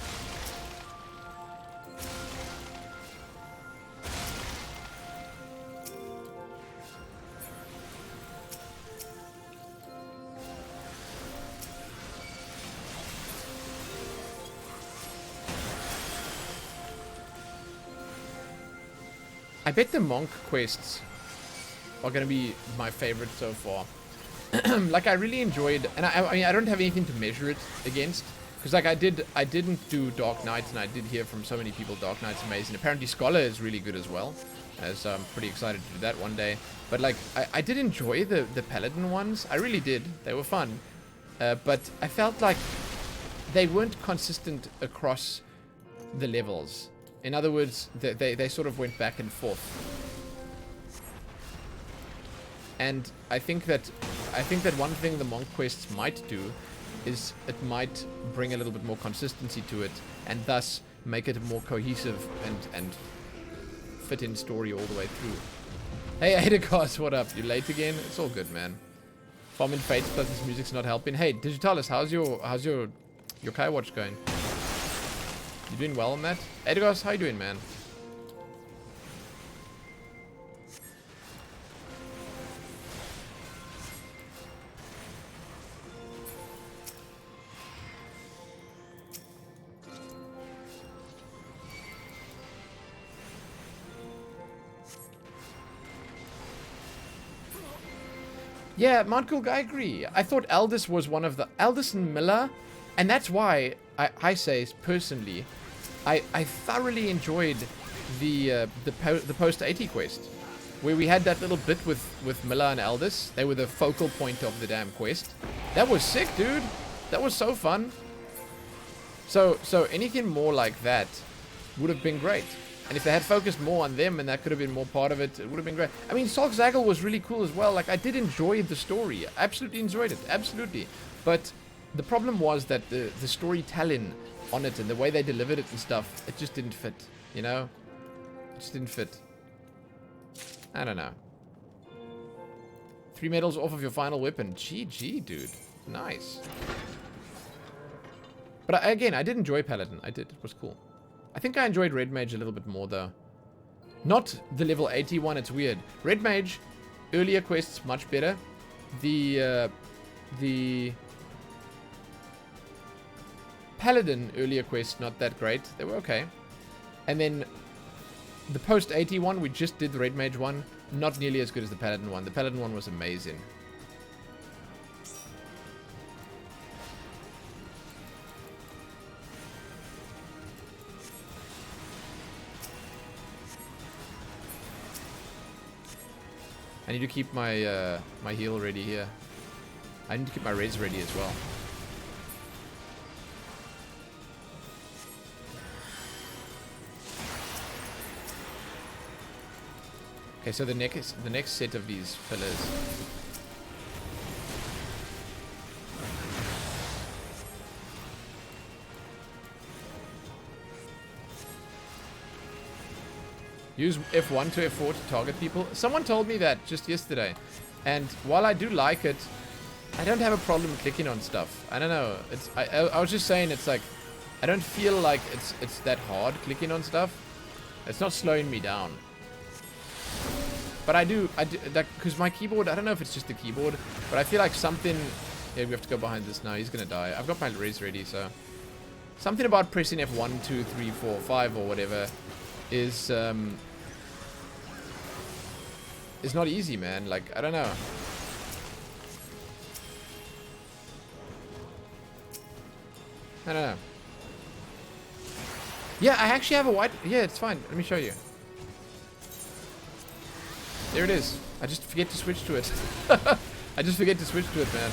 I bet the monk quests are gonna be my favorite so far. Like, I really enjoyed, and I mean, I don't have anything to measure it against, because like I didn't do Dark Knights, and I did hear from so many people Dark Knight's amazing. Apparently Scholar is really good as well, so I'm pretty excited to do that one day. But like, I did enjoy the Paladin ones. I really did. They were fun, but I felt like they weren't consistent across the levels. In other words, they sort of went back and forth. And I think that one thing the monk quests might do is it might bring a little bit more consistency to it, and thus make it a more cohesive and fit in story all the way through. Hey Adacos, what up? You late again? It's all good, man. Farming Fates plus this music's not helping. Hey, Digitalis, how's your Kai Watch going? You doing well on that? Edgars, how you doing, man? Yeah, Mount Cool, I agree. I thought Aldous was one of the... Aldous and Miller, and that's why I say, personally, I thoroughly enjoyed the post-80 quest, where we had that little bit with Miller and Aldous. They were the focal point of the damn quest. That was sick, dude. That was so fun. So anything more like that would have been great. And if they had focused more on them and that could have been more part of it, it would have been great. I mean, Salk Zaggle was really cool as well. Like, I did enjoy the story. I absolutely enjoyed it. Absolutely. But the problem was that the storytelling on it and the way they delivered it and stuff, it just didn't fit, you know? It just didn't fit. I don't know. 3 medals off of your final weapon. GG, dude. Nice. But again, I did enjoy Paladin. I did. It was cool. I think I enjoyed Red Mage a little bit more, though. Not the level 80 one. It's weird. Red Mage, earlier quests, much better. The Paladin earlier quests, not that great. They were okay. And then the post 80 one, we just did the Red Mage one. Not nearly as good as the Paladin one. The Paladin one was amazing. I need to keep my my heal ready here. I need to keep my res ready as well. Okay, so the next set of these pillars. Use F1 to F4 to target people. Someone told me that just yesterday. And while I do like it, I don't have a problem clicking on stuff. I don't know. I was just saying it's like I don't feel like it's that hard clicking on stuff. It's not slowing me down. But I do like, because my keyboard, I don't know if it's just the keyboard, but I feel like something. Yeah, we have to go behind this now. He's gonna die. I've got my res ready, so something about pressing F1, 2, 3, 4, 5 or whatever is not easy, man. Like, I don't know. I don't know. Yeah, I actually have a white. Yeah, it's fine. Let me show you. There it is. I just forget to switch to it. I just forget to switch to it, man.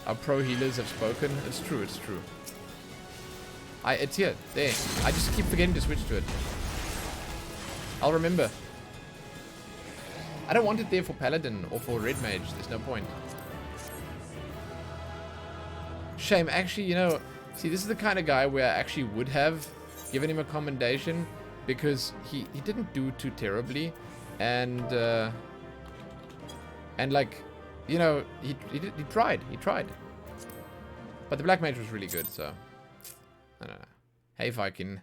Our pro healers have spoken. It's true, it's true. It's here. There. I just keep forgetting to switch to it. I'll remember. I don't want it there for Paladin or for Red Mage. There's no point. Shame. Actually, you know, see, this is the kind of guy where I actually would have given him a commendation because he didn't do too terribly. And like, you know, he tried. He tried. But the Black Mage was really good, so I don't know. Hey Viking.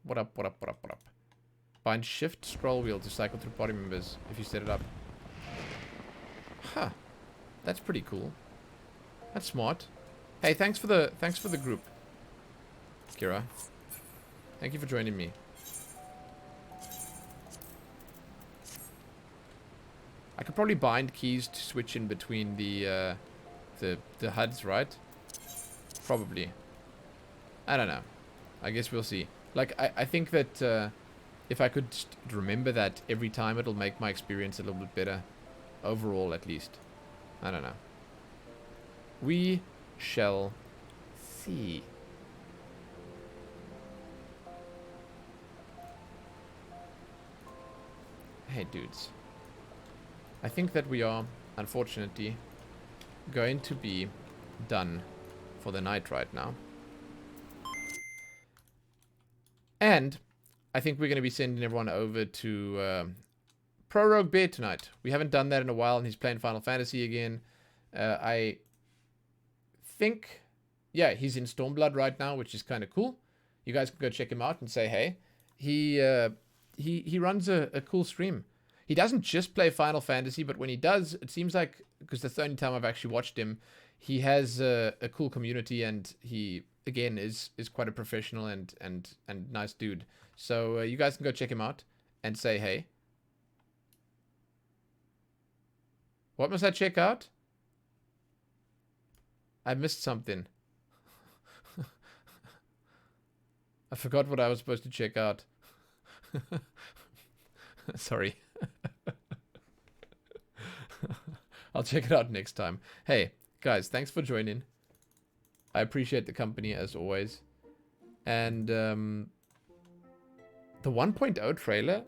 What up, what up, what up, what up? Bind shift scroll wheel to cycle through party members if you set it up. Huh. That's pretty cool. That's smart. Hey, thanks for the group, Kira. Thank you for joining me. I could probably bind keys to switch in between the HUDs, right? Probably. I don't know. I guess we'll see. Like, I think that if I could just remember that every time, it'll make my experience a little bit better. Overall, at least. I don't know. We shall see. Hey, dudes. I think that we are, unfortunately, going to be done for the night right now. And I think we're going to be sending everyone over to Prorogue Bear tonight. We haven't done that in a while, and he's playing Final Fantasy again. I think, yeah, he's in Stormblood right now, which is kind of cool. You guys can go check him out and say hey. He runs a cool stream. He doesn't just play Final Fantasy, but when he does, it seems like, because that's the only time I've actually watched him, he has a cool community, and he, again, is quite a professional and nice dude. So you guys can go check him out and say hey. What must I check out? I missed something. I forgot what I was supposed to check out. Sorry. I'll check it out next time. Hey, guys, thanks for joining. I appreciate the company as always. And the 1.0 trailer.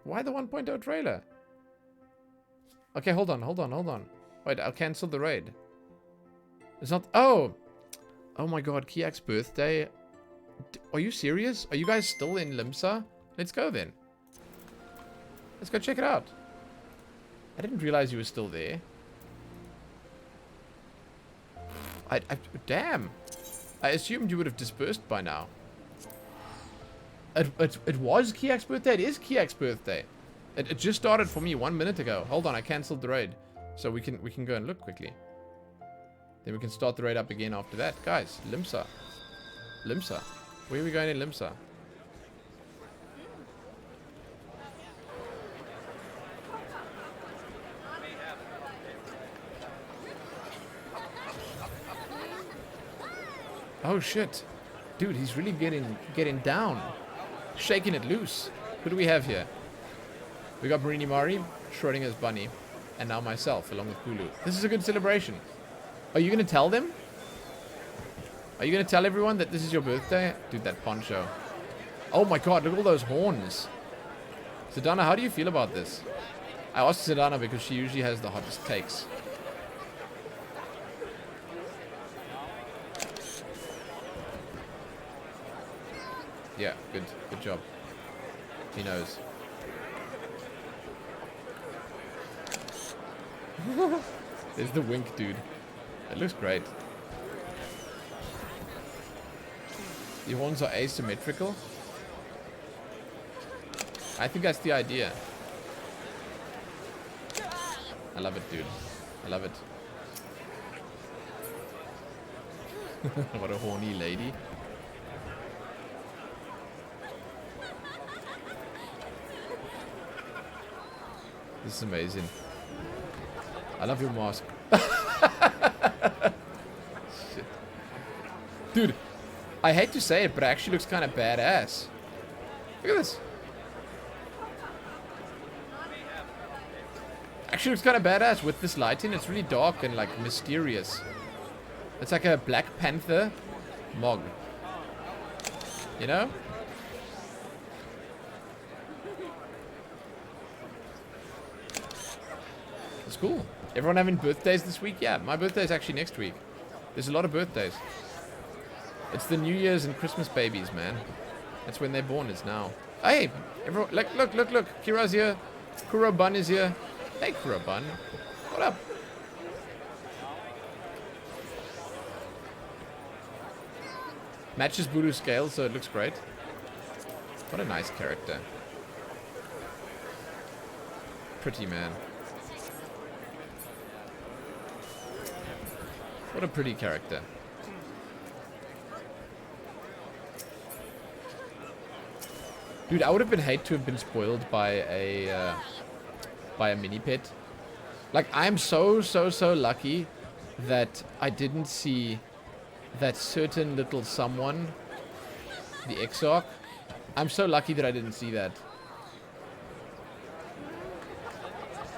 Why the 1.0 trailer? Okay, hold on. Wait, I'll cancel the raid. It's not... Oh! Oh my god, Kiak's birthday. Are you serious? Are you guys still in Limsa? Let's go then. Let's go check it out. I didn't realize you were still there. Damn. I assumed you would have dispersed by now. It was Kiak's birthday? It is Kiak's birthday. It just started for me 1 minute ago. Hold on, I cancelled the raid. So we can go and look quickly. Then we can start the raid up again after that. Guys, Limsa. Limsa. Where are we going in Limsa? Oh shit. Dude, he's really getting down. Shaking it loose. Who do we have here? We got Marini Mari, Schrodinger's Bunny, and now myself, along with Kulu. This is a good celebration. Are you going to tell them? Are you going to tell everyone that this is your birthday? Dude, that poncho. Oh my god, look at all those horns. Sedana, how do you feel about this? I asked Sedana because she usually has the hottest takes. Yeah, good job. He knows. There's the wink, dude. It looks great. The horns are asymmetrical. I think that's the idea. I love it, dude. I love it. What a horny lady. This is amazing. I love your mask. Shit. Dude, I hate to say it, but it actually looks kind of badass. Look at this. Actually looks kind of badass with this lighting. It's really dark and like mysterious. It's like a Black Panther Mog. You know? It's cool. Everyone having birthdays this week? Yeah, my birthday is actually next week. There's a lot of birthdays. It's the New Year's and Christmas babies, man. That's when they're born, is now. Hey, everyone, look. Kira's here. Kuro Bun is here. Hey, Kuro Bun. What up? Matches Bulu scale, so it looks great. What a nice character. Pretty man. What a pretty character. Dude, I would have been hate to have been spoiled by a mini pet. Like, I'm so lucky that I didn't see that certain little someone, the Exarch. I'm so lucky that I didn't see that.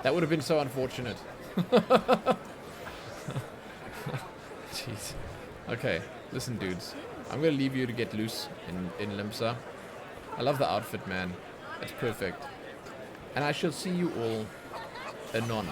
That would have been so unfortunate. Jeez. Okay, listen, dudes. I'm gonna leave you to get loose in Limsa. I love the outfit, man. It's perfect. And I shall see you all anon.